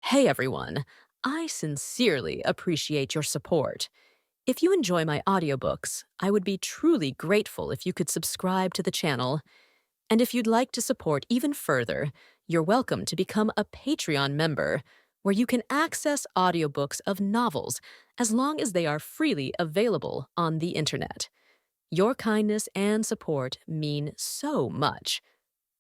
Hey everyone, I sincerely appreciate your support. If you enjoy my audiobooks, I would be truly grateful if you could subscribe to the channel. And if you'd like to support even further, you're welcome to become a Patreon member, where you can access audiobooks of novels as long as they are freely available on the internet. Your kindness and support mean so much.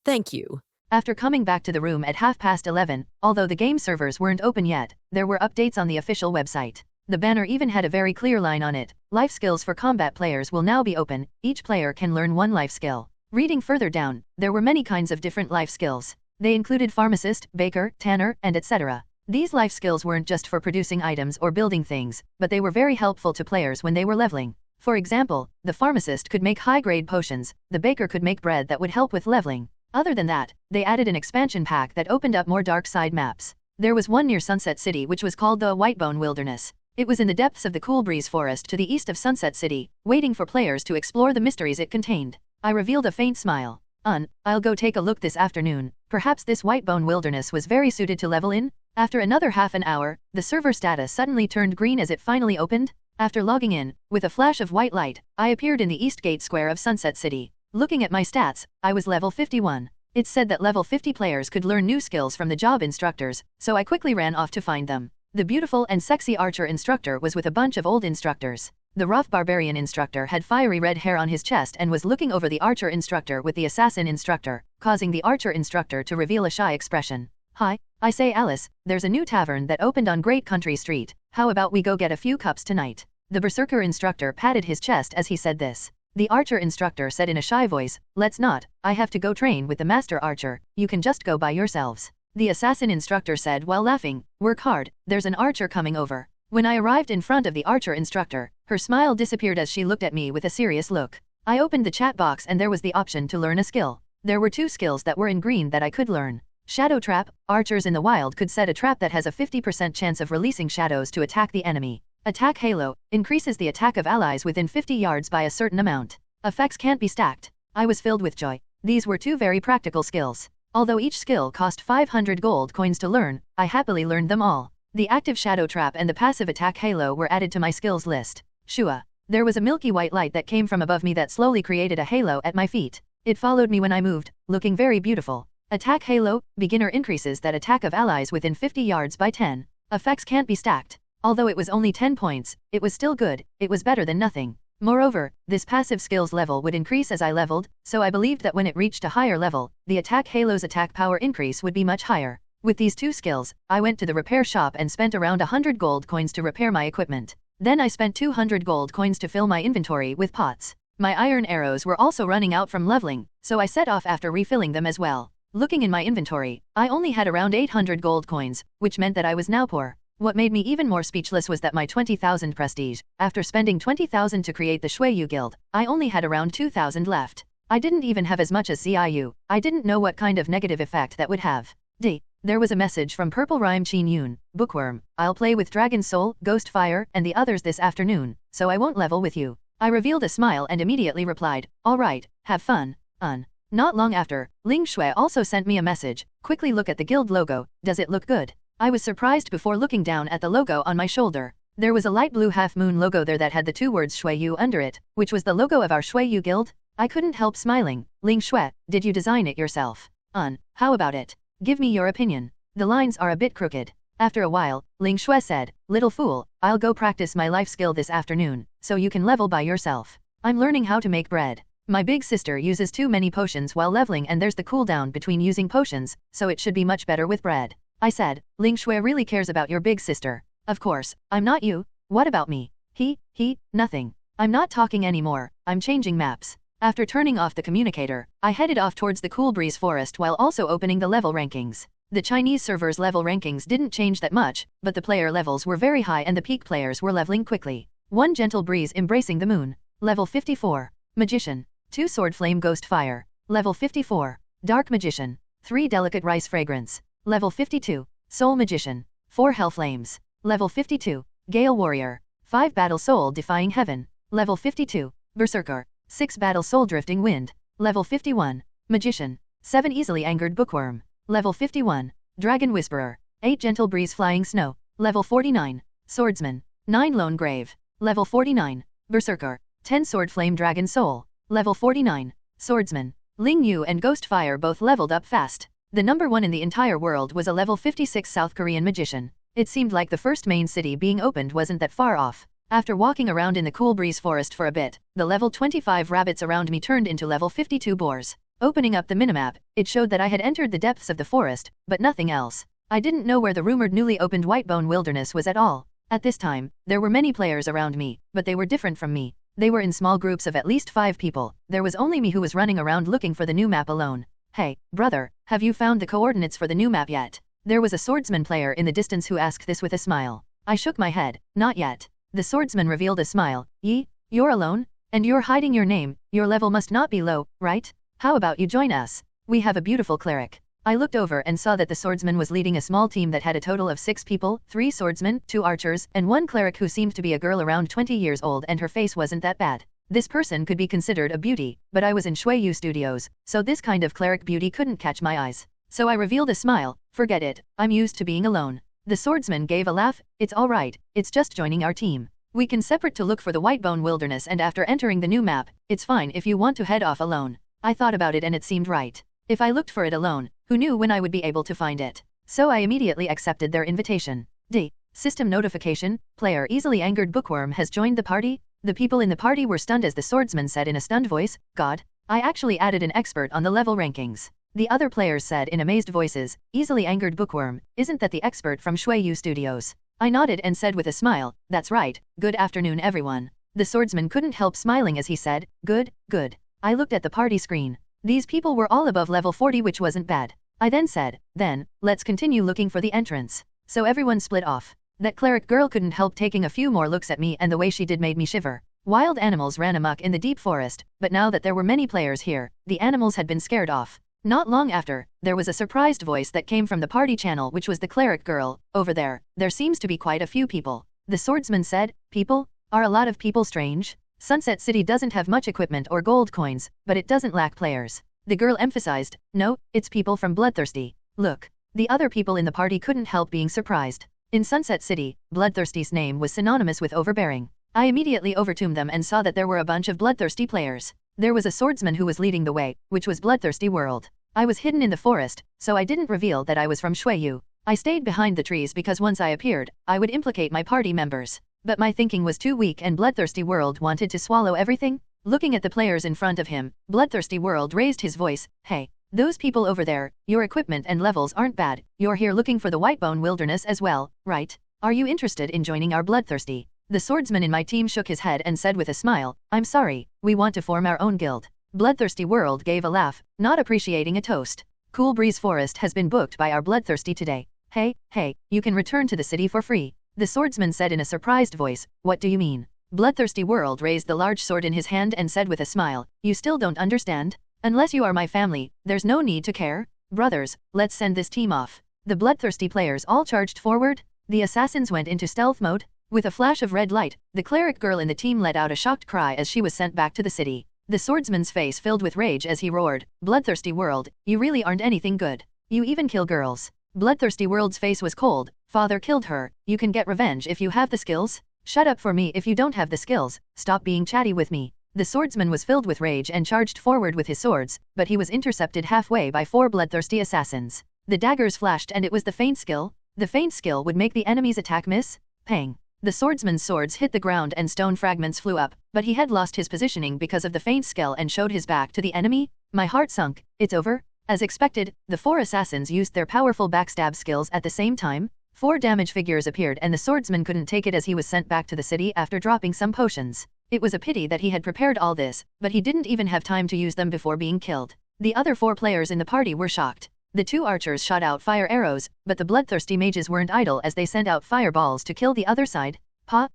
Thank you. After coming back to the room at 11:30, although the game servers weren't open yet, there were updates on the official website. The banner even had a very clear line on it: life skills for combat players will now be open, each player can learn one life skill. Reading further down, there were many kinds of different life skills. They included pharmacist, baker, tanner, and etc. These life skills weren't just for producing items or building things, but they were very helpful to players when they were leveling. For example, the pharmacist could make high-grade potions, the baker could make bread that would help with leveling. Other than that, they added an expansion pack that opened up more dark side maps. There was one near Sunset City which was called the Whitebone Wilderness. It was in the depths of the Cool Breeze Forest to the east of Sunset City, waiting for players to explore the mysteries it contained. I revealed a faint smile. I'll go take a look this afternoon. Perhaps this Whitebone Wilderness was very suited to level in? After another half an hour, the server status suddenly turned green as it finally opened. After logging in, with a flash of white light, I appeared in the East Gate Square of Sunset City. Looking at my stats, I was level 51. It said that level 50 players could learn new skills from the job instructors, so I quickly ran off to find them. The beautiful and sexy archer instructor was with a bunch of old instructors. The rough barbarian instructor had fiery red hair on his chest and was looking over the archer instructor with the assassin instructor, causing the archer instructor to reveal a shy expression. "Hi, I say Alice, there's a new tavern that opened on Great Country Street. How about we go get a few cups tonight?" The berserker instructor patted his chest as he said this. The archer instructor said in a shy voice, "Let's not, I have to go train with the master archer, you can just go by yourselves." The assassin instructor said while laughing, "Work hard, there's an archer coming over." When I arrived in front of the archer instructor, her smile disappeared as she looked at me with a serious look. I opened the chat box and there was the option to learn a skill. There were two skills that were in green that I could learn. Shadow Trap, archers in the wild could set a trap that has a 50% chance of releasing shadows to attack the enemy. Attack Halo, increases the attack of allies within 50 yards by a certain amount. Effects can't be stacked. I was filled with joy. These were two very practical skills. Although each skill cost 500 gold coins to learn, I happily learned them all. The active Shadow Trap and the passive Attack Halo were added to my skills list. Shua. There was a milky white light that came from above me that slowly created a halo at my feet. It followed me when I moved, looking very beautiful. Attack Halo, beginner increases that attack of allies within 50 yards by 10. Effects can't be stacked. Although it was only 10 points, it was still good, it was better than nothing. Moreover, this passive skills level would increase as I leveled, so I believed that when it reached a higher level, the Attack Halo's attack power increase would be much higher. With these two skills, I went to the repair shop and spent around 100 gold coins to repair my equipment. Then I spent 200 gold coins to fill my inventory with pots. My iron arrows were also running out from leveling, so I set off after refilling them as well. Looking in my inventory, I only had around 800 gold coins, which meant that I was now poor. What made me even more speechless was that my 20,000 prestige, after spending 20,000 to create the Shuiyu Guild, I only had around 2,000 left. I didn't even have as much as Ziyu. I didn't know what kind of negative effect that would have. There was a message from Purple Rhyme Chin Yoon, Bookworm. "I'll play with Dragon Soul, Ghost Fire, and the others this afternoon, so I won't level with you." I revealed a smile and immediately replied, "Alright, have fun." Not long after, Ling Shui also sent me a message. "Quickly look at the guild logo, does it look good?" I was surprised before looking down at the logo on my shoulder. There was a light blue half-moon logo there that had the two words Shuiyu under it, which was the logo of our Shuiyu Guild. I couldn't help smiling. "Ling Shui, did you design it yourself?" How about it? Give me your opinion. The lines are a bit crooked." After a while, Ling Shui said, "Little fool, I'll go practice my life skill this afternoon, so you can level by yourself. I'm learning how to make bread. My big sister uses too many potions while leveling and there's the cooldown between using potions, so it should be much better with bread." I said, "Ling Shui really cares about your big sister. Of course, I'm not you. What about me?" Nothing. I'm not talking anymore, I'm changing maps." After turning off the communicator, I headed off towards the Cool Breeze Forest while also opening the level rankings. The Chinese server's level rankings didn't change that much, but the player levels were very high and the peak players were leveling quickly. One gentle breeze embracing the moon. Level 54. Magician. 2 sword flame ghost fire. Level 54. Dark magician. 3 delicate rice fragrance. Level 52. Soul magician. 4 hell flames. Level 52. Gale warrior. 5 battle soul defying heaven. Level 52. Berserker. 6 battle soul drifting wind. Level 51. Magician. 7 easily angered bookworm. Level 51. Dragon whisperer. 8 gentle breeze flying snow. Level 49. Swordsman. 9 lone grave. Level 49. Berserker. 10 sword flame dragon soul. Level 49. Swordsman. Ling Yu and Ghost Fire both leveled up fast. The number 1 in the entire world was a level 56 South Korean magician. It seemed like the first main city being opened wasn't that far off. After walking around in the cool breeze forest for a bit, the level 25 rabbits around me turned into level 52 boars. Opening up the minimap, it showed that I had entered the depths of the forest, but nothing else. I didn't know where the rumored newly opened Whitebone Wilderness was at all. At this time, there were many players around me, but they were different from me. They were in small groups of at least 5 people. There was only me who was running around looking for the new map alone. Hey, brother, have you found the coordinates for the new map yet? There was a swordsman player in the distance who asked this with a smile. I shook my head. Not yet. The swordsman revealed a smile. You're alone? And you're hiding your name. Your level must not be low, right? How about you join us? We have a beautiful cleric. I looked over and saw that the swordsman was leading a small team that had a total of 6 people, 3 swordsmen, 2 archers, and 1 cleric who seemed to be a girl around 20 years old and her face wasn't that bad. This person could be considered a beauty, but I was in Shuiyu Studios, so this kind of cleric beauty couldn't catch my eyes. So I revealed a smile. Forget it, I'm used to being alone. The swordsman gave a laugh. It's alright, it's just joining our team. We can separate to look for the Whitebone Wilderness, and after entering the new map, it's fine if you want to head off alone. I thought about it and it seemed right. If I looked for it alone, who knew when I would be able to find it? So I immediately accepted their invitation. System notification, player easily angered bookworm has joined the party. The people in the party were stunned as the swordsman said in a stunned voice, God, I actually added an expert on the level rankings. The other players said in amazed voices, easily angered bookworm, isn't that the expert from Shuiyu Studios? I nodded and said with a smile, that's right, good afternoon everyone. The swordsman couldn't help smiling as he said, good. I looked at the party screen. These people were all above level 40, which wasn't bad. I then said, let's continue looking for the entrance. So everyone split off. That cleric girl couldn't help taking a few more looks at me, and the way she did made me shiver. Wild animals ran amok in the deep forest, but now that there were many players here, the animals had been scared off. Not long after, there was a surprised voice that came from the party channel, which was the cleric girl. Over there seems to be quite a few people. The swordsman said, people? Are a lot of people strange? Sunset City doesn't have much equipment or gold coins, but it doesn't lack players. The girl emphasized, no, it's people from Bloodthirsty. Look. The other people in the party couldn't help being surprised. In Sunset City, Bloodthirsty's name was synonymous with overbearing. I immediately overtook them and saw that there were a bunch of bloodthirsty players. There was a swordsman who was leading the way, which was Bloodthirsty World. I was hidden in the forest, so I didn't reveal that I was from Shuiyu. I stayed behind the trees because once I appeared, I would implicate my party members. But my thinking was too weak and Bloodthirsty World wanted to swallow everything. Looking at the players in front of him, Bloodthirsty World raised his voice, hey, those people over there, your equipment and levels aren't bad, you're here looking for the Whitebone Wilderness as well, right? Are you interested in joining our Bloodthirsty? The swordsman in my team shook his head and said with a smile, I'm sorry, we want to form our own guild. Bloodthirsty World gave a laugh, not appreciating a toast. Cool Breeze Forest has been booked by our Bloodthirsty today. Hey, you can return to the city for free. The swordsman said in a surprised voice, what do you mean? Bloodthirsty World raised the large sword in his hand and said with a smile, you still don't understand? Unless you are my family, there's no need to care. Brothers, let's send this team off. The bloodthirsty players all charged forward. The assassins went into stealth mode. With a flash of red light, the cleric girl in the team let out a shocked cry as she was sent back to the city. The swordsman's face filled with rage as he roared, Bloodthirsty World, you really aren't anything good. You even kill girls. Bloodthirsty World's face was cold. Father killed her. You can get revenge if you have the skills. Shut up for me if you don't have the skills. Stop being chatty with me. The swordsman was filled with rage and charged forward with his swords, but he was intercepted halfway by 4 bloodthirsty assassins. The daggers flashed and it was the feint skill. The feint skill would make the enemy's attack miss. Pang. The swordsman's swords hit the ground and stone fragments flew up, but he had lost his positioning because of the feint skill and showed his back to the enemy. My heart sunk. It's over? As expected, the 4 assassins used their powerful backstab skills at the same time. 4 damage figures appeared and the swordsman couldn't take it as he was sent back to the city after dropping some potions. It was a pity that he had prepared all this, but he didn't even have time to use them before being killed. The other 4 players in the party were shocked. The 2 archers shot out fire arrows, but the bloodthirsty mages weren't idle as they sent out fireballs to kill the other side. Pa.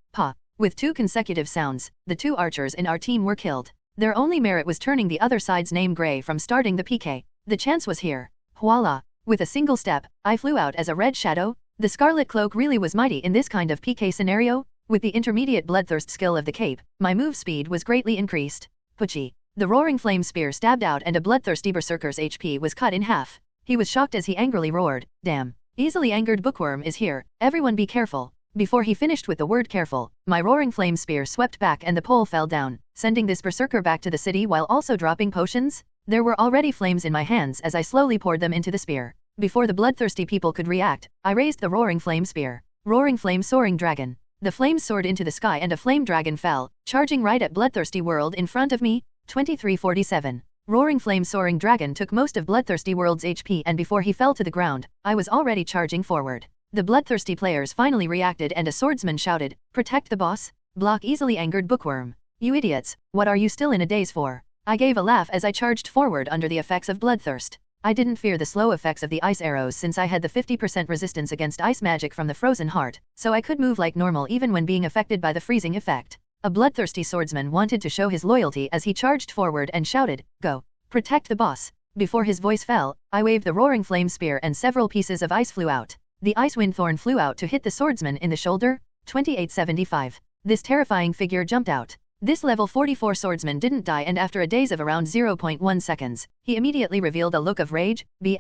With 2 consecutive sounds, the 2 archers in our team were killed. Their only merit was turning the other side's name gray from starting the PK. The chance was here. Voila! With a single step, I flew out as a red shadow. The Scarlet Cloak really was mighty in this kind of PK scenario. With the intermediate bloodthirst skill of the cape, my move speed was greatly increased. Pucci. The roaring flame spear stabbed out and a bloodthirsty berserker's HP was cut in half. He was shocked as he angrily roared, damn. Easily angered bookworm is here, everyone be careful. Before he finished with the word careful, my roaring flame spear swept back and the pole fell down, sending this berserker back to the city while also dropping potions. There were already flames in my hands as I slowly poured them into the spear. Before the bloodthirsty people could react, I raised the roaring flame spear. Roaring flame soaring dragon. The flames soared into the sky and a flame dragon fell, charging right at bloodthirsty world in front of me. 2347. Roaring flame soaring dragon took most of bloodthirsty world's HP and before he fell to the ground, I was already charging forward. The bloodthirsty players finally reacted and a swordsman shouted, "Protect the boss! Block easily angered bookworm! You idiots, what are you still in a daze for?" I gave a laugh as I charged forward under the effects of bloodthirst. I didn't fear the slow effects of the ice arrows since I had the 50% resistance against ice magic from the frozen heart, so I could move like normal even when being affected by the freezing effect. A bloodthirsty swordsman wanted to show his loyalty as he charged forward and shouted, "Go! Protect the boss!" Before his voice fell, I waved the roaring flame spear and several pieces of ice flew out. The ice wind thorn flew out to hit the swordsman in the shoulder. 2875. This terrifying figure jumped out. This level 44 swordsman didn't die and after a daze of around 0.1 seconds, he immediately revealed a look of rage. B*****,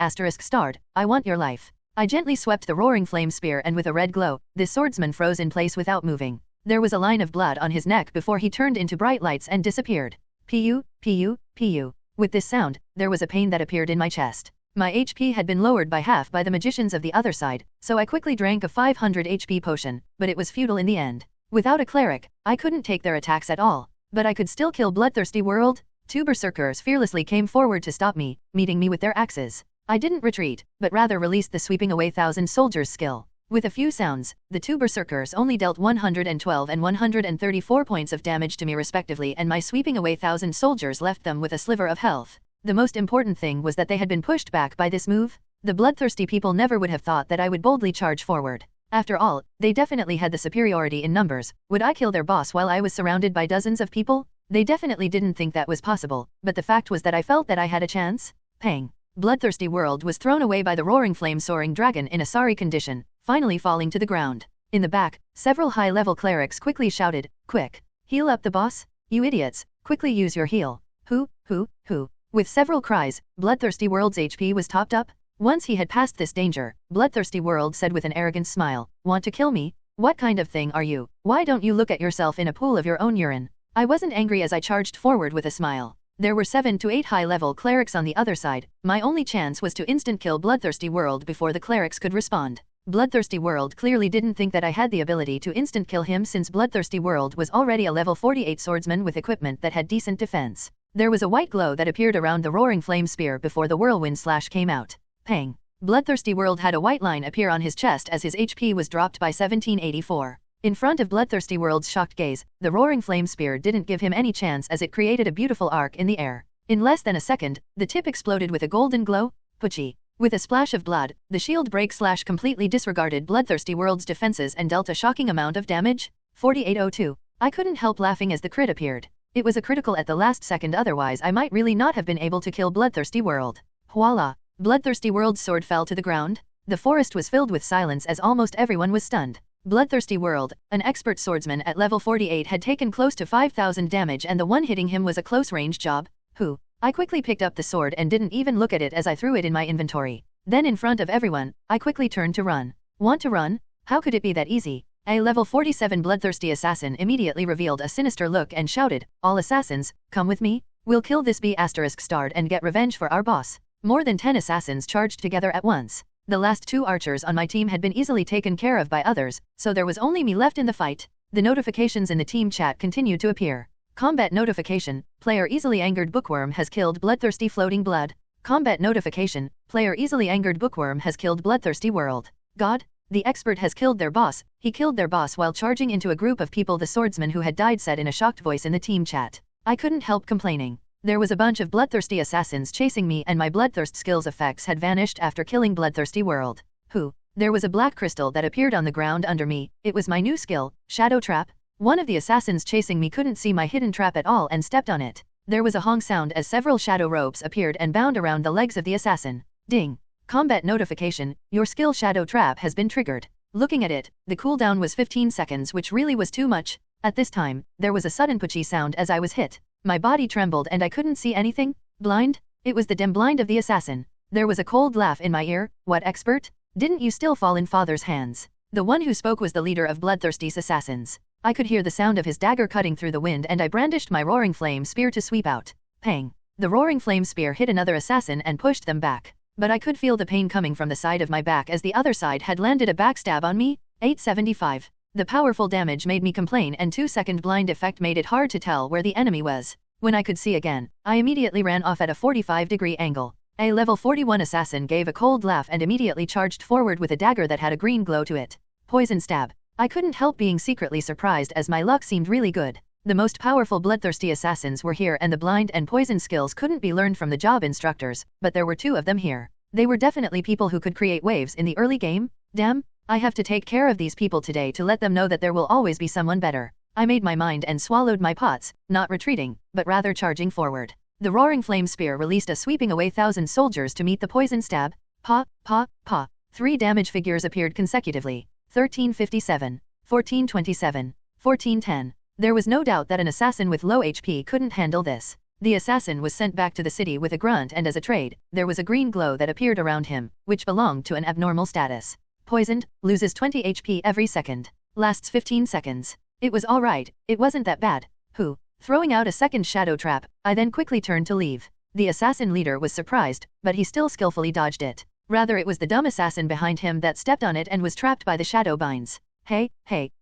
I want your life. I gently swept the roaring flame spear and with a red glow, this swordsman froze in place without moving. There was a line of blood on his neck before he turned into bright lights and disappeared. Pu, pu, pu. With this sound, there was a pain that appeared in my chest. My HP had been lowered by half by the magicians of the other side, so I quickly drank a 500 HP potion, but it was futile in the end. Without a cleric, I couldn't take their attacks at all, but I could still kill bloodthirsty world. Two berserkers fearlessly came forward to stop me, meeting me with their axes. I didn't retreat, but rather released the sweeping away 1,000 soldiers skill. With a few sounds, the two berserkers only dealt 112 and 134 points of damage to me respectively and my sweeping away 1,000 soldiers left them with a sliver of health. The most important thing was that they had been pushed back by this move. The bloodthirsty people never would have thought that I would boldly charge forward. After all, they definitely had the superiority in numbers. Would I kill their boss while I was surrounded by dozens of people? They definitely didn't think that was possible, but the fact was that I felt that I had a chance. Pang. Bloodthirsty world was thrown away by the roaring flame soaring dragon in a sorry condition, finally falling to the ground. In the back, several high-level clerics quickly shouted, "Quick! Heal up the boss! You idiots! Quickly use your heal! Who? With several cries, Bloodthirsty World's HP was topped up. Once he had passed this danger, Bloodthirsty World said with an arrogant smile, "Want to kill me? What kind of thing are you? Why don't you look at yourself in a pool of your own urine?" I wasn't angry as I charged forward with a smile. There were 7 to 8 high-level clerics on the other side. My only chance was to instant kill Bloodthirsty World before the clerics could respond. Bloodthirsty World clearly didn't think that I had the ability to instant kill him since Bloodthirsty World was already a level 48 swordsman with equipment that had decent defense. There was a white glow that appeared around the roaring flame spear before the whirlwind slash came out. Pang. Bloodthirsty World had a white line appear on his chest as his HP was dropped by 1784. In front of Bloodthirsty World's shocked gaze, the roaring flame spear didn't give him any chance as it created a beautiful arc in the air. In less than a second, the tip exploded with a golden glow. Pucci. With a splash of blood, the shield break slash completely disregarded Bloodthirsty World's defenses and dealt a shocking amount of damage. 4802. I couldn't help laughing as the crit appeared. It was a critical at the last second, otherwise I might really not have been able to kill Bloodthirsty World. Voila! Bloodthirsty World's sword fell to the ground. The forest was filled with silence as almost everyone was stunned. Bloodthirsty World, an expert swordsman at level 48, had taken close to 5,000 damage and the one hitting him was a close-range job. Who? I quickly picked up the sword and didn't even look at it as I threw it in my inventory. Then in front of everyone, I quickly turned to run. Want to run? How could it be that easy? A level 47 bloodthirsty assassin immediately revealed a sinister look and shouted, "All assassins, come with me. We'll kill this B***** and get revenge for our boss." More than 10 assassins charged together at once. The last 2 archers on my team had been easily taken care of by others, so there was only me left in the fight. The notifications in the team chat continued to appear. Combat notification, player easily angered bookworm has killed bloodthirsty floating blood. Combat notification, player easily angered bookworm has killed bloodthirsty world. God, the expert has killed their boss. He killed their boss while charging into a group of people, the swordsman who had died said in a shocked voice in the team chat. I couldn't help complaining. There was a bunch of bloodthirsty assassins chasing me and my bloodthirst skills effects had vanished after killing bloodthirsty world. Who? There was a black crystal that appeared on the ground under me. It was my new skill, Shadow Trap. One of the assassins chasing me couldn't see my hidden trap at all and stepped on it. There was a honk sound as several shadow ropes appeared and bound around the legs of the assassin. Ding. Combat notification, your skill Shadow Trap has been triggered. Looking at it, the cooldown was 15 seconds, which really was too much. At this time, there was a sudden puchy sound as I was hit. My body trembled and I couldn't see anything. Blind? It was the dim blind of the assassin. There was a cold laugh in my ear. What expert? Didn't you still fall in father's hands? The one who spoke was the leader of Bloodthirsty's assassins. I could hear the sound of his dagger cutting through the wind and I brandished my roaring flame spear to sweep out. Pang! The roaring flame spear hit another assassin and pushed them back. But I could feel the pain coming from the side of my back as the other side had landed a backstab on me. 875. The powerful damage made me complain and 2-second blind effect made it hard to tell where the enemy was. When I could see again, I immediately ran off at a 45-degree angle. A level 41 assassin gave a cold laugh and immediately charged forward with a dagger that had a green glow to it. Poison stab. I couldn't help being secretly surprised as my luck seemed really good. The most powerful bloodthirsty assassins were here and the blind and poison skills couldn't be learned from the job instructors, but there were 2 of them here. They were definitely people who could create waves in the early game. Damn, I have to take care of these people today to let them know that there will always be someone better. I made my mind and swallowed my pots, not retreating, but rather charging forward. The roaring flame spear released a sweeping away 1,000 soldiers to meet the poison stab. Pa, pa, pa. 3 damage figures appeared consecutively. 1357, 1427, 1410. There was no doubt that an assassin with low HP couldn't handle this. The assassin was sent back to the city with a grunt and as a trade, there was a green glow that appeared around him, which belonged to an abnormal status. Poisoned, loses 20 HP every second. Lasts 15 seconds. It was alright, it wasn't that bad. Throwing out a second shadow trap, I then quickly turned to leave. The assassin leader was surprised, but he still skillfully dodged it. Rather it was the dumb assassin behind him that stepped on it and was trapped by the shadow binds. Hey,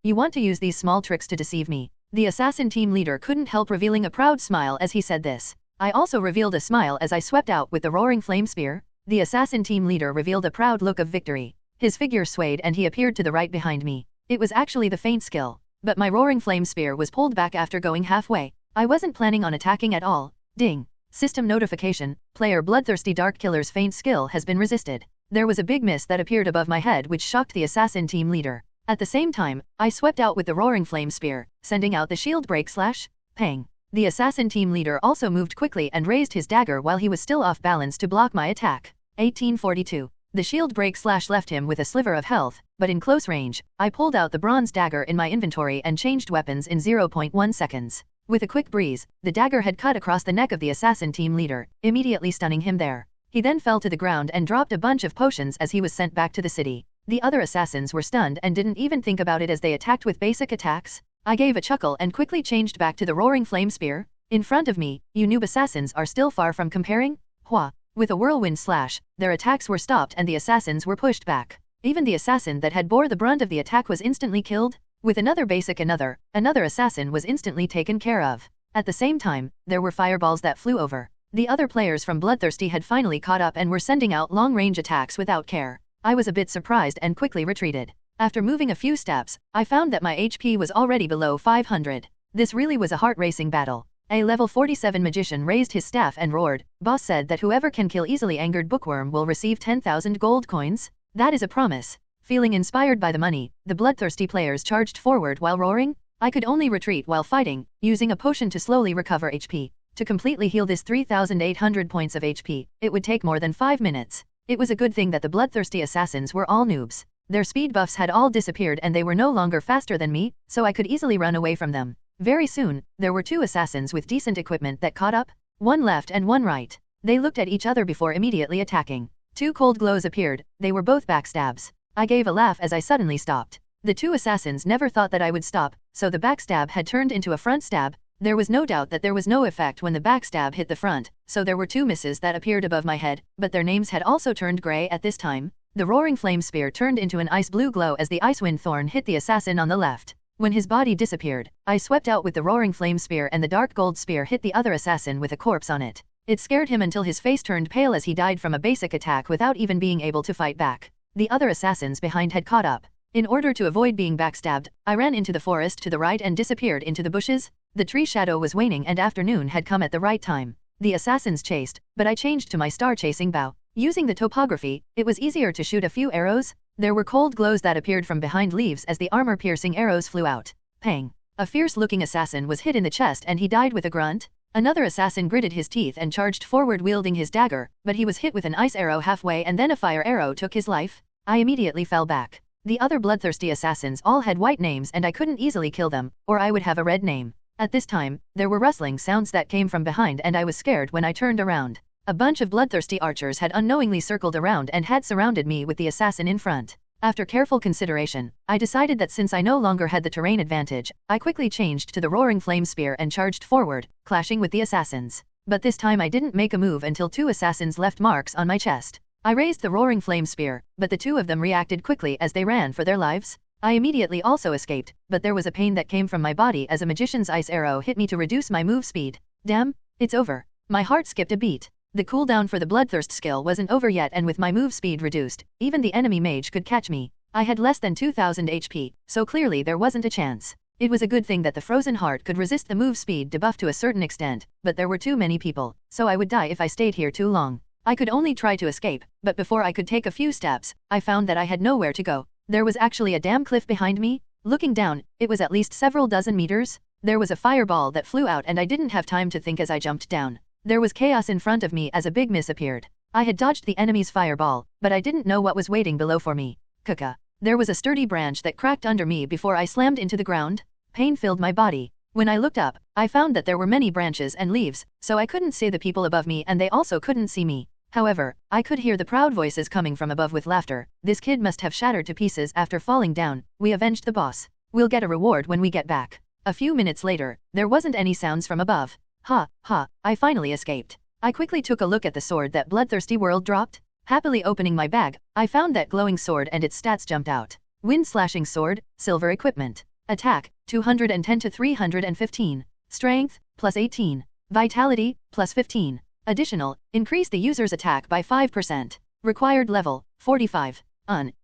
you want to use these small tricks to deceive me? The assassin team leader couldn't help revealing a proud smile as he said this. I also revealed a smile as I swept out with the roaring flame spear. The assassin team leader revealed a proud look of victory. His figure swayed and he appeared to the right behind me. It was actually the feint skill. But my roaring flame spear was pulled back after going halfway. I wasn't planning on attacking at all. Ding. System notification, player Bloodthirsty Dark Killer's feint skill has been resisted. There was a big mist that appeared above my head which shocked the assassin team leader. At the same time, I swept out with the roaring flame spear, sending out the shield break slash. Pang. The assassin team leader also moved quickly and raised his dagger while he was still off balance to block my attack. 1842. The shield break slash left him with a sliver of health, but in close range, I pulled out the bronze dagger in my inventory and changed weapons in 0.1 seconds. With a quick breeze, the dagger had cut across the neck of the assassin team leader, immediately stunning him there. He then fell to the ground and dropped a bunch of potions as he was sent back to the city. The other assassins were stunned and didn't even think about it as they attacked with basic attacks. I gave a chuckle and quickly changed back to the roaring flame spear. In front of me, you noob assassins are still far from comparing? Hua. With a whirlwind slash, their attacks were stopped and the assassins were pushed back. Even the assassin that had bore the brunt of the attack was instantly killed. With another basic another assassin was instantly taken care of. At the same time, there were fireballs that flew over. The other players from Bloodthirsty had finally caught up and were sending out long-range attacks without care. I was a bit surprised and quickly retreated. After moving a few steps, I found that my HP was already below 500. This really was a heart-racing battle. A level 47 magician raised his staff and roared. Boss said that whoever can kill easily angered bookworm will receive 10,000 gold coins. That is a promise. Feeling inspired by the money, the bloodthirsty players charged forward while roaring. I could only retreat while fighting, using a potion to slowly recover HP. To completely heal this 3,800 points of HP, it would take more than 5 minutes. It was a good thing that the bloodthirsty assassins were all noobs. Their speed buffs had all disappeared and they were no longer faster than me, so I could easily run away from them. Very soon, there were 2 assassins with decent equipment that caught up, one left and one right. They looked at each other before immediately attacking. 2 cold glows appeared, they were both backstabs. I gave a laugh as I suddenly stopped. The 2 assassins never thought that I would stop, so the backstab had turned into a front stab. There was no doubt that there was no effect when the backstab hit the front, so there were 2 misses that appeared above my head, but their names had also turned grey at this time. The roaring flame spear turned into an ice blue glow as the icewind thorn hit the assassin on the left. When his body disappeared, I swept out with the roaring flame spear and the dark gold spear hit the other assassin with a corpse on it. It scared him until his face turned pale as he died from a basic attack without even being able to fight back. The other assassins behind had caught up. In order to avoid being backstabbed, I ran into the forest to the right and disappeared into the bushes. The tree shadow was waning and afternoon had come at the right time. The assassins chased, but I changed to my star-chasing bow. Using the topography, it was easier to shoot a few arrows. There were cold glows that appeared from behind leaves as the armor-piercing arrows flew out. Pang! A fierce-looking assassin was hit in the chest and he died with a grunt. Another assassin gritted his teeth and charged forward wielding his dagger, but he was hit with an ice arrow halfway and then a fire arrow took his life. I immediately fell back. The other bloodthirsty assassins all had white names and I couldn't easily kill them, or I would have a red name. At this time, there were rustling sounds that came from behind and I was scared when I turned around. A bunch of bloodthirsty archers had unknowingly circled around and had surrounded me with the assassin in front. After careful consideration, I decided that since I no longer had the terrain advantage, I quickly changed to the roaring flame spear and charged forward, clashing with the assassins. But this time I didn't make a move until 2 assassins left marks on my chest. I raised the roaring flame spear, but the 2 of them reacted quickly as they ran for their lives. I immediately also escaped, but there was a pain that came from my body as a magician's ice arrow hit me to reduce my move speed. Damn, it's over. My heart skipped a beat. The cooldown for the bloodthirst skill wasn't over yet, and with my move speed reduced, even the enemy mage could catch me. I had less than 2000 HP, so clearly there wasn't a chance. It was a good thing that the frozen heart could resist the move speed debuff to a certain extent, but there were too many people, so I would die if I stayed here too long. I could only try to escape, but before I could take a few steps, I found that I had nowhere to go. There was actually a damn cliff behind me. Looking down, it was at least several dozen meters. There was a fireball that flew out and I didn't have time to think as I jumped down. There was chaos in front of me as a big miss appeared. I had dodged the enemy's fireball, but I didn't know what was waiting below for me. Kuka. There was a sturdy branch that cracked under me before I slammed into the ground. Pain filled my body. When I looked up, I found that there were many branches and leaves, so I couldn't see the people above me and they also couldn't see me. However, I could hear the proud voices coming from above with laughter. This kid must have shattered to pieces after falling down. We avenged the boss. We'll get a reward when we get back. A few minutes later, there wasn't any sounds from above. Ha, ha, I finally escaped. I quickly took a look at the sword that Bloodthirsty World dropped. Happily opening my bag, I found that glowing sword and its stats jumped out. Wind slashing sword, silver equipment. Attack, 210 to 315. Strength, plus 18. Vitality, plus 15. Additional, increase the user's attack by 5%. Required level, 45.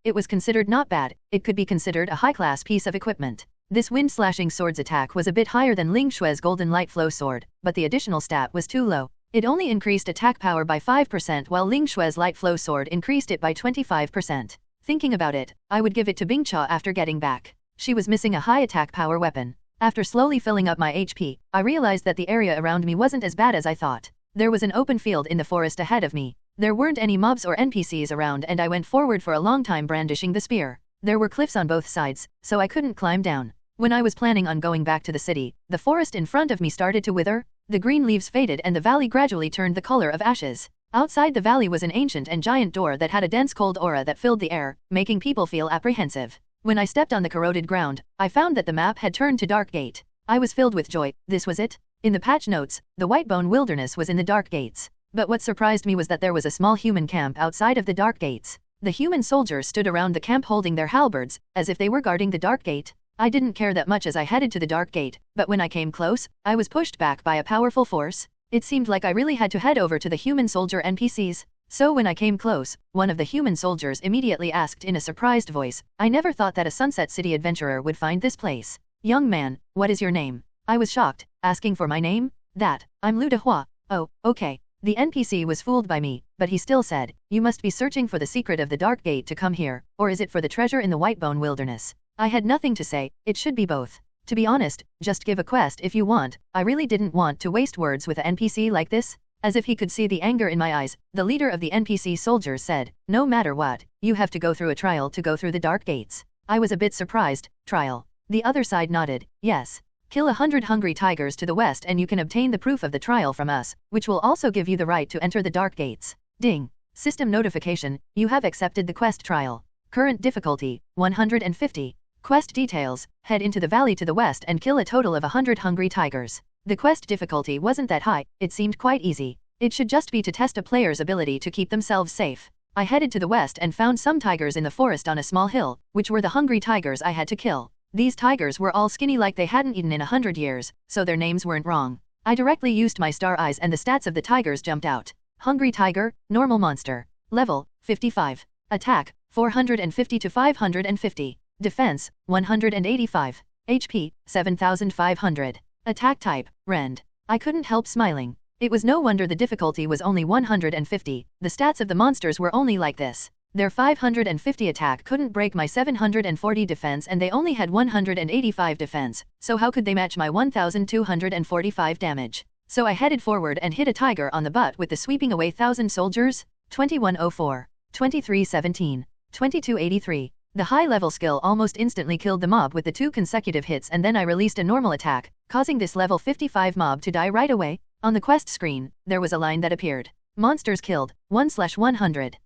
It was considered not bad. It could be considered a high-class piece of equipment. This wind-slashing sword's attack was a bit higher than Ling Shue's golden light flow sword, but the additional stat was too low. It only increased attack power by 5% while Ling Shue's light flow sword increased it by 25%. Thinking about it, I would give it to Bingcha after getting back. She was missing a high attack power weapon. After slowly filling up my HP, I realized that the area around me wasn't as bad as I thought. There was an open field in the forest ahead of me. There weren't any mobs or NPCs around and I went forward for a long time brandishing the spear. There were cliffs on both sides, so I couldn't climb down. When I was planning on going back to the city, the forest in front of me started to wither. The green leaves faded and the valley gradually turned the color of ashes. Outside the valley was an ancient and giant door that had a dense cold aura that filled the air, making people feel apprehensive. When I stepped on the corroded ground, I found that the map had turned to Dark Gate. I was filled with joy. This was it? In the patch notes, the Whitebone Wilderness was in the Dark Gates. But what surprised me was that there was a small human camp outside of the Dark Gates. The human soldiers stood around the camp holding their halberds, as if they were guarding the Dark Gate. I didn't care that much as I headed to the Dark Gate, but when I came close, I was pushed back by a powerful force. It seemed like I really had to head over to the human soldier NPCs. So when I came close, one of the human soldiers immediately asked in a surprised voice, "I never thought that a Sunset City adventurer would find this place. Young man, what is your name?" I was shocked, asking for my name? I'm Lu Dehua. Oh, okay. The NPC was fooled by me, but he still said, "You must be searching for the secret of the Dark Gate to come here, or is it for the treasure in the Whitebone Wilderness?" I had nothing to say. It should be both. To be honest, just give a quest if you want. I really didn't want to waste words with an NPC like this. As if he could see the anger in my eyes, the leader of the NPC soldiers said, "No matter what, you have to go through a trial to go through the Dark Gates." I was a bit surprised. Trial. The other side nodded. Yes. Kill 100 hungry tigers to the west and you can obtain the proof of the trial from us, which will also give you the right to enter the Dark Gates. Ding. System notification, you have accepted the quest trial. Current difficulty, 150. Quest details, head into the valley to the west and kill a total of 100 hungry tigers. The quest difficulty wasn't that high, it seemed quite easy. It should just be to test a player's ability to keep themselves safe. I headed to the west and found some tigers in the forest on a small hill, which were the hungry tigers I had to kill. These tigers were all skinny like they hadn't eaten in 100 years, so their names weren't wrong. I directly used my star eyes and the stats of the tigers jumped out. Hungry tiger, normal monster. Level, 55. Attack, 450 to 550. Defense, 185. HP, 7500. Attack type, Rend. I couldn't help smiling. It was no wonder the difficulty was only 150, the stats of the monsters were only like this. Their 550 attack couldn't break my 740 defense and they only had 185 defense, so how could they match my 1245 damage? So I headed forward and hit a tiger on the butt with the sweeping away 1000 soldiers. 2104, 2317, 2283. The high-level skill almost instantly killed the mob with the 2 consecutive hits and then I released a normal attack, causing this level 55 mob to die right away. On the quest screen, there was a line that appeared. Monsters killed, 1/100.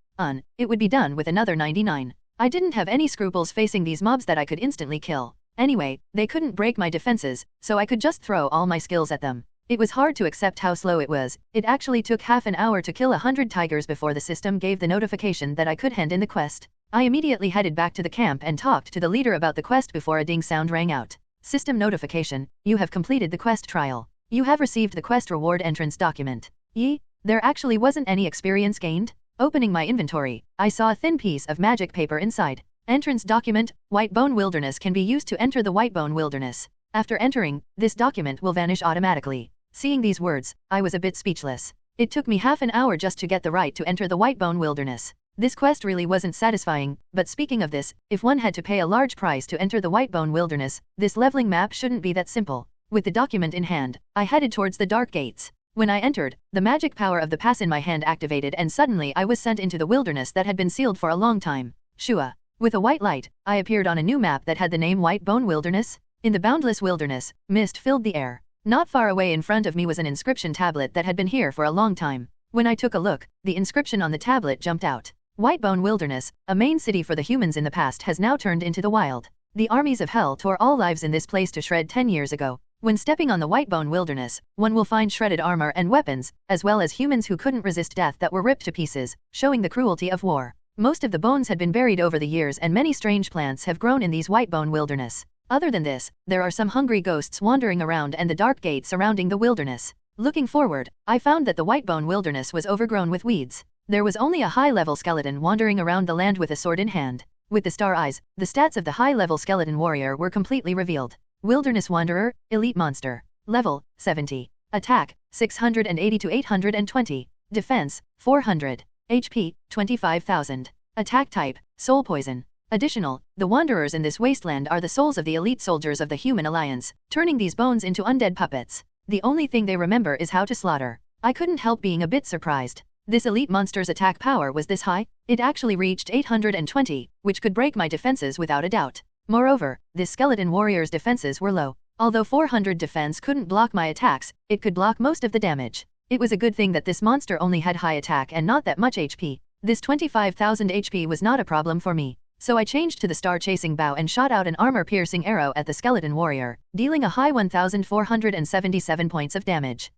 It would be done with another 99. I didn't have any scruples facing these mobs that I could instantly kill. Anyway, they couldn't break my defenses, so I could just throw all my skills at them. It was hard to accept how slow it was. It actually took half an hour to kill 100 tigers before the system gave the notification that I could hand in the quest. I immediately headed back to the camp and talked to the leader about the quest before a ding sound rang out. System notification, you have completed the quest trial. You have received the quest reward entrance document. There actually wasn't any experience gained? Opening my inventory, I saw a thin piece of magic paper inside. Entrance document, Whitebone Wilderness can be used to enter the Whitebone Wilderness. After entering, this document will vanish automatically. Seeing these words, I was a bit speechless. It took me half an hour just to get the right to enter the Whitebone Wilderness. This quest really wasn't satisfying, but speaking of this, if one had to pay a large price to enter the Whitebone Wilderness, this leveling map shouldn't be that simple. With the document in hand, I headed towards the dark gates. When I entered, the magic power of the pass in my hand activated and suddenly I was sent into the wilderness that had been sealed for a long time. Shua. With a white light, I appeared on a new map that had the name Whitebone Wilderness. In the boundless wilderness, mist filled the air. Not far away in front of me was an inscription tablet that had been here for a long time. When I took a look, the inscription on the tablet jumped out. Whitebone Wilderness, a main city for the humans in the past, has now turned into the wild. The armies of hell tore all lives in this place to shred 10 years ago. When stepping on the Whitebone Wilderness, one will find shredded armor and weapons, as well as humans who couldn't resist death that were ripped to pieces, showing the cruelty of war. Most of the bones had been buried over the years and many strange plants have grown in these Whitebone Wilderness. Other than this, there are some hungry ghosts wandering around and the dark gate surrounding the wilderness. Looking forward, I found that the Whitebone Wilderness was overgrown with weeds. There was only a high-level skeleton wandering around the land with a sword in hand. With the star eyes, the stats of the high-level skeleton warrior were completely revealed. Wilderness Wanderer, Elite Monster. Level, 70. Attack, 680 to 820. Defense, 400. HP, 25,000. Attack type, Soul Poison. Additional, the wanderers in this wasteland are the souls of the elite soldiers of the Human Alliance, turning these bones into undead puppets. The only thing they remember is how to slaughter. I couldn't help being a bit surprised. This elite monster's attack power was this high? It actually reached 820, which could break my defenses without a doubt. Moreover, this skeleton warrior's defenses were low. Although 400 defense couldn't block my attacks, it could block most of the damage. It was a good thing that this monster only had high attack and not that much HP. This 25,000 HP was not a problem for me. So I changed to the star-chasing bow and shot out an armor-piercing arrow at the skeleton warrior, dealing a high 1,477 points of damage.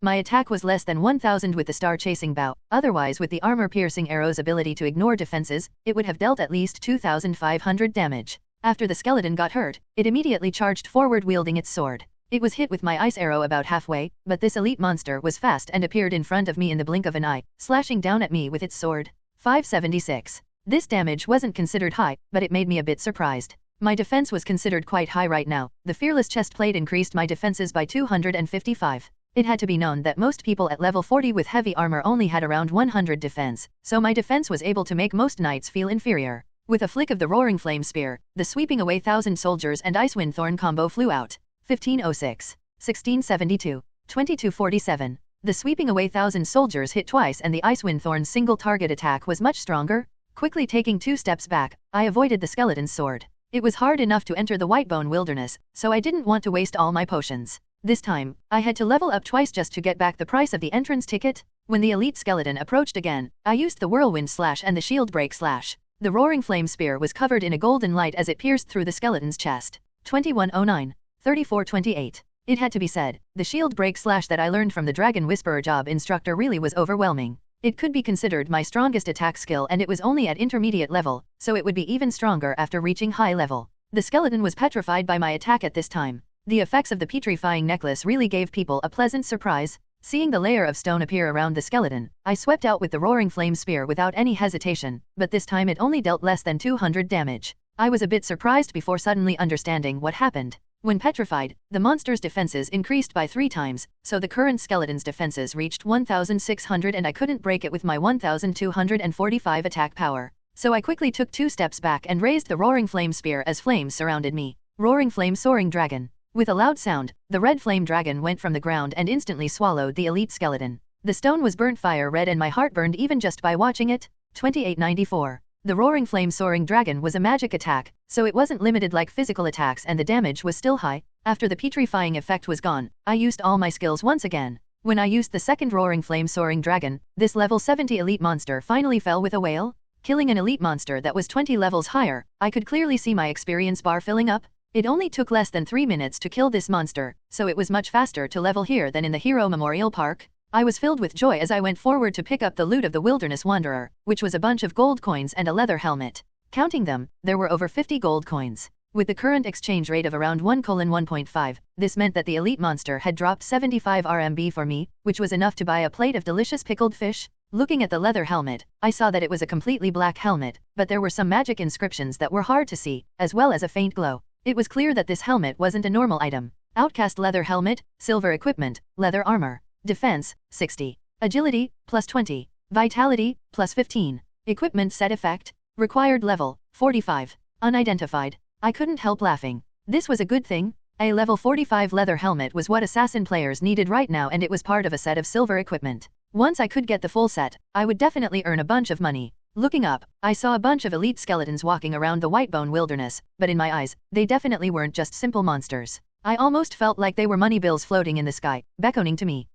My attack was less than 1,000 with the star-chasing bow, otherwise with the armor-piercing arrow's ability to ignore defenses, it would have dealt at least 2,500 damage. After the skeleton got hurt, it immediately charged forward wielding its sword. It was hit with my ice arrow about halfway, but this elite monster was fast and appeared in front of me in the blink of an eye, slashing down at me with its sword. 576. This damage wasn't considered high, but it made me a bit surprised. My defense was considered quite high right now. The fearless chestplate increased my defenses by 255. It had to be known that most people at level 40 with heavy armor only had around 100 defense, so my defense was able to make most knights feel inferior. With a flick of the roaring flame spear, the sweeping away 1,000 soldiers and Icewind Thorn combo flew out. 1506, 1672, 2247. The sweeping away 1,000 soldiers hit twice and the Icewind Thorn's single target attack was much stronger. Quickly taking 2 steps back, I avoided the skeleton's sword. It was hard enough to enter the Whitebone Wilderness, so I didn't want to waste all my potions. This time, I had to level up twice just to get back the price of the entrance ticket. When the elite skeleton approached again, I used the Whirlwind Slash and the Shield Break Slash. The roaring flame spear was covered in a golden light as it pierced through the skeleton's chest. 2109, 3428. It had to be said, the Shield Break Slash that I learned from the Dragon Whisperer job instructor really was overwhelming. It could be considered my strongest attack skill and it was only at intermediate level, so it would be even stronger after reaching high level. The skeleton was petrified by my attack at this time. The effects of the petrifying necklace really gave people a pleasant surprise. Seeing the layer of stone appear around the skeleton, I swept out with the roaring flame spear without any hesitation, but this time it only dealt less than 200 damage. I was a bit surprised before suddenly understanding what happened. When petrified, the monster's defenses increased by 3 times, so the current skeleton's defenses reached 1,600 and I couldn't break it with my 1,245 attack power. So I quickly took 2 steps back and raised the roaring flame spear as flames surrounded me. Roaring flame soaring dragon. With a loud sound, the red flame dragon went from the ground and instantly swallowed the elite skeleton. The stone was burnt fire red and my heart burned even just by watching it. 2894. The roaring flame soaring dragon was a magic attack, so it wasn't limited like physical attacks and the damage was still high. After the petrifying effect was gone, I used all my skills once again. When I used the second Roaring Flame Soaring Dragon, this level 70 elite monster finally fell with a wail. Killing an elite monster that was 20 levels higher, I could clearly see my experience bar filling up. It only took less than 3 minutes to kill this monster, so it was much faster to level here than in the Hero Memorial Park. I was filled with joy as I went forward to pick up the loot of the Wilderness Wanderer, which was a bunch of gold coins and a leather helmet. Counting them, there were over 50 gold coins. With the current exchange rate of around 1:1.5, this meant that the elite monster had dropped 75 RMB for me, which was enough to buy a plate of delicious pickled fish. Looking at the leather helmet, I saw that it was a completely black helmet, but there were some magic inscriptions that were hard to see, as well as a faint glow. It was clear that this helmet wasn't a normal item. Outcast leather helmet, silver equipment, leather armor. Defense, 60. Agility, plus 20. Vitality, plus 15. Equipment set effect. Required level, 45. Unidentified. I couldn't help laughing. This was a good thing. A level 45 leather helmet was what assassin players needed right now, and it was part of a set of silver equipment. Once I could get the full set, I would definitely earn a bunch of money. Looking up, I saw a bunch of elite skeletons walking around the Whitebone Wilderness, but in my eyes, they definitely weren't just simple monsters. I almost felt like they were money bills floating in the sky, beckoning to me.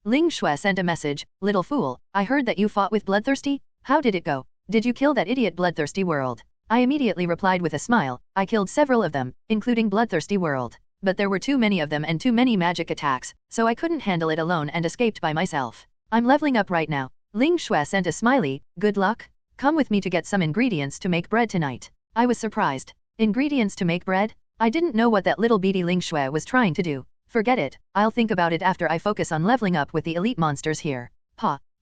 Ling Shui sent a message, "Little fool, I heard that you fought with Bloodthirsty? How did it go? Did you kill that idiot Bloodthirsty World?" I immediately replied with a smile, "I killed several of them, including Bloodthirsty World. But there were too many of them and too many magic attacks, so I couldn't handle it alone and escaped by myself. I'm leveling up right now." Ling Shui sent a smiley, "Good luck. Come with me to get some ingredients to make bread tonight." I was surprised. Ingredients to make bread? I didn't know what that little beady Ling Shui was trying to do. Forget it, I'll think about it after I focus on leveling up with the elite monsters here.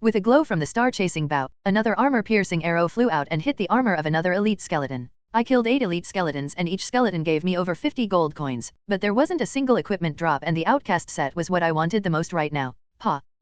With a glow from the star-chasing bow, another armor-piercing arrow flew out and hit the armor of another elite skeleton. I killed 8 elite skeletons and each skeleton gave me over 50 gold coins, but there wasn't a single equipment drop and the outcast set was what I wanted the most right now.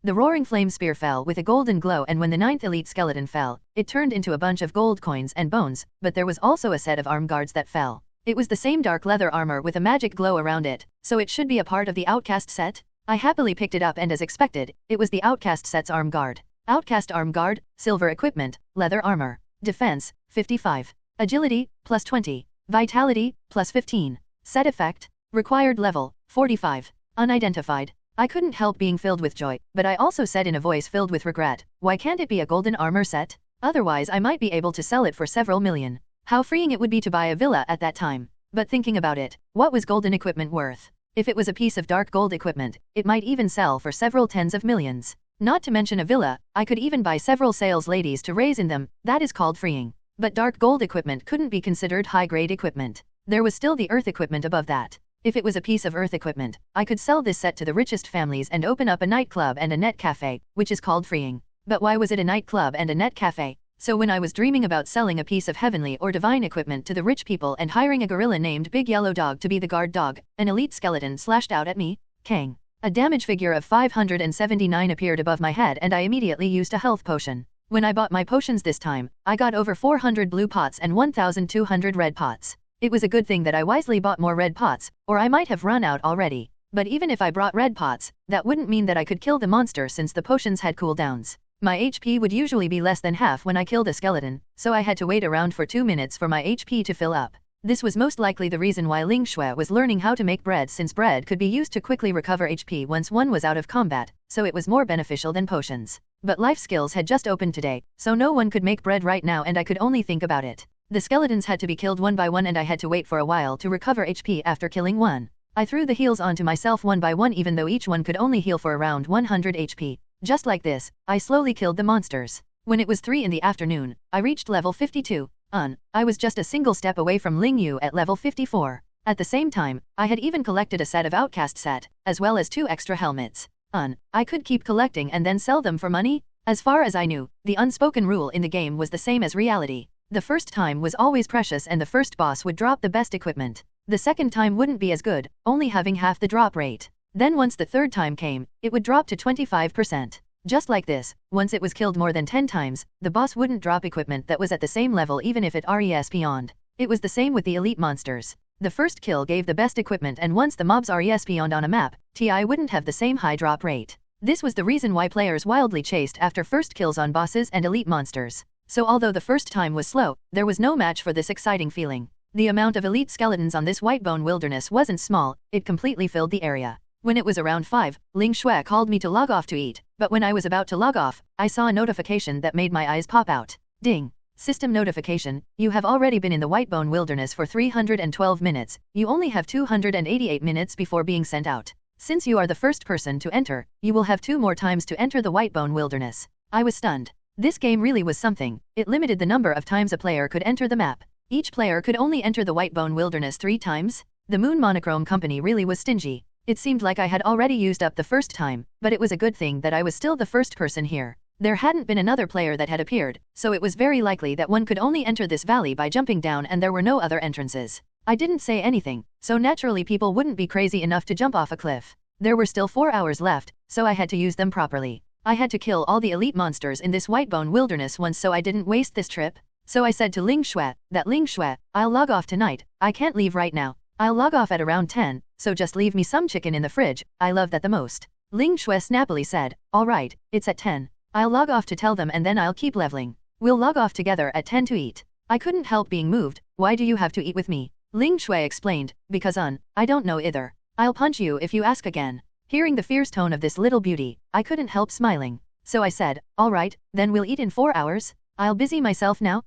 The roaring flame spear fell with a golden glow, and when the 9th elite skeleton fell, it turned into a bunch of gold coins and bones, but there was also a set of arm guards that fell. It was the same dark leather armor with a magic glow around it, so it should be a part of the outcast set. I happily picked it up and as expected, it was the outcast set's arm guard. Outcast arm guard, silver equipment, leather armor. Defense, 55. Agility, plus 20. Vitality, plus 15. Set effect. Required level, 45. Unidentified. I couldn't help being filled with joy, but I also said in a voice filled with regret, "Why can't it be a golden armor set? Otherwise I might be able to sell it for several million." How freeing it would be to buy a villa at that time. But thinking about it, what was golden equipment worth? If it was a piece of dark gold equipment, it might even sell for several tens of millions. Not to mention a villa, I could even buy several sales ladies to raise in them. That is called freeing. But dark gold equipment couldn't be considered high-grade equipment. There was still the earth equipment above that. If it was a piece of earth equipment, I could sell this set to the richest families and open up a nightclub and a net cafe, which is called freeing. But why was it a nightclub and a net cafe? So when I was dreaming about selling a piece of heavenly or divine equipment to the rich people and hiring a gorilla named Big Yellow Dog to be the guard dog, an elite skeleton slashed out at me. Kang. A damage figure of 579 appeared above my head and I immediately used a health potion. When I bought my potions this time, I got over 400 blue pots and 1,200 red pots. It was a good thing that I wisely bought more red pots, or I might have run out already. But even if I brought red pots, that wouldn't mean that I could kill the monster since the potions had cooldowns. My HP would usually be less than half when I killed a skeleton, so I had to wait around for 2 minutes for my HP to fill up. This was most likely the reason why Ling Shui was learning how to make bread, since bread could be used to quickly recover HP once one was out of combat, so it was more beneficial than potions. But life skills had just opened today, so no one could make bread right now and I could only think about it. The skeletons had to be killed one by one and I had to wait for a while to recover HP after killing one. I threw the heals onto myself one by one even though each one could only heal for around 100 HP. Just like this, I slowly killed the monsters. When it was 3 in the afternoon, I reached level 52. I was just a single step away from Ling Yu at level 54. At the same time, I had even collected a set of outcast set, as well as 2 extra helmets. I could keep collecting and then sell them for money? As far as I knew, the unspoken rule in the game was the same as reality. The first time was always precious and the first boss would drop the best equipment. The second time wouldn't be as good, only having half the drop rate. Then once the third time came, it would drop to 25%. Just like this, once it was killed more than 10 times, the boss wouldn't drop equipment that was at the same level even if it res beyond. It was the same with the elite monsters. The first kill gave the best equipment and once the mobs res beyond on a map, TI wouldn't have the same high drop rate. This was the reason why players wildly chased after first kills on bosses and elite monsters. So although the first time was slow, there was no match for this exciting feeling. The amount of elite skeletons on this Whitebone Wilderness wasn't small, it completely filled the area. When it was around 5, Ling Shui called me to log off to eat, but when I was about to log off, I saw a notification that made my eyes pop out. Ding! System notification, you have already been in the Whitebone Wilderness for 312 minutes, you only have 288 minutes before being sent out. Since you are the first person to enter, you will have 2 more times to enter the Whitebone Wilderness. I was stunned. This game really was something. It limited the number of times a player could enter the map. Each player could only enter the Whitebone Wilderness 3 times. The Moon Monochrome Company really was stingy. It seemed like I had already used up the first time, but it was a good thing that I was still the first person here. There hadn't been another player that had appeared, so it was very likely that one could only enter this valley by jumping down and there were no other entrances. I didn't say anything, so naturally people wouldn't be crazy enough to jump off a cliff. There were still 4 hours left, so I had to use them properly. I had to kill all the elite monsters in this Whitebone Wilderness once so I didn't waste this trip. So I said to Ling Shui, Ling Shui, I'll log off tonight, I can't leave right now. I'll log off at around 10, so just leave me some chicken in the fridge, I love that the most. Ling Shui snappily said, alright, it's at 10. I'll log off to tell them and then I'll keep leveling. We'll log off together at 10 to eat. I couldn't help being moved, why do you have to eat with me? Ling Shui explained, because I don't know either. I'll punch you if you ask again. Hearing the fierce tone of this little beauty, I couldn't help smiling. So I said, alright, then we'll eat in 4 hours. I'll busy myself now.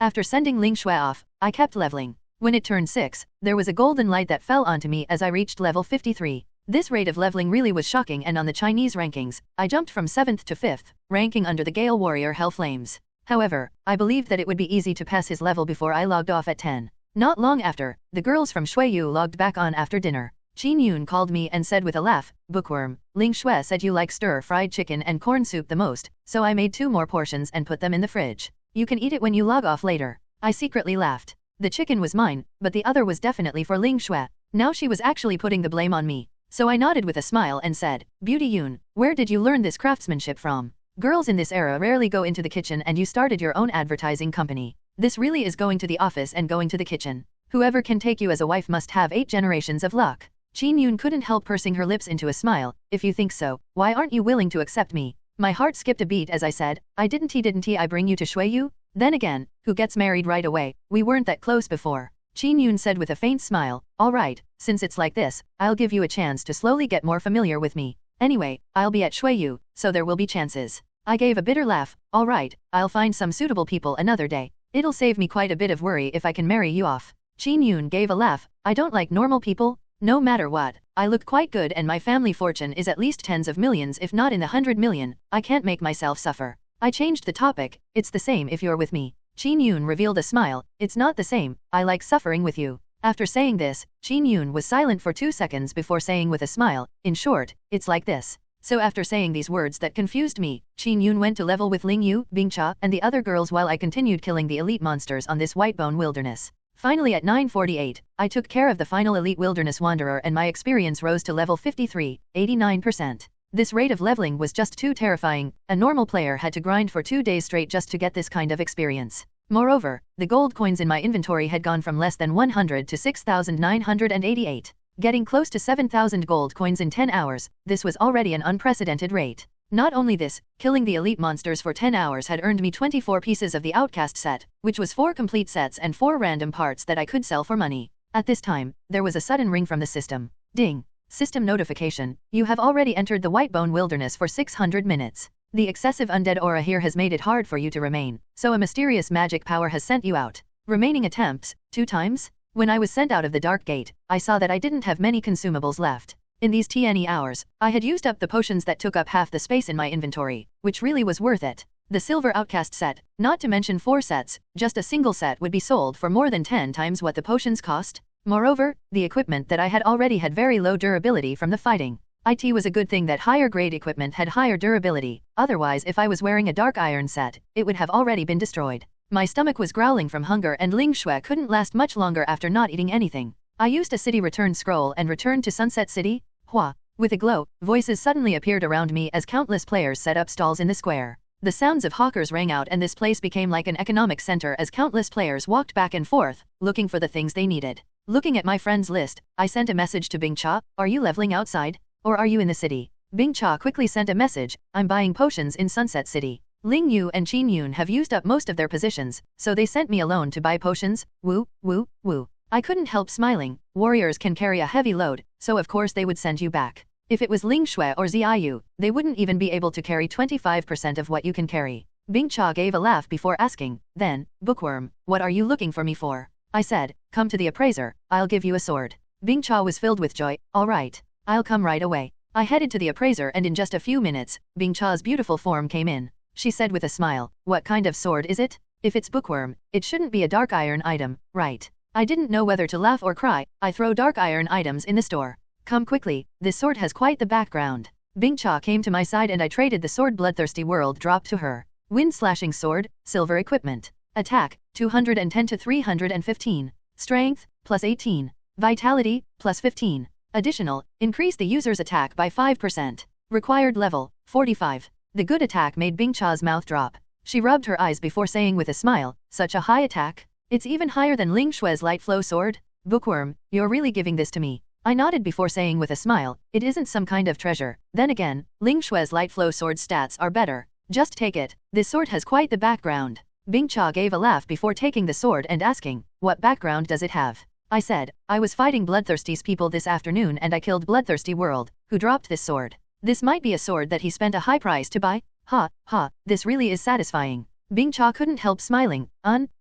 After sending Ling Shui off, I kept leveling. When it turned 6, there was a golden light that fell onto me as I reached level 53. This rate of leveling really was shocking, and on the Chinese rankings, I jumped from 7th to 5th, ranking under the Gale Warrior Hellflames. However, I believed that it would be easy to pass his level before I logged off at 10. Not long after, the girls from Shuiyu logged back on after dinner. Qin Yun called me and said with a laugh, Bookworm, Ling Shui said you like stir-fried chicken and corn soup the most, so I made 2 more portions and put them in the fridge. You can eat it when you log off later. I secretly laughed. The chicken was mine, but the other was definitely for Ling Shui. Now she was actually putting the blame on me. So I nodded with a smile and said, Beauty Yun, where did you learn this craftsmanship from? Girls in this era rarely go into the kitchen and you started your own advertising company. This really is going to the office and going to the kitchen. Whoever can take you as a wife must have 8 generations of luck. Qin Yun couldn't help pursing her lips into a smile. If you think so, why aren't you willing to accept me? My heart skipped a beat as I said, didn't I bring you to Shuiyu? Then again, who gets married right away? We weren't that close before. Qin Yun said with a faint smile, alright, since it's like this, I'll give you a chance to slowly get more familiar with me. Anyway, I'll be at Shuiyu, so there will be chances. I gave a bitter laugh, alright, I'll find some suitable people another day. It'll save me quite a bit of worry if I can marry you off. Qin Yun gave a laugh, I don't like normal people. No matter what, I look quite good and my family fortune is at least tens of millions if not in the 100 million, I can't make myself suffer. I changed the topic, it's the same if you're with me. Qin Yun revealed a smile, it's not the same, I like suffering with you. After saying this, Qin Yun was silent for 2 seconds before saying with a smile, in short, it's like this. So after saying these words that confused me, Qin Yun went to level with Ling Yu, Bing Cha, and the other girls while I continued killing the elite monsters on this Whitebone Wilderness. Finally at 9:48, I took care of the final elite wilderness wanderer and my experience rose to level 53, 89%. This rate of leveling was just too terrifying, a normal player had to grind for 2 days straight just to get this kind of experience. Moreover, the gold coins in my inventory had gone from less than 100 to 6,988. Getting close to 7,000 gold coins in 10 hours, this was already an unprecedented rate. Not only this, killing the elite monsters for 10 hours had earned me 24 pieces of the Outcast set, which was 4 complete sets and 4 random parts that I could sell for money. At this time, there was a sudden ring from the system. Ding! System notification, you have already entered the Whitebone Wilderness for 600 minutes. The excessive undead aura here has made it hard for you to remain, so a mysterious magic power has sent you out. Remaining attempts, 2 times? When I was sent out of the Dark Gate, I saw that I didn't have many consumables left. In these TNE hours, I had used up the potions that took up half the space in my inventory, which really was worth it. The Silver Outcast set, not to mention 4 sets, just a single set would be sold for more than 10 times what the potions cost. Moreover, the equipment that I had already had very low durability from the fighting. It was a good thing that higher grade equipment had higher durability, otherwise if I was wearing a dark iron set, it would have already been destroyed. My stomach was growling from hunger and Ling Shui couldn't last much longer after not eating anything. I used a city return scroll and returned to Sunset City. Hua! With a glow, voices suddenly appeared around me as countless players set up stalls in the square. The sounds of hawkers rang out and this place became like an economic center as countless players walked back and forth, looking for the things they needed. Looking at my friends list, I sent a message to Bing Cha, are you leveling outside? Or are you in the city? Bing Cha quickly sent a message, I'm buying potions in Sunset City. Ling Yu and Qin Yun have used up most of their positions, so they sent me alone to buy potions. Woo, woo, woo. I couldn't help smiling, warriors can carry a heavy load, so of course they would send you back. If it was Ling Shui or Ziyu, they wouldn't even be able to carry 25% of what you can carry. Bing Cha gave a laugh before asking, then, Bookworm, what are you looking for me for? I said, come to the appraiser, I'll give you a sword. Bing Cha was filled with joy, alright. I'll come right away. I headed to the appraiser and in just a few minutes, Bing Cha's beautiful form came in. She said with a smile, what kind of sword is it? If it's Bookworm, it shouldn't be a dark iron item, right? I didn't know whether to laugh or cry. I throw dark iron items in the store. Come quickly, this sword has quite the background. Bing Cha came to my side and I traded the sword. Bloodthirsty World dropped to her. Wind slashing sword, silver equipment. Attack, 210 to 315. Strength, plus 18. Vitality, plus 15. Additional, increase the user's attack by 5%. Required level, 45. The good attack made Bing Cha's mouth drop. She rubbed her eyes before saying with a smile, such a high attack? It's even higher than Ling Shui's light flow sword? Bookworm, you're really giving this to me. I nodded before saying with a smile, it isn't some kind of treasure. Then again, Ling Shui's light flow sword stats are better. Just take it. This sword has quite the background. Bing Cha gave a laugh before taking the sword and asking, what background does it have? I said, I was fighting Bloodthirsty's people this afternoon and I killed Bloodthirsty World, who dropped this sword. This might be a sword that he spent a high price to buy. Ha, ha, this really is satisfying. Bing Cha couldn't help smiling.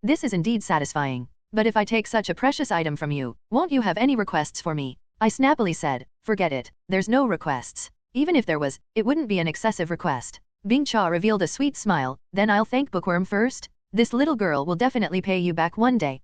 This is indeed satisfying. But if I take such a precious item from you, won't you have any requests for me? I snappily said, forget it, there's no requests. Even if there was, it wouldn't be an excessive request. Bing Cha revealed a sweet smile, then I'll thank Bookworm first. This little girl will definitely pay you back one day.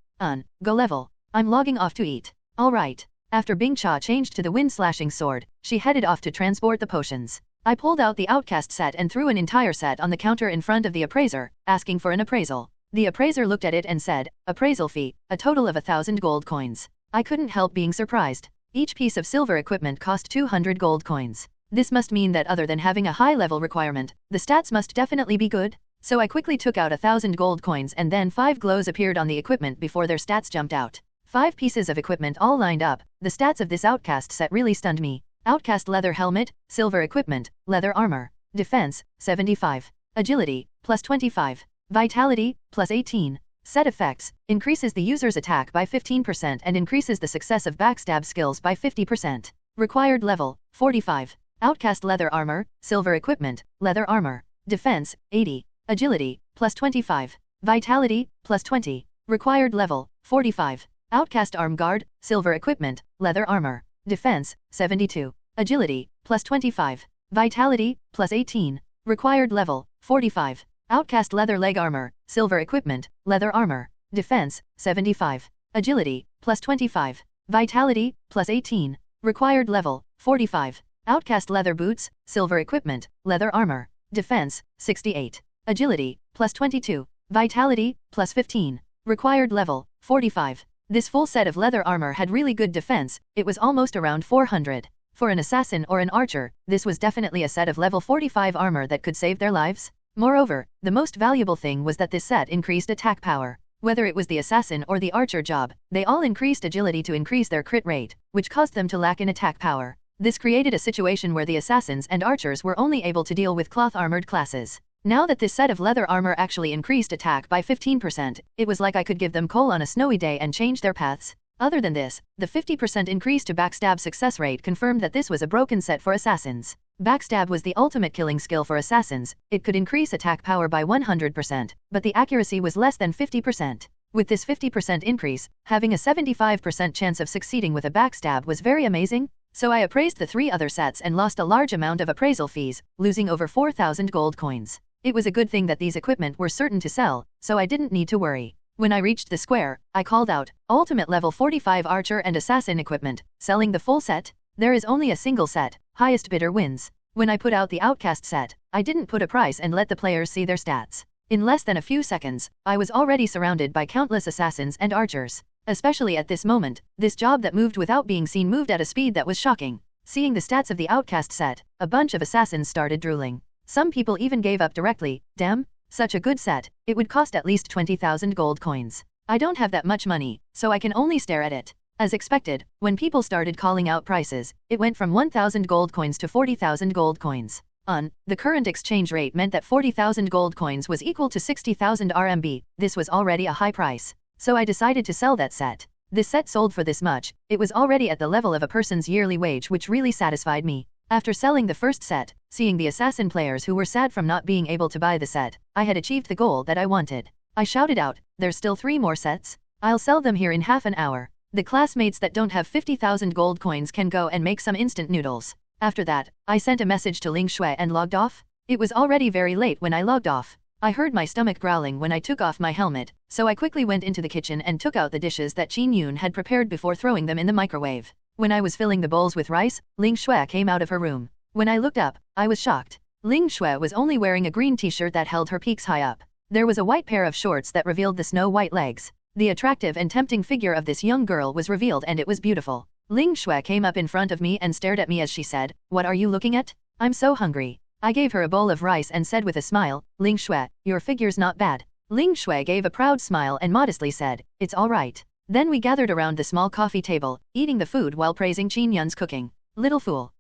Go level. I'm logging off to eat. Alright. After Bing Cha changed to the wind slashing sword, she headed off to transport the potions. I pulled out the outcast set and threw an entire set on the counter in front of the appraiser, asking for an appraisal. The appraiser looked at it and said, appraisal fee, a total of 1,000 gold coins. I couldn't help being surprised. Each piece of silver equipment cost 200 gold coins. This must mean that other than having a high level requirement, the stats must definitely be good. So I quickly took out 1,000 gold coins and then 5 glows appeared on the equipment before their stats jumped out. 5 pieces of equipment all lined up. The stats of this outcast set really stunned me. Outcast leather helmet, silver equipment, leather armor. Defense, 75. Agility, plus 25. Vitality, plus 18. Set effects, increases the user's attack by 15% and increases the success of backstab skills by 50%. Required level, 45. Outcast leather armor, silver equipment, leather armor. Defense, 80. Agility, plus 25. Vitality, plus 20. Required level, 45. Outcast arm guard, silver equipment, leather armor. Defense, 72. Agility, plus 25. Vitality, plus 18. Required level, 45. Outcast leather leg armor, silver equipment, leather armor. Defense, 75. Agility, plus 25. Vitality, plus 18. Required level, 45. Outcast leather boots, silver equipment, leather armor. Defense, 68. Agility, plus 22. Vitality, plus 15. Required level, 45. This full set of leather armor had really good defense, it was almost around 400. For an assassin or an archer, this was definitely a set of level 45 armor that could save their lives. Moreover, the most valuable thing was that this set increased attack power. Whether it was the assassin or the archer job, they all increased agility to increase their crit rate, which caused them to lack in attack power. This created a situation where the assassins and archers were only able to deal with cloth-armored classes. Now that this set of leather armor actually increased attack by 15%, it was like I could give them coal on a snowy day and change their paths. Other than this, the 50% increase to backstab success rate confirmed that this was a broken set for assassins. Backstab was the ultimate killing skill for assassins, it could increase attack power by 100%, but the accuracy was less than 50%. With this 50% increase, having a 75% chance of succeeding with a backstab was very amazing, so I appraised the 3 other sets and lost a large amount of appraisal fees, losing over 4,000 gold coins. It was a good thing that these equipment were certain to sell, so I didn't need to worry. When I reached the square, I called out, ultimate level 45 archer and assassin equipment, selling the full set? There is only a single set, highest bidder wins. When I put out the outcast set, I didn't put a price and let the players see their stats. In less than a few seconds, I was already surrounded by countless assassins and archers. Especially at this moment, this job that moved without being seen moved at a speed that was shocking. Seeing the stats of the outcast set, a bunch of assassins started drooling. Some people even gave up directly. Damn, such a good set, it would cost at least 20,000 gold coins. I don't have that much money, so I can only stare at it. As expected, when people started calling out prices, it went from 1,000 gold coins to 40,000 gold coins. The current exchange rate meant that 40,000 gold coins was equal to 60,000 RMB, this was already a high price. So I decided to sell that set. This set sold for this much, it was already at the level of a person's yearly wage, which really satisfied me. After selling the first set, seeing the assassin players who were sad from not being able to buy the set, I had achieved the goal that I wanted. I shouted out, "There's still 3 more sets? I'll sell them here in half an hour. The classmates that don't have 50,000 gold coins can go and make some instant noodles." After that, I sent a message to Ling Shui and logged off. It was already very late when I logged off. I heard my stomach growling when I took off my helmet, so I quickly went into the kitchen and took out the dishes that Qin Yun had prepared before throwing them in the microwave. When I was filling the bowls with rice, Ling Shui came out of her room. When I looked up, I was shocked. Ling Shui was only wearing a green t-shirt that held her peaks high up. There was a white pair of shorts that revealed the snow-white legs. The attractive and tempting figure of this young girl was revealed, and it was beautiful. Ling Shui came up in front of me and stared at me as she said, "What are you looking at? I'm so hungry." I gave her a bowl of rice and said with a smile, "Ling Shui, your figure's not bad." Ling Shui gave a proud smile and modestly said, "It's all right." Then we gathered around the small coffee table, eating the food while praising Qin Yun's cooking. "Little fool.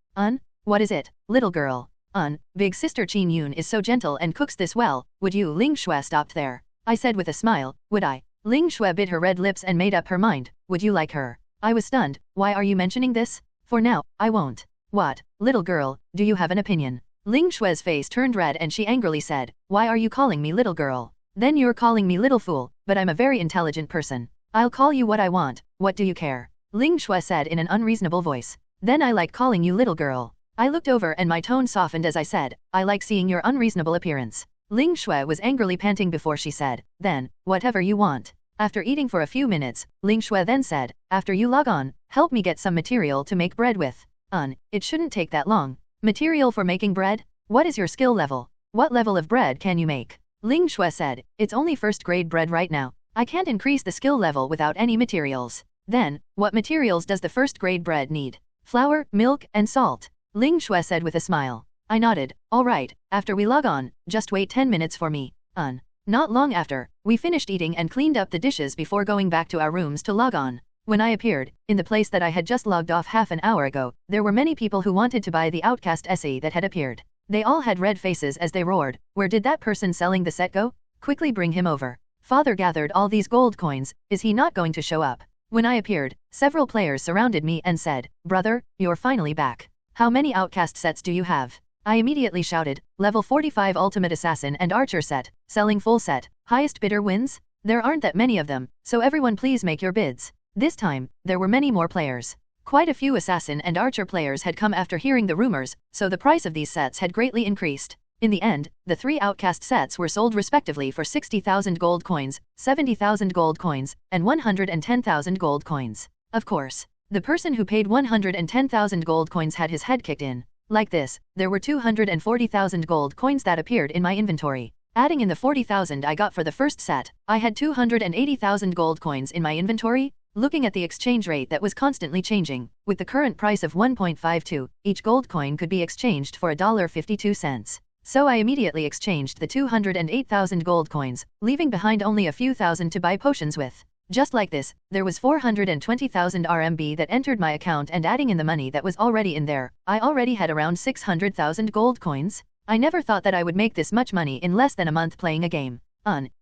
What is it, little girl? Big sister Qin Yun is so gentle and cooks this well, would you?" Ling Shui stopped there. I said with a smile, "Would I?" Ling Shui bit her red lips and made up her mind, "Would you like her?" I was stunned. "Why are you mentioning this?" "For now, I won't." "What, little girl, do you have an opinion?" Ling Shui's face turned red and she angrily said, "Why are you calling me little girl? Then you're calling me little fool, but I'm a very intelligent person. I'll call you what I want, what do you care?" Ling Shui said in an unreasonable voice. "Then I like calling you little girl." I looked over and my tone softened as I said, "I like seeing your unreasonable appearance." Ling Shui was angrily panting before she said, "Then, whatever you want." After eating for a few minutes, Ling Shui then said, "After you log on, help me get some material to make bread with." It shouldn't take that long. Material for making bread? What is your skill level? What level of bread can you make? Ling Shui said, "It's only first grade bread right now. I can't increase the skill level without any materials." Then, what materials does the first grade bread need? Flour, milk, and salt. Ling Shui said with a smile. I nodded, "All right, after we log on, just wait 10 minutes for me." Not long after, we finished eating and cleaned up the dishes before going back to our rooms to log on. When I appeared, in the place that I had just logged off half an hour ago, there were many people who wanted to buy the outcast essay that had appeared. They all had red faces as they roared, "Where did that person selling the set go? Quickly bring him over." Father gathered all these gold coins, is he not going to show up? When I appeared, several players surrounded me and said, "Brother, you're finally back. How many outcast sets do you have?" I immediately shouted, "Level 45 Ultimate Assassin and Archer set, selling full set, highest bidder wins?" There aren't that many of them, so everyone please make your bids. This time, there were many more players. Quite a few Assassin and Archer players had come after hearing the rumors, so the price of these sets had greatly increased. In the end, the 3 outcast sets were sold respectively for 60,000 gold coins, 70,000 gold coins, and 110,000 gold coins. Of course, the person who paid 110,000 gold coins had his head kicked in. Like this, there were 240,000 gold coins that appeared in my inventory. Adding in the 40,000 I got for the first set, I had 280,000 gold coins in my inventory. Looking at the exchange rate that was constantly changing, with the current price of 1.52, each gold coin could be exchanged for $1.52. So I immediately exchanged the 208,000 gold coins, leaving behind only a few thousand to buy potions with. Just like this, there was 420,000 RMB that entered my account, and adding in the money that was already in there, I already had around 600,000 gold coins. I never thought that I would make this much money in less than a month playing a game.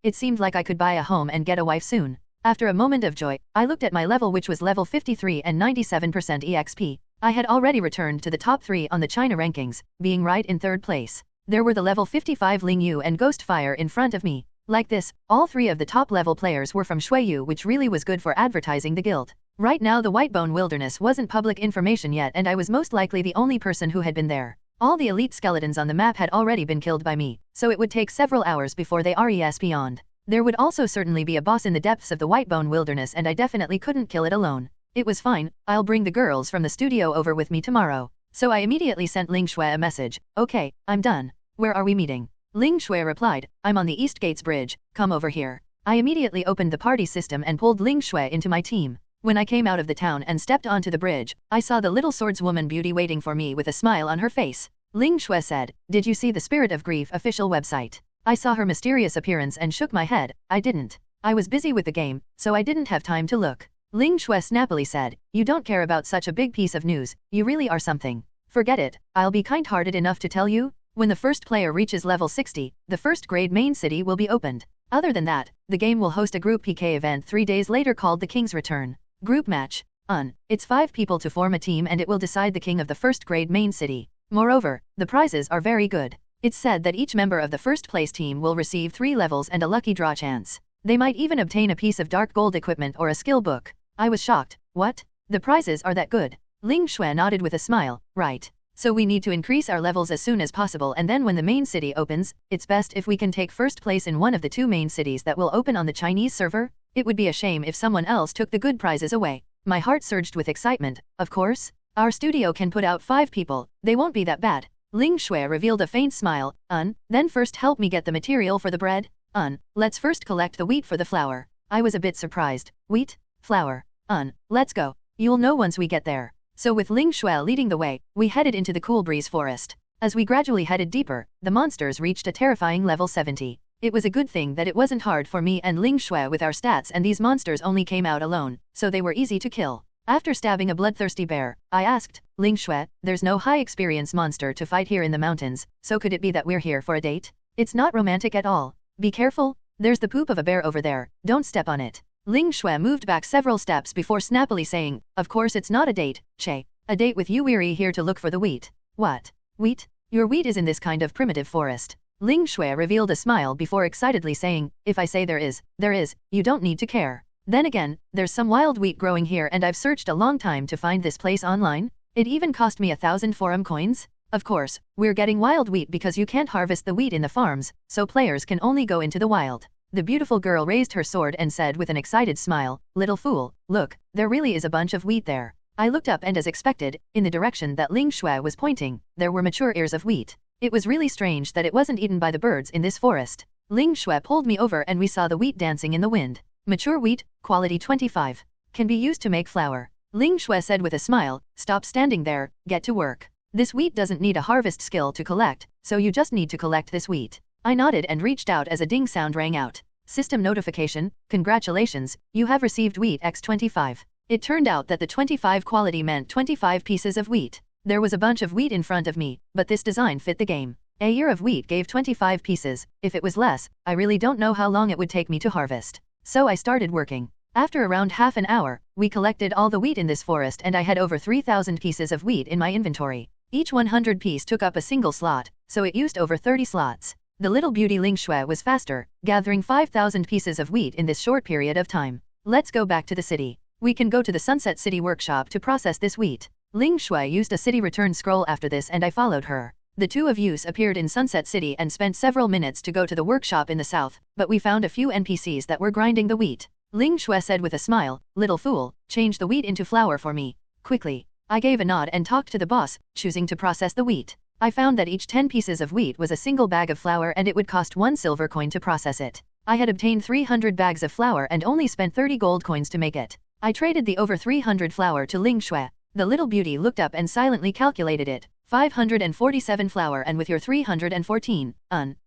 It seemed like I could buy a home and get a wife soon. After a moment of joy, I looked at my level, which was level 53 and 97% EXP. I had already returned to the top 3 on the China rankings, being right in 3rd place. There were the level 55 Ling Yu and Ghostfire in front of me. Like this, all 3 of the top level players were from Shuiyu, which really was good for advertising the guild. Right now the Whitebone Wilderness wasn't public information yet, and I was most likely the only person who had been there. All the elite skeletons on the map had already been killed by me, so it would take several hours before they res beyond. There would also certainly be a boss in the depths of the Whitebone Wilderness, and I definitely couldn't kill it alone. It was fine, I'll bring the girls from the studio over with me tomorrow. So I immediately sent Ling Shui a message, "Okay, I'm done. Where are we meeting?" Ling Shui replied, "I'm on the East Gates Bridge, come over here." I immediately opened the party system and pulled Ling Shui into my team. When I came out of the town and stepped onto the bridge, I saw the little swordswoman Beauty waiting for me with a smile on her face. Ling Shui said, "Did you see the Spirit of Grief official website?" I saw her mysterious appearance and shook my head. I didn't. I was busy with the game, so I didn't have time to look. Ling Shui snappily said, "You don't care about such a big piece of news, you really are something. Forget it, I'll be kind-hearted enough to tell you. When the first player reaches level 60, the first grade main city will be opened. Other than that, the game will host a group PK event 3 days later called the King's Return. Group match. It's 5 people to form a team and it will decide the king of the first grade main city. Moreover, the prizes are very good. It's said that each member of the first place team will receive 3 levels and a lucky draw chance. They might even obtain a piece of dark gold equipment or a skill book. I was shocked. What? The prizes are that good? Ling Shui nodded with a smile. Right. So we need to increase our levels as soon as possible, and then when the main city opens, it's best if we can take first place in one of the 2 main cities that will open on the Chinese server. It would be a shame if someone else took the good prizes away. My heart surged with excitement. Of course. Our studio can put out 5 people. They won't be that bad. Ling Shui revealed a faint smile. Then first help me get the material for the bread. Let's first collect the wheat for the flour. I was a bit surprised. Wheat? Flour. Let's go. You'll know once we get there. So with Ling Shui leading the way, we headed into the cool breeze forest. As we gradually headed deeper, the monsters reached a terrifying level 70. It was a good thing that it wasn't hard for me and Ling Shui with our stats, and these monsters only came out alone, so they were easy to kill. After stabbing a bloodthirsty bear, I asked, Ling Shui, there's no high experience monster to fight here in the mountains, so could it be that we're here for a date? It's not romantic at all. Be careful, there's the poop of a bear over there, don't step on it. Ling Shui moved back several steps before snappily saying, of course it's not a date, Che. A date with you, weary here to look for the wheat. What? Wheat? Your wheat is in this kind of primitive forest. Ling Shui revealed a smile before excitedly saying, if I say there is, you don't need to care. Then again, there's some wild wheat growing here and I've searched a long time to find this place online. It even cost me 1,000 forum coins. Of course, we're getting wild wheat because you can't harvest the wheat in the farms, so players can only go into the wild. The beautiful girl raised her sword and said with an excited smile, little fool, look, there really is a bunch of wheat there. I looked up and as expected, in the direction that Ling Shui was pointing, there were mature ears of wheat. It was really strange that it wasn't eaten by the birds in this forest. Ling Shui pulled me over and we saw the wheat dancing in the wind. Mature wheat, quality 25. Can be used to make flour. Ling Shui said with a smile, stop standing there, get to work. This wheat doesn't need a harvest skill to collect, so you just need to collect this wheat. I nodded and reached out as a ding sound rang out. System notification, congratulations, you have received wheat X25. It turned out that the 25 quality meant 25 pieces of wheat. There was a bunch of wheat in front of me, but this design fit the game. A year of wheat gave 25 pieces. If it was less, I really don't know how long it would take me to harvest. So I started working. After around half an hour, we collected all the wheat in this forest and I had over 3,000 pieces of wheat in my inventory. Each 100 piece took up a single slot, so it used over 30 slots. The little beauty Ling Shui was faster, gathering 5,000 pieces of wheat in this short period of time. Let's go back to the city. We can go to the Sunset City workshop to process this wheat. Ling Shui used a city return scroll after this and I followed her. The 2 of us appeared in Sunset City and spent several minutes to go to the workshop in the south, but we found a few NPCs that were grinding the wheat. Ling Shui said with a smile, little fool, change the wheat into flour for me. Quickly. I gave a nod and talked to the boss, choosing to process the wheat. I found that each 10 pieces of wheat was a single bag of flour and it would cost 1 silver coin to process it. I had obtained 300 bags of flour and only spent 30 gold coins to make it. I traded the over 300 flour to Ling Shui. The little beauty looked up and silently calculated it. 547 flour, and with your 314,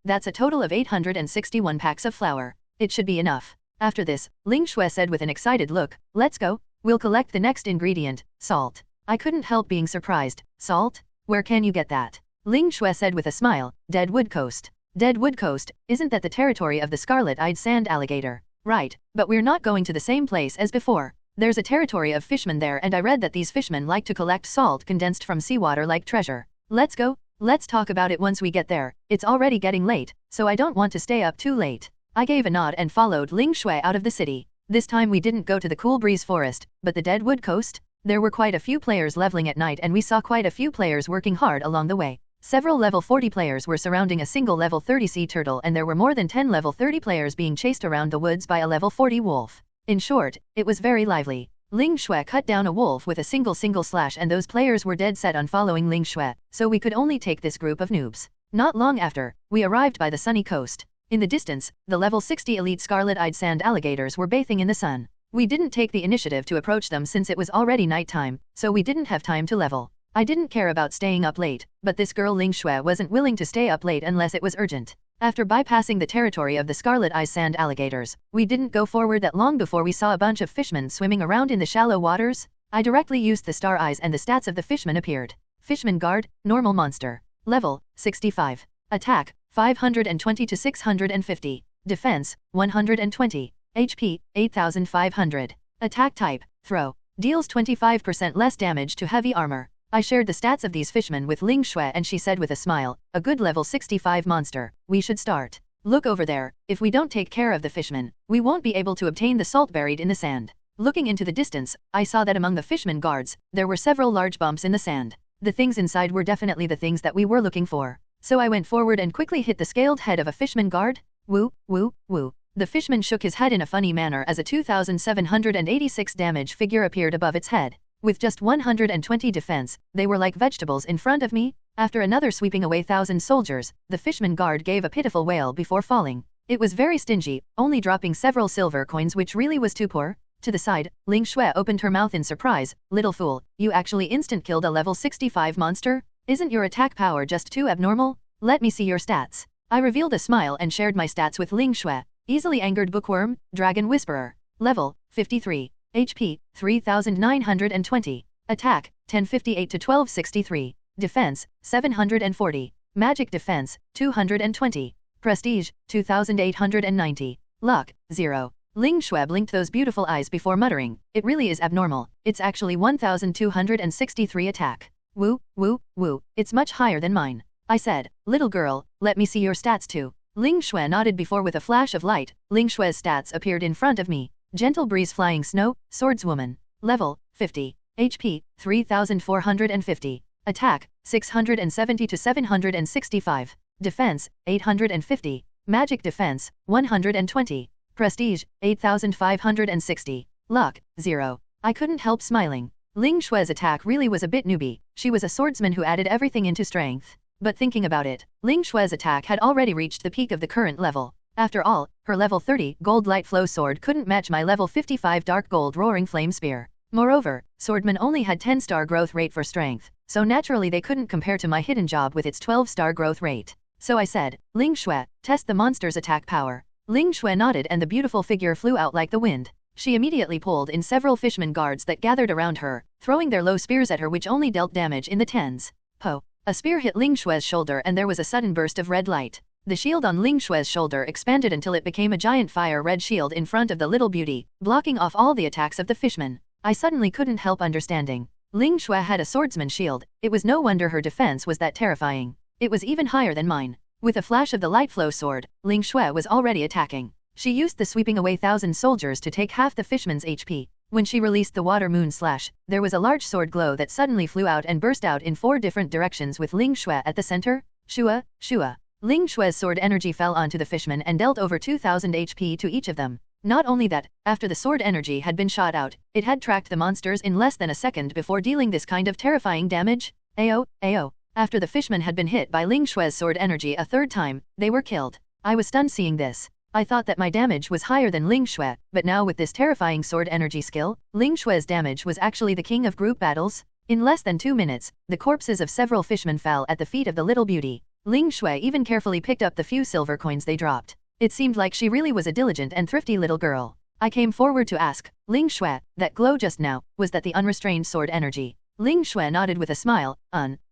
that's a total of 861 packs of flour. It should be enough. After this, Ling Shui said with an excited look, let's go. We'll collect the next ingredient, salt. I couldn't help being surprised. Salt? Where can you get that? Ling Shui said with a smile, Deadwood Coast. Deadwood Coast, isn't that the territory of the scarlet-eyed sand alligator? Right, but we're not going to the same place as before. There's a territory of fishmen there and I read that these fishmen like to collect salt condensed from seawater like treasure. Let's go. Let's talk about it once we get there. It's already getting late, so I don't want to stay up too late. I gave a nod and followed Ling Shui out of the city. This time we didn't go to the cool breeze forest, but the Deadwood Coast. There were quite a few players leveling at night and we saw quite a few players working hard along the way. Several level 40 players were surrounding a single level 30 sea turtle and there were more than 10 level 30 players being chased around the woods by a level 40 wolf. In short, it was very lively. Ling Shui cut down a wolf with a single slash and those players were dead set on following Ling Shui, so we could only take this group of noobs. Not long after, we arrived by the sunny coast. In the distance, the level 60 elite scarlet-eyed sand alligators were bathing in the sun. We didn't take the initiative to approach them since it was already nighttime, so we didn't have time to level. I didn't care about staying up late, but this girl Ling Shui wasn't willing to stay up late unless it was urgent. After bypassing the territory of the scarlet-eyed sand alligators, we didn't go forward that long before we saw a bunch of fishmen swimming around in the shallow waters. I directly used the star eyes and the stats of the fishmen appeared. Fishman guard, normal monster. Level, 65. Attack, 520 to 650. Defense, 120. HP, 8500. Attack type, Throw. Deals 25% less damage to heavy armor. I shared the stats of these fishmen with Ling Shui and she said with a smile, a good level 65 monster. We should start. Look over there. If we don't take care of the fishmen, we won't be able to obtain the salt buried in the sand. Looking into the distance, I saw that among the fishmen guards, there were several large bumps in the sand. The things inside were definitely the things that we were looking for. So I went forward and quickly hit the scaled head of a fishman guard. Woo, woo, woo. The fishman shook his head in a funny manner as a 2,786 damage figure appeared above its head. With just 120 defense, they were like vegetables in front of me. After another sweeping away 1,000 soldiers, the fishman guard gave a pitiful wail before falling. It was very stingy, only dropping several silver coins which really was too poor. To the side, Ling Shui opened her mouth in surprise. Little fool, you actually instant killed a level 65 monster? Isn't your attack power just too abnormal? Let me see your stats. I revealed a smile and shared my stats with Ling Shui. Easily angered bookworm, dragon whisperer. Level, 53. HP, 3,920. Attack, 1058 to 1263. Defense, 740. Magic defense, 220. Prestige, 2,890. Luck, 0. Ling Shui blinked those beautiful eyes before muttering, it really is abnormal. It's actually 1,263 attack. Woo, woo, woo, it's much higher than mine. I said, little girl, let me see your stats too. Ling Shui nodded before with a flash of light, Ling Shui's stats appeared in front of me. Gentle breeze flying snow, swordswoman. Level, 50. HP, 3,450. Attack, 670 to 765. Defense, 850. Magic defense, 120. Prestige, 8,560. Luck, 0. I couldn't help smiling. Ling Shui's attack really was a bit newbie. She was a swordsman who added everything into strength. But thinking about it, Ling Shui's attack had already reached the peak of the current level. After all, her level 30 gold light flow sword couldn't match my level 55 dark gold roaring flame spear. Moreover, swordmen only had 10-star growth rate for strength, so naturally they couldn't compare to my hidden job with its 12-star growth rate. So I said, Ling Shui, test the monster's attack power. Ling Shui nodded and the beautiful figure flew out like the wind. She immediately pulled in several fishman guards that gathered around her, throwing their low spears at her which only dealt damage in the tens. Po! A spear hit Ling Shui's shoulder and there was a sudden burst of red light. The shield on Ling Shui's shoulder expanded until it became a giant fire-red shield in front of the little beauty, blocking off all the attacks of the fishmen. I suddenly couldn't help understanding. Ling Shui had a swordsman shield, it was no wonder her defense was that terrifying. It was even higher than mine. With a flash of the light flow sword, Ling Shui was already attacking. She used the sweeping away 1,000 soldiers to take half the fishman's HP. When she released the water moon slash, there was a large sword glow that suddenly flew out and burst out in 4 different directions with Ling Shui at the center. Shua, Shua. Ling Shui's sword energy fell onto the fishmen and dealt over 2,000 HP to each of them. Not only that, after the sword energy had been shot out, it had tracked the monsters in less than a second before dealing this kind of terrifying damage. Ayo, ayo. After the fishmen had been hit by Ling Shui's sword energy a 3rd time, they were killed. I was stunned seeing this. I thought that my damage was higher than Ling Shui, but now with this terrifying sword energy skill, Ling Shui's damage was actually the king of group battles. In less than 2 minutes, the corpses of several fishmen fell at the feet of the little beauty. Ling Shui even carefully picked up the few silver coins they dropped. It seemed like she really was a diligent and thrifty little girl. I came forward to ask, Ling Shui, that glow just now, was that the unrestrained sword energy? Ling Shui nodded with a smile,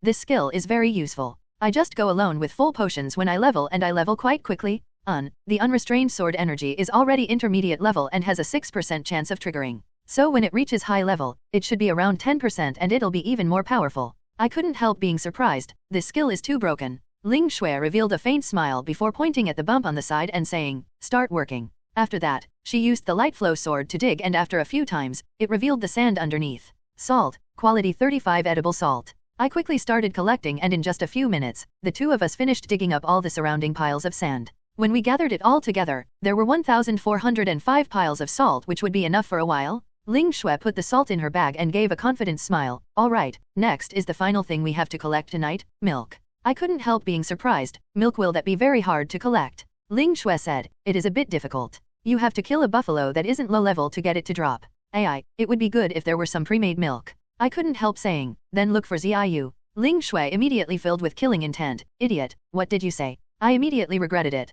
this skill is very useful. I just go alone with full potions when I level and I level quite quickly. The unrestrained sword energy is already intermediate level and has a 6% chance of triggering. So when it reaches high level, it should be around 10% and it'll be even more powerful. I couldn't help being surprised, this skill is too broken. Ling Shui revealed a faint smile before pointing at the bump on the side and saying, start working. After that, she used the light flow sword to dig and after a few times, it revealed the sand underneath. Salt, quality 35 edible salt. I quickly started collecting and in just a few minutes, the two of us finished digging up all the surrounding piles of sand. When we gathered it all together, there were 1,405 piles of salt which would be enough for a while. Ling Shui put the salt in her bag and gave a confident smile. Alright, next is the final thing we have to collect tonight, milk. I couldn't help being surprised. Milk, will that be very hard to collect? Ling Shui said, it is a bit difficult. You have to kill a buffalo that isn't low level to get it to drop. It would be good if there were some pre-made milk. I couldn't help saying, then look for Ziyu. Ling Shui immediately filled with killing intent. Idiot, what did you say? I immediately regretted it.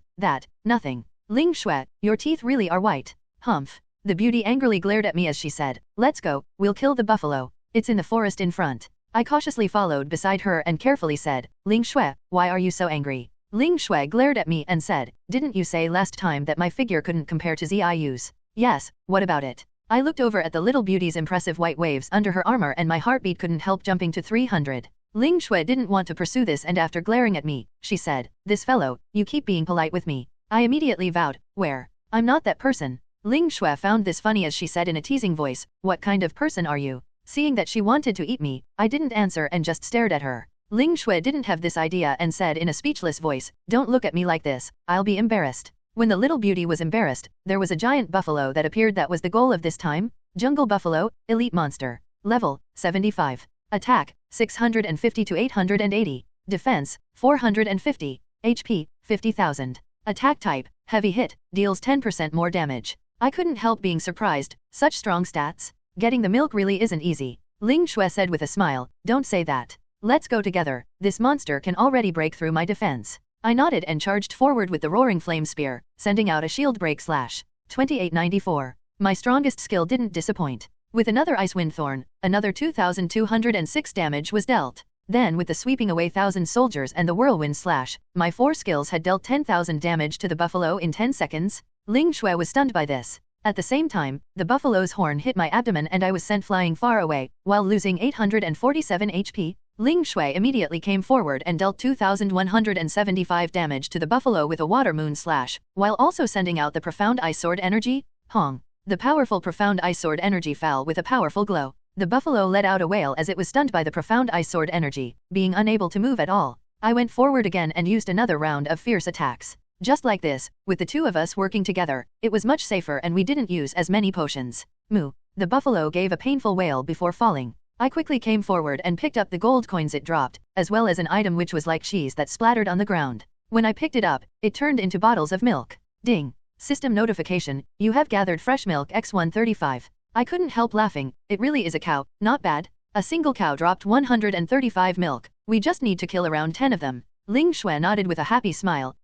Nothing. Ling Shui, your teeth really are white. Humph. The beauty angrily glared at me as she said, let's go, we'll kill the buffalo. It's in the forest in front. I cautiously followed beside her and carefully said, Ling Shui, why are you so angry? Ling Shui glared at me and said, didn't you say last time that my figure couldn't compare to Ziyu's? Yes, what about it? I looked over at the little beauty's impressive white waves under her armor and my heartbeat couldn't help jumping to 300. Ling Shui didn't want to pursue this and after glaring at me, she said, "This fellow, you keep being polite with me." I immediately vowed, "Where? I'm not that person." Ling Shui found this funny as she said in a teasing voice, "What kind of person are you?" Seeing that she wanted to eat me, I didn't answer and just stared at her. Ling Shui didn't have this idea and said in a speechless voice, "Don't look at me like this, I'll be embarrassed." When the little beauty was embarrassed, there was a giant buffalo that appeared that was the goal of this time. Jungle Buffalo, Elite Monster. Level, 75. Attack, 650 to 880. Defense, 450. HP, 50,000. Attack type, heavy hit, deals 10% more damage. I couldn't help being surprised, such strong stats. Getting the milk really isn't easy. Ling Shui said with a smile, "Don't say that. Let's go together, this monster can already break through my defense." I nodded and charged forward with the roaring flame spear, sending out a shield break slash. 2894. My strongest skill didn't disappoint. With another Ice Wind Thorn, another 2206 damage was dealt. Then with the sweeping away 1,000 soldiers and the whirlwind slash, my 4 skills had dealt 10,000 damage to the buffalo in 10 seconds. Ling Shui was stunned by this. At the same time, the buffalo's horn hit my abdomen and I was sent flying far away, while losing 847 HP. Ling Shui immediately came forward and dealt 2,175 damage to the buffalo with a water moon slash, while also sending out the profound ice sword energy. Pong. The powerful profound ice sword energy fell with a powerful glow. The buffalo let out a wail as it was stunned by the profound ice sword energy, being unable to move at all. I went forward again and used another round of fierce attacks. Just like this, with the two of us working together, it was much safer and we didn't use as many potions. Moo. The buffalo gave a painful wail before falling. I quickly came forward and picked up the gold coins it dropped, as well as an item which was like cheese that splattered on the ground. When I picked it up, it turned into bottles of milk. Ding. System notification, you have gathered fresh milk X135. I couldn't help laughing, it really is a cow, not bad. A single cow dropped 135 milk, we just need to kill around 10 of them. Ling Shui nodded with a happy smile,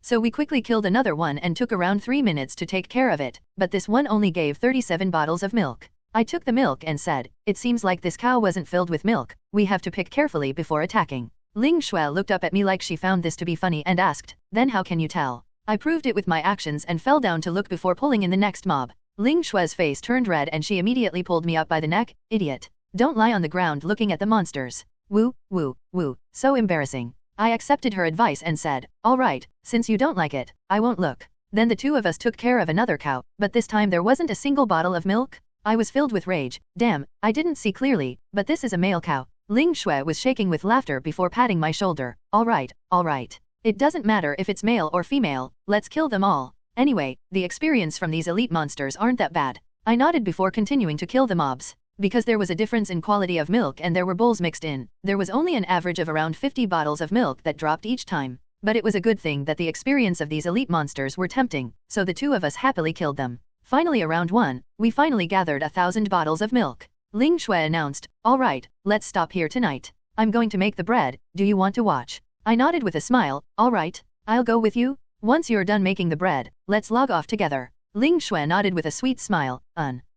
So we quickly killed another one and took around 3 minutes to take care of it, but this one only gave 37 bottles of milk. I took the milk and said, "It seems like this cow wasn't filled with milk, we have to pick carefully before attacking." Ling Shui looked up at me like she found this to be funny and asked, "Then how can you tell?" I proved it with my actions and fell down to look before pulling in the next mob. Ling Shui's face turned red and she immediately pulled me up by the neck. "Idiot. Don't lie on the ground looking at the monsters." Woo, woo, woo, so embarrassing. I accepted her advice and said, "All right, since you don't like it, I won't look." Then the two of us took care of another cow, but this time there wasn't a single bottle of milk. I was filled with rage. Damn, I didn't see clearly, but this is a male cow. Ling Shui was shaking with laughter before patting my shoulder. All right. It doesn't matter if it's male or female, let's kill them all. Anyway, the experience from these elite monsters aren't that bad. I nodded before continuing to kill the mobs. Because there was a difference in quality of milk and there were bulls mixed in, there was only an average of around 50 bottles of milk that dropped each time. But it was a good thing that the experience of these elite monsters were tempting, so the two of us happily killed them. Finally around 1, we finally gathered 1,000 bottles of milk. Ling Shui announced, "All right, let's stop here tonight. I'm going to make the bread, do you want to watch?" I nodded with a smile, "All right, I'll go with you. Once you're done making the bread, let's log off together." Ling Shui nodded with a sweet smile,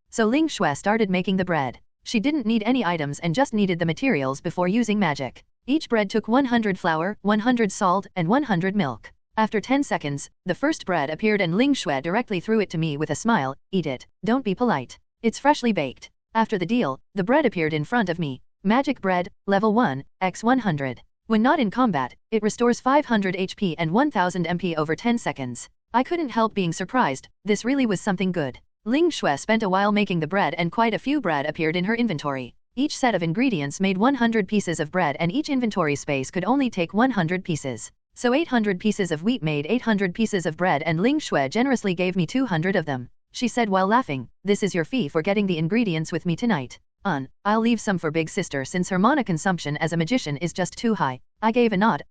So Ling Shui started making the bread. She didn't need any items and just needed the materials before using magic. Each bread took 100 flour, 100 salt, and 100 milk. After 10 seconds, the first bread appeared and Ling Shui directly threw it to me with a smile, "Eat it, don't be polite. It's freshly baked." After the deal, the bread appeared in front of me. Magic bread, level 1, x 100. When not in combat, it restores 500 HP and 1000 MP over 10 seconds. I couldn't help being surprised, this really was something good. Ling Shui spent a while making the bread and quite a few bread appeared in her inventory. Each set of ingredients made 100 pieces of bread and each inventory space could only take 100 pieces. So 800 pieces of wheat made 800 pieces of bread and Ling Shui generously gave me 200 of them. She said while laughing, "This is your fee for getting the ingredients with me tonight. I'll leave some for big sister since her mana consumption as a magician is just too high." I gave a nod,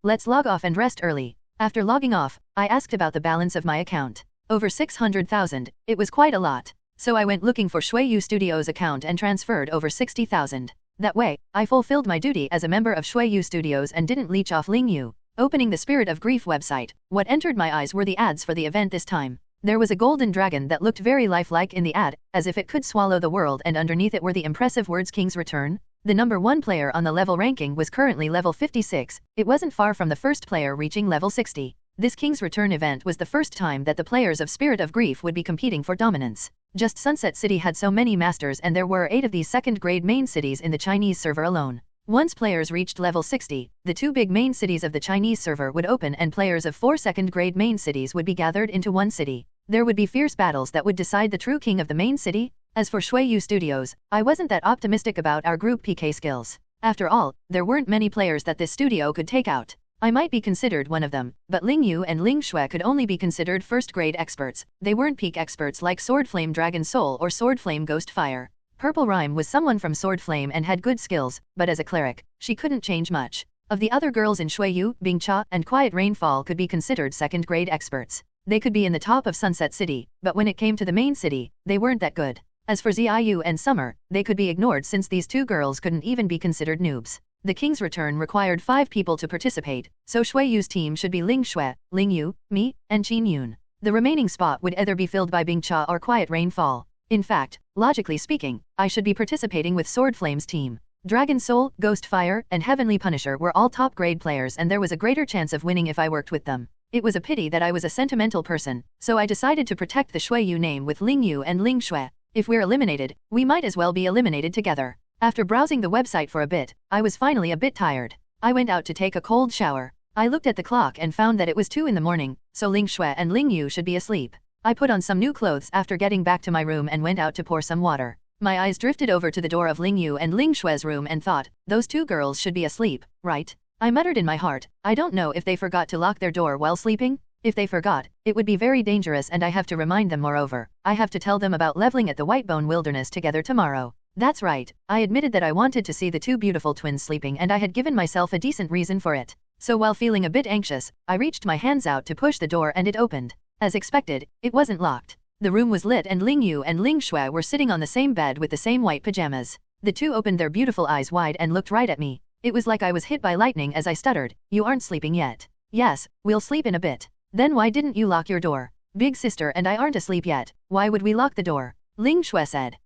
Let's log off and rest early." After logging off, I asked about the balance of my account. Over 600,000, it was quite a lot. So I went looking for Shuiyu Studios account and transferred over 60,000. That way, I fulfilled my duty as a member of Shuiyu Studios and didn't leech off Ling Yu. Opening the Spirit of Grief website, what entered my eyes were the ads for the event this time. There was a golden dragon that looked very lifelike in the ad, as if it could swallow the world, and underneath it were the impressive words "King's Return." The number 1 player on the level ranking was currently level 56, it wasn't far from the first player reaching level 60. This King's Return event was the first time that the players of Spirit of Grief would be competing for dominance. Just Sunset City had so many masters, and there were 8 of these second-grade main cities in the Chinese server alone. Once players reached level 60, the 2 big main cities of the Chinese server would open and players of 4 second-grade main cities would be gathered into one city. There would be fierce battles that would decide the true king of the main city. As for Shuiyu Studios, I wasn't that optimistic about our group PK skills. After all, there weren't many players that this studio could take out. I might be considered one of them, but Ling Yu and Ling Shui could only be considered first-grade experts. They weren't peak experts like Sword Flame Dragon Soul or Sword Flame Ghost Fire. Purple Rhyme was someone from Sword Flame and had good skills, but as a cleric, she couldn't change much. Of the other girls in Shuiyu, Bingcha and Quiet Rainfall could be considered second-grade experts. They could be in the top of Sunset City, but when it came to the main city, they weren't that good. As for Ziyu and Summer, they could be ignored since these 2 girls couldn't even be considered noobs. The King's Return required 5 people to participate, so Shuiyu's team should be Ling Shui, Ling Yu, me, and Qin Yun. The remaining spot would either be filled by Bingcha or Quiet Rainfall. In fact, logically speaking, I should be participating with Sword Flame's team. Dragon Soul, Ghost Fire, and Heavenly Punisher were all top-grade players, and there was a greater chance of winning if I worked with them. It was a pity that I was a sentimental person, so I decided to protect the Shuiyu name with Ling Yu and Ling Shui. If we're eliminated, we might as well be eliminated together. After browsing the website for a bit, I was finally a bit tired. I went out to take a cold shower. I looked at the clock and found that it was 2 in the morning, so Ling Shui and Ling Yu should be asleep. I put on some new clothes after getting back to my room and went out to pour some water. My eyes drifted over to the door of Ling Yu and Ling Shui's room and thought, those 2 girls should be asleep, right? I muttered in my heart, I don't know if they forgot to lock their door while sleeping. If they forgot, it would be very dangerous and I have to remind them. Moreover, I have to tell them about leveling at the Whitebone Wilderness together tomorrow. That's right, I admitted that I wanted to see the 2 beautiful twins sleeping and I had given myself a decent reason for it. So while feeling a bit anxious, I reached my hands out to push the door and it opened. As expected, it wasn't locked. The room was lit and Ling Yu and Ling Shui were sitting on the same bed with the same white pajamas. The 2 opened their beautiful eyes wide and looked right at me. It was like I was hit by lightning as I stuttered, "You aren't sleeping yet." "Yes, we'll sleep in a bit." "Then why didn't you lock your door?" "Big sister and I aren't asleep yet, why would we lock the door?" Ling Shui said.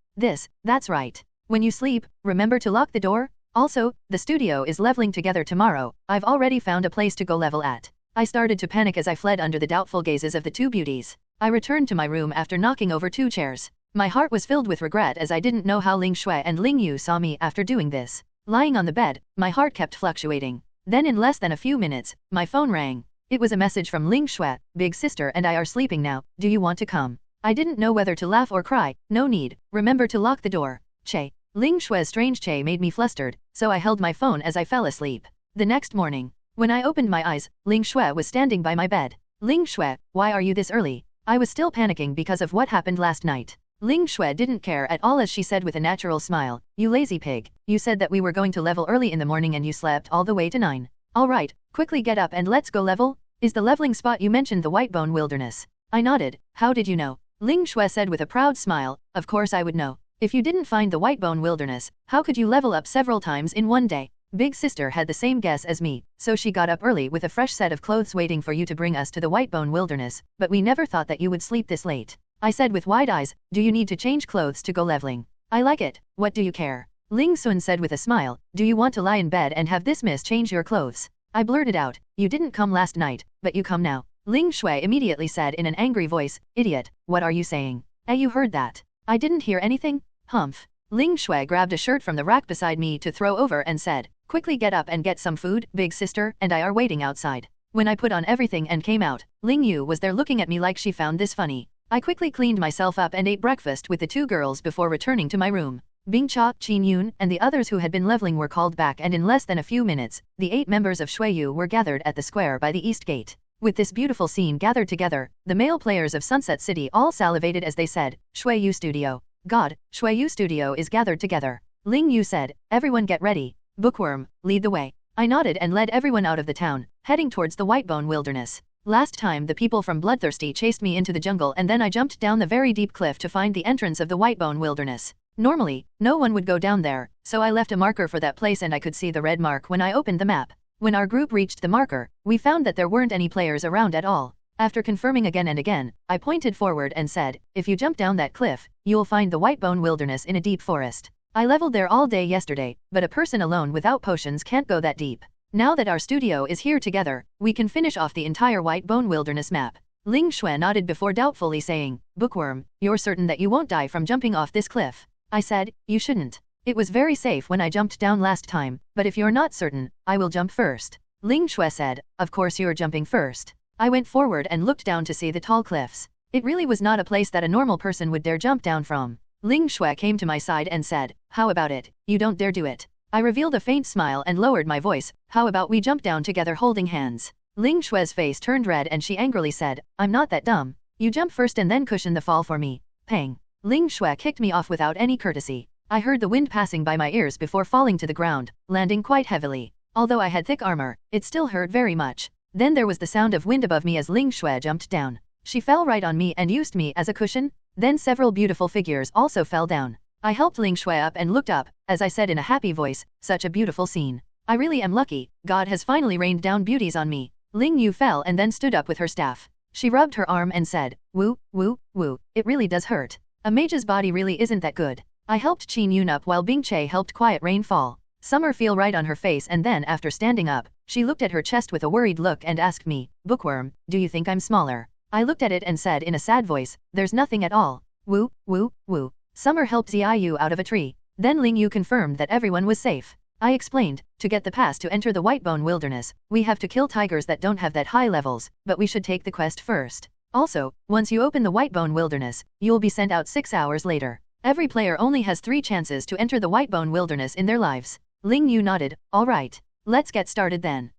That's right. When you sleep, remember to lock the door? Also, the studio is leveling together tomorrow, I've already found a place to go level at. I started to panic as I fled under the doubtful gazes of the 2 beauties. I returned to my room after knocking over 2 chairs. My heart was filled with regret as I didn't know how Ling Shui and Ling Yu saw me after doing this. Lying on the bed, my heart kept fluctuating. Then in less than a few minutes, my phone rang. It was a message from Ling Shui, "Big sister and I are sleeping now, do you want to come?" I didn't know whether to laugh or cry. "No need, remember to lock the door." Che. Ling Shui's strange che made me flustered, so I held my phone as I fell asleep. The next morning, when I opened my eyes, Ling Shui was standing by my bed. "Ling Shui, why are you this early?" I was still panicking because of what happened last night. Ling Shui didn't care at all as she said with a natural smile, "You lazy pig, you said that we were going to level early in the morning and you slept all the way to 9. Alright, quickly get up and let's go level. Is the leveling spot you mentioned the Whitebone Wilderness?" I nodded. "How did you know?" Ling Shui said with a proud smile, "Of course I would know. If you didn't find the Whitebone Wilderness, how could you level up several times in one day?" Big sister had the same guess as me, so she got up early with a fresh set of clothes waiting for you to bring us to the Whitebone Wilderness, but we never thought that you would sleep this late. I said with wide eyes, "Do you need to change clothes to go leveling?" "I like it, what do you care?" Ling Sun said with a smile, "Do you want to lie in bed and have this miss change your clothes?" I blurted out, "You didn't come last night, but you come now." Ling Shui immediately said in an angry voice, "Idiot, what are you saying?" You heard that?" "I didn't hear anything." "Humph." Ling Shui grabbed a shirt from the rack beside me to throw over and said, "Quickly get up and get some food, big sister and I are waiting outside." When I put on everything and came out, Ling Yu was there looking at me like she found this funny. I quickly cleaned myself up and ate breakfast with the 2 girls before returning to my room. Bingcha, Qin Yun, and the others who had been leveling were called back and in less than a few minutes, the 8 members of Shuiyu were gathered at the square by the east gate. With this beautiful scene gathered together, the male players of Sunset City all salivated as they said, "Shuiyu Studio. God, Shuiyu Studio is gathered together." Ling Yu said, "Everyone get ready. Bookworm, lead the way." I nodded and led everyone out of the town, heading towards the Whitebone Wilderness. Last time the people from Bloodthirsty chased me into the jungle and then I jumped down the very deep cliff to find the entrance of the Whitebone Wilderness. Normally, no one would go down there, so I left a marker for that place and I could see the red mark when I opened the map. When our group reached the marker, we found that there weren't any players around at all. After confirming again and again, I pointed forward and said, "If you jump down that cliff, you'll find the Whitebone Wilderness in a deep forest." I leveled there all day yesterday, but a person alone without potions can't go that deep. Now that our studio is here together, we can finish off the entire Whitebone Wilderness map. Ling Shui nodded before doubtfully saying, Bookworm, you're certain that you won't die from jumping off this cliff? I said, you shouldn't. It was very safe when I jumped down last time, but if you're not certain, I will jump first. Ling Shui said, of course you're jumping first. I went forward and looked down to see the tall cliffs. It really was not a place that a normal person would dare jump down from. Ling Shui came to my side and said, how about it, you don't dare do it. I revealed a faint smile and lowered my voice, how about we jump down together holding hands. Ling Shui's face turned red and she angrily said, I'm not that dumb. You jump first and then cushion the fall for me. Pang. Ling Shui kicked me off without any courtesy. I heard the wind passing by my ears before falling to the ground, landing quite heavily. Although I had thick armor, it still hurt very much. Then there was the sound of wind above me as Ling Shui jumped down. She fell right on me and used me as a cushion. Then several beautiful figures also fell down. I helped Ling Shui up and looked up, as I said in a happy voice, such a beautiful scene. I really am lucky, God has finally rained down beauties on me. Ling Yu fell and then stood up with her staff. She rubbed her arm and said, woo, woo, woo, it really does hurt. A mage's body really isn't that good. I helped Qin Yun up while Bing Che helped quiet rain fall. Summer feel right on her face and then after standing up, she looked at her chest with a worried look and asked me, Bookworm, do you think I'm smaller? I looked at it and said in a sad voice, there's nothing at all. Woo, woo, woo. Summer helped Ziyu out of a tree. Then Ling Yu confirmed that everyone was safe. I explained, to get the pass to enter the Whitebone Wilderness, we have to kill tigers that don't have that high levels, but we should take the quest first. Also, once you open the Whitebone Wilderness, you'll be sent out 6 hours later. Every player only has 3 chances to enter the Whitebone Wilderness in their lives. Ling Yu nodded, alright. Let's get started then.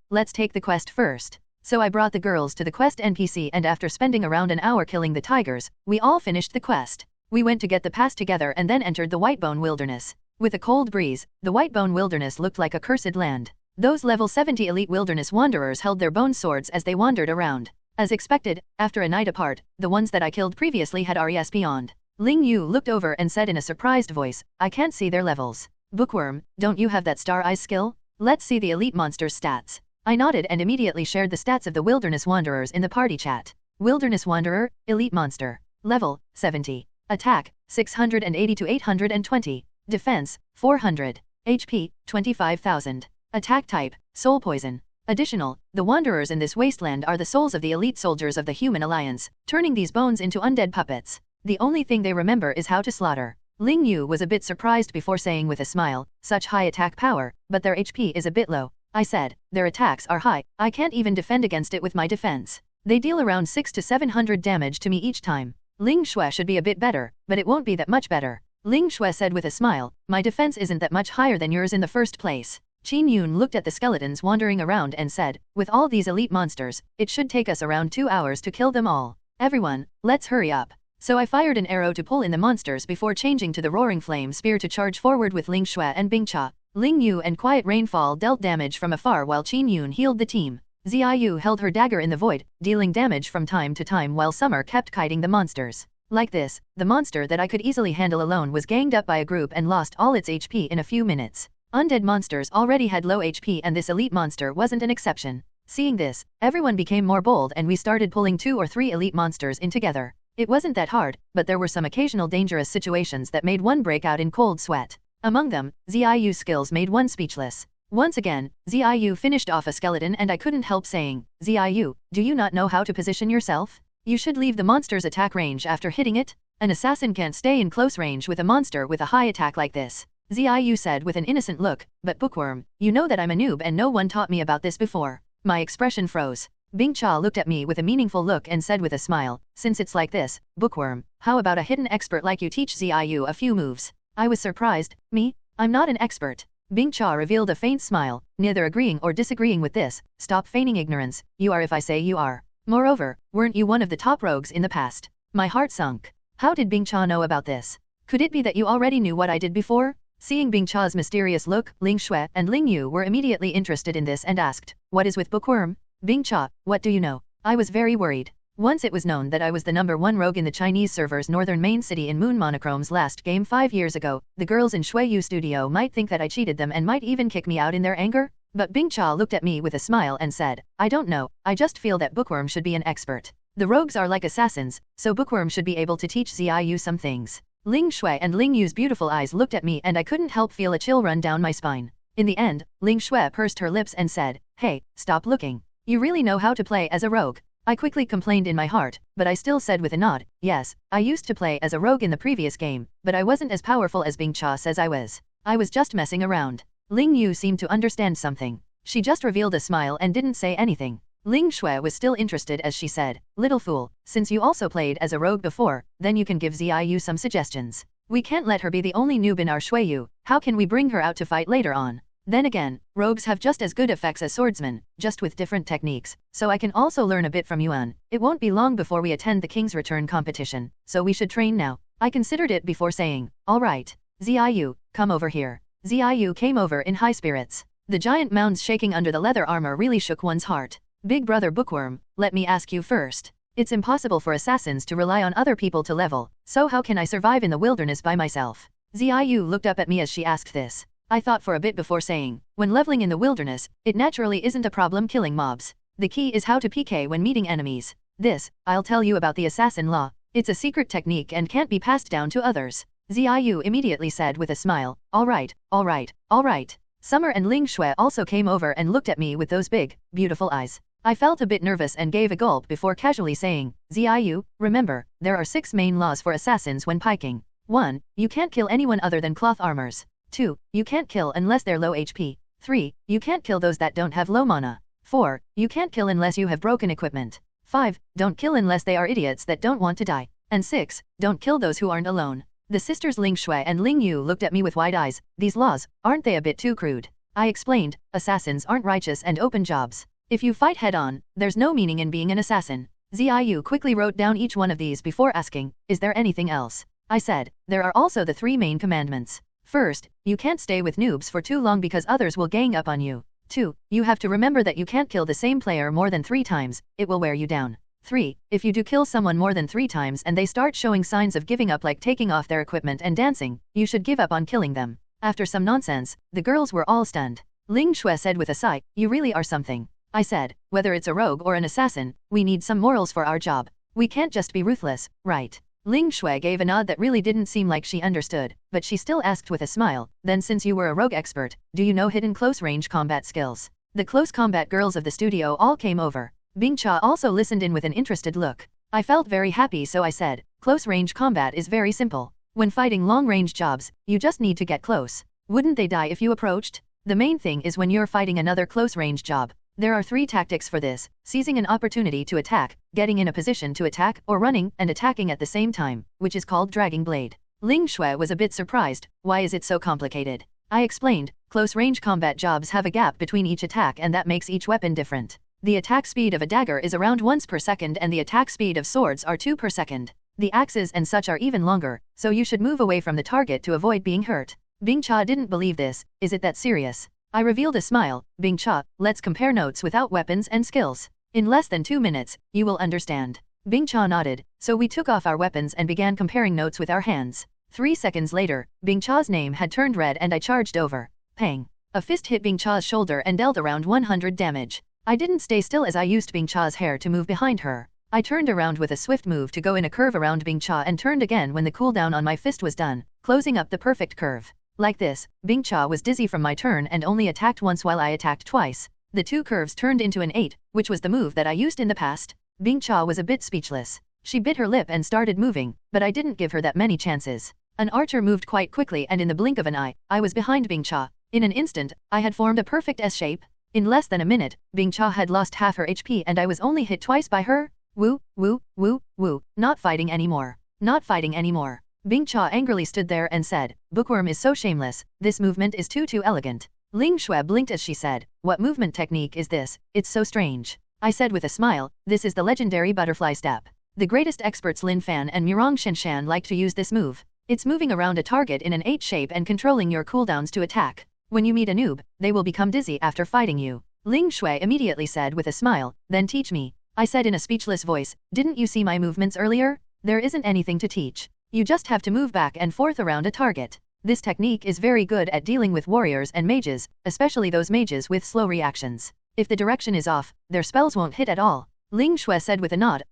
Let's take the quest first. So I brought the girls to the quest NPC and after spending around an hour killing the tigers, we all finished the quest. We went to get the pass together and then entered the Whitebone Wilderness. With a cold breeze, the Whitebone Wilderness looked like a cursed land. Those level 70 elite wilderness wanderers held their bone swords as they wandered around. As expected, after a night apart, the ones that I killed previously had RES beyond. Ling Yu looked over and said in a surprised voice, I can't see their levels. Bookworm, don't you have that star eyes skill? Let's see the elite monster's stats. I nodded and immediately shared the stats of the wilderness wanderers in the party chat. Wilderness wanderer, elite monster. Level, 70. Attack, 680 to 820. Defense, 400. HP, 25,000. Attack type, soul poison. Additional, the wanderers in this wasteland are the souls of the elite soldiers of the Human Alliance, turning these bones into undead puppets. The only thing they remember is how to slaughter. Ling Yu was a bit surprised before saying with a smile, such high attack power, but their HP is a bit low. I said, their attacks are high, I can't even defend against it with my defense. They deal around 600 to 700 damage to me each time. Ling Shui should be a bit better, but it won't be that much better. Ling Shui said with a smile, my defense isn't that much higher than yours in the first place. Qin Yun looked at the skeletons wandering around and said, with all these elite monsters, it should take us around 2 hours to kill them all. Everyone, let's hurry up. So I fired an arrow to pull in the monsters before changing to the roaring flame spear to charge forward with Ling Shui and Bing Cha. Ling Yu and Quiet Rainfall dealt damage from afar while Qin Yun healed the team. Ziyu held her dagger in the void, dealing damage from time to time while Summer kept kiting the monsters. Like this, the monster that I could easily handle alone was ganged up by a group and lost all its HP in a few minutes. Undead monsters already had low HP and this elite monster wasn't an exception. Seeing this, everyone became more bold and we started pulling 2 or 3 elite monsters in together. It wasn't that hard, but there were some occasional dangerous situations that made one break out in cold sweat. Among them, Ziyu's skills made one speechless. Once again, Ziyu finished off a skeleton and I couldn't help saying, Ziyu, do you not know how to position yourself? You should leave the monster's attack range after hitting it. An assassin can't stay in close range with a monster with a high attack like this. Ziyu said with an innocent look, but Bookworm, you know that I'm a noob and no one taught me about this before. My expression froze. Bing Cha looked at me with a meaningful look and said with a smile, since it's like this, Bookworm, how about a hidden expert like you teach Ziyu a few moves? I was surprised, me? I'm not an expert. Bing Cha revealed a faint smile, neither agreeing or disagreeing with this, stop feigning ignorance, you are if I say you are. Moreover, weren't you one of the top rogues in the past? My heart sunk. How did Bing Cha know about this? Could it be that you already knew what I did before? Seeing Bing Cha's mysterious look, Ling Shui and Ling Yu were immediately interested in this and asked, what is with Bookworm? Bing Cha, what do you know? I was very worried. Once it was known that I was the #1 rogue in the Chinese server's northern main city in Moon Monochrome's last game 5 years ago, the girls in Shuiyu Studio might think that I cheated them and might even kick me out in their anger. But Bing Cha looked at me with a smile and said, I don't know, I just feel that Bookworm should be an expert. The rogues are like assassins, so Bookworm should be able to teach Ziyu some things. Ling Shui and Ling Yu's beautiful eyes looked at me and I couldn't help feel a chill run down my spine. In the end, Ling Shui pursed her lips and said, hey, stop looking. You really know how to play as a rogue. I quickly complained in my heart, but I still said with a nod, yes, I used to play as a rogue in the previous game, but I wasn't as powerful as Bing Cha says I was. I was just messing around. Ling Yu seemed to understand something. She just revealed a smile and didn't say anything. Ling Shui was still interested as she said, little fool, since you also played as a rogue before, then you can give Ziyu some suggestions. We can't let her be the only noob in our Shuiyu, how can we bring her out to fight later on? Then again, rogues have just as good effects as swordsmen, just with different techniques, so I can also learn a bit from Yuan. It won't be long before we attend the King's Return competition, so we should train now. I considered it before saying, alright. Ziyu, come over here. Ziyu came over in high spirits. The giant mounds shaking under the leather armor really shook one's heart. Big brother Bookworm, let me ask you first. It's impossible for assassins to rely on other people to level, so how can I survive in the wilderness by myself? Ziyu looked up at me as she asked this. I thought for a bit before saying, when leveling in the wilderness, it naturally isn't a problem killing mobs. The key is how to PK when meeting enemies. This, I'll tell you about the assassin law. It's a secret technique and can't be passed down to others. Ziyu immediately said with a smile, alright, alright, alright. Summer and Ling Shui also came over and looked at me with those big, beautiful eyes. I felt a bit nervous and gave a gulp before casually saying, Ziyu, remember, there are 6 main laws for assassins when piking. 1. You can't kill anyone other than cloth armors. 2. You can't kill unless they're low HP. 3. You can't kill those that don't have low mana. 4. You can't kill unless you have broken equipment. 5. Don't kill unless they are idiots that don't want to die. And 6. Don't kill those who aren't alone. The sisters Ling Shui and Ling Yu looked at me with wide eyes. These laws, aren't they a bit too crude? I explained, assassins aren't righteous and open jobs. If you fight head-on, there's no meaning in being an assassin. Ziyu quickly wrote down each one of these before asking, is there anything else? I said, there are also the 3 main commandments. First, you can't stay with noobs for too long because others will gang up on you. 2. You have to remember that you can't kill the same player more than 3 times, it will wear you down. 3. If you do kill someone more than 3 times and they start showing signs of giving up like taking off their equipment and dancing, you should give up on killing them. After some nonsense, the girls were all stunned. Ling Shui said with a sigh, you really are something. I said, whether it's a rogue or an assassin, we need some morals for our job. We can't just be ruthless, right? Ling Shui gave a nod that really didn't seem like she understood, but she still asked with a smile, then since you were a rogue expert, do you know hidden close-range combat skills? The close combat girls of the studio all came over. Bing Cha also listened in with an interested look. I felt very happy so I said, close-range combat is very simple. When fighting long-range jobs, you just need to get close. Wouldn't they die if you approached? The main thing is when you're fighting another close-range job. There are 3 tactics for this, seizing an opportunity to attack, getting in a position to attack, or running and attacking at the same time, which is called dragging blade. Ling Shui was a bit surprised, why is it so complicated? I explained, close-range combat jobs have a gap between each attack and that makes each weapon different. The attack speed of a dagger is around 1 per second and the attack speed of swords are 2 per second. The axes and such are even longer, so you should move away from the target to avoid being hurt. Bing Cha didn't believe this, is it that serious? I revealed a smile, Bing Cha, let's compare notes without weapons and skills. In less than 2 minutes, you will understand. Bing Cha nodded, so we took off our weapons and began comparing notes with our hands. 3 seconds later, Bing Cha's name had turned red and I charged over. Pang. A fist hit Bing Cha's shoulder and dealt around 100 damage. I didn't stay still as I used Bing Cha's hair to move behind her. I turned around with a swift move to go in a curve around Bing Cha and turned again when the cooldown on my fist was done, closing up the perfect curve. Like this, Bing Cha was dizzy from my turn and only attacked once while I attacked twice. The 2 curves turned into an 8, which was the move that I used in the past. Bing Cha was a bit speechless. She bit her lip and started moving, but I didn't give her that many chances. An archer moved quite quickly and in the blink of an eye, I was behind Bing Cha. In an instant, I had formed a perfect S shape. In less than a minute, Bing Cha had lost half her HP and I was only hit twice by her. Woo, woo, woo, woo, not fighting anymore. Not fighting anymore. Bing Cha angrily stood there and said, Bookworm is so shameless, this movement is too elegant. Ling Shui blinked as she said, what movement technique is this, it's so strange. I said with a smile, this is the legendary butterfly step. The greatest experts Lin Fan and Murong Shenshan like to use this move. It's moving around a target in an 8 shape and controlling your cooldowns to attack. When you meet a noob, they will become dizzy after fighting you. Ling Shui immediately said with a smile, then teach me. I said in a speechless voice, didn't you see my movements earlier? There isn't anything to teach. You just have to move back and forth around a target. This technique is very good at dealing with warriors and mages, especially those mages with slow reactions. If the direction is off, their spells won't hit at all. Ling Shui said with a nod,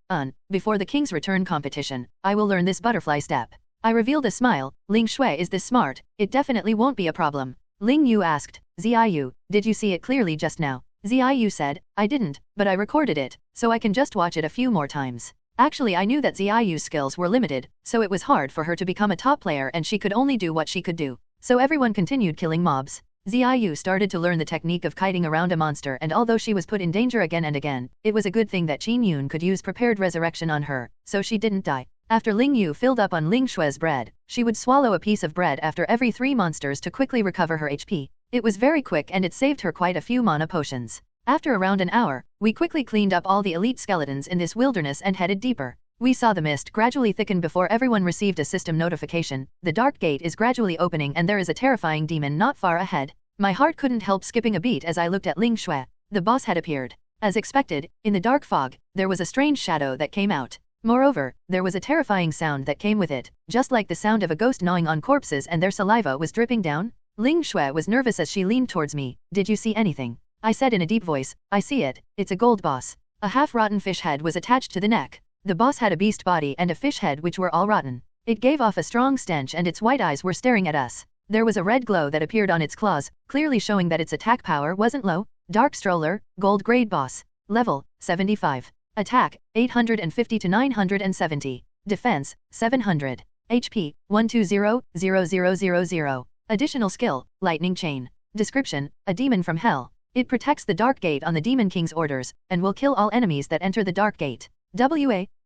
before the King's Return competition, I will learn this butterfly step. I revealed a smile, Ling Shui is this smart, it definitely won't be a problem. Ling Yu asked, Ziyu, did you see it clearly just now? Ziyu said, I didn't, but I recorded it, so I can just watch it a few more times. Actually, I knew that Ziyu's skills were limited, so it was hard for her to become a top player and she could only do what she could do. So everyone continued killing mobs. Ziyu started to learn the technique of kiting around a monster, and although she was put in danger again and again, it was a good thing that Qin Yun could use prepared resurrection on her, so she didn't die. After Ling Yu filled up on Ling Shue's bread, she would swallow a piece of bread after every 3 monsters to quickly recover her HP. It was very quick and it saved her quite a few mana potions. After around an hour, we quickly cleaned up all the elite skeletons in this wilderness and headed deeper. We saw the mist gradually thicken before everyone received a system notification. The dark gate is gradually opening and there is a terrifying demon not far ahead. My heart couldn't help skipping a beat as I looked at Ling Shui. The boss had appeared. As expected, in the dark fog, there was a strange shadow that came out. Moreover, there was a terrifying sound that came with it, just like the sound of a ghost gnawing on corpses and their saliva was dripping down. Ling Shui was nervous as she leaned towards me. Did you see anything? I said in a deep voice, I see it, it's a gold boss. A half-rotten fish head was attached to the neck. The boss had a beast body and a fish head which were all rotten. It gave off a strong stench and its white eyes were staring at us. There was a red glow that appeared on its claws, clearly showing that its attack power wasn't low. Dark Stroller, Gold Grade Boss. Level, 75. Attack, 850 to 970. Defense, 700. HP, 120,000. Additional skill, Lightning Chain. Description, a demon from hell. It protects the Dark Gate on the Demon King's orders, and will kill all enemies that enter the Dark Gate.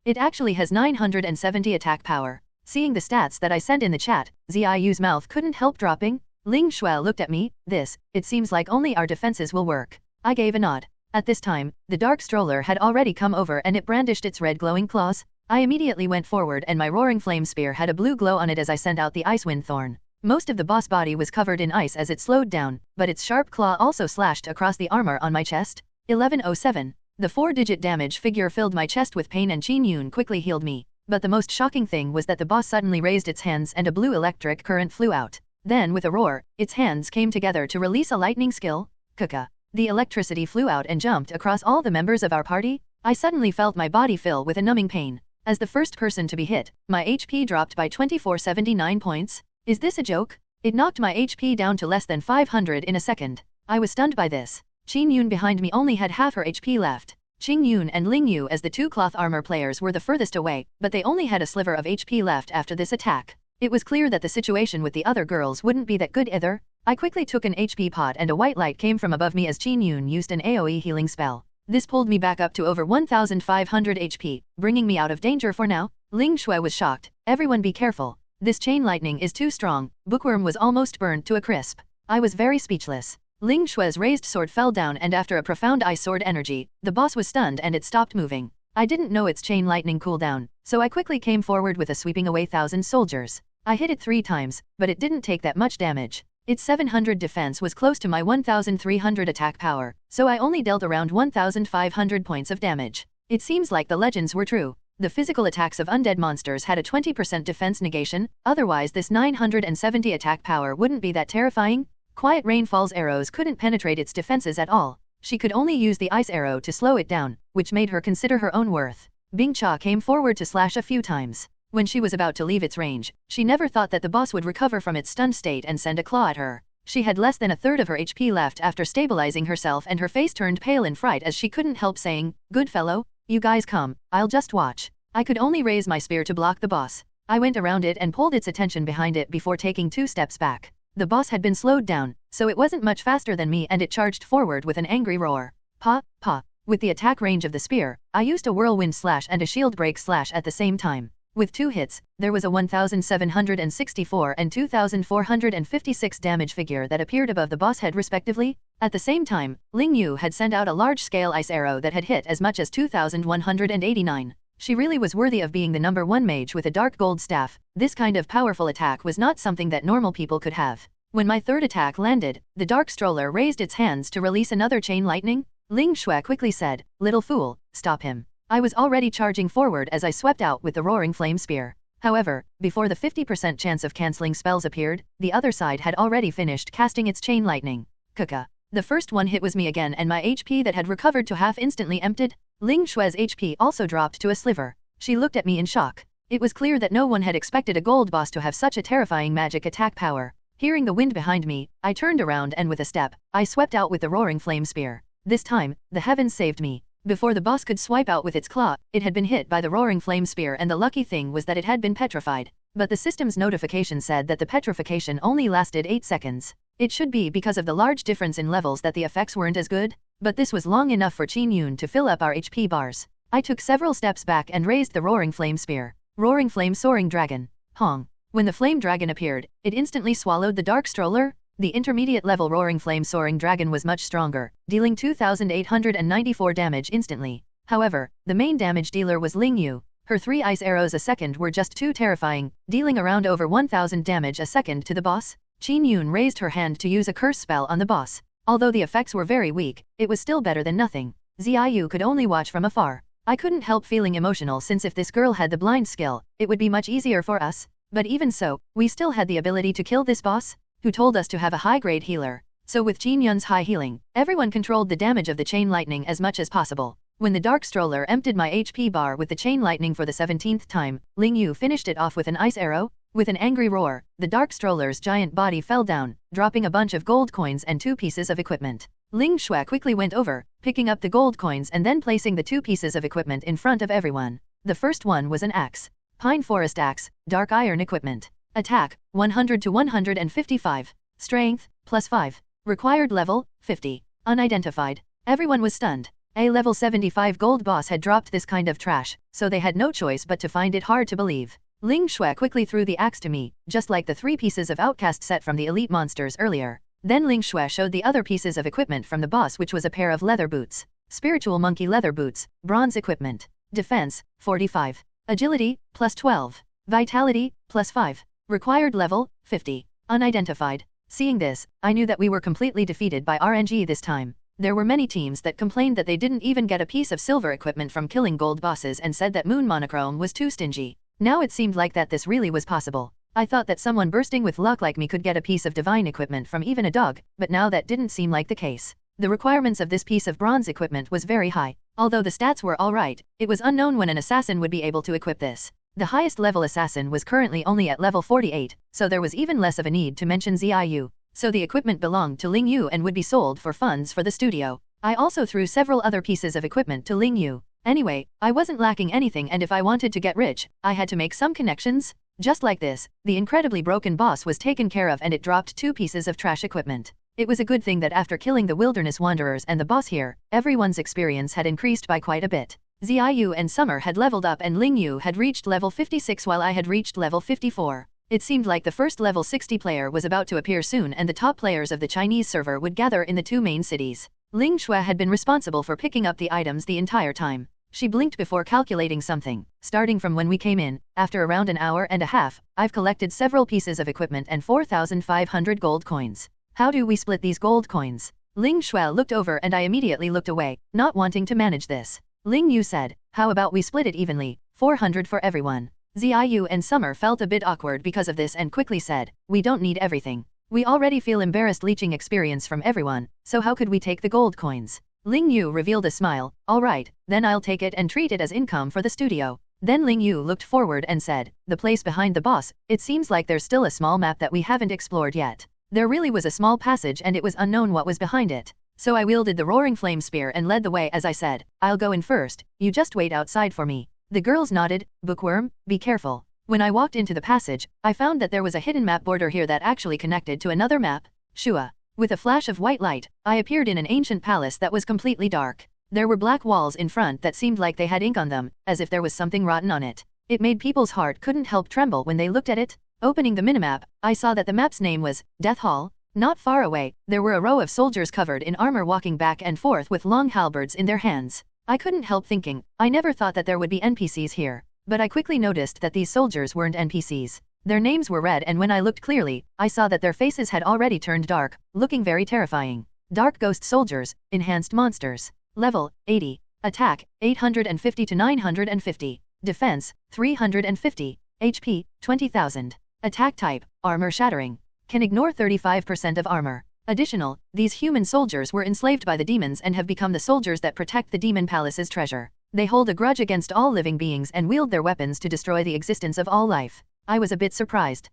It actually has 970 attack power. Seeing the stats that I sent in the chat, Ziyu's mouth couldn't help dropping. Ling Shui looked at me. It seems like only our defenses will work. I gave a nod. At this time, the Dark Stroller had already come over and it brandished its red glowing claws. I immediately went forward and my roaring flame spear had a blue glow on it as I sent out the Ice Wind Thorn. Most of the boss body was covered in ice as it slowed down, but its sharp claw also slashed across the armor on my chest. 1107. The 4-digit damage figure filled my chest with pain and Qin Yun quickly healed me. But the most shocking thing was that the boss suddenly raised its hands and a blue electric current flew out. Then with a roar, its hands came together to release a lightning skill. Kuka. The electricity flew out and jumped across all the members of our party. I suddenly felt my body fill with a numbing pain. As the first person to be hit, my HP dropped by 2479 points. Is this a joke? It knocked my HP down to less than 500 in a second. I was stunned by this. Qin Yun behind me only had half her HP left. Qing Yun and Ling Yu as the two cloth armor players were the furthest away, but they only had a sliver of HP left after this attack. It was clear that the situation with the other girls wouldn't be that good either. I quickly took an HP pot and a white light came from above me as Qin Yun used an AoE healing spell. This pulled me back up to over 1500 HP, bringing me out of danger for now. Ling Shui was shocked. Everyone be careful. This chain lightning is too strong. Bookworm was almost burned to a crisp. I was very speechless. Ling Shui's raised sword fell down and after a profound ice sword energy, the boss was stunned and it stopped moving. I didn't know its chain lightning cooldown, so I quickly came forward with a sweeping away 1,000 soldiers. I hit it 3 times, but it didn't take that much damage. Its 700 defense was close to my 1300 attack power, so I only dealt around 1500 points of damage. It seems like the legends were true. The physical attacks of undead monsters had a 20% defense negation, otherwise this 970 attack power wouldn't be that terrifying. Quiet Rainfall's arrows couldn't penetrate its defenses at all. She could only use the ice arrow to slow it down, which made her consider her own worth. Bing Cha came forward to slash a few times. When she was about to leave its range, she never thought that the boss would recover from its stunned state and send a claw at her. She had less than a third of her HP left after stabilizing herself and her face turned pale in fright as she couldn't help saying, "Good fellow, you guys come, I'll just watch." I could only raise my spear to block the boss. I went around it and pulled its attention behind it before taking 2 steps back. The boss had been slowed down, so it wasn't much faster than me and it charged forward with an angry roar. Pa, pa. With the attack range of the spear, I used a whirlwind slash and a shield break slash at the same time. With 2 hits, there was a 1764 and 2456 damage figure that appeared above the boss head respectively. At the same time, Ling Yu had sent out a large-scale ice arrow that had hit as much as 2189. She really was worthy of being the number 1 mage with a dark gold staff. This kind of powerful attack was not something that normal people could have. When my third attack landed, the dark stroller raised its hands to release another chain lightning. Ling Shui quickly said, "Little fool, stop him." I was already charging forward as I swept out with the roaring flame spear. However, before the 50% chance of cancelling spells appeared, the other side had already finished casting its chain lightning. Kuka. The first one hit was me again and my HP that had recovered to half instantly emptied. Ling Shui's HP also dropped to a sliver. She looked at me in shock. It was clear that no one had expected a gold boss to have such a terrifying magic attack power. Hearing the wind behind me, I turned around and with a step, I swept out with the roaring flame spear. This time, the heavens saved me. Before the boss could swipe out with its claw, it had been hit by the roaring flame spear, and the lucky thing was that it had been petrified. But the system's notification said that the petrification only lasted 8 seconds. It should be because of the large difference in levels that the effects weren't as good, but this was long enough for Qin Yun to fill up our HP bars. I took several steps back and raised the roaring flame spear. Roaring flame soaring dragon. Hong. When the flame dragon appeared, it instantly swallowed the dark stroller. The intermediate level roaring flame soaring dragon was much stronger, dealing 2,894 damage instantly. However, the main damage dealer was Ling Yu. Her 3 ice arrows a second were just too terrifying, dealing around over 1,000 damage a second to the boss. Qin Yun raised her hand to use a curse spell on the boss. Although the effects were very weak, it was still better than nothing. Ziyu could only watch from afar. I couldn't help feeling emotional, since if this girl had the blind skill, it would be much easier for us. But even so, we still had the ability to kill this boss, who told us to have a high-grade healer. So with Qin Yun's high healing, everyone controlled the damage of the chain lightning as much as possible. When the dark stroller emptied my HP bar with the chain lightning for the 17th time, Ling Yu finished it off with an ice arrow. With an angry roar, the dark stroller's giant body fell down, dropping a bunch of gold coins and 2 pieces of equipment. Ling Shui quickly went over, picking up the gold coins and then placing the 2 pieces of equipment in front of everyone. The first one was an axe. Pine forest axe, dark iron equipment. Attack, 100 to 155. Strength, +5. Required level, 50. Unidentified. Everyone was stunned. A level 75 gold boss had dropped this kind of trash, so they had no choice but to find it hard to believe. Ling Shui quickly threw the axe to me, just like the 3 pieces of outcast set from the elite monsters earlier. Then Ling Shui showed the other pieces of equipment from the boss, which was a pair of leather boots. Spiritual monkey leather boots, bronze equipment. Defense, 45. Agility, +12. Vitality, +5. Required level, 50. Unidentified. Seeing this, I knew that we were completely defeated by RNG this time. There were many teams that complained that they didn't even get a piece of silver equipment from killing gold bosses and said that Moon Monochrome was too stingy. Now it seemed like that this really was possible. I thought that someone bursting with luck like me could get a piece of divine equipment from even a dog, but now that didn't seem like the case. The requirements of this piece of bronze equipment was very high. Although the stats were alright, it was unknown when an assassin would be able to equip this. The highest level assassin was currently only at level 48, so there was even less of a need to mention Ziyu. So the equipment belonged to Ling Yu and would be sold for funds for the studio. I also threw several other pieces of equipment to Ling Yu. Anyway, I wasn't lacking anything, and if I wanted to get rich, I had to make some connections. Just like this, the incredibly broken boss was taken care of and it dropped 2 pieces of trash equipment. It was a good thing that after killing the wilderness wanderers and the boss here, everyone's experience had increased by quite a bit. Ziyu and Summer had leveled up and Ling Yu had reached level 56 while I had reached level 54. It seemed like the first level 60 player was about to appear soon, and the top players of the Chinese server would gather in the 2 main cities. Ling Shui had been responsible for picking up the items the entire time. She blinked before calculating something. Starting from when we came in, after around an hour and a half, I've collected several pieces of equipment and 4,500 gold coins. How do we split these gold coins? Ling Shui looked over and I immediately looked away, not wanting to manage this. Ling Yu said, how about we split it evenly, 400 for everyone. Ziyu and Summer felt a bit awkward because of this and quickly said, we don't need everything. We already feel embarrassed leeching experience from everyone, so how could we take the gold coins? Ling Yu revealed a smile, alright, then I'll take it and treat it as income for the studio. Then Ling Yu looked forward and said, the place behind the boss, it seems like there's still a small map that we haven't explored yet. There really was a small passage and it was unknown what was behind it. So I wielded the roaring flame spear and led the way as I said, I'll go in first, you just wait outside for me. The girls nodded. Bookworm, be careful. When I walked into the passage, I found that there was a hidden map border here that actually connected to another map. Shua. With a flash of white light, I appeared in an ancient palace that was completely dark. There were black walls in front that seemed like they had ink on them, as if there was something rotten on it. It made people's heart couldn't help tremble when they looked at it. Opening the minimap, I saw that the map's name was Death Hall. Not far away, there were a row of soldiers covered in armor walking back and forth with long halberds in their hands. I couldn't help thinking, I never thought that there would be NPCs here. But I quickly noticed that these soldiers weren't NPCs. Their names were red, and when I looked clearly, I saw that their faces had already turned dark, looking very terrifying. Dark Ghost Soldiers, Enhanced Monsters. Level, 80. Attack, 850 to 950. Defense, 350. HP, 20,000. Attack type, Armor Shattering. Can ignore 35% of armor. Additional, these human soldiers were enslaved by the demons and have become the soldiers that protect the demon palace's treasure. They hold a grudge against all living beings and wield their weapons to destroy the existence of all life. I was a bit surprised.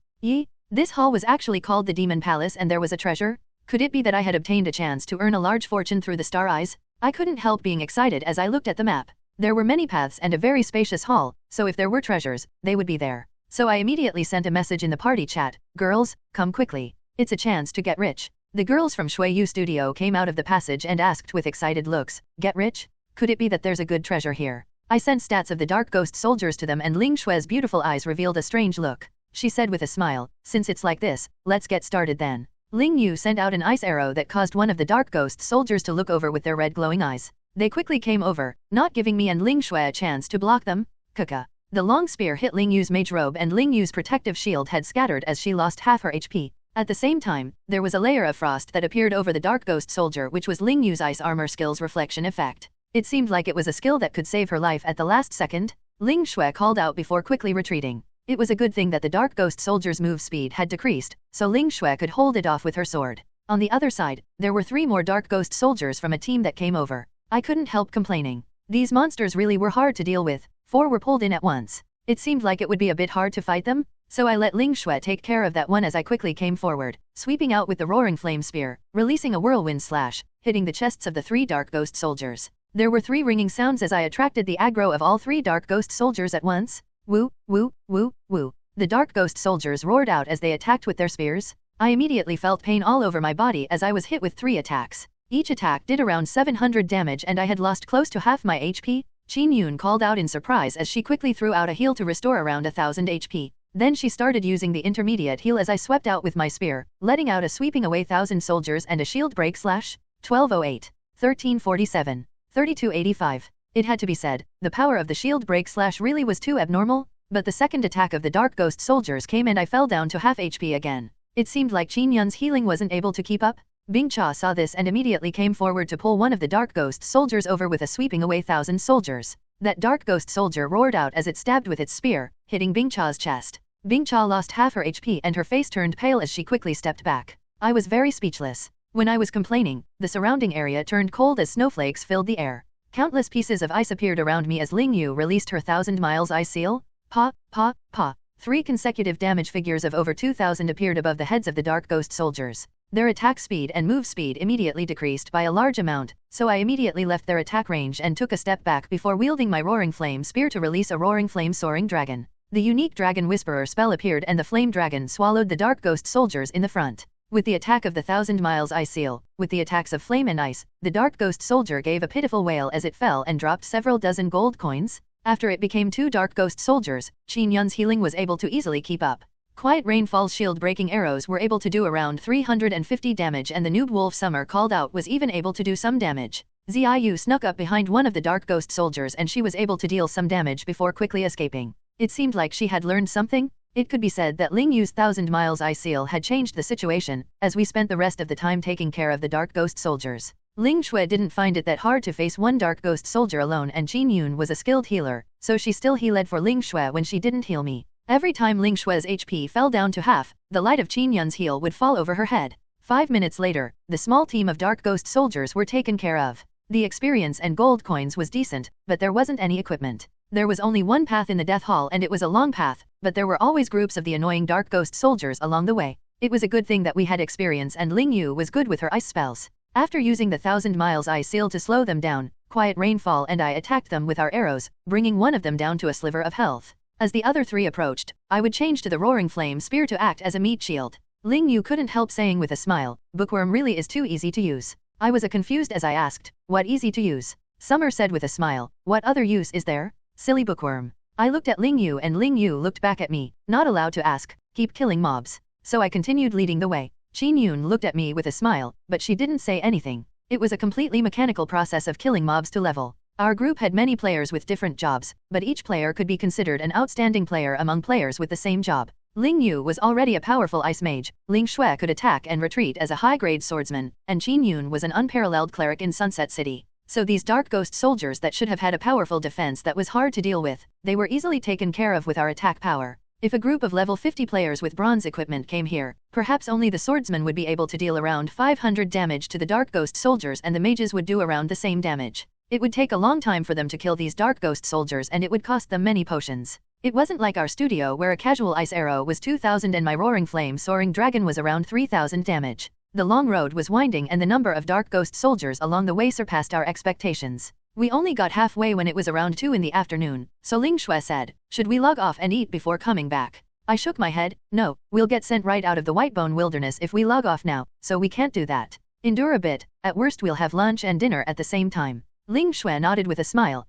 This hall was actually called the Demon Palace and there was a treasure? Could it be that I had obtained a chance to earn a large fortune through the star eyes? I couldn't help being excited as I looked at the map. There were many paths and a very spacious hall, so if there were treasures, they would be there. So I immediately sent a message in the party chat, "Girls, come quickly. It's a chance to get rich." The girls from Shui Yu Studio came out of the passage and asked with excited looks, "Get rich? Could it be that there's a good treasure here?" I sent stats of the dark ghost soldiers to them and Ling Shui's beautiful eyes revealed a strange look. She said with a smile, "Since it's like this, let's get started then." Ling Yu sent out an ice arrow that caused one of the dark ghost soldiers to look over with their red glowing eyes. They quickly came over, not giving me and Ling Shui a chance to block them. Kaka. The long spear hit Ling Yu's mage robe and Ling Yu's protective shield had scattered as she lost half her HP. At the same time, there was a layer of frost that appeared over the dark ghost soldier which was Ling Yu's ice armor skill's reflection effect. It seemed like it was a skill that could save her life at the last second. Ling Shui called out before quickly retreating. It was a good thing that the dark ghost soldier's move speed had decreased, so Ling Shui could hold it off with her sword. On the other side, there were 3 more dark ghost soldiers from a team that came over. I couldn't help complaining. These monsters really were hard to deal with. 4 were pulled in at once. It seemed like it would be a bit hard to fight them, so I let Ling Shui take care of that one as I quickly came forward, sweeping out with the roaring flame spear, releasing a whirlwind slash, hitting the chests of the 3 dark ghost soldiers. There were 3 ringing sounds as I attracted the aggro of all 3 dark ghost soldiers at once. Woo, woo, woo, woo. The dark ghost soldiers roared out as they attacked with their spears. I immediately felt pain all over my body as I was hit with 3 attacks. Each attack did around 700 damage and I had lost close to half my HP. Qin Yun called out in surprise as she quickly threw out a heal to restore around 1000 HP. Then she started using the intermediate heal as I swept out with my spear, letting out a sweeping away 1000 soldiers and a shield break slash. 1208, 1347, 3285. It had to be said, the power of the shield break slash really was too abnormal, but the second attack of the dark ghost soldiers came and I fell down to half HP again. It seemed like Qin Yun's healing wasn't able to keep up. Bing Cha saw this and immediately came forward to pull one of the dark ghost soldiers over with a sweeping away 1000 soldiers. That dark ghost soldier roared out as it stabbed with its spear, hitting Bing Cha's chest. Bing Cha lost half her HP and her face turned pale as she quickly stepped back. I was very speechless. When I was complaining, the surrounding area turned cold as snowflakes filled the air. Countless pieces of ice appeared around me as Ling Yu released her 1000 miles ice seal. Pa, pa, pa. 3 consecutive damage figures of over 2000 appeared above the heads of the dark ghost soldiers. Their attack speed and move speed immediately decreased by a large amount, so I immediately left their attack range and took a step back before wielding my roaring flame spear to release a roaring flame soaring dragon. The unique dragon whisperer spell appeared and the flame dragon swallowed the dark ghost soldiers in the front. With the attack of the 1000 miles ice seal, with the attacks of flame and ice, the dark ghost soldier gave a pitiful wail as it fell and dropped several dozen gold coins. After it became 2 dark ghost soldiers, Qin Yun's healing was able to easily keep up. Quiet Rainfall's shield-breaking arrows were able to do around 350 damage and the noob Wolf Summer called out was even able to do some damage. Ziyu snuck up behind one of the dark ghost soldiers and she was able to deal some damage before quickly escaping. It seemed like she had learned something. It could be said that Ling Yu's 1000 miles ice seal had changed the situation, as we spent the rest of the time taking care of the dark ghost soldiers. Ling Shui didn't find it that hard to face one dark ghost soldier alone and Qin Yun was a skilled healer, so she still healed for Ling Shui when she didn't heal me. Every time Ling Shui's HP fell down to half, the light of Qin Yun's heal would fall over her head. 5 minutes later, the small team of dark ghost soldiers were taken care of. The experience and gold coins was decent, but there wasn't any equipment. There was only one path in the death hall and it was a long path, but there were always groups of the annoying dark ghost soldiers along the way. It was a good thing that we had experience and Ling Yu was good with her ice spells. After using the 1000 miles ice seal to slow them down, Quiet Rainfall and I attacked them with our arrows, bringing one of them down to a sliver of health. As the other 3 approached, I would change to the roaring flame spear to act as a meat shield. Ling Yu couldn't help saying with a smile, "Bookworm really is too easy to use." I was confused as I asked, "What easy to use?" Summer said with a smile, "What other use is there? Silly bookworm." I looked at Ling Yu and Ling Yu looked back at me, not allowed to ask, "Keep killing mobs." So I continued leading the way. Qin Yun looked at me with a smile, but she didn't say anything. It was a completely mechanical process of killing mobs to level. Our group had many players with different jobs, but each player could be considered an outstanding player among players with the same job. Ling Yu was already a powerful ice mage, Ling Shui could attack and retreat as a high-grade swordsman, and Qin Yun was an unparalleled cleric in Sunset City. So these dark ghost soldiers that should have had a powerful defense that was hard to deal with, they were easily taken care of with our attack power. If a group of level 50 players with bronze equipment came here, perhaps only the swordsman would be able to deal around 500 damage to the dark ghost soldiers and the mages would do around the same damage. It would take a long time for them to kill these dark ghost soldiers and it would cost them many potions. It wasn't like our studio where a casual ice arrow was 2000 and my roaring flame soaring dragon was around 3000 damage. The long road was winding and the number of dark ghost soldiers along the way surpassed our expectations. We only got halfway when it was around 2 in the afternoon, so Ling Shui said, "Should we log off and eat before coming back?" I shook my head. "No, we'll get sent right out of the Whitebone Wilderness if we log off now, so we can't do that. Endure a bit, at worst we'll have lunch and dinner at the same time." Ling Shui nodded with a smile.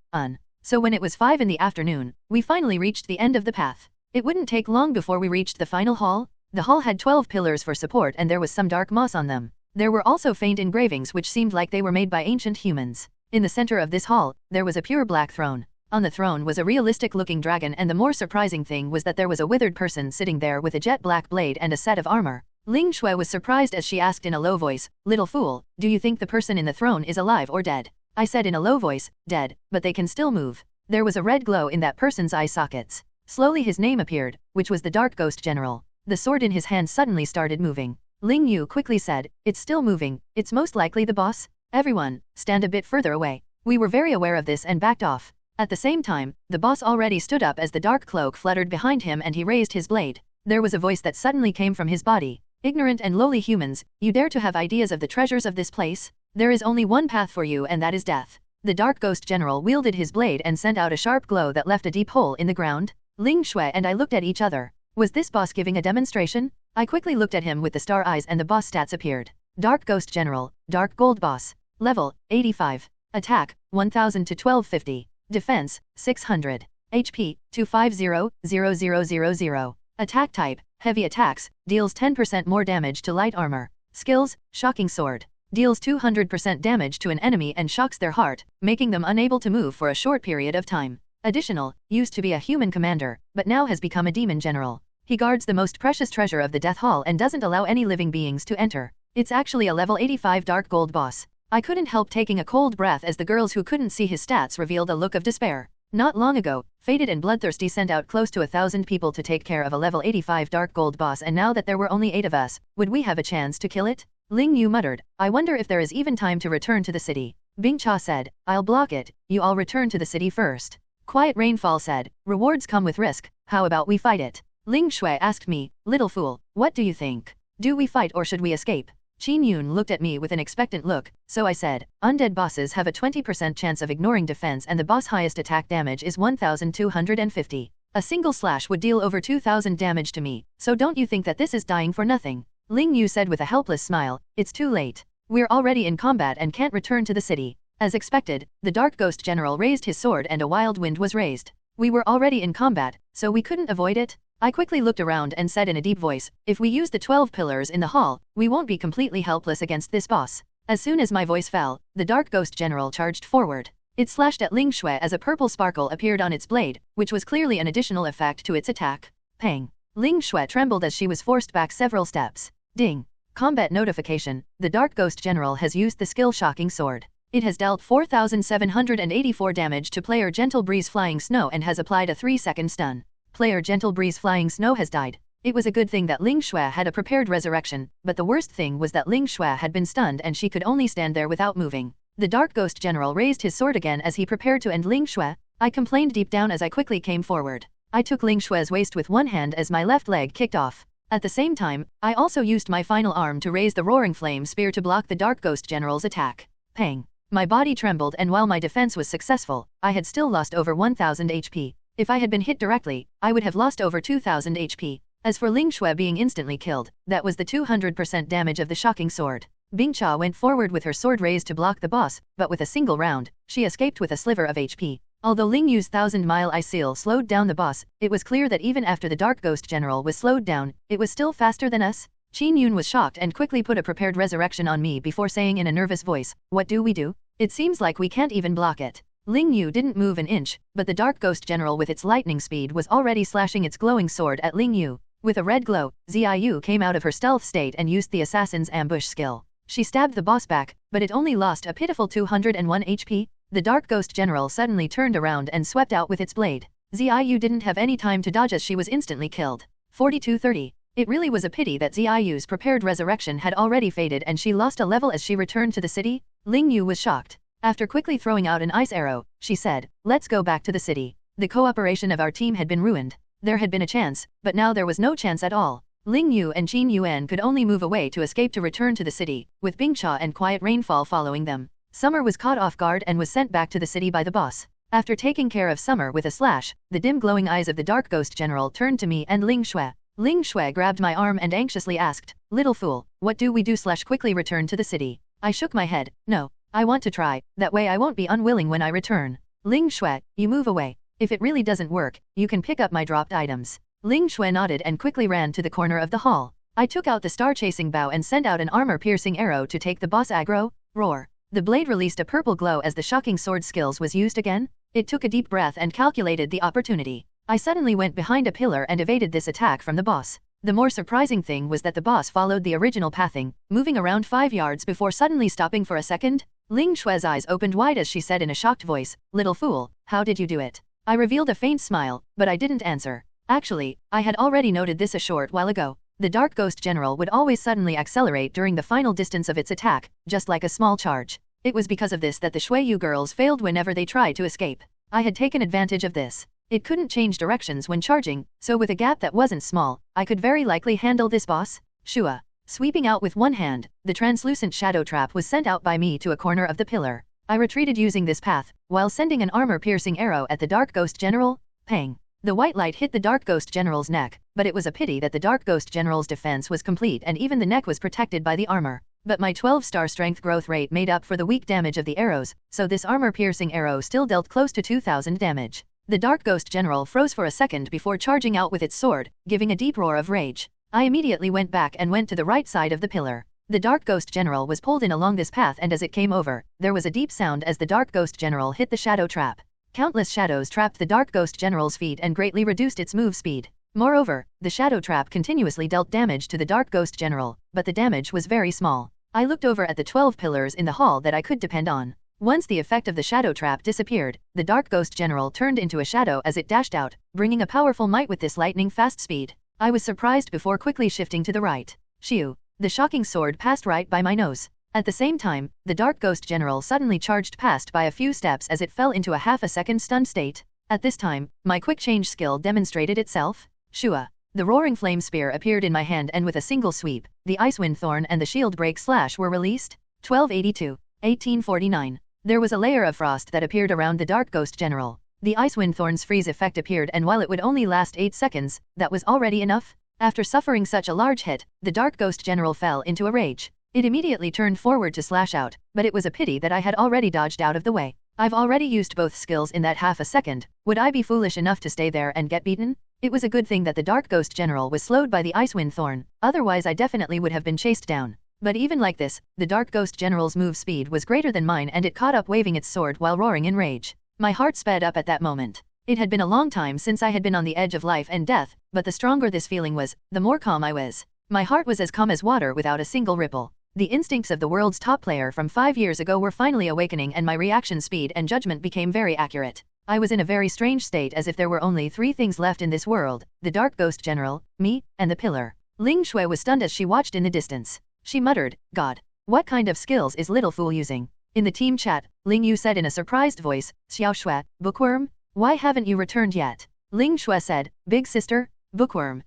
So when it was 5 in the afternoon, we finally reached the end of the path. It wouldn't take long before we reached the final hall. The hall had 12 pillars for support and there was some dark moss on them. There were also faint engravings which seemed like they were made by ancient humans. In the center of this hall, there was a pure black throne. On the throne was a realistic-looking dragon, and the more surprising thing was that there was a withered person sitting there with a jet black blade and a set of armor. Ling Shui was surprised as she asked in a low voice, "Little fool, do you think the person in the throne is alive or dead?" I said in a low voice, "Dead, but they can still move." There was a red glow in that person's eye sockets. Slowly his name appeared, which was the Dark Ghost General. The sword in his hand suddenly started moving. Ling Yu quickly said, "It's still moving, it's most likely the boss. Everyone, stand a bit further away." We were very aware of this and backed off. At the same time, the boss already stood up as the dark cloak fluttered behind him and he raised his blade. There was a voice that suddenly came from his body. "Ignorant and lowly humans, you dare to have ideas of the treasures of this place? There is only one path for you and that is death." The Dark Ghost General wielded his blade and sent out a sharp glow that left a deep hole in the ground. Ling Shui and I looked at each other. Was this boss giving a demonstration? I quickly looked at him with the star eyes and the boss stats appeared. Dark Ghost General, Dark Gold Boss. Level, 85. Attack, 1000 to 1250. Defense, 600. HP, 250,000. Attack type, heavy attacks, deals 10% more damage to light armor. Skills, Shocking Sword. Deals 200% damage to an enemy and shocks their heart, making them unable to move for a short period of time. Additional, used to be a human commander, but now has become a demon general. He guards the most precious treasure of the Death Hall and doesn't allow any living beings to enter. It's actually a level 85 Dark Gold boss. I couldn't help taking a cold breath as the girls who couldn't see his stats revealed a look of despair. Not long ago, Fated and Bloodthirsty sent out close to 1,000 people to take care of a level 85 Dark Gold boss, and now that there were only 8 of us, would we have a chance to kill it? Ling Yu muttered, "I wonder if there is even time to return to the city." Bing Cha said, "I'll block it, you all return to the city first." Quiet Rainfall said, "Rewards come with risk, how about we fight it?" Ling Shui asked me, "Little fool, what do you think? Do we fight or should we escape?" Qin Yun looked at me with an expectant look, so I said, "Undead bosses have a 20% chance of ignoring defense and the boss highest attack damage is 1250. A single slash would deal over 2000 damage to me, so don't you think that this is dying for nothing?" Ling Yu said with a helpless smile, "It's too late. We're already in combat and can't return to the city." As expected, the Dark Ghost General raised his sword and a wild wind was raised. We were already in combat, so we couldn't avoid it. I quickly looked around and said in a deep voice, "If we use the 12 pillars in the hall, we won't be completely helpless against this boss." As soon as my voice fell, the Dark Ghost General charged forward. It slashed at Ling Shui as a purple sparkle appeared on its blade, which was clearly an additional effect to its attack. Pang! Ling Shui trembled as she was forced back several steps. Ding! Combat notification, the Dark Ghost General has used the skill Shocking Sword. It has dealt 4784 damage to player Gentle Breeze Flying Snow and has applied a 3-second stun. Player Gentle Breeze Flying Snow has died. It was a good thing that Ling Shui had a prepared resurrection, but the worst thing was that Ling Shui had been stunned and she could only stand there without moving. The Dark Ghost General raised his sword again as he prepared to end Ling Shui. I complained deep down as I quickly came forward. I took Ling Shui's waist with one hand as my left leg kicked off. At the same time, I also used my final arm to raise the Roaring Flame Spear to block the Dark Ghost General's attack. Pang! My body trembled, and while my defense was successful, I had still lost over 1000 HP. If I had been hit directly, I would have lost over 2000 HP. As for Ling Shui being instantly killed, that was the 200% damage of the Shocking Sword. Bing Cha went forward with her sword raised to block the boss, but with a single round, she escaped with a sliver of HP. Although Ling Yu's 1000-mile ice seal slowed down the boss, it was clear that even after the Dark Ghost General was slowed down, it was still faster than us. Qin Yun was shocked and quickly put a prepared resurrection on me before saying in a nervous voice, "What do we do? It seems like we can't even block it." Ling Yu didn't move an inch, but the Dark Ghost General with its lightning speed was already slashing its glowing sword at Ling Yu. With a red glow, Ziyu came out of her stealth state and used the Assassin's Ambush skill. She stabbed the boss back, but it only lost a pitiful 201 HP. The Dark Ghost General suddenly turned around and swept out with its blade. Ziyu didn't have any time to dodge as she was instantly killed. 4230. It really was a pity that Ziyu's prepared resurrection had already faded and she lost a level as she returned to the city. Ling Yu was shocked. After quickly throwing out an ice arrow, she said, "Let's go back to the city." The cooperation of our team had been ruined. There had been a chance, but now there was no chance at all. Ling Yu and Qin Yuan could only move away to escape to return to the city, with Bingcha and quiet rainfall following them. Summer was caught off guard and was sent back to the city by the boss. After taking care of Summer with a slash, the dim glowing eyes of the Dark Ghost General turned to me and Ling Shui. Ling Shui grabbed my arm and anxiously asked, "Little fool, what do we do?" Quickly return to the city. I shook my head. No, I want to try, that way I won't be unwilling when I return. Ling Shui, you move away. If it really doesn't work, you can pick up my dropped items. Ling Shui nodded and quickly ran to the corner of the hall. I took out the star-chasing bow and sent out an armor-piercing arrow to take the boss aggro. Roar. The blade released a purple glow as the shocking sword skills was used again. It took a deep breath and calculated the opportunity. I suddenly went behind a pillar and evaded this attack from the boss. The more surprising thing was that the boss followed the original pathing, moving around 5 yards before suddenly stopping for a second. Ling Shui's eyes opened wide as she said in a shocked voice, "Little fool, how did you do it?" I revealed a faint smile, but I didn't answer. Actually, I had already noted this a short while ago. The Dark Ghost General would always suddenly accelerate during the final distance of its attack, just like a small charge. It was because of this that the Shuiyu girls failed whenever they tried to escape. I had taken advantage of this. It couldn't change directions when charging, so with a gap that wasn't small, I could very likely handle this boss. Shua. Sweeping out with one hand, the translucent shadow trap was sent out by me to a corner of the pillar. I retreated using this path, while sending an armor-piercing arrow at the Dark Ghost General. Pang. The white light hit the Dark Ghost General's neck, but it was a pity that the Dark Ghost General's defense was complete and even the neck was protected by the armor. But my 12-star strength growth rate made up for the weak damage of the arrows, so this armor-piercing arrow still dealt close to 2,000 damage. The Dark Ghost General froze for a second before charging out with its sword, giving a deep roar of rage. I immediately went back and went to the right side of the pillar. The Dark Ghost General was pulled in along this path and as it came over, there was a deep sound as the Dark Ghost General hit the shadow trap. Countless shadows trapped the Dark Ghost General's feet and greatly reduced its move speed. Moreover, the shadow trap continuously dealt damage to the Dark Ghost General, but the damage was very small. I looked over at the 12 pillars in the hall that I could depend on. Once the effect of the shadow trap disappeared, the Dark Ghost General turned into a shadow as it dashed out, bringing a powerful might with this lightning-fast speed. I was surprised before quickly shifting to the right. Shiu. The shocking sword passed right by my nose. At the same time, the Dark Ghost General suddenly charged past by a few steps as it fell into a half-a-second stunned state. At this time, my quick change skill demonstrated itself. Shua. The roaring flame spear appeared in my hand and with a single sweep, the Icewind Thorn and the Shield Break Slash were released. 1282. 1849. There was a layer of frost that appeared around the Dark Ghost General. The Icewind Thorn's freeze effect appeared and while it would only last 8 seconds, that was already enough. After suffering such a large hit, the Dark Ghost General fell into a rage. It immediately turned forward to slash out, but it was a pity that I had already dodged out of the way. I've already used both skills in that half a second. Would I be foolish enough to stay there and get beaten? It was a good thing that the Dark Ghost General was slowed by the Icewind Thorn, otherwise I definitely would have been chased down. But even like this, the Dark Ghost General's move speed was greater than mine and it caught up waving its sword while roaring in rage. My heart sped up at that moment. It had been a long time since I had been on the edge of life and death, but the stronger this feeling was, the more calm I was. My heart was as calm as water without a single ripple. The instincts of the world's top player from 5 years ago were finally awakening and my reaction speed and judgment became very accurate. I was in a very strange state as if there were only 3 things left in this world, the Dark Ghost General, me, and the pillar. Ling Shui was stunned as she watched in the distance. She muttered, "God, what kind of skills is little fool using?" In the team chat, Ling Yu said in a surprised voice, "Xiao Shui, bookworm? Why haven't you returned yet?" Ling Shui said, "Big sister, bookworm,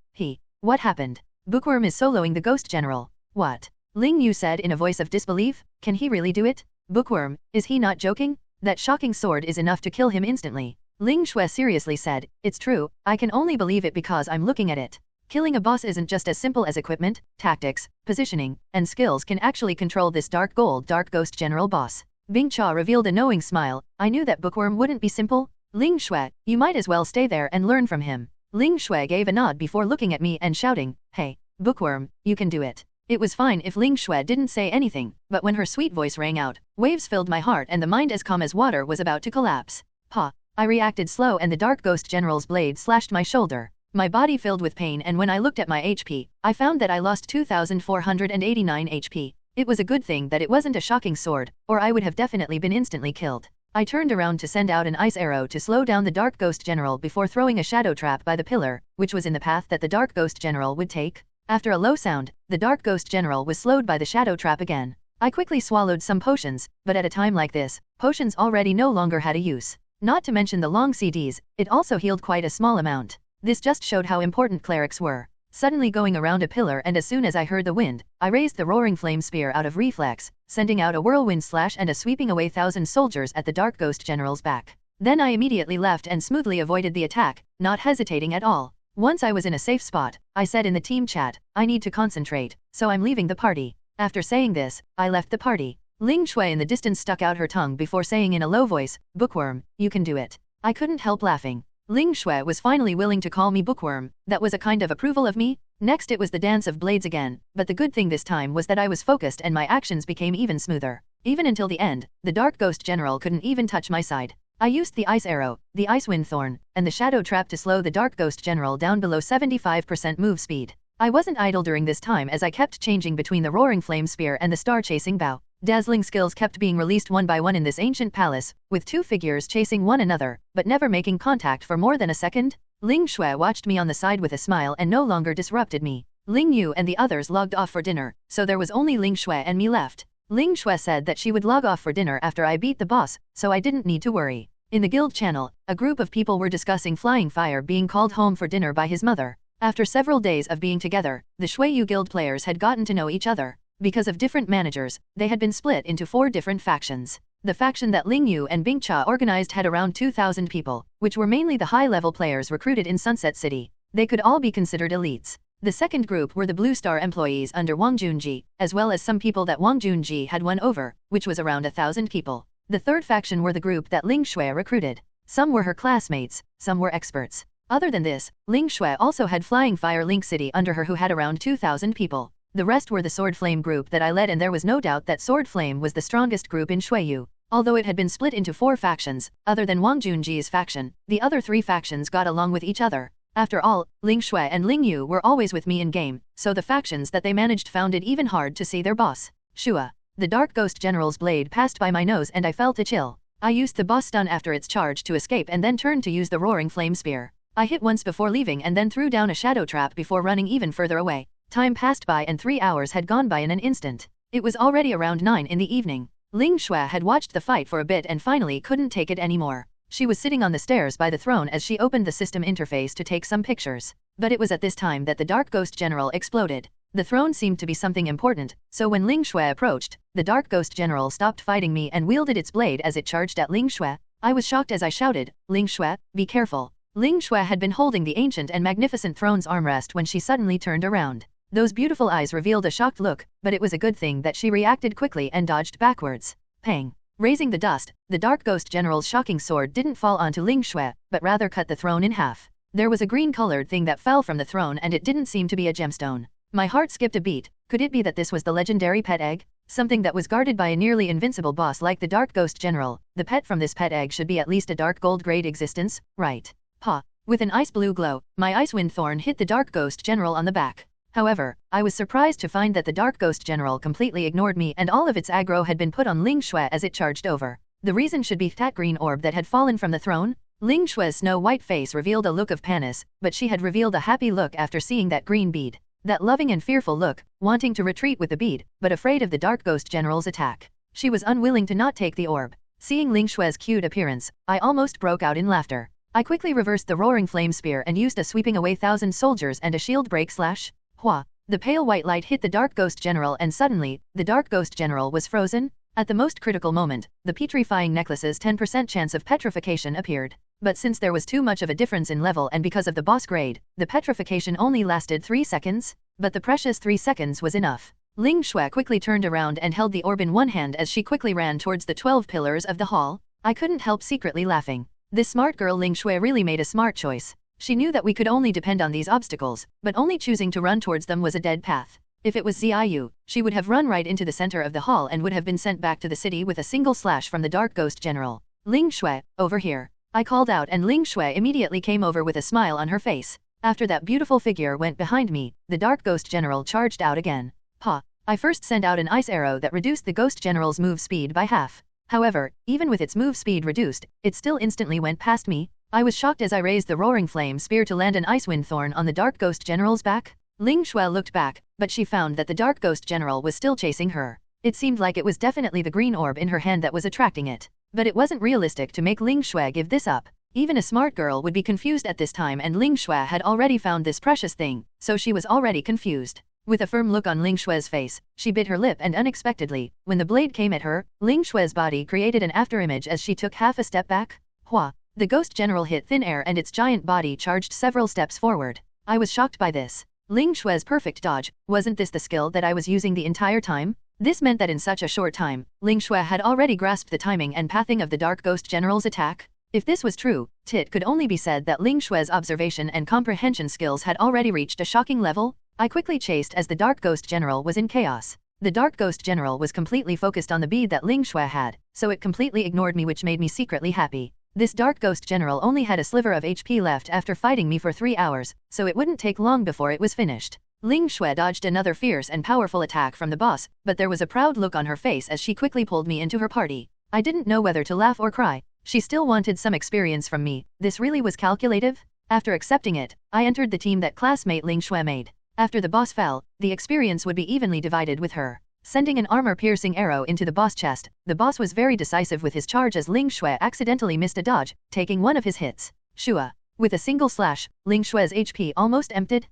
what happened? Bookworm is soloing the Ghost General." "What?" Ling Yu said in a voice of disbelief, "Can he really do it? Bookworm, is he not joking? That shocking sword is enough to kill him instantly." Ling Shui seriously said, "It's true, I can only believe it because I'm looking at it. Killing a boss isn't just as simple as equipment, tactics, positioning, and skills can actually control this Dark Ghost General boss." Bing Cha revealed a knowing smile, "I knew that Bookworm wouldn't be simple. Ling Shui, you might as well stay there and learn from him." Ling Shui gave a nod before looking at me and shouting, "Hey, Bookworm, you can do it." It was fine if Ling Shui didn't say anything, but when her sweet voice rang out, waves filled my heart and the mind as calm as water was about to collapse. "Pa." I reacted slow and the Dark Ghost General's blade slashed my shoulder. My body filled with pain and when I looked at my HP, I found that I lost 2,489 HP. It was a good thing that it wasn't a shocking sword, or I would have definitely been instantly killed. I turned around to send out an ice arrow to slow down the Dark Ghost General before throwing a shadow trap by the pillar, which was in the path that the Dark Ghost General would take. After a low sound, the Dark Ghost General was slowed by the shadow trap again. I quickly swallowed some potions, but at a time like this, potions already no longer had a use. Not to mention the long CDs, it also healed quite a small amount. This just showed how important clerics were. suddenly going around a pillar, and as soon as I heard the wind, I raised the roaring flame spear out of reflex, sending out a whirlwind slash and a sweeping away 1,000 soldiers at the Dark Ghost General's back. Then I immediately left and smoothly avoided the attack, not hesitating at all. Once I was in a safe spot, I said in the team chat, I need to concentrate, so I'm leaving the party. After saying this, I left the party. Ling Shui in the distance stuck out her tongue before saying in a low voice, "Bookworm, you can do it." I couldn't help laughing. Ling Shui was finally willing to call me bookworm. That was a kind of approval of me. Next it was the dance of blades again, but the good thing this time was that I was focused and my actions became even smoother. Even until the end, the Dark Ghost General couldn't even touch my side. I used the Ice Arrow, the Ice Wind Thorn, and the Shadow Trap to slow the Dark Ghost General down below 75% move speed. I wasn't idle during this time as I kept changing between the Roaring Flame Spear and the Star-Chasing Bow. Dazzling skills kept being released one by one in this ancient palace, with two figures chasing one another, but never making contact for more than a second. Ling Shui watched me on the side with a smile and no longer disrupted me. Ling Yu and the others logged off for dinner, so there was only Ling Shui and me left. Ling Shui said that she would log off for dinner after I beat the boss, so I didn't need to worry. In the guild channel, a group of people were discussing Flying Fire being called home for dinner by his mother. After several days of being together, the Shuiyu guild players had gotten to know each other. Because of different managers, they had been split into 4 different factions. The faction that Ling Yu and Bing Cha organized had around 2,000 people, which were mainly the high-level players recruited in Sunset City. They could all be considered elites. The second group were the Blue Star employees under Wang Junji, as well as some people that Wang Junji had won over, which was around 1,000 people. The third faction were the group that Ling Shui recruited. Some were her classmates, some were experts. Other than this, Ling Shui also had Flying Fire Link City under her who had around 2,000 people. The rest were the Sword Flame group that I led, and there was no doubt that Sword Flame was the strongest group in Shuiyu. Although it had been split into 4 factions, other than Wang Junji's faction, the other 3 factions got along with each other. After all, Ling Shui and Ling Yu were always with me in game, so the factions that they managed found it even hard to see their boss. Shua. The Dark Ghost General's blade passed by my nose and I felt a chill. I used the boss stun after its charge to escape and then turned to use the Roaring Flame Spear. I hit once before leaving and then threw down a shadow trap before running even further away. Time passed by and 3 hours had gone by in an instant. It was already around 9 in the evening. Ling Shui had watched the fight for a bit and finally couldn't take it anymore. She was sitting on the stairs by the throne as she opened the system interface to take some pictures. But it was at this time that the Dark Ghost General exploded. The throne seemed to be something important, so when Ling Shui approached, the Dark Ghost General stopped fighting me and wielded its blade as it charged at Ling Shui. I was shocked as I shouted, "Ling Shui, be careful." Ling Shui had been holding the ancient and magnificent throne's armrest when she suddenly turned around. Those beautiful eyes revealed a shocked look, but it was a good thing that she reacted quickly and dodged backwards. Pang. Raising the dust, the Dark Ghost General's shocking sword didn't fall onto Ling Shui, but rather cut the throne in half. There was a green-colored thing that fell from the throne and it didn't seem to be a gemstone. My heart skipped a beat. Could it be that this was the legendary pet egg? Something that was guarded by a nearly invincible boss like the Dark Ghost General. The pet from this pet egg should be at least a dark gold grade existence, right? Pa. With an ice blue glow, my Ice Wind Thorn hit the Dark Ghost General on the back. However, I was surprised to find that the Dark Ghost General completely ignored me and all of its aggro had been put on Ling Shui as it charged over. The reason should be that green orb that had fallen from the throne. Ling Shui's snow-white face revealed a look of panis, but she had revealed a happy look after seeing that green bead. That loving and fearful look, wanting to retreat with the bead, but afraid of the Dark Ghost General's attack. She was unwilling to not take the orb. Seeing Ling Shui's cute appearance, I almost broke out in laughter. I quickly reversed the Roaring Flame Spear and used a sweeping away 1,000 soldiers and a shield break slash. Hua. The pale white light hit the Dark Ghost General and suddenly, the Dark Ghost General was frozen. At the most critical moment, the petrifying necklace's 10% chance of petrification appeared. But since there was too much of a difference in level and because of the boss grade, the petrification only lasted 3 seconds. But the precious 3 seconds was enough. Ling Shui quickly turned around and held the orb in one hand as she quickly ran towards the 12 pillars of the hall. I couldn't help secretly laughing. This smart girl Ling Shui really made a smart choice. She knew that we could only depend on these obstacles, but only choosing to run towards them was a dead path. If it was Ziyu, she would have run right into the center of the hall and would have been sent back to the city with a single slash from the Dark Ghost General. Ling Shui, over here. I called out and Ling Shui immediately came over with a smile on her face. After that beautiful figure went behind me, the Dark Ghost General charged out again. Pa. I first sent out an ice arrow that reduced the Ghost General's move speed by half. However, even with its move speed reduced, it still instantly went past me. I was shocked as I raised the Roaring Flame Spear to land an Ice Wind Thorn on the Dark Ghost General's back. Ling Shui looked back, but she found that the Dark Ghost General was still chasing her. It seemed like it was definitely the green orb in her hand that was attracting it. But it wasn't realistic to make Ling Shui give this up. Even a smart girl would be confused at this time, and Ling Shui had already found this precious thing, so she was already confused. With a firm look on Ling Shui's face, she bit her lip, and unexpectedly, when the blade came at her, Ling Shui's body created an afterimage as she took half a step back. Hua! The ghost general hit thin air and its giant body charged several steps forward. I was shocked by this. Ling Shui's perfect dodge, wasn't this the skill that I was using the entire time? This meant that in such a short time, Ling Shui had already grasped the timing and pathing of the Dark Ghost General's attack. If this was true, it could only be said that Ling Shui's observation and comprehension skills had already reached a shocking level. I quickly chased as the Dark Ghost General was in chaos. The Dark Ghost General was completely focused on the bead that Ling Shui had, so it completely ignored me, which made me secretly happy. This Dark Ghost General only had a sliver of HP left after fighting me for 3 hours, so it wouldn't take long before it was finished. Ling Shui dodged another fierce and powerful attack from the boss, but there was a proud look on her face as she quickly pulled me into her party. I didn't know whether to laugh or cry. She still wanted some experience from me. This really was calculative? After accepting it, I entered the team that classmate Ling Shui made. After the boss fell, the experience would be evenly divided with her. Sending an armor-piercing arrow into the boss chest, the boss was very decisive with his charge as Ling Shui accidentally missed a dodge, taking one of his hits. Shua! With a single slash, Ling Shui's HP almost emptied.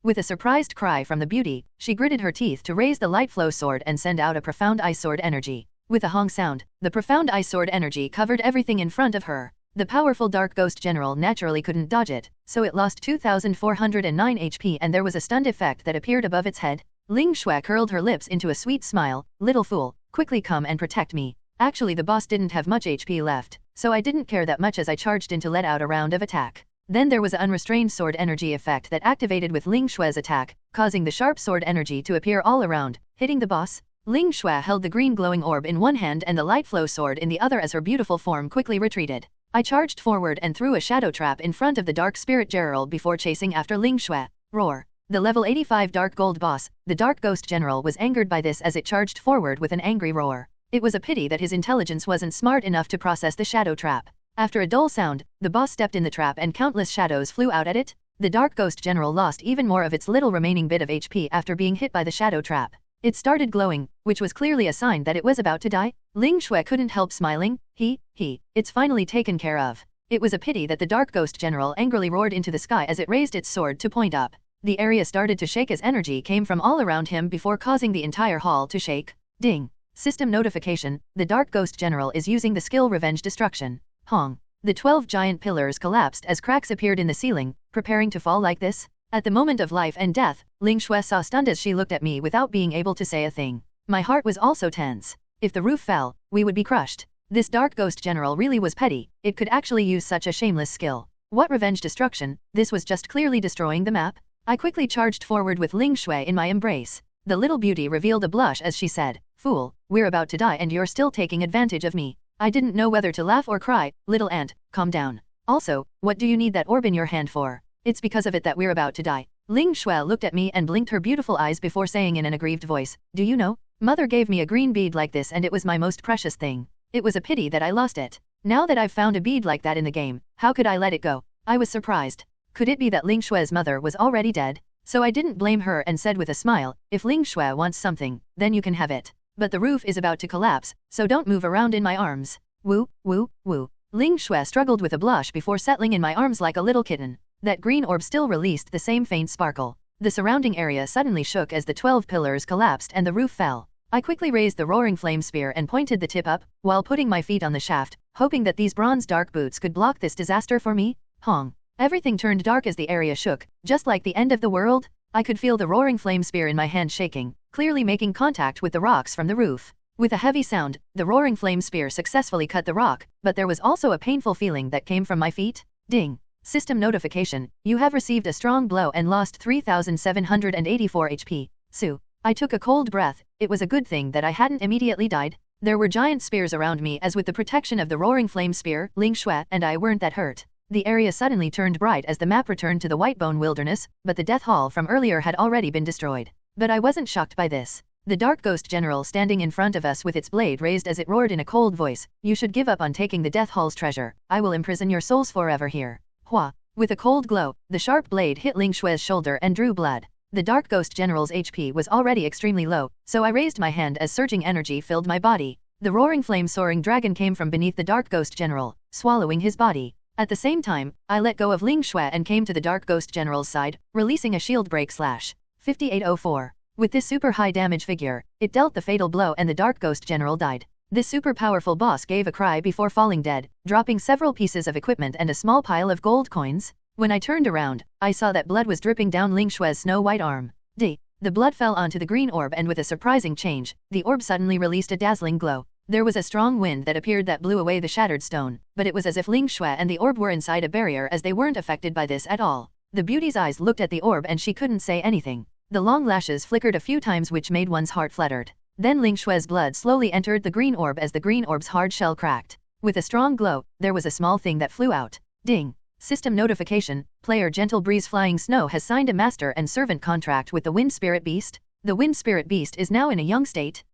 With a surprised cry from the beauty, she gritted her teeth to raise the light flow sword and send out a profound ice sword energy. With a honk sound, the profound ice sword energy covered everything in front of her. The powerful Dark Ghost General naturally couldn't dodge it, so it lost 2,409 HP and there was a stunned effect that appeared above its head. Ling Shui curled her lips into a sweet smile. Little fool, quickly come and protect me. Actually, the boss didn't have much HP left, so I didn't care that much as I charged in to let out a round of attack. Then there was an unrestrained sword energy effect that activated with Ling Shui's attack, causing the sharp sword energy to appear all around, hitting the boss. Ling Shui held the green glowing orb in one hand and the light flow sword in the other as her beautiful form quickly retreated. I charged forward and threw a shadow trap in front of the Dark Spirit Gerald before chasing after Ling Shui. Roar! The level 85 Dark Gold boss, the Dark Ghost General, was angered by this as it charged forward with an angry roar. It was a pity that his intelligence wasn't smart enough to process the shadow trap. After a dull sound, the boss stepped in the trap and countless shadows flew out at it. The Dark Ghost General lost even more of its little remaining bit of HP after being hit by the shadow trap. It started glowing, which was clearly a sign that it was about to die. Ling Shui couldn't help smiling. It's finally taken care of. It was a pity that the Dark Ghost General angrily roared into the sky as it raised its sword to point up. The area started to shake as energy came from all around him before causing the entire hall to shake. Ding! System notification, the Dark Ghost General is using the skill Revenge Destruction. Hong! The 12 giant pillars collapsed as cracks appeared in the ceiling, preparing to fall like this. At the moment of life and death, Ling Shui saw stunned as she looked at me without being able to say a thing. My heart was also tense. If the roof fell, we would be crushed. This Dark Ghost General really was petty. It could actually use such a shameless skill. What Revenge Destruction? This was just clearly destroying the map. I quickly charged forward with Ling Shui in my embrace. The little beauty revealed a blush as she said, "Fool, we're about to die and you're still taking advantage of me." I didn't know whether to laugh or cry. Little ant, calm down. Also, what do you need that orb in your hand for? It's because of it that we're about to die. Ling Shui looked at me and blinked her beautiful eyes before saying in an aggrieved voice, "Do you know? Mother gave me a green bead like this and it was my most precious thing. It was a pity that I lost it. Now that I've found a bead like that in the game, how could I let it go?" I was surprised. Could it be that Ling Shui's mother was already dead? So I didn't blame her and said with a smile, "If Ling Shui wants something, then you can have it. But the roof is about to collapse, so don't move around in my arms." Woo, woo, woo. Ling Shui struggled with a blush before settling in my arms like a little kitten. That green orb still released the same faint sparkle. The surrounding area suddenly shook as the 12 pillars collapsed and the roof fell. I quickly raised the roaring flame spear and pointed the tip up, while putting my feet on the shaft, hoping that these bronze dark boots could block this disaster for me. Hong! Everything turned dark as the area shook, just like the end of the world. I could feel the roaring flame spear in my hand shaking, clearly making contact with the rocks from the roof. With a heavy sound, the roaring flame spear successfully cut the rock, but there was also a painful feeling that came from my feet. Ding! System notification, you have received a strong blow and lost 3,784 HP. Sue. I took a cold breath. It was a good thing that I hadn't immediately died. There were giant spears around me as with the protection of the roaring flame spear, Ling Shui and I weren't that hurt. The area suddenly turned bright as the map returned to the Whitebone Wilderness, but the Death Hall from earlier had already been destroyed. But I wasn't shocked by this. The Dark Ghost General standing in front of us with its blade raised as it roared in a cold voice, "You should give up on taking the Death Hall's treasure. I will imprison your souls forever here." Hua! With a cold glow, the sharp blade hit Ling Shui's shoulder and drew blood. The Dark Ghost General's HP was already extremely low, so I raised my hand as surging energy filled my body. The roaring flame soaring dragon came from beneath the Dark Ghost General, swallowing his body. At the same time, I let go of Ling Shui and came to the Dark Ghost General's side, releasing a shield break / 5804. With this super high damage figure, it dealt the fatal blow and the Dark Ghost General died. This super powerful boss gave a cry before falling dead, dropping several pieces of equipment and a small pile of gold coins. When I turned around, I saw that blood was dripping down Ling Shui's snow-white arm. The blood fell onto the green orb and with a surprising change, the orb suddenly released a dazzling glow. There was a strong wind that appeared that blew away the shattered stone, but it was as if Ling Shui and the orb were inside a barrier as they weren't affected by this at all. The beauty's eyes looked at the orb and she couldn't say anything. The long lashes flickered a few times which made one's heart fluttered. Then Ling Shui's blood slowly entered the green orb as the green orb's hard shell cracked. With a strong glow, there was a small thing that flew out. Ding! System notification, player Gentle Breeze Flying Snow has signed a master and servant contract with the Wind Spirit Beast. The Wind Spirit Beast is now in a young state.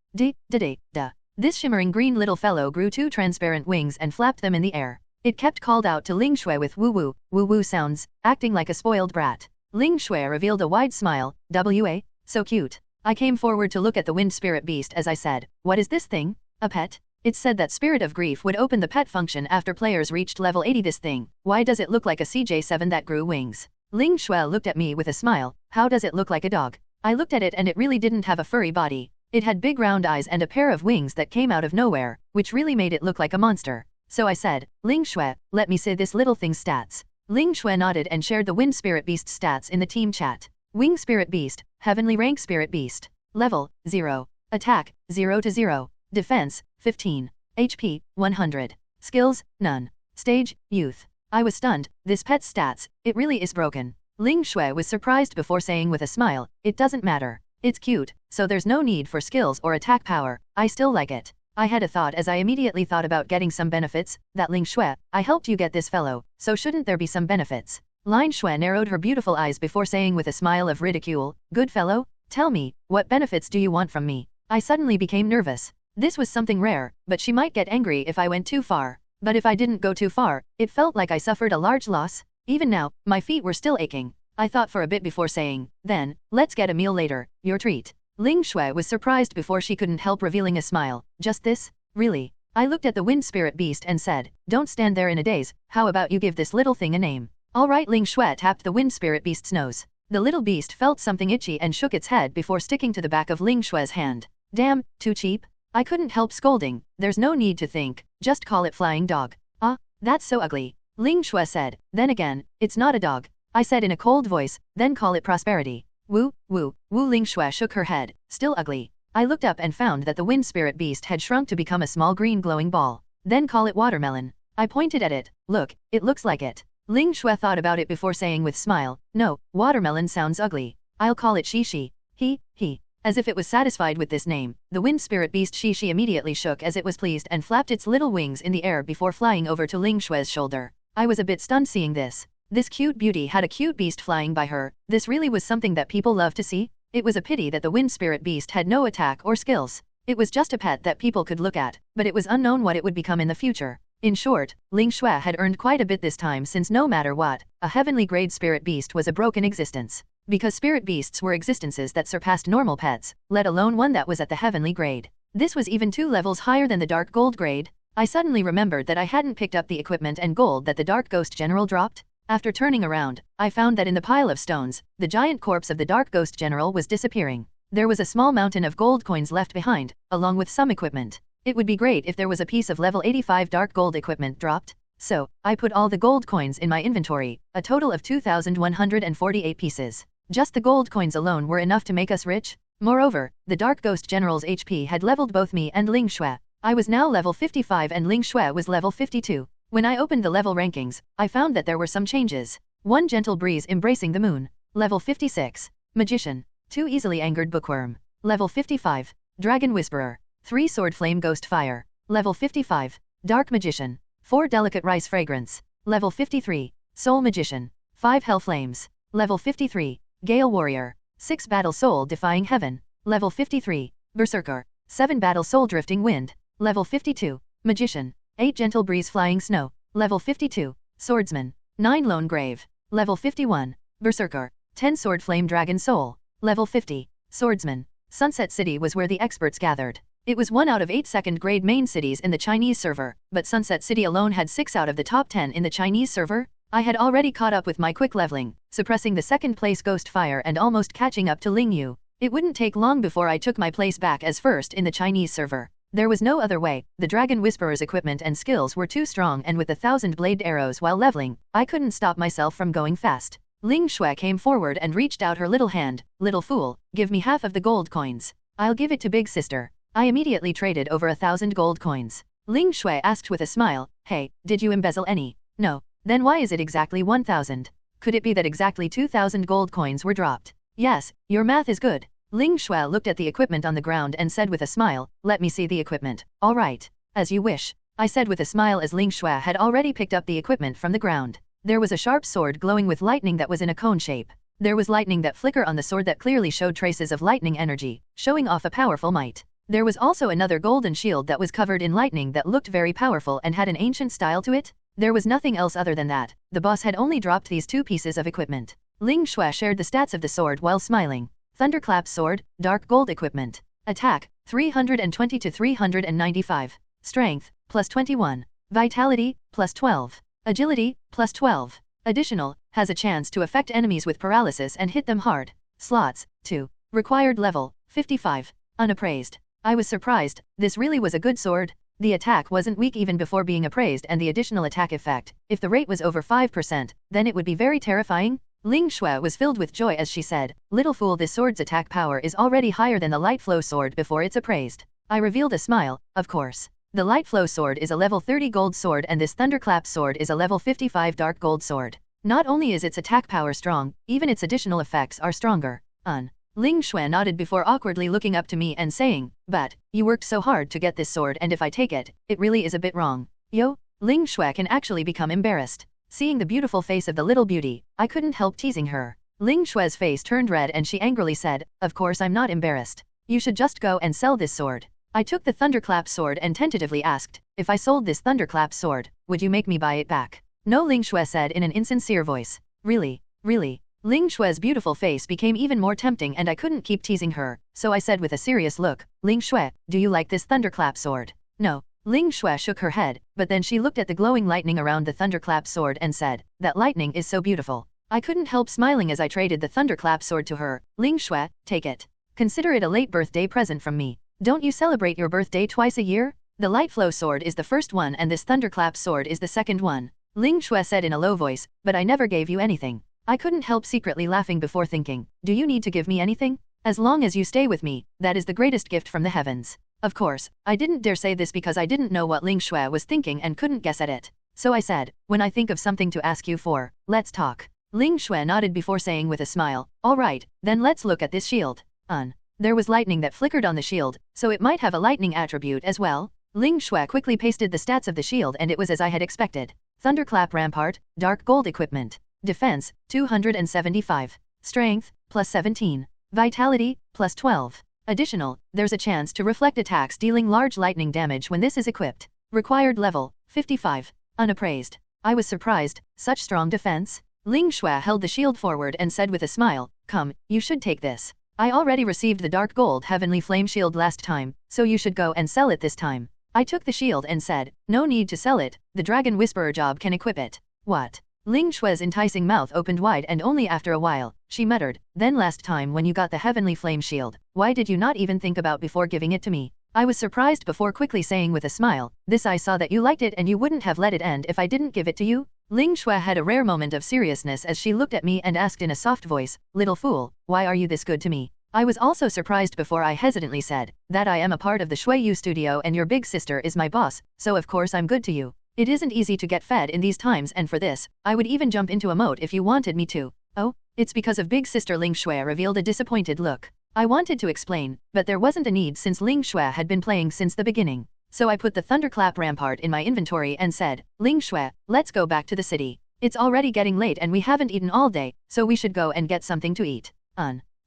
This shimmering green little fellow grew 2 transparent wings and flapped them in the air. It kept called out to Ling Shui with woo-woo sounds, acting like a spoiled brat. Ling Shui revealed a wide smile, "Wa, so cute." I came forward to look at the Wind Spirit Beast as I said, "What is this thing? A pet?" It said that Spirit of Grief would open the pet function after players reached level 80. This thing, why does it look like a CJ7 that grew wings? Ling Shui looked at me with a smile, "How does it look like a dog?" I looked at it and it really didn't have a furry body. It had big round eyes and a pair of wings that came out of nowhere, which really made it look like a monster. So I said, "Ling Shui, let me see this little thing's stats." Ling Shui nodded and shared the Wind Spirit Beast's stats in the team chat. Wing Spirit Beast, Heavenly Rank Spirit Beast. Level, 0. Attack, 0 to 0. Defense, 15. HP, 100. Skills, none. Stage, Youth. I was stunned, this pet's stats, it really is broken. Ling Shui was surprised before saying with a smile, "It doesn't matter. It's cute, so there's no need for skills or attack power, I still like it." I had a thought as I immediately thought about getting some benefits, that Ling Shui, I helped you get this fellow, so shouldn't there be some benefits? Ling Shui narrowed her beautiful eyes before saying with a smile of ridicule, "Good fellow? Tell me, what benefits do you want from me?" I suddenly became nervous. This was something rare, but she might get angry if I went too far. But if I didn't go too far, it felt like I suffered a large loss. Even now, my feet were still aching. I thought for a bit before saying, "Then, let's get a meal later, your treat." Ling Shui was surprised before she couldn't help revealing a smile. "Just this? Really?" I looked at the Wind Spirit Beast and said, "Don't stand there in a daze, how about you give this little thing a name?" "Alright." Ling Shui tapped the Wind Spirit Beast's nose. The little beast felt something itchy and shook its head before sticking to the back of Ling Shui's hand. "Damn, too cheap?" I couldn't help scolding, "There's no need to think, just call it Flying Dog." "Ah, that's so ugly." Ling Shui said, "Then again, it's not a dog." I said in a cold voice, "Then call it Prosperity." "Woo, woo, woo." Ling Shui shook her head, "Still ugly." I looked up and found that the Wind Spirit Beast had shrunk to become a small green glowing ball. "Then call it Watermelon." I pointed at it, "Look, it looks like it." Ling Shui thought about it before saying with smile, "No, watermelon sounds ugly. I'll call it Shishi." He. As if it was satisfied with this name, the Wind Spirit Beast Shishi immediately shook as it was pleased and flapped its little wings in the air before flying over to Ling Shui's shoulder. I was a bit stunned seeing this. This cute beauty had a cute beast flying by her. This really was something that people love to see. It was a pity that the Wind Spirit Beast had no attack or skills. It was just a pet that people could look at, but it was unknown what it would become in the future. In short, Ling Shui had earned quite a bit this time since no matter what, a heavenly grade spirit beast was a broken existence. Because spirit beasts were existences that surpassed normal pets, let alone one that was at the heavenly grade. This was even 2 levels higher than the dark gold grade. I suddenly remembered that I hadn't picked up the equipment and gold that the Dark Ghost General dropped. After turning around, I found that in the pile of stones, the giant corpse of the Dark Ghost General was disappearing. There was a small mountain of gold coins left behind, along with some equipment. It would be great if there was a piece of level 85 dark gold equipment dropped. So, I put all the gold coins in my inventory, a total of 2,148 pieces. Just the gold coins alone were enough to make us rich. Moreover, the Dark Ghost General's HP had leveled both me and Ling Shui. I was now level 55 and Ling Shui was level 52. When I opened the level rankings, I found that there were some changes. 1 Gentle Breeze Embracing the Moon. Level 56. Magician. 2 Easily Angered Bookworm. Level 55. Dragon Whisperer. 3 Sword Flame Ghost Fire. Level 55. Dark Magician. 4 Delicate Rice Fragrance. Level 53. Soul Magician. 5 Hell Flames. Level 53. Gale Warrior. 6 Battle Soul Defying Heaven. Level 53. Berserker. 7 Battle Soul Drifting Wind. Level 52. Magician. 8 Gentle Breeze Flying Snow. Level 52. Swordsman. 9 Lone Grave. Level 51. Berserker. 10 Sword Flame Dragon Soul. Level 50. Swordsman. Sunset City was where the experts gathered. It was 1 out of 8 second-grade main cities in the Chinese server, but Sunset City alone had 6 out of the top 10 in the Chinese server. I had already caught up with my quick leveling, suppressing the second-place Ghost Fire and almost catching up to Ling Yu. It wouldn't take long before I took my place back as first in the Chinese server. There was no other way. The Dragon Whisperer's equipment and skills were too strong, and with 1,000-bladed arrows while leveling, I couldn't stop myself from going fast. Ling Shui came forward and reached out her little hand. Little fool, give me half of the gold coins. I'll give it to Big Sister. I immediately traded over 1,000 gold coins. Ling Shui asked with a smile, hey, did you embezzle any? No. Then why is it exactly 1,000? Could it be that exactly 2,000 gold coins were dropped? Yes, your math is good. Ling Shui looked at the equipment on the ground and said with a smile, let me see the equipment. All right. As you wish. I said with a smile as Ling Shui had already picked up the equipment from the ground. There was a sharp sword glowing with lightning that was in a cone shape. There was lightning that flickered on the sword that clearly showed traces of lightning energy, showing off a powerful might. There was also another golden shield that was covered in lightning that looked very powerful and had an ancient style to it. There was nothing else other than that. The boss had only dropped these 2 pieces of equipment. Ling Shui shared the stats of the sword while smiling. Thunderclap sword, dark gold equipment. Attack, 320 to 395. Strength, plus 21. Vitality, plus 12. Agility, plus 12. Additional, has a chance to affect enemies with paralysis and hit them hard. Slots, 2. Required level, 55. Unappraised. I was surprised, this really was a good sword. The attack wasn't weak even before being appraised, and the additional attack effect, if the rate was over 5%, then it would be very terrifying. Ling Shui was filled with joy as she said, little fool, this sword's attack power is already higher than the light flow sword before it's appraised. I revealed a smile, of course. The light flow sword is a level 30 gold sword and this thunderclap sword is a level 55 dark gold sword. Not only is its attack power strong, even its additional effects are stronger. Ling Shui nodded before awkwardly looking up to me and saying, but, you worked so hard to get this sword and if I take it, it really is a bit wrong. Yo, Ling Shui can actually become embarrassed. Seeing the beautiful face of the little beauty, I couldn't help teasing her. Ling Shui's face turned red and she angrily said, of course I'm not embarrassed. You should just go and sell this sword. I took the thunderclap sword and tentatively asked, if I sold this thunderclap sword, would you make me buy it back? No, Ling Shui said in an insincere voice. Really? Really? Ling Shui's beautiful face became even more tempting and I couldn't keep teasing her, so I said with a serious look, Ling Shui, do you like this thunderclap sword? No. Ling Shui shook her head, but then she looked at the glowing lightning around the thunderclap sword and said, that lightning is so beautiful. I couldn't help smiling as I traded the thunderclap sword to her. Ling Shui, take it. Consider it a late birthday present from me. Don't you celebrate your birthday twice a year? The light flow sword is the first one and this thunderclap sword is the second one. Ling Shui said in a low voice, but I never gave you anything. I couldn't help secretly laughing before thinking, do you need to give me anything? As long as you stay with me, that is the greatest gift from the heavens. Of course, I didn't dare say this because I didn't know what Ling Shui was thinking and couldn't guess at it. So I said, when I think of something to ask you for, let's talk. Ling Shui nodded before saying with a smile, all right, then let's look at this shield. There was lightning that flickered on the shield, so it might have a lightning attribute as well. Ling Shui quickly pasted the stats of the shield and it was as I had expected. Thunderclap Rampart, dark gold equipment. Defense, 275. Strength, plus 17. Vitality, plus 12. Additional, there's a chance to reflect attacks dealing large lightning damage when this is equipped. Required level, 55. Unappraised. I was surprised, such strong defense? Ling Shui held the shield forward and said with a smile, come, you should take this. I already received the dark gold heavenly flame shield last time, so you should go and sell it this time. I took the shield and said, no need to sell it, the Dragon Whisperer job can equip it. What? Ling Shui's enticing mouth opened wide and only after a while, she muttered, then last time when you got the heavenly flame shield, why did you not even think about before giving it to me? I was surprised before quickly saying with a smile, this I saw that you liked it and you wouldn't have let it end if I didn't give it to you. Ling Shui had a rare moment of seriousness as she looked at me and asked in a soft voice, little fool, why are you this good to me? I was also surprised before I hesitantly said, that I am a part of the Shui Yu studio and your big sister is my boss, so of course I'm good to you. It isn't easy to get fed in these times and for this, I would even jump into a moat if you wanted me to. Oh, it's because of big sister. Ling Shui revealed a disappointed look. I wanted to explain, but there wasn't a need since Ling Shui had been playing since the beginning. So I put the Thunderclap Rampart in my inventory and said, Ling Shui, let's go back to the city. It's already getting late and we haven't eaten all day, so we should go and get something to eat.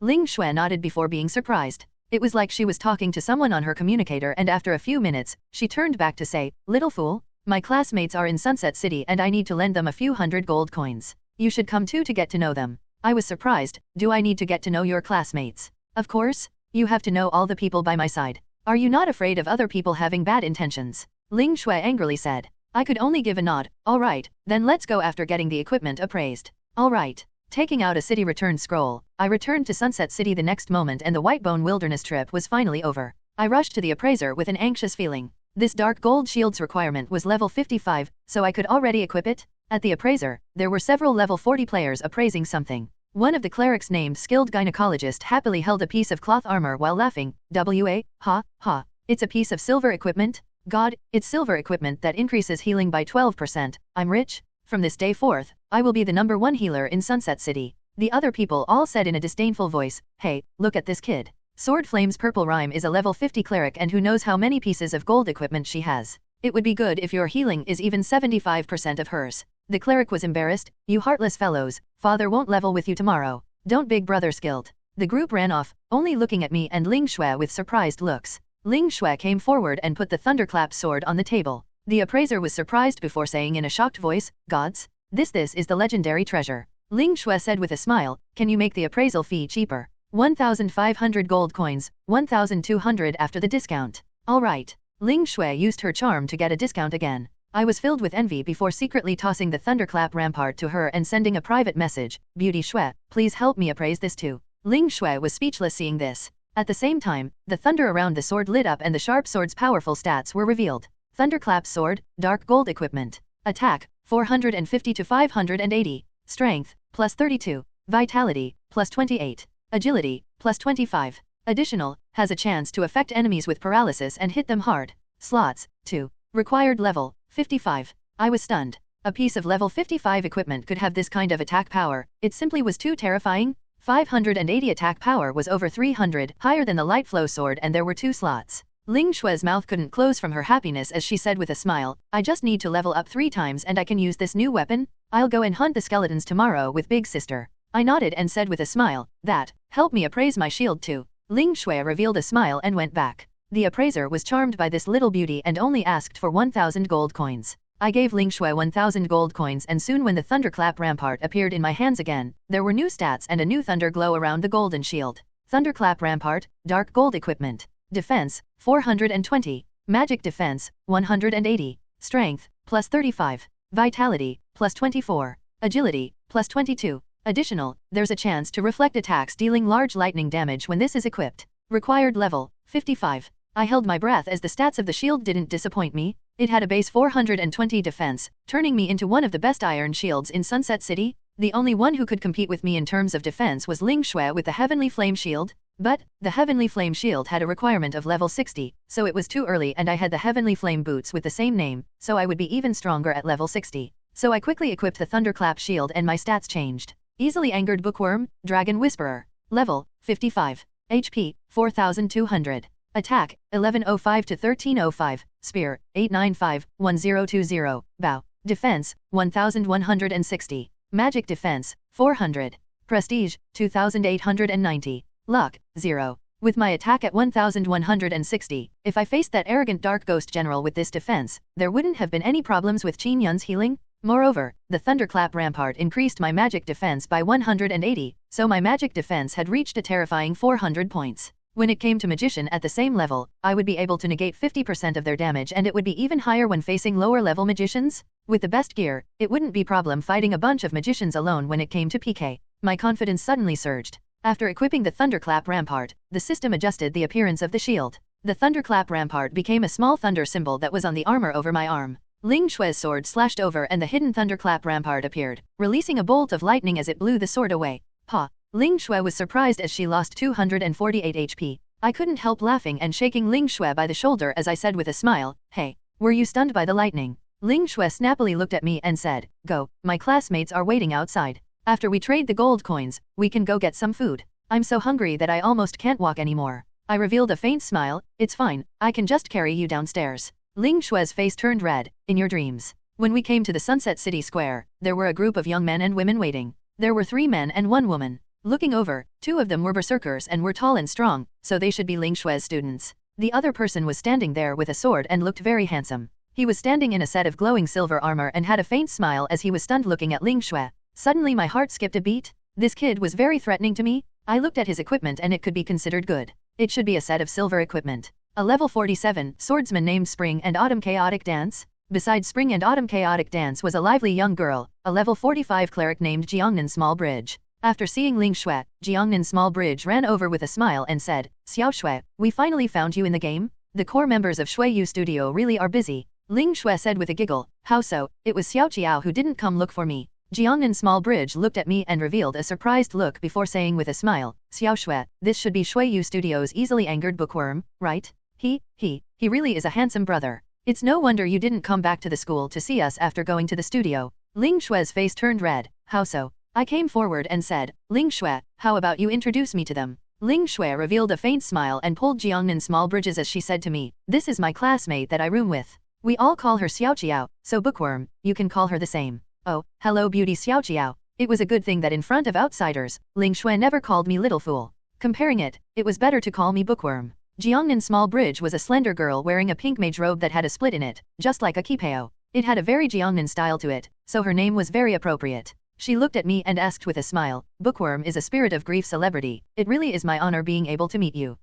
Ling Shui nodded before being surprised. It was like she was talking to someone on her communicator and after a few minutes, she turned back to say, little fool, my classmates are in Sunset City and I need to lend them a few hundred gold coins. You should come too to get to know them. I was surprised, do I need to get to know your classmates? Of course, you have to know all the people by my side. Are you not afraid of other people having bad intentions? Ling Shui angrily said. I could only give a nod. All right, then let's go after getting the equipment appraised. All right. Taking out a city return scroll, I returned to Sunset City the next moment and the Whitebone Wilderness trip was finally over. I rushed to the appraiser with an anxious feeling. This dark gold shield's requirement was level 55, so I could already equip it? At the appraiser, there were several level 40 players appraising something. One of the clerics named Skilled Gynecologist happily held a piece of cloth armor while laughing. Ha. It's a piece of silver equipment? God, it's silver equipment that increases healing by 12%. I'm rich? From this day forth, I will be the #1 healer in Sunset City. The other people all said in a disdainful voice, hey, look at this kid. Sword Flame's Purple Rhyme is a level 50 cleric and who knows how many pieces of gold equipment she has. It would be good if your healing is even 75% of hers. The cleric was embarrassed. You heartless fellows, father won't level with you tomorrow. Don't big brother Skilled. The group ran off, only looking at me and Ling Shui with surprised looks. Ling Shui came forward and put the thunderclap sword on the table. The appraiser was surprised before saying in a shocked voice, Gods? This is the legendary treasure. Ling Shui said with a smile, can you make the appraisal fee cheaper? 1,500 gold coins, 1,200 after the discount. Alright. Ling Shui used her charm to get a discount again. I was filled with envy before secretly tossing the thunderclap rampart to her and sending a private message, Beauty Shui, please help me appraise this too. Ling Shui was speechless seeing this. At the same time, the thunder around the sword lit up and the sharp sword's powerful stats were revealed. Thunderclap sword, dark gold equipment. Attack, 450 to 580. Strength, plus 32. Vitality, plus 28. Agility, plus 25. Additional, has a chance to affect enemies with paralysis and hit them hard. Slots, 2. Required level, 55. I was stunned. A piece of level 55 equipment could have this kind of attack power, it simply was too terrifying. 580 attack power was over 300, higher than the light flow sword and there were 2 slots. Ling Shui's mouth couldn't close from her happiness as she said with a smile, I just need to level up 3 times and I can use this new weapon. I'll go and hunt the skeletons tomorrow with Big Sister. I nodded and said with a smile, that, help me appraise my shield too. Ling Shui revealed a smile and went back. The appraiser was charmed by this little beauty and only asked for 1,000 gold coins. I gave Ling Shui 1,000 gold coins and soon when the thunderclap rampart appeared in my hands again, there were new stats and a new thunder glow around the golden shield. Thunderclap rampart, dark gold equipment. Defense, 420. Magic defense, 180. Strength, plus 35. Vitality, plus 24. Agility, plus 22. Additional, there's a chance to reflect attacks dealing large lightning damage when this is equipped. Required level, 55. I held my breath as the stats of the shield didn't disappoint me. It had a base 420 defense, turning me into one of the best iron shields in Sunset City. The only one who could compete with me in terms of defense was Ling Shui with the Heavenly Flame Shield. But, the Heavenly Flame Shield had a requirement of level 60, so it was too early and I had the Heavenly Flame Boots with the same name, so I would be even stronger at level 60. So I quickly equipped the Thunderclap Shield and my stats changed. Easily Angered Bookworm, Dragon Whisperer. Level, 55. HP, 4,200. Attack, 1105 to 1305. Spear, 895, 1020. Bow. Defense, 1160. Magic Defense, 400. Prestige, 2890. Luck, 0. With my attack at 1160, if I faced that arrogant Dark Ghost General with this defense, there wouldn't have been any problems with Qin Yun's healing. Moreover, the Thunderclap Rampart increased my magic defense by 180, so my magic defense had reached a terrifying 400 points. When it came to Magician at the same level, I would be able to negate 50% of their damage and it would be even higher when facing lower level magicians. With the best gear, it wouldn't be problem fighting a bunch of magicians alone when it came to PK. My confidence suddenly surged. After equipping the Thunderclap Rampart, the system adjusted the appearance of the shield. The Thunderclap Rampart became a small thunder symbol that was on the armor over my arm. Ling Shui's sword slashed over and the hidden Thunderclap Rampart appeared, releasing a bolt of lightning as it blew the sword away. Pa! Ling Shui was surprised as she lost 248 HP. I couldn't help laughing and shaking Ling Shui by the shoulder as I said with a smile, hey, were you stunned by the lightning? Ling Shui snappily looked at me and said, go, my classmates are waiting outside. After we trade the gold coins, we can go get some food. I'm so hungry that I almost can't walk anymore. I revealed a faint smile, it's fine, I can just carry you downstairs. Ling Shui's face turned red, in your dreams. When we came to the Sunset City Square, there were a group of young men and women waiting. There were 3 men and 1 woman. Looking over, 2 of them were berserkers and were tall and strong, so they should be Ling Shui's students. The other person was standing there with a sword and looked very handsome. He was standing in a set of glowing silver armor and had a faint smile as he was stunned looking at Ling Shui. Suddenly my heart skipped a beat. This kid was very threatening to me. I looked at his equipment and it could be considered good. It should be a set of silver equipment. A level 47 swordsman named Spring and Autumn Chaotic Dance? Beside Spring and Autumn Chaotic Dance was a lively young girl, a level 45 cleric named Jiangnan Small Bridge. After seeing Ling Shui, Jiangnan Small Bridge ran over with a smile and said, Xiao Shui, we finally found you in the game? The core members of Shui Yu Studio really are busy. Ling Shui said with a giggle. How so? It was Xiao Qiao who didn't come look for me. Jiangnan Small Bridge looked at me and revealed a surprised look before saying with a smile, Xiao Shui, this should be Shui Yu Studio's easily angered bookworm, right? He really is a handsome brother. It's no wonder you didn't come back to the school to see us after going to the studio. Ling Shui's face turned red. How so? I came forward and said, Ling Shui, how about you introduce me to them? Ling Shui revealed a faint smile and pulled Jiangnan Small Bridges as she said to me, this is my classmate that I room with. We all call her Xiao Qiao, so bookworm, you can call her the same. Oh, hello beauty Xiao Qiao. It was a good thing that in front of outsiders, Ling Shui never called me little fool. Comparing it, it was better to call me bookworm. Jiangnan Small Bridge was a slender girl wearing a pink mage robe that had a split in it, just like a kipao. It had a very Jiangnan style to it, so her name was very appropriate. She looked at me and asked with a smile, Bookworm is a spirit of grief celebrity, it really is my honor being able to meet you.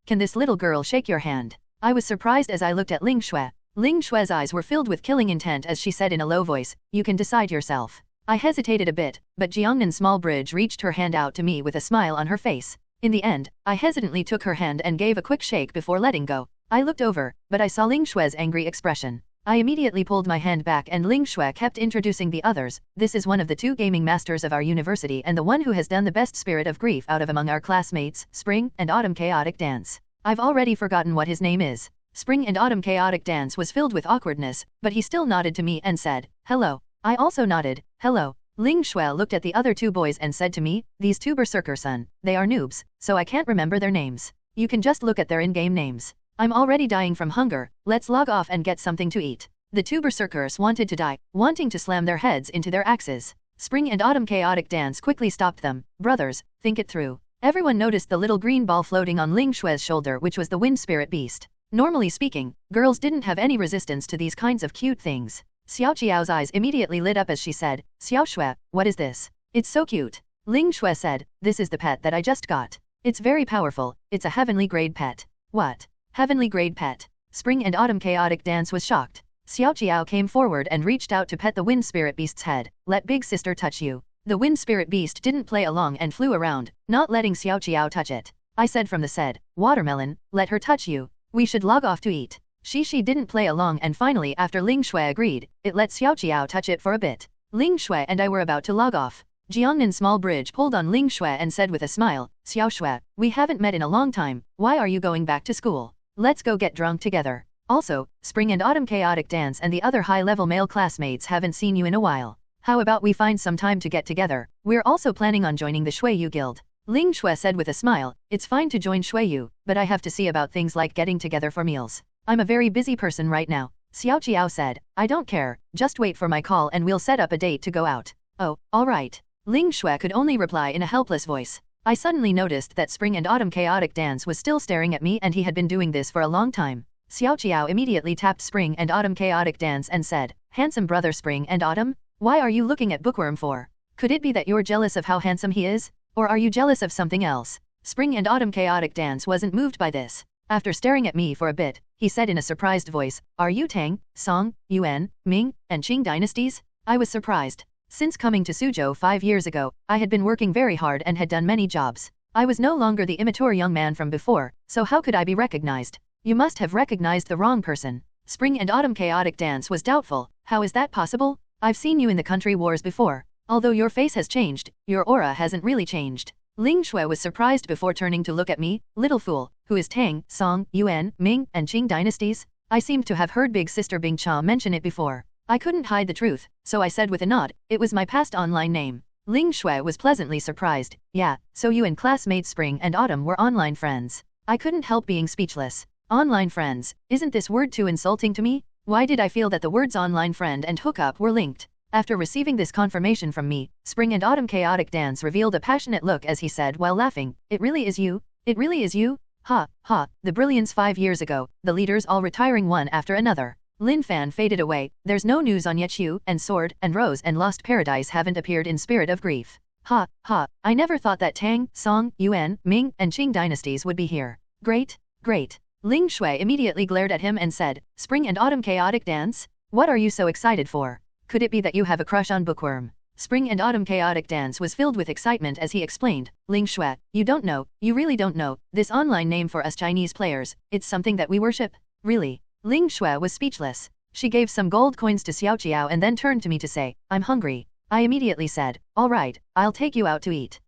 Can this little girl shake your hand? I was surprised as I looked at Ling Shui. Ling Shui's eyes were filled with killing intent as she said in a low voice, you can decide yourself. I hesitated a bit, but Jiangnan Small Bridge reached her hand out to me with a smile on her face. In the end, I hesitantly took her hand and gave a quick shake before letting go. I looked over, but I saw Ling Shui's angry expression. I immediately pulled my hand back and Ling Shui kept introducing the others. This is one of the 2 gaming masters of our university and the one who has done the best spirit of grief out of among our classmates, Spring and Autumn Chaotic Dance. I've already forgotten what his name is. Spring and Autumn Chaotic Dance was filled with awkwardness, but he still nodded to me and said, hello. I also nodded, hello. Ling Shui looked at the other 2 boys and said to me, these 2 berserker son, they are noobs, so I can't remember their names. You can just look at their in-game names. I'm already dying from hunger, let's log off and get something to eat. The 2 berserkers wanted to die, wanting to slam their heads into their axes. Spring and Autumn Chaotic Dance quickly stopped them. Brothers, think it through. Everyone noticed the little green ball floating on Ling Shui's shoulder which was the wind spirit beast. Normally speaking, girls didn't have any resistance to these kinds of cute things. Xiao Qiao's eyes immediately lit up as she said, Xiao Shui, what is this? It's so cute. Ling Shui said, this is the pet that I just got. It's very powerful, it's a heavenly grade pet. What? Heavenly grade pet? Spring and Autumn Chaotic Dance was shocked. Xiao Qiao came forward and reached out to pet the wind spirit beast's head. Let big sister touch you. The wind spirit beast didn't play along and flew around, not letting Xiao Qiao touch it. I said from the said, watermelon, let her touch you. We should log off to eat. She didn't play along and finally after Ling Shui agreed, it let Xiao Qiao touch it for a bit. Ling Shui and I were about to log off. Jiangnan Small Bridge pulled on Ling Shui and said with a smile, Xiao Shui, we haven't met in a long time, why are you going back to school? Let's go get drunk together. Also, Spring and Autumn Chaotic Dance and the other high-level male classmates haven't seen you in a while. How about we find some time to get together? We're also planning on joining the Shui Yu Guild. Ling Shui said with a smile, it's fine to join Shui Yu, but I have to see about things like getting together for meals. I'm a very busy person right now. Xiao Qiao said, I don't care, just wait for my call and we'll set up a date to go out. Oh, alright. Ling Shui could only reply in a helpless voice. I suddenly noticed that Spring and Autumn Chaotic Dance was still staring at me and he had been doing this for a long time. Xiao Qiao immediately tapped Spring and Autumn Chaotic Dance and said, handsome brother Spring and Autumn? Why are you looking at Bookworm for? Could it be that you're jealous of how handsome he is? Or are you jealous of something else? Spring and Autumn Chaotic Dance wasn't moved by this. After staring at me for a bit, he said in a surprised voice, are you Tang, Song, Yuan, Ming, and Qing dynasties? I was surprised. Since coming to Suzhou 5 years ago, I had been working very hard and had done many jobs. I was no longer the immature young man from before, so how could I be recognized? You must have recognized the wrong person. Spring and Autumn Chaotic Dance was doubtful. How is that possible? I've seen you in the country wars before. Although your face has changed, your aura hasn't really changed. Ling Shui was surprised before turning to look at me, little fool, who is Tang, Song, Yuan, Ming, and Qing dynasties? I seemed to have heard big sister Bing Cha mention it before. I couldn't hide the truth, so I said with a nod, it was my past online name. Ling Shui was pleasantly surprised. Yeah, so you and classmates Spring and Autumn were online friends. I couldn't help being speechless. Online friends, isn't this word too insulting to me? Why did I feel that the words online friend and hookup were linked? After receiving this confirmation from me, Spring and Autumn Chaotic Dance revealed a passionate look as he said while laughing, it really is you? It really is you? Ha, ha, the brilliance 5 years ago, the leaders all retiring one after another. Lin Fan faded away, there's no news on Yechu, and Sword, and Rose and Lost Paradise haven't appeared in Spirit of Grief. Ha, ha, I never thought that Tang, Song, Yuan, Ming, and Qing dynasties would be here. Great, great. Ling Shui immediately glared at him and said, Spring and Autumn Chaotic Dance? What are you so excited for? Could it be that you have a crush on Bookworm? Spring and Autumn Chaotic Dance was filled with excitement as he explained, Ling Shui, you don't know, you really don't know, this online name for us Chinese players, it's something that we worship. Really? Ling Shui was speechless. She gave some gold coins to Xiao Jiao and then turned to me to say, I'm hungry. I immediately said, alright, I'll take you out to eat.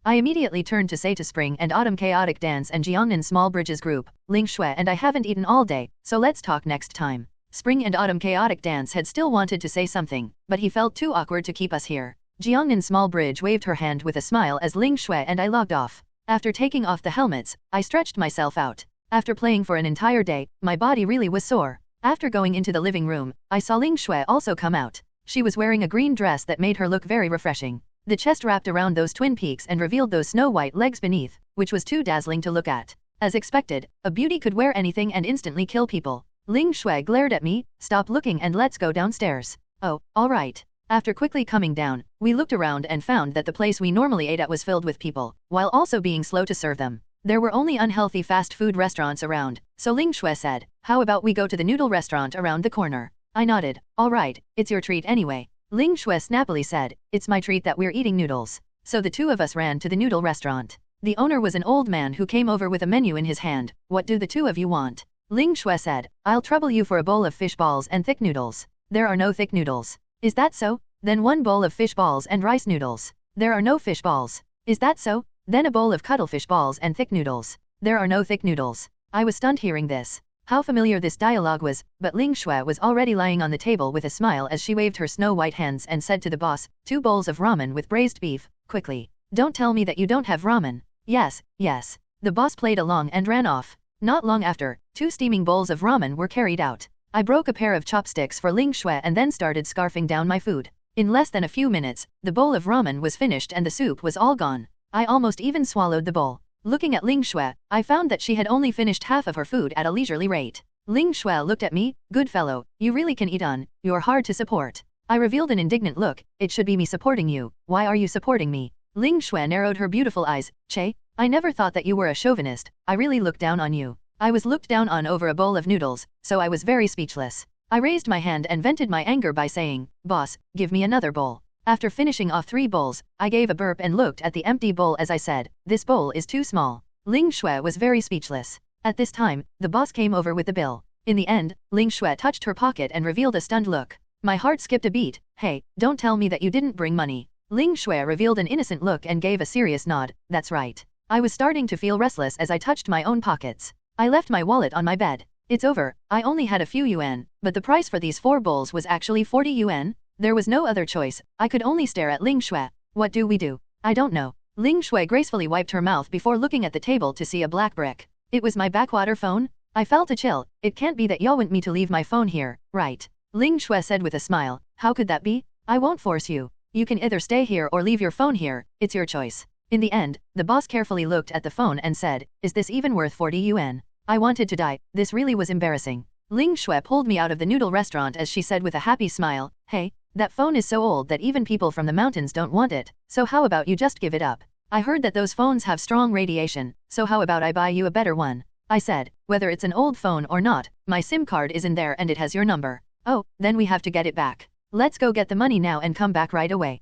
I immediately turned to say to Spring and Autumn Chaotic Dance and Jiangnan Small Bridges Group, Ling Shui and I haven't eaten all day, so let's talk next time. Spring and Autumn Chaotic Dance had still wanted to say something, but he felt too awkward to keep us here. Jiangnan Small Bridge waved her hand with a smile as Ling Shui and I logged off. After taking off the helmets, I stretched myself out. After playing for an entire day, my body really was sore. After going into the living room, I saw Ling Shui also come out. She was wearing a green dress that made her look very refreshing. The chest wrapped around those twin peaks and revealed those snow-white legs beneath, which was too dazzling to look at. As expected, a beauty could wear anything and instantly kill people. Ling Shui glared at me, stop looking and let's go downstairs. Oh, alright. After quickly coming down, we looked around and found that the place we normally ate at was filled with people, while also being slow to serve them. There were only unhealthy fast food restaurants around, so Ling Shui said, how about we go to the noodle restaurant around the corner? I nodded, alright, it's your treat anyway. Ling Shui snappily said, it's my treat that we're eating noodles. So the two of us ran to the noodle restaurant. The owner was an old man who came over with a menu in his hand. What do the two of you want? Ling Shui said, I'll trouble you for a bowl of fish balls and thick noodles. There are no thick noodles. Is that so? Then one bowl of fish balls and rice noodles. There are no fish balls. Is that so? Then a bowl of cuttlefish balls and thick noodles. There are no thick noodles. I was stunned hearing this. How familiar this dialogue was, but Ling Shui was already lying on the table with a smile as she waved her snow-white hands and said to the boss, 2 bowls of ramen with braised beef, quickly. Don't tell me that you don't have ramen. Yes, yes. The boss played along and ran off. Not long after, 2 steaming bowls of ramen were carried out. I broke a pair of chopsticks for Ling Shui and then started scarfing down my food. In less than a few minutes, the bowl of ramen was finished and the soup was all gone. I almost even swallowed the bowl. Looking at Ling Shui, I found that she had only finished half of her food at a leisurely rate. Ling Shui looked at me, good fellow, you really can eat on, you're hard to support. I revealed an indignant look, it should be me supporting you, why are you supporting me? Ling Shui narrowed her beautiful eyes, Che, I never thought that you were a chauvinist, I really looked down on you. I was looked down on over a bowl of noodles, so I was very speechless. I raised my hand and vented my anger by saying, boss, give me another bowl. After finishing off 3 bowls, I gave a burp and looked at the empty bowl as I said, this bowl is too small. Ling Shui was very speechless. At this time, the boss came over with the bill. In the end, Ling Shui touched her pocket and revealed a stunned look. My heart skipped a beat, hey, don't tell me that you didn't bring money. Ling Shui revealed an innocent look and gave a serious nod, that's right. I was starting to feel restless as I touched my own pockets. I left my wallet on my bed. It's over, I only had a few yuan, but the price for these 4 bowls was actually 40 yuan. There was no other choice, I could only stare at Ling Shui. What do we do? I don't know. Ling Shui gracefully wiped her mouth before looking at the table to see a black brick. It was my backwater phone? I felt a chill, it can't be that y'all want me to leave my phone here, right? Ling Shui said with a smile, how could that be? I won't force you. You can either stay here or leave your phone here, it's your choice. In the end, the boss carefully looked at the phone and said, is this even worth 40 yuan? I wanted to die, this really was embarrassing. Ling Shui pulled me out of the noodle restaurant as she said with a happy smile, hey, that phone is so old that even people from the mountains don't want it, so how about you just give it up? I heard that those phones have strong radiation, so how about I buy you a better one? I said, whether it's an old phone or not, my SIM card is in there and it has your number. Oh, then we have to get it back. Let's go get the money now and come back right away.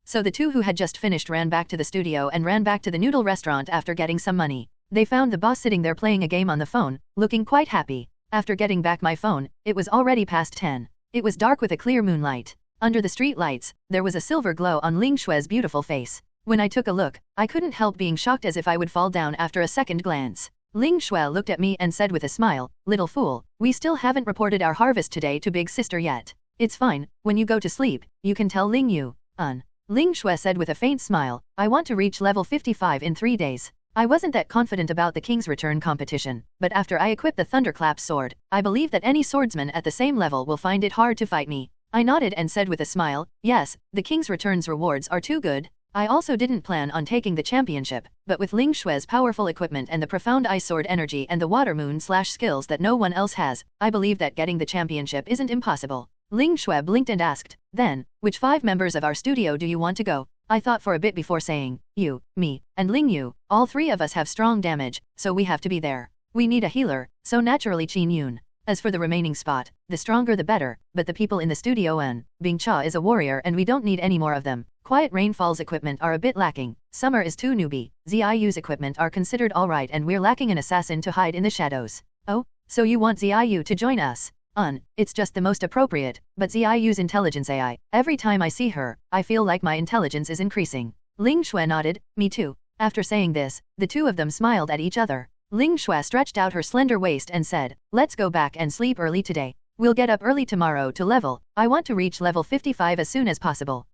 So the two who had just finished ran back to the studio and ran back to the noodle restaurant after getting some money. They found the boss sitting there playing a game on the phone, looking quite happy. After getting back my phone, it was already past 10. It was dark with a clear moonlight. Under the street lights, there was a silver glow on Ling Shui's beautiful face. When I took a look, I couldn't help being shocked as if I would fall down after a second glance. Ling Shui looked at me and said with a smile, little fool, we still haven't reported our harvest today to Big Sister yet. It's fine, when you go to sleep, you can tell Ling Yu. Ling Shui said with a faint smile, I want to reach level 55 in 3 days. I wasn't that confident about the King's Return competition, but after I equip the Thunderclap sword, I believe that any swordsman at the same level will find it hard to fight me. I nodded and said with a smile, yes, the King's Return's rewards are too good. I also didn't plan on taking the championship, but with Ling Shui's powerful equipment and the profound ice sword energy and the water moon slash skills that no one else has, I believe that getting the championship isn't impossible. Ling Shui blinked and asked, then, which 5 members of our studio do you want to go? I thought for a bit before saying, you, me, and Ling Yu, all 3 of us have strong damage, so we have to be there. We need a healer, so naturally Qin Yun. As for the remaining spot, the stronger the better, but the people in the studio Bing Cha is a warrior and we don't need any more of them. Quiet Rainfall's equipment are a bit lacking, Summer is too newbie, ZIU's equipment are considered alright and we're lacking an assassin to hide in the shadows. Oh, so you want ZIU to join us? It's just the most appropriate, but ZIU's intelligence AI, every time I see her, I feel like my intelligence is increasing. Ling Shui nodded, me too. After saying this, the two of them smiled at each other. Ling Shui stretched out her slender waist and said, let's go back and sleep early today. We'll get up early tomorrow to level. I want to reach level 55 as soon as possible.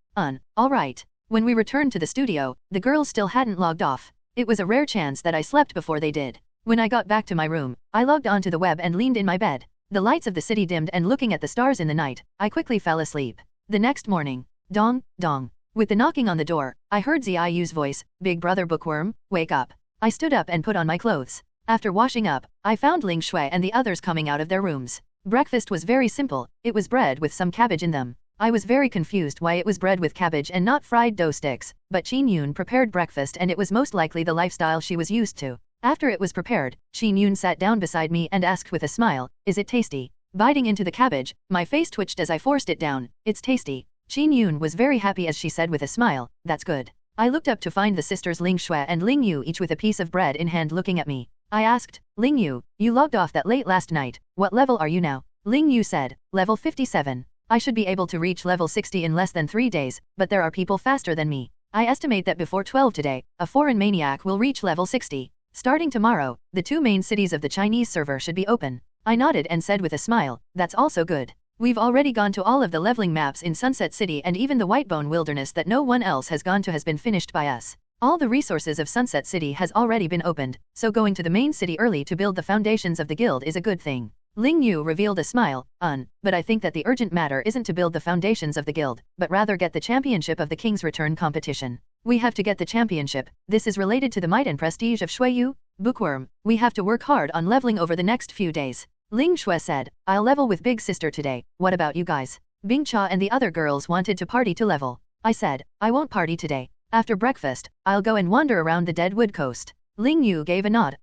Alright. When we returned to the studio, the girls still hadn't logged off. It was a rare chance that I slept before they did. When I got back to my room, I logged onto the web and leaned in my bed. The lights of the city dimmed and looking at the stars in the night, I quickly fell asleep. The next morning, dong, dong. With the knocking on the door, I heard ZIU's voice, Big Brother Bookworm, wake up. I stood up and put on my clothes. After washing up, I found Ling Shui and the others coming out of their rooms. Breakfast was very simple, it was bread with some cabbage in them. I was very confused why it was bread with cabbage and not fried dough sticks, but Qin Yun prepared breakfast and it was most likely the lifestyle she was used to. After it was prepared, Qin Yun sat down beside me and asked with a smile, is it tasty? Biting into the cabbage, my face twitched as I forced it down, it's tasty. Qin Yun was very happy as she said with a smile, that's good. I looked up to find the sisters Ling Shui and Ling Yu each with a piece of bread in hand looking at me. I asked, Ling Yu, you logged off that late last night, what level are you now? Ling Yu said, level 57. I should be able to reach level 60 in less than 3 days, but there are people faster than me. I estimate that before 12 today, a foreign maniac will reach level 60. Starting tomorrow, the 2 main cities of the Chinese server should be open. I nodded and said with a smile, that's also good. We've already gone to all of the leveling maps in Sunset City and even the Whitebone Wilderness that no one else has gone to has been finished by us. All the resources of Sunset City has already been opened, so going to the main city early to build the foundations of the guild is a good thing. Ling Yu revealed a smile, but I think that the urgent matter isn't to build the foundations of the guild, but rather get the championship of the King's Return competition. We have to get the championship, this is related to the might and prestige of Shuiyu. Bookworm, we have to work hard on leveling over the next few days. Ling Shui said, I'll level with Big Sister today, what about you guys? Bing Cha and the other girls wanted to party to level. I said, I won't party today. After breakfast, I'll go and wander around the Deadwood Coast. Ling Yu gave a nod,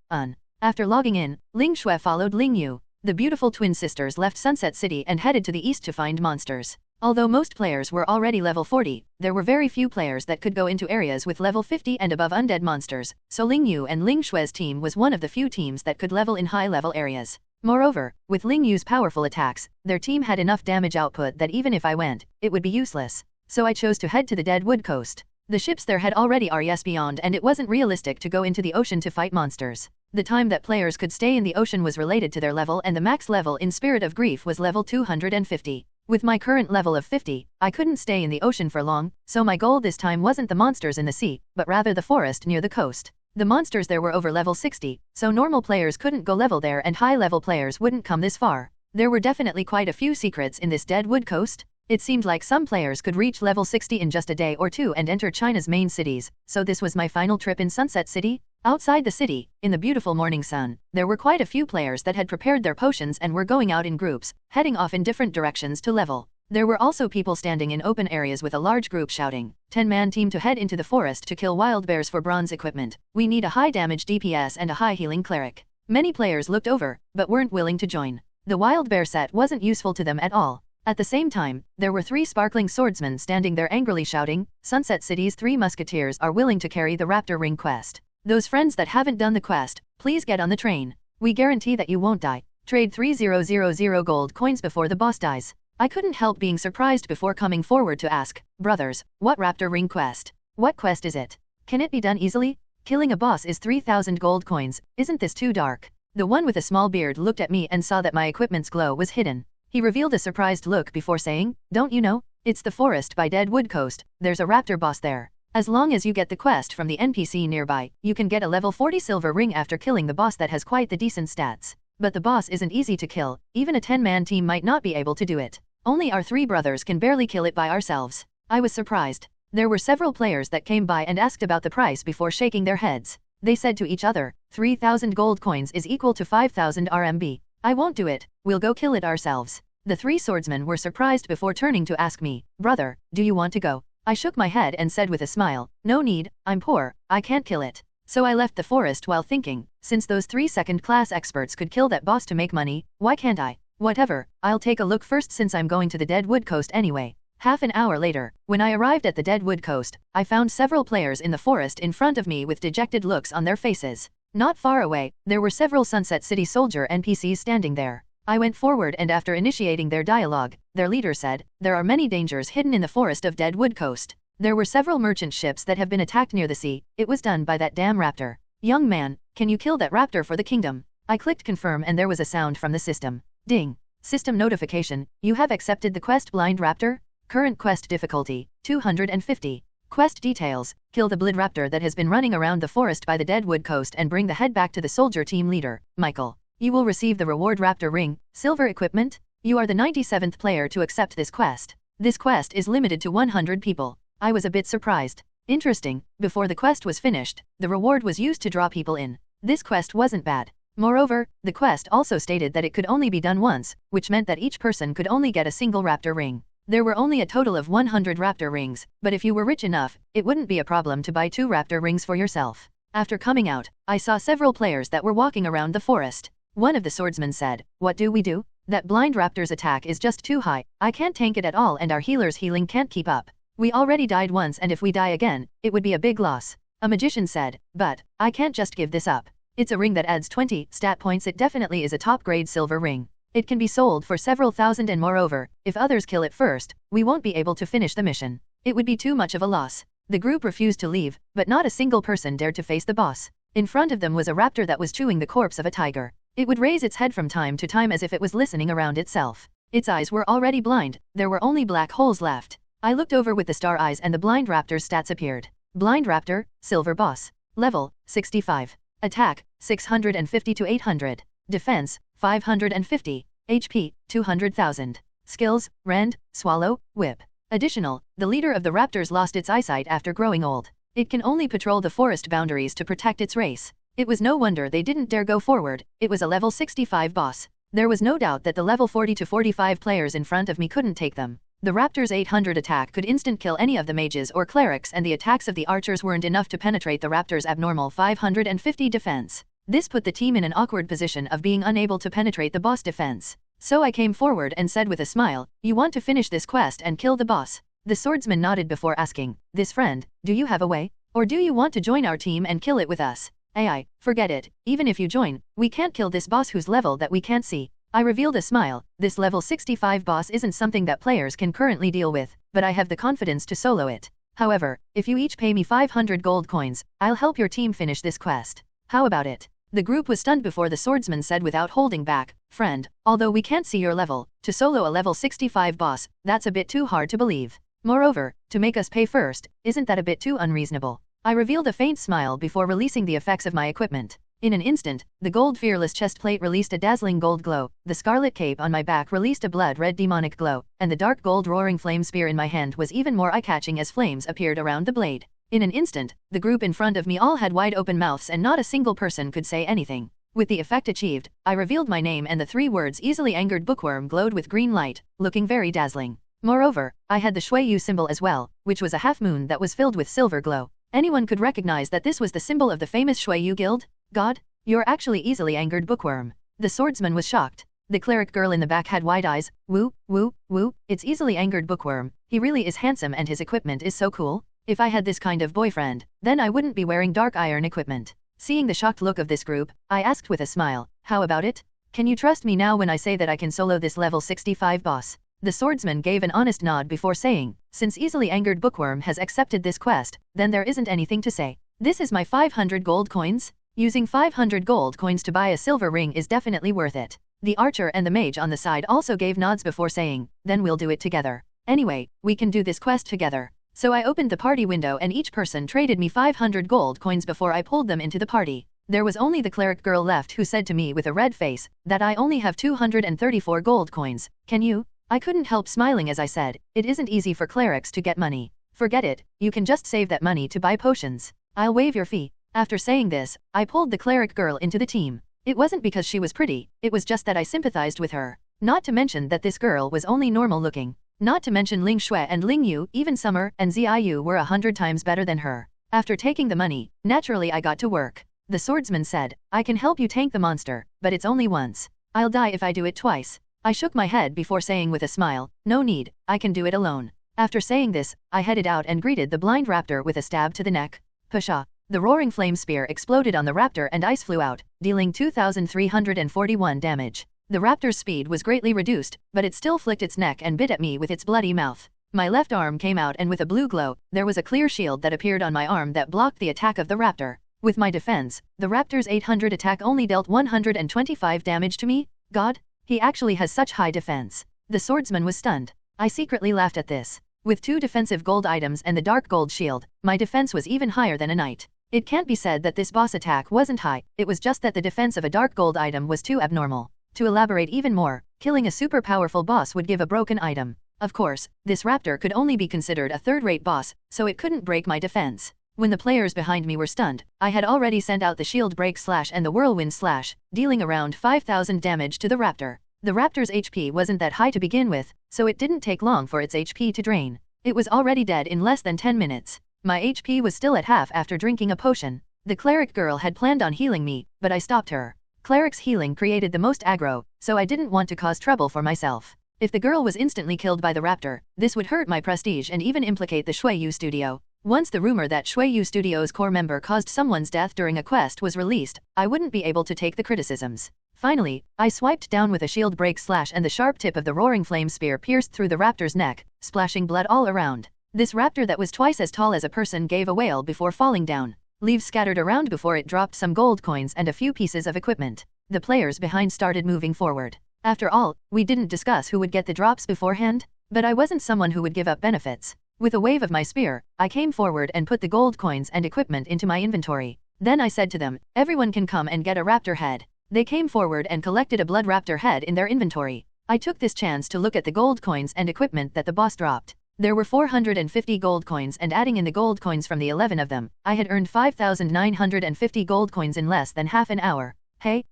After logging in, Ling Shui followed Ling Yu. The beautiful twin sisters left Sunset City and headed to the east to find monsters. Although most players were already level 40, there were very few players that could go into areas with level 50 and above undead monsters, so Ling Yu and Ling Shui's team was one of the few teams that could level in high-level areas. Moreover, with Ling Yu's powerful attacks, their team had enough damage output that even if I went, it would be useless. So I chose to head to the Deadwood Coast. The ships there had already RES beyond and it wasn't realistic to go into the ocean to fight monsters. The time that players could stay in the ocean was related to their level and the max level in Spirit of Grief was level 250. With my current level of 50, I couldn't stay in the ocean for long, so my goal this time wasn't the monsters in the sea, but rather the forest near the coast. The monsters there were over level 60, so normal players couldn't go level there and high-level players wouldn't come this far. There were definitely quite a few secrets in this Deadwood Coast. It seemed like some players could reach level 60 in just a day or two and enter China's main cities, so this was my final trip in Sunset City. Outside the city, in the beautiful morning sun, there were quite a few players that had prepared their potions and were going out in groups, heading off in different directions to level. There were also people standing in open areas with a large group shouting, 10-man team to head into the forest to kill wild bears for bronze equipment. We need a high damage DPS and a high healing cleric. Many players looked over, but weren't willing to join. The wild bear set wasn't useful to them at all. At the same time, there were 3 sparkling swordsmen standing there angrily shouting, Sunset City's 3 musketeers are willing to carry the Raptor Ring quest. Those friends that haven't done the quest, please get on the train. We guarantee that you won't die. Trade 3000 gold coins before the boss dies. I couldn't help being surprised before coming forward to ask, brothers, what Raptor Ring quest? What quest is it? Can it be done easily? Killing a boss is 3000 gold coins, isn't this too dark? The one with a small beard looked at me and saw that my equipment's glow was hidden. He revealed a surprised look before saying, don't you know? It's the forest by Deadwood Coast, there's a raptor boss there. As long as you get the quest from the NPC nearby, you can get a level 40 silver ring after killing the boss that has quite the decent stats. But the boss isn't easy to kill, even a 10-man team might not be able to do it. Only our 3 brothers can barely kill it by ourselves. I was surprised. There were several players that came by and asked about the price before shaking their heads. They said to each other, 3000 gold coins is equal to 5000 RMB. I won't do it, we'll go kill it ourselves. The 3 swordsmen were surprised before turning to ask me, brother, do you want to go? I shook my head and said with a smile, no need, I'm poor, I can't kill it. So I left the forest while thinking, since those 3 second-class experts could kill that boss to make money, why can't I? Whatever, I'll take a look first since I'm going to the Deadwood Coast anyway. Half an hour later, when I arrived at the Deadwood Coast, I found several players in the forest in front of me with dejected looks on their faces. Not far away, there were several Sunset City soldier NPCs standing there. I went forward and after initiating their dialogue, their leader said, "There are many dangers hidden in the forest of Deadwood Coast. There were several merchant ships that have been attacked near the sea. It was done by that damn raptor. Young man, can you kill that raptor for the kingdom?" I clicked confirm and there was a sound from the system. Ding. System notification, you have accepted the quest Blind Raptor? Current quest difficulty, 250. Quest details, kill the blood raptor that has been running around the forest by the Deadwood Coast and bring the head back to the soldier team leader, Michael. You will receive the reward raptor ring, silver equipment. You are the 97th player to accept this quest. This quest is limited to 100 people. I was a bit surprised. Interesting, before the quest was finished, the reward was used to draw people in. This quest wasn't bad. Moreover, the quest also stated that it could only be done once, which meant that each person could only get a single raptor ring. There were only a total of 100 raptor rings, but if you were rich enough, it wouldn't be a problem to buy 2 raptor rings for yourself. After coming out, I saw several players that were walking around the forest. One of the swordsmen said, "What do we do? That blind raptor's attack is just too high, I can't tank it at all and our healer's healing can't keep up. We already died once and if we die again, it would be a big loss." A magician said, "But, I can't just give this up. It's a ring that adds 20 stat points. It definitely is a top-grade silver ring. It can be sold for several thousand and moreover, if others kill it first, we won't be able to finish the mission. It would be too much of a loss." The group refused to leave, but not a single person dared to face the boss. In front of them was a raptor that was chewing the corpse of a tiger. It would raise its head from time to time as if it was listening around itself. Its eyes were already blind, there were only black holes left. I looked over with the star eyes and the blind raptor's stats appeared. Blind raptor, silver boss. Level, 65. Attack, 650 to 800. Defense, 550. HP, 200,000. Skills, rend, swallow, whip. Additional, the leader of the raptors lost its eyesight after growing old. It can only patrol the forest boundaries to protect its race. It was no wonder they didn't dare go forward, it was a level 65 boss. There was no doubt that the level 40 to 45 players in front of me couldn't take them. The raptor's 800 attack could instant kill any of the mages or clerics and the attacks of the archers weren't enough to penetrate the raptor's abnormal 550 defense. This put the team in an awkward position of being unable to penetrate the boss defense. So I came forward and said with a smile, "You want to finish this quest and kill the boss?" The swordsman nodded before asking, "This friend, do you have a way? Or do you want to join our team and kill it with us?" "AI, forget it, even if you join, we can't kill this boss whose level that we can't see." I revealed a smile, this level 65 boss isn't something that players can currently deal with, but I have the confidence to solo it. However, if you each pay me 500 gold coins, I'll help your team finish this quest. How about it? The group was stunned before the swordsman said without holding back, "Friend, although we can't see your level, to solo a level 65 boss, that's a bit too hard to believe. Moreover, to make us pay first, isn't that a bit too unreasonable?" I revealed a faint smile before releasing the effects of my equipment. In an instant, the gold fearless chest plate released a dazzling gold glow, the scarlet cape on my back released a blood-red demonic glow, and the dark gold roaring flame spear in my hand was even more eye-catching as flames appeared around the blade. In an instant, the group in front of me all had wide-open mouths and not a single person could say anything. With the effect achieved, I revealed my name and the 3 words "Easily Angered Bookworm" glowed with green light, looking very dazzling. Moreover, I had the Shui Yu symbol as well, which was a half-moon that was filled with silver glow. Anyone could recognize that this was the symbol of the famous Shui Yu guild? "God, you're actually Easily Angered Bookworm." The swordsman was shocked. The cleric girl in the back had wide eyes. "Woo, woo, woo, it's Easily Angered Bookworm. He really is handsome and his equipment is so cool. If I had this kind of boyfriend, then I wouldn't be wearing dark iron equipment." Seeing the shocked look of this group, I asked with a smile, "How about it? Can you trust me now when I say that I can solo this level 65 boss?" The swordsman gave an honest nod before saying, "Since Easily Angered Bookworm has accepted this quest, then there isn't anything to say. This is my 500 gold coins. Using 500 gold coins to buy a silver ring is definitely worth it." The archer and the mage on the side also gave nods before saying, "Then we'll do it together. Anyway, we can do this quest together." So I opened the party window and each person traded me 500 gold coins before I pulled them into the party. There was only the cleric girl left who said to me with a red face, that I only have 234 gold coins. "Can you?" I couldn't help smiling as I said, "It isn't easy for clerics to get money. Forget it, you can just save that money to buy potions. I'll waive your fee." After saying this, I pulled the cleric girl into the team. It wasn't because she was pretty, it was just that I sympathized with her. Not to mention that this girl was only normal looking. Not to mention Ling Shui and Ling Yu, even Summer and Ziyu were 100 times better than her. After taking the money, naturally I got to work. The swordsman said, I can help you tank the monster, but it's only once. I'll die if I do it twice. I shook my head before saying with a smile, no need, I can do it alone. After saying this, I headed out and greeted the blind raptor with a stab to the neck. Pasha. The roaring flame spear exploded on the raptor and ice flew out, dealing 2,341 damage. The raptor's speed was greatly reduced, but it still flicked its neck and bit at me with its bloody mouth. My left arm came out and with a blue glow, there was a clear shield that appeared on my arm that blocked the attack of the raptor. With my defense, the raptor's 800 attack only dealt 125 damage to me? God? He actually has such high defense. The swordsman was stunned. I secretly laughed at this. With 2 defensive gold items and the dark gold shield, my defense was even higher than a knight. It can't be said that this boss attack wasn't high, it was just that the defense of a dark gold item was too abnormal. To elaborate even more, killing a super powerful boss would give a broken item. Of course, this raptor could only be considered a third-rate boss, so it couldn't break my defense. When the players behind me were stunned, I had already sent out the shield break slash and the whirlwind slash, dealing around 5,000 damage to the raptor. The raptor's HP wasn't that high to begin with, so it didn't take long for its HP to drain. It was already dead in less than 10 minutes. My HP was still at half after drinking a potion. The cleric girl had planned on healing me, but I stopped her. Cleric's healing created the most aggro, so I didn't want to cause trouble for myself. If the girl was instantly killed by the raptor, this would hurt my prestige and even implicate the Shuiyu studio. Once the rumor that Shuiyu Studio's core member caused someone's death during a quest was released, I wouldn't be able to take the criticisms. Finally, I swiped down with a shield break slash and the sharp tip of the roaring flame spear pierced through the raptor's neck, splashing blood all around. This raptor that was twice as tall as a person gave a wail before falling down. Leaves scattered around before it dropped some gold coins and a few pieces of equipment. The players behind started moving forward. After all, we didn't discuss who would get the drops beforehand, but I wasn't someone who would give up benefits. With a wave of my spear, I came forward and put the gold coins and equipment into my inventory. Then I said to them, everyone can come and get a raptor head. They came forward and collected a blood raptor head in their inventory. I took this chance to look at the gold coins and equipment that the boss dropped. There were 450 gold coins and adding in the gold coins from the 11 of them, I had earned 5,950 gold coins in less than half an hour. Hey,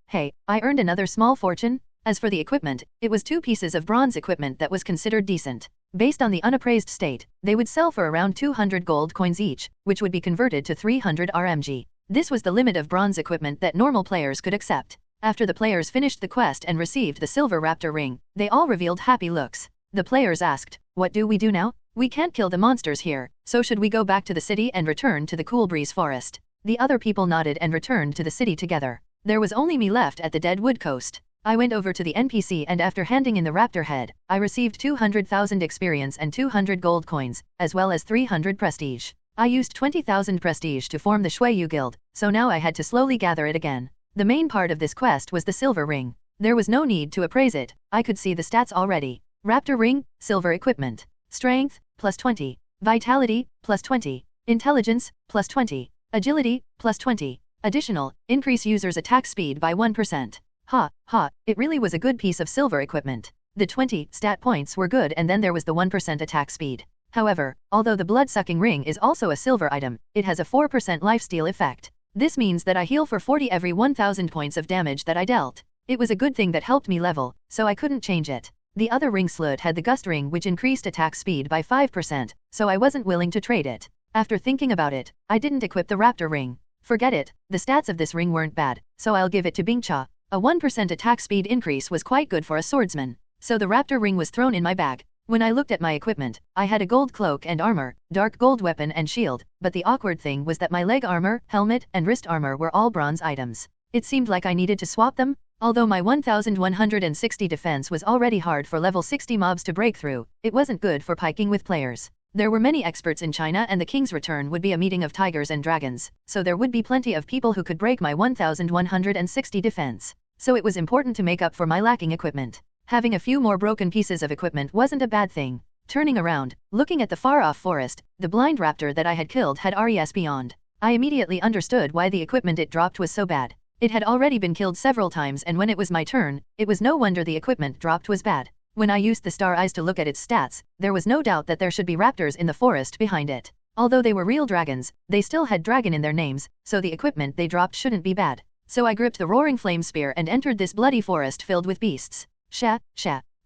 I earned another small fortune? As for the equipment, it was 2 pieces of bronze equipment that was considered decent. Based on the unappraised state, they would sell for around 200 gold coins each, which would be converted to 300 RMG. This was the limit of bronze equipment that normal players could accept. After the players finished the quest and received the silver raptor ring, they all revealed happy looks. The players asked, what do we do now? We can't kill the monsters here, so should we go back to the city and return to the cool breeze forest? The other people nodded and returned to the city together. There was only me left at the Dead Wood Coast. I went over to the NPC and after handing in the raptor head, I received 200,000 experience and 200 gold coins, as well as 300 prestige. I used 20,000 prestige to form the Shuiyu Guild, so now I had to slowly gather it again. The main part of this quest was the silver ring. There was no need to appraise it, I could see the stats already. Raptor ring, silver equipment. Strength, plus 20. Vitality, plus 20. Intelligence, plus 20. Agility, plus 20. Additional, increase user's attack speed by 1%. It really was a good piece of silver equipment. The 20 stat points were good and then there was the 1% attack speed. However, although the blood-sucking ring is also a silver item, it has a 4% lifesteal effect. This means that I heal for 40 every 1000 points of damage that I dealt. It was a good thing that helped me level, so I couldn't change it. The other ring slot had the gust ring which increased attack speed by 5%, so I wasn't willing to trade it. After thinking about it, I didn't equip the raptor ring. Forget it, the stats of this ring weren't bad, so I'll give it to Bingcha. A 1% attack speed increase was quite good for a swordsman, so the raptor ring was thrown in my bag. When I looked at my equipment, I had a gold cloak and armor, dark gold weapon and shield, but the awkward thing was that my leg armor, helmet, and wrist armor were all bronze items. It seemed like I needed to swap them. Although my 1160 defense was already hard for level 60 mobs to break through, it wasn't good for piking with players. There were many experts in China and the king's return would be a meeting of tigers and dragons, so there would be plenty of people who could break my 1160 defense. So it was important to make up for my lacking equipment. Having a few more broken pieces of equipment wasn't a bad thing. Turning around, looking at the far-off forest, the blind raptor that I had killed had RES beyond. I immediately understood why the equipment it dropped was so bad. It had already been killed several times and when it was my turn, it was no wonder the equipment dropped was bad. When I used the star eyes to look at its stats, there was no doubt that there should be raptors in the forest behind it. Although they were real dragons, they still had dragon in their names, so the equipment they dropped shouldn't be bad. So I gripped the roaring flame spear and entered this bloody forest filled with beasts. Sha.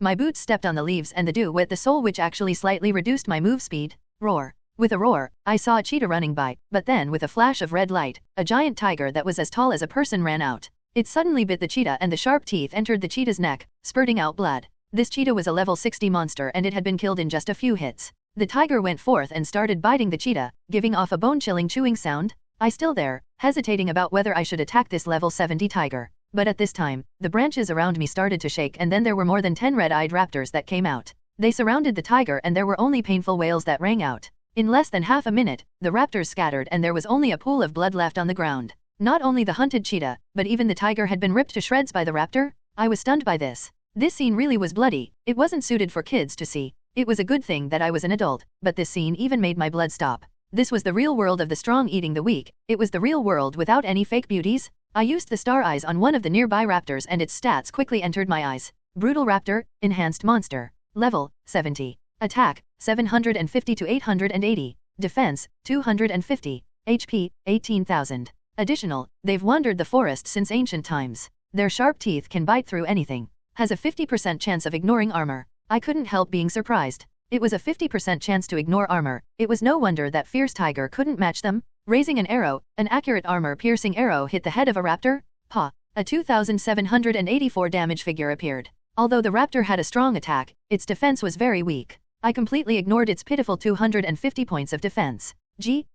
My boots stepped on the leaves and the dew wet the soul which actually slightly reduced my move speed. Roar. With a roar, I saw a cheetah running by, but then with a flash of red light, a giant tiger that was as tall as a person ran out. It suddenly bit the cheetah and the sharp teeth entered the cheetah's neck, spurting out blood. This cheetah was a level 60 monster and it had been killed in just a few hits. The tiger went forth and started biting the cheetah, giving off a bone-chilling chewing sound. I still there, hesitating about whether I should attack this level 70 tiger. But at this time, the branches around me started to shake and then there were more than 10 red-eyed raptors that came out. They surrounded the tiger and there were only painful wails that rang out. In less than half a minute, the raptors scattered and there was only a pool of blood left on the ground. Not only the hunted cheetah, but even the tiger had been ripped to shreds by the raptor. I was stunned by this. This scene really was bloody. It wasn't suited for kids to see. It was a good thing that I was an adult, but this scene even made my blood stop. This was the real world of the strong eating the weak. It was the real world without any fake beauties. I used the star eyes on one of the nearby raptors and its stats quickly entered my eyes. Brutal raptor, enhanced monster. Level, 70. Attack, 750 to 880. Defense, 250. HP, 18,000. Additional, they've wandered the forest since ancient times. Their sharp teeth can bite through anything. Has a 50% chance of ignoring armor. I couldn't help being surprised. It was a 50% chance to ignore armor. It was no wonder that fierce tiger couldn't match them. Raising an arrow, an accurate armor-piercing arrow hit the head of a raptor. Pa! A 2,784 damage figure appeared. Although the raptor had a strong attack, its defense was very weak. I completely ignored its pitiful 250 points of defense. G.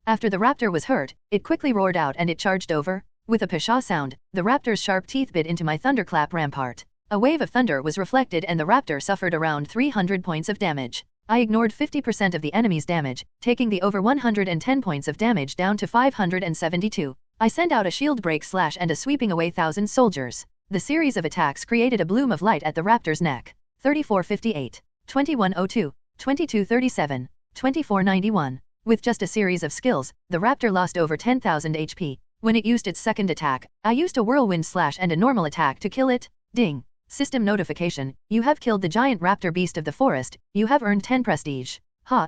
After the raptor was hurt, it quickly roared out and it charged over. With a pshaw sound, the raptor's sharp teeth bit into my thunderclap rampart. A wave of thunder was reflected and the raptor suffered around 300 points of damage. I ignored 50% of the enemy's damage, taking the over 110 points of damage down to 572. I sent out a shield break slash and a sweeping away 1,000 soldiers. The series of attacks created a bloom of light at the raptor's neck. 3458, 2102, 2237, 2491. With just a series of skills, the raptor lost over 10,000 HP. When it used its second attack, I used a whirlwind slash and a normal attack to kill it. Ding. System notification, you have killed the giant raptor beast of the forest, you have earned 10 prestige. Ha,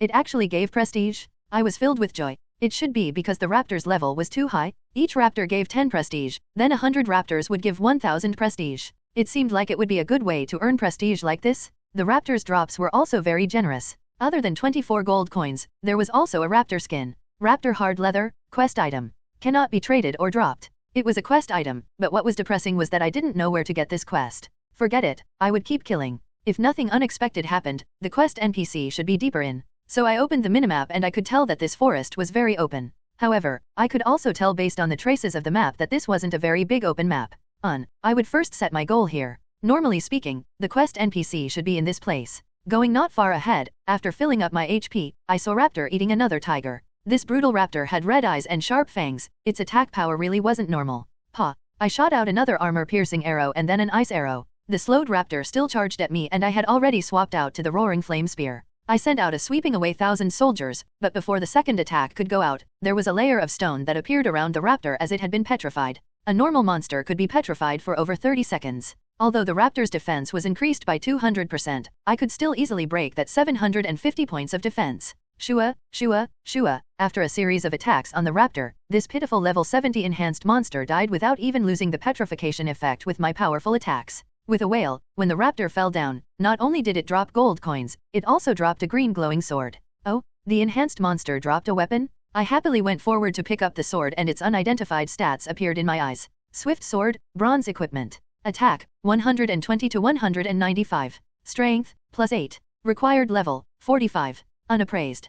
it actually gave prestige? I was filled with joy. It should be because the raptor's level was too high. Each raptor gave 10 prestige, then 100 raptors would give 1,000 prestige. It seemed like it would be a good way to earn prestige like this. The raptor's drops were also very generous. Other than 24 gold coins, there was also a raptor skin. Raptor hard leather, quest item. Cannot be traded or dropped. It was a quest item, but what was depressing was that I didn't know where to get this quest. Forget it, I would keep killing. If nothing unexpected happened, the quest NPC should be deeper in. So I opened the minimap and I could tell that this forest was very open. However, I could also tell based on the traces of the map that this wasn't a very big open map. I would first set my goal here. Normally speaking, the quest NPC should be in this place. Going not far ahead, after filling up my HP, I saw raptor eating another tiger. This brutal raptor had red eyes and sharp fangs. Its attack power really wasn't normal. I shot out another armor-piercing arrow and then an ice arrow. The slowed raptor still charged at me and I had already swapped out to the roaring flame spear. I sent out a sweeping away 1,000 soldiers, but before the second attack could go out, there was a layer of stone that appeared around the raptor as it had been petrified. A normal monster could be petrified for over 30 seconds. Although the raptor's defense was increased by 200%, I could still easily break that 750 points of defense. Shua. After a series of attacks on the raptor, this pitiful level 70 enhanced monster died without even losing the petrification effect with my powerful attacks. With a wail, when the raptor fell down, not only did it drop gold coins, it also dropped a green glowing sword. Oh, the enhanced monster dropped a weapon? I happily went forward to pick up the sword and its unidentified stats appeared in my eyes. Swift sword, bronze equipment. Attack, 120 to 195. Strength, +8. Required level, 45. Unappraised.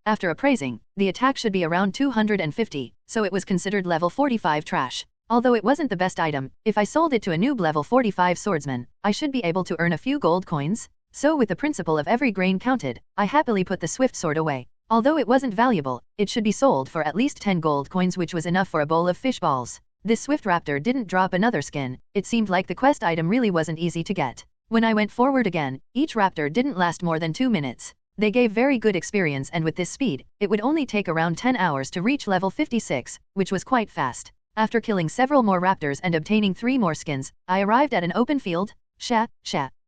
After appraising, the attack should be around 250, so it was considered level 45 trash. Although it wasn't the best item, if I sold it to a noob level 45 swordsman, I should be able to earn a few gold coins. So with the principle of every grain counted, I happily put the swift sword away. Although it wasn't valuable, it should be sold for at least 10 gold coins, which was enough for a bowl of fish balls. This swift raptor didn't drop another skin. It seemed like the quest item really wasn't easy to get. When I went forward again, each raptor didn't last more than 2 minutes. They gave very good experience, and with this speed, it would only take around 10 hours to reach level 56, which was quite fast. After killing several more raptors and obtaining 3 more skins, I arrived at an open field. Sha.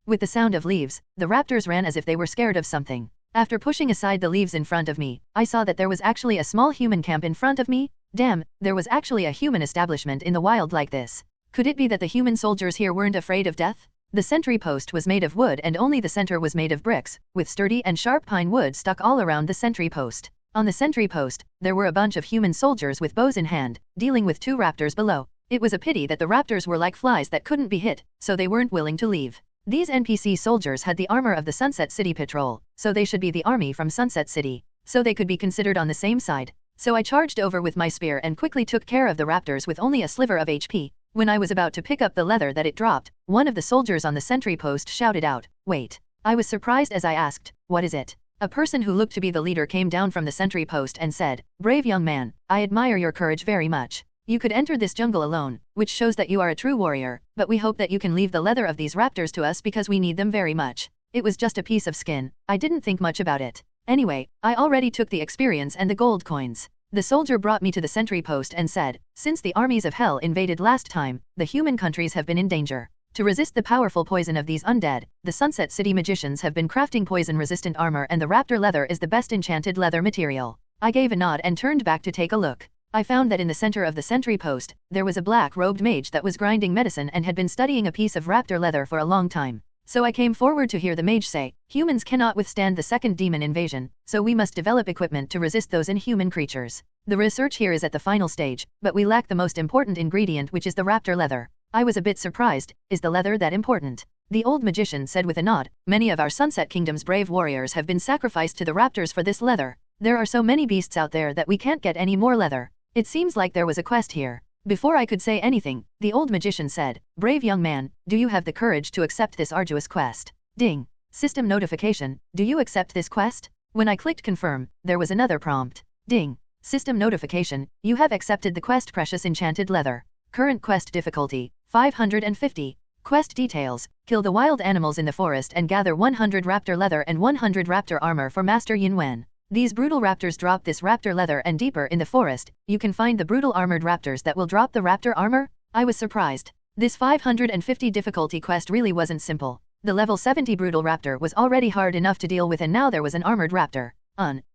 With the sound of leaves, the raptors ran as if they were scared of something. After pushing aside the leaves in front of me, I saw that there was actually a small human camp in front of me. Damn, there was actually a human establishment in the wild like this. Could it be that the human soldiers here weren't afraid of death? The sentry post was made of wood and only the center was made of bricks, with sturdy and sharp pine wood stuck all around the sentry post. On the sentry post, there were a bunch of human soldiers with bows in hand, dealing with 2 raptors below. It was a pity that the raptors were like flies that couldn't be hit, so they weren't willing to leave. These NPC soldiers had the armor of the Sunset City Patrol, so they should be the army from Sunset City, so they could be considered on the same side. So I charged over with my spear and quickly took care of the raptors with only a sliver of HP. When I was about to pick up the leather that it dropped, one of the soldiers on the sentry post shouted out, "Wait." I was surprised as I asked, "What is it?" A person who looked to be the leader came down from the sentry post and said, "Brave young man, I admire your courage very much. You could enter this jungle alone, which shows that you are a true warrior, but we hope that you can leave the leather of these raptors to us because we need them very much. It was just a piece of skin, I didn't think much about it. Anyway, I already took the experience and the gold coins." The soldier brought me to the sentry post and said, "Since the armies of hell invaded last time, the human countries have been in danger. To resist the powerful poison of these undead, the Sunset City magicians have been crafting poison-resistant armor and the raptor leather is the best enchanted leather material." I gave a nod and turned back to take a look. I found that in the center of the sentry post, there was a black-robed mage that was grinding medicine and had been studying a piece of raptor leather for a long time. So I came forward to hear the mage say, "Humans cannot withstand the second demon invasion, so we must develop equipment to resist those inhuman creatures. The research here is at the final stage, but we lack the most important ingredient, which is the raptor leather." I was a bit surprised. Is the leather that important? The old magician said with a nod, "Many of our Sunset Kingdom's brave warriors have been sacrificed to the raptors for this leather. There are so many beasts out there that we can't get any more leather. It seems like there was a quest here." Before I could say anything, the old magician said, "Brave young man, do you have the courage to accept this arduous quest?" Ding. System notification, "Do you accept this quest?" When I clicked confirm, there was another prompt. Ding. System notification, "You have accepted the quest Precious Enchanted Leather. Current quest difficulty, 550. Quest details, kill the wild animals in the forest and gather 100 raptor leather and 100 raptor armor for Master Yin Wen. These brutal raptors drop this raptor leather and deeper in the forest, you can find the brutal armored raptors that will drop the raptor armor." I was surprised. This 550 difficulty quest really wasn't simple. The level 70 brutal raptor was already hard enough to deal with and now there was an armored raptor.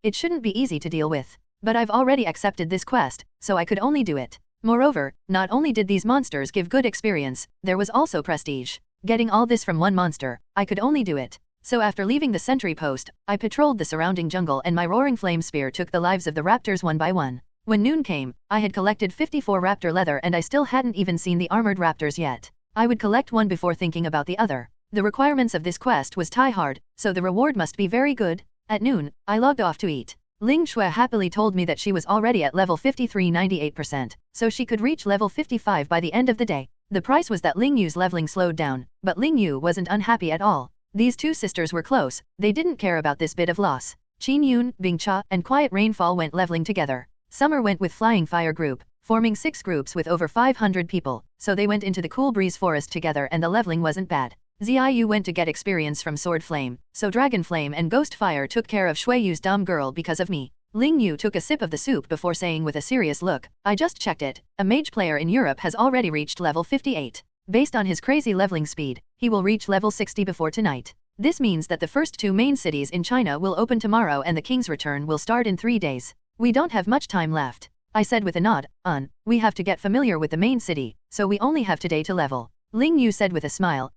It shouldn't be easy to deal with. But I've already accepted this quest, so I could only do it. Moreover, not only did these monsters give good experience, there was also prestige. Getting all this from one monster, I could only do it. So after leaving the sentry post, I patrolled the surrounding jungle and my roaring flame spear took the lives of the raptors one by one. When noon came, I had collected 54 raptor leather and I still hadn't even seen the armored raptors yet. I would collect one before thinking about the other. The requirements of this quest was tie hard, so the reward must be very good. At noon, I logged off to eat. Ling Shui happily told me that she was already at level 53 98%, so she could reach level 55 by the end of the day. The price was that Ling Yu's leveling slowed down, but Ling Yu wasn't unhappy at all. These two sisters were close, they didn't care about this bit of loss. Qin Yun, Bing Cha, and Quiet Rainfall went leveling together. Summer went with Flying Fire Group, forming 6 groups with over 500 people, so they went into the Cool Breeze Forest together and the leveling wasn't bad. Ziyu went to get experience from Sword Flame, so Dragon Flame and Ghost Fire took care of Shui Yu's dumb girl because of me. Ling Yu took a sip of the soup before saying with a serious look, "I just checked it, a mage player in Europe has already reached level 58. Based on his crazy leveling speed, he will reach level 60 before tonight. This means that the first 2 main cities in China will open tomorrow and the King's Return will start in 3 days. We don't have much time left." I said with a nod, We have to get familiar with the main city, so we only have today to level." Ling Yu said with a smile,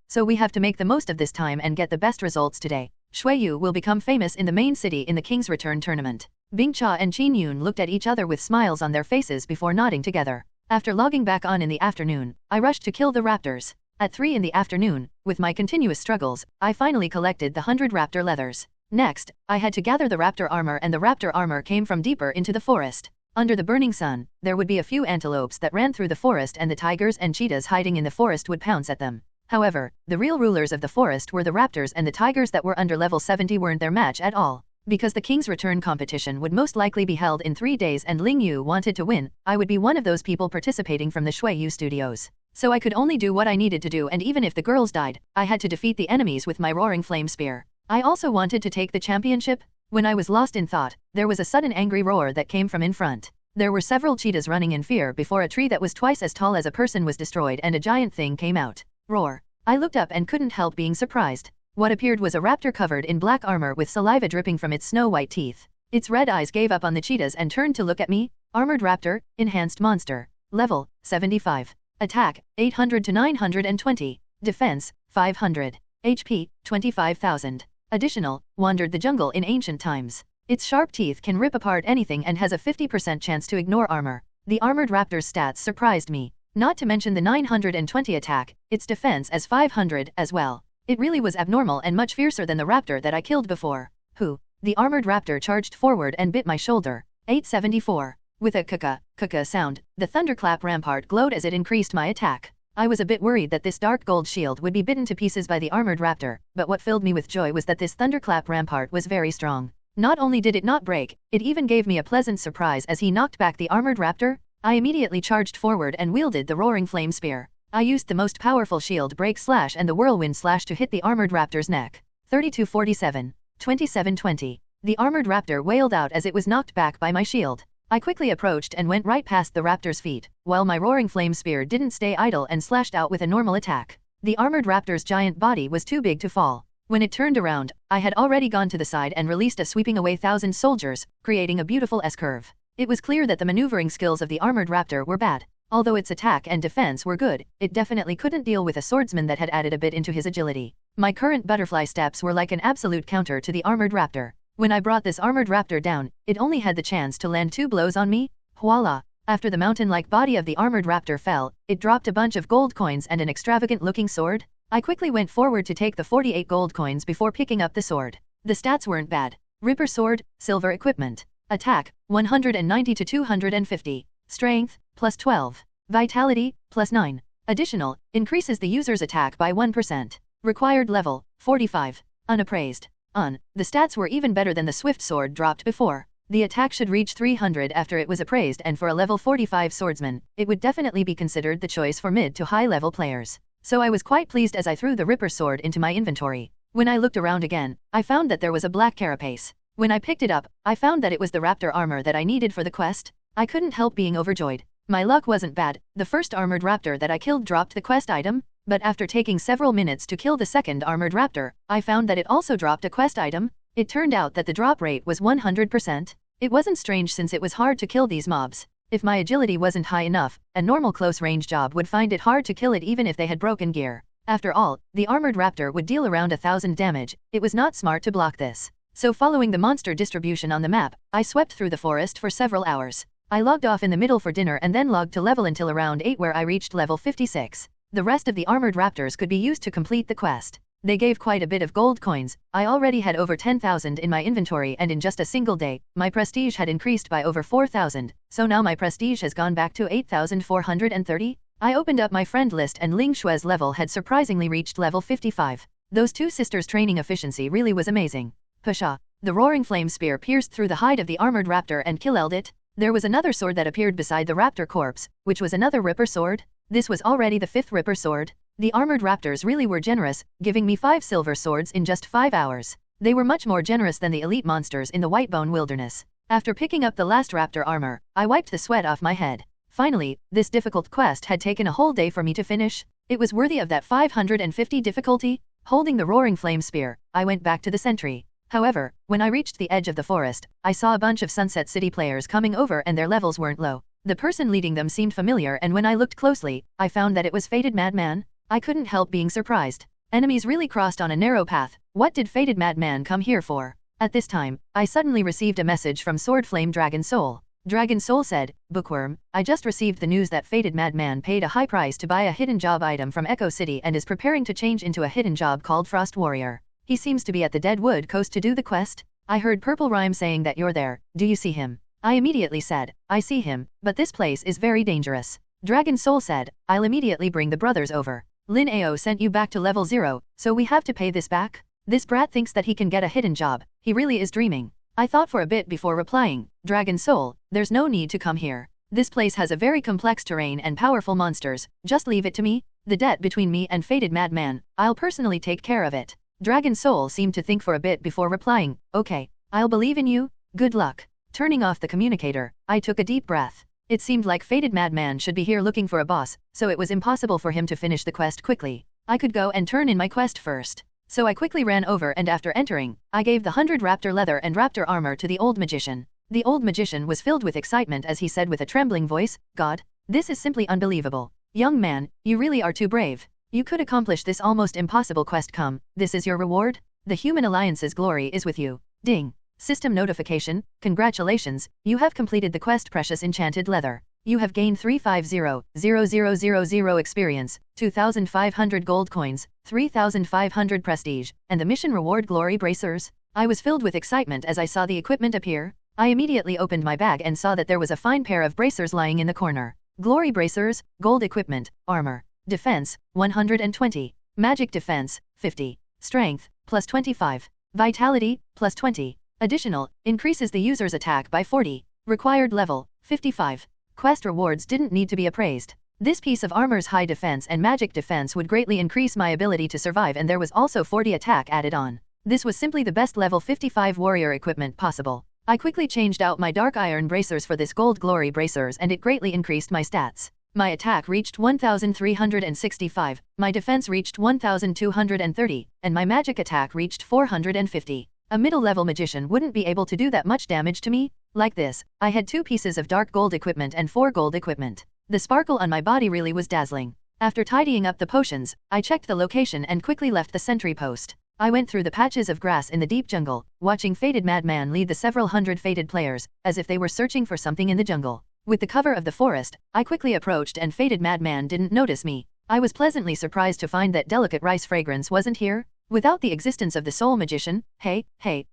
So we have to make the most of this time and get the best results today. Shui Yu will become famous in the main city in the King's Return tournament." Bing Cha and Qin Yun looked at each other with smiles on their faces before nodding together. After logging back on in the afternoon, I rushed to kill the raptors. At 3 in the afternoon, with my continuous struggles, I finally collected the 100 raptor leathers. Next, I had to gather the raptor armor and the raptor armor came from deeper into the forest. Under the burning sun, there would be a few antelopes that ran through the forest and the tigers and cheetahs hiding in the forest would pounce at them. However, the real rulers of the forest were the raptors and the tigers that were under level 70 weren't their match at all. Because the King's Return competition would most likely be held in 3 days and Ling Yu wanted to win, I would be one of those people participating from the Shui Yu studios. So I could only do what I needed to do and even if the girls died, I had to defeat the enemies with my roaring flame spear. I also wanted to take the championship. When I was lost in thought, there was a sudden angry roar that came from in front. There were several cheetahs running in fear before a tree that was twice as tall as a person was destroyed and a giant thing came out. Roar. I looked up and couldn't help being surprised. What appeared was a raptor covered in black armor with saliva dripping from its snow-white teeth. Its red eyes gave up on the cheetahs and turned to look at me. Armored raptor, enhanced monster. Level, 75. Attack, 800 to 920. Defense, 500. HP, 25,000. Additional, wandered the jungle in ancient times. Its sharp teeth can rip apart anything and has a 50% chance to ignore armor. The armored raptor's stats surprised me. Not to mention the 920 attack, its defense as 500 as well. It really was abnormal and much fiercer than the raptor that I killed before. Who? The armored raptor charged forward and bit my shoulder. 874. With a kaka sound, the thunderclap rampart glowed as it increased my attack. I was a bit worried that this dark gold shield would be bitten to pieces by the armored raptor, but what filled me with joy was that this thunderclap rampart was very strong. Not only did it not break, it even gave me a pleasant surprise as he knocked back the armored raptor. I immediately charged forward and wielded the roaring flame spear. I used the most powerful shield break slash and the whirlwind slash to hit the armored raptor's neck. 3247. 2720. The armored raptor wailed out as it was knocked back by my shield. I quickly approached and went right past the raptor's feet, while my roaring flame spear didn't stay idle and slashed out with a normal attack. The armored raptor's giant body was too big to fall. When it turned around, I had already gone to the side and released a sweeping away 1,000 soldiers, creating a beautiful S-curve. It was clear that the maneuvering skills of the armored raptor were bad. Although its attack and defense were good, it definitely couldn't deal with a swordsman that had added a bit into his agility. My current butterfly steps were like an absolute counter to the armored raptor. When I brought this armored raptor down, it only had the chance to land 2 blows on me. Voila! After the mountain-like body of the armored raptor fell, it dropped a bunch of gold coins and an extravagant-looking sword. I quickly went forward to take the 48 gold coins before picking up the sword. The stats weren't bad. Ripper sword, silver equipment. Attack, 190 to 250. Strength, plus 12. Vitality, plus 9. Additional, increases the user's attack by 1%. Required level, 45. Unappraised. The stats were even better than the swift sword dropped before. The attack should reach 300 after it was appraised, and for a level 45 swordsman, it would definitely be considered the choice for mid to high level players. So I was quite pleased as I threw the Ripper sword into my inventory. When I looked around again, I found that there was a black carapace. When I picked it up, I found that it was the raptor armor that I needed for the quest. I couldn't help being overjoyed. My luck wasn't bad. The first armored raptor that I killed dropped the quest item, but after taking several minutes to kill the second armored raptor, I found that it also dropped a quest item. It turned out that the drop rate was 100%. It wasn't strange since it was hard to kill these mobs. If my agility wasn't high enough, a normal close-range job would find it hard to kill it even if they had broken gear. After all, the armored raptor would deal around 1,000 damage. It was not smart to block this. So following the monster distribution on the map, I swept through the forest for several hours. I logged off in the middle for dinner and then logged to level until around 8 where I reached level 56. The rest of the armored raptors could be used to complete the quest. They gave quite a bit of gold coins. I already had over 10,000 in my inventory, and in just a single day, my prestige had increased by over 4,000, so now my prestige has gone back to 8,430. I opened up my friend list and Ling Shue's level had surprisingly reached level 55. Those two sisters' training efficiency really was amazing. Pasha. The roaring flame spear pierced through the hide of the armored raptor and killed it. There was another sword that appeared beside the raptor corpse, which was another Ripper sword. This was already the 5th Ripper sword. The armored raptors really were generous, giving me 5 silver swords in just 5 hours. They were much more generous than the elite monsters in the Whitebone Wilderness. After picking up the last raptor armor, I wiped the sweat off my head. Finally, this difficult quest had taken a whole day for me to finish. It was worthy of that 550 difficulty. Holding the roaring flame spear, I went back to the sentry. However, when I reached the edge of the forest, I saw a bunch of Sunset City players coming over and their levels weren't low. The person leading them seemed familiar, and when I looked closely, I found that it was Fated Madman. I couldn't help being surprised. Enemies really crossed on a narrow path. What did Fated Madman come here for? At this time, I suddenly received a message from Swordflame Dragon Soul. Dragon Soul said, "Bookworm, I just received the news that Fated Madman paid a high price to buy a hidden job item from Echo City and is preparing to change into a hidden job called Frost Warrior. He seems to be at the Deadwood Coast to do the quest. I heard Purple Rhyme saying that you're there. Do you see him?" I immediately said, "I see him, but this place is very dangerous." Dragon Soul said, "I'll immediately bring the brothers over. Lin Ao sent you back to level 0, so we have to pay this back? This brat thinks that he can get a hidden job. He really is dreaming." I thought for a bit before replying, "Dragon Soul, there's no need to come here. This place has a very complex terrain and powerful monsters. Just leave it to me. The debt between me and Fated Madman, I'll personally take care of it." Dragon Soul seemed to think for a bit before replying, "Okay, I'll believe in you. Good luck." Turning off the communicator, I took a deep breath. It seemed like Fated Madman should be here looking for a boss, so it was impossible for him to finish the quest quickly. I could go and turn in my quest first. So I quickly ran over, and after entering, I gave the 100 raptor leather and raptor armor to the old magician. The old magician was filled with excitement as he said with a trembling voice, "God, this is simply unbelievable. Young man, you really are too brave. You could accomplish this almost impossible quest. Come, this is your reward? The Human Alliance's glory is with you. Ding. System notification, congratulations, you have completed the quest Precious Enchanted Leather. You have gained 350,000 experience, 2,500 gold coins, 3,500 prestige, and the mission reward Glory Bracers. I was filled with excitement as I saw the equipment appear. I immediately opened my bag and saw that there was a fine pair of bracers lying in the corner. Glory Bracers, gold equipment, armor. Defense, 120. Magic defense, 50. Strength, plus 25. Vitality, plus 20. Additional, increases the user's attack by 40. Required level, 55. Quest rewards didn't need to be appraised. This piece of armor's high defense and magic defense would greatly increase my ability to survive, and there was also 40 attack added on. This was simply the best level 55 warrior equipment possible. I quickly changed out my dark iron bracers for this gold glory bracers, and it greatly increased my stats. My attack reached 1,365, my defense reached 1,230, and my magic attack reached 450. A middle-level magician wouldn't be able to do that much damage to me. Like this, I had 2 pieces of dark gold equipment and 4 gold equipment. The sparkle on my body really was dazzling. After tidying up the potions, I checked the location and quickly left the sentry post. I went through the patches of grass in the deep jungle, watching Fated Madman lead the several hundred fated players, as if they were searching for something in the jungle. With the cover of the forest, I quickly approached and Fated Madman didn't notice me. I was pleasantly surprised to find that delicate rice fragrance wasn't here. Without the existence of the soul magician, hey,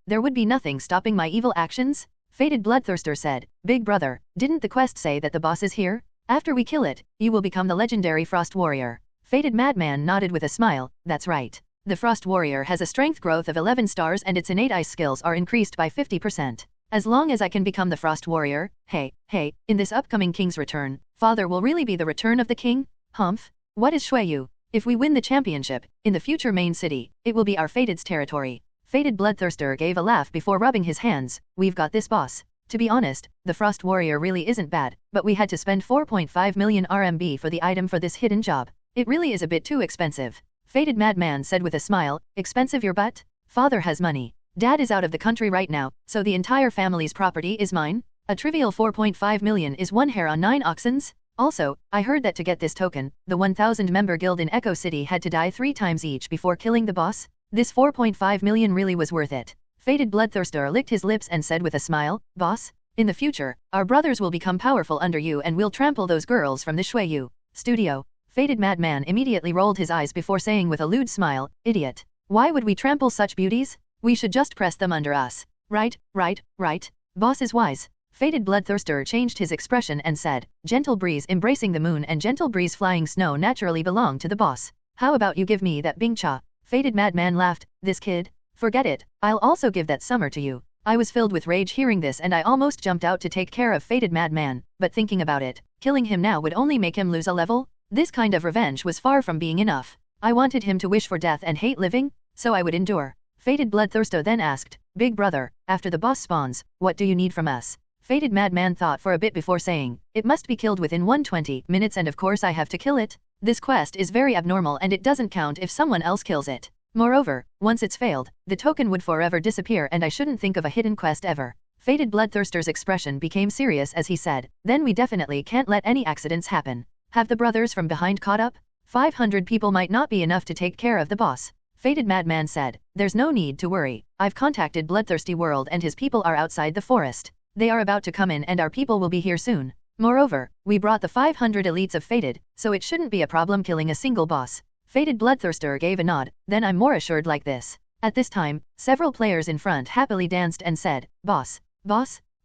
there would be nothing stopping my evil actions? Fated Bloodthirster said, Big brother, didn't the quest say that the boss is here? After we kill it, you will become the legendary Frost Warrior. Fated Madman nodded with a smile, that's right. The Frost Warrior has a strength growth of 11 stars and its innate ice skills are increased by 50%. As long as I can become the Frost Warrior, hey, in this upcoming King's Return, Father will really be the return of the king? Humph? What is Shuiyu? If we win the championship, in the future main city, it will be our Fated's territory. Fated Bloodthirster gave a laugh before rubbing his hands, we've got this boss. To be honest, the Frost Warrior really isn't bad, but we had to spend 4.5 million RMB for the item for this hidden job. It really is a bit too expensive. Fated Madman said with a smile, expensive your butt? Father has money. Dad is out of the country right now, so the entire family's property is mine? A trivial 4.5 million is 1 hair on 9 oxens? Also, I heard that to get this token, the 1,000-member guild in Echo City had to die 3 times each before killing the boss. This 4.5 million really was worth it. Fated Bloodthirster licked his lips and said with a smile, boss, in the future, our brothers will become powerful under you and we'll trample those girls from the Shuiyu studio. Fated Madman immediately rolled his eyes before saying with a lewd smile, idiot. Why would we trample such beauties? We should just press them under us. Right. Boss is wise. Fated Bloodthirster changed his expression and said, gentle breeze embracing the moon and gentle breeze flying snow naturally belong to the boss. How about you give me that Bing Cha? Fated Madman laughed, this kid? Forget it, I'll also give that summer to you. I was filled with rage hearing this and I almost jumped out to take care of Fated Madman, but thinking about it, killing him now would only make him lose a level? This kind of revenge was far from being enough. I wanted him to wish for death and hate living, so I would endure. Fated Bloodthirster then asked, Big brother, after the boss spawns, what do you need from us? Fated Madman thought for a bit before saying, it must be killed within 120 minutes and of course I have to kill it. This quest is very abnormal and it doesn't count if someone else kills it. Moreover, once it's failed, the token would forever disappear and I shouldn't think of a hidden quest ever. Fated Bloodthirster's expression became serious as he said, then we definitely can't let any accidents happen. Have the brothers from behind caught up? 500 people might not be enough to take care of the boss. Fated Madman said, there's no need to worry. I've contacted Bloodthirsty World and his people are outside the forest. They are about to come in and our people will be here soon. Moreover, we brought the 500 elites of Fated, so it shouldn't be a problem killing a single boss. Fated Bloodthirster gave a nod, then I'm more assured like this. At this time, several players in front happily danced and said, boss,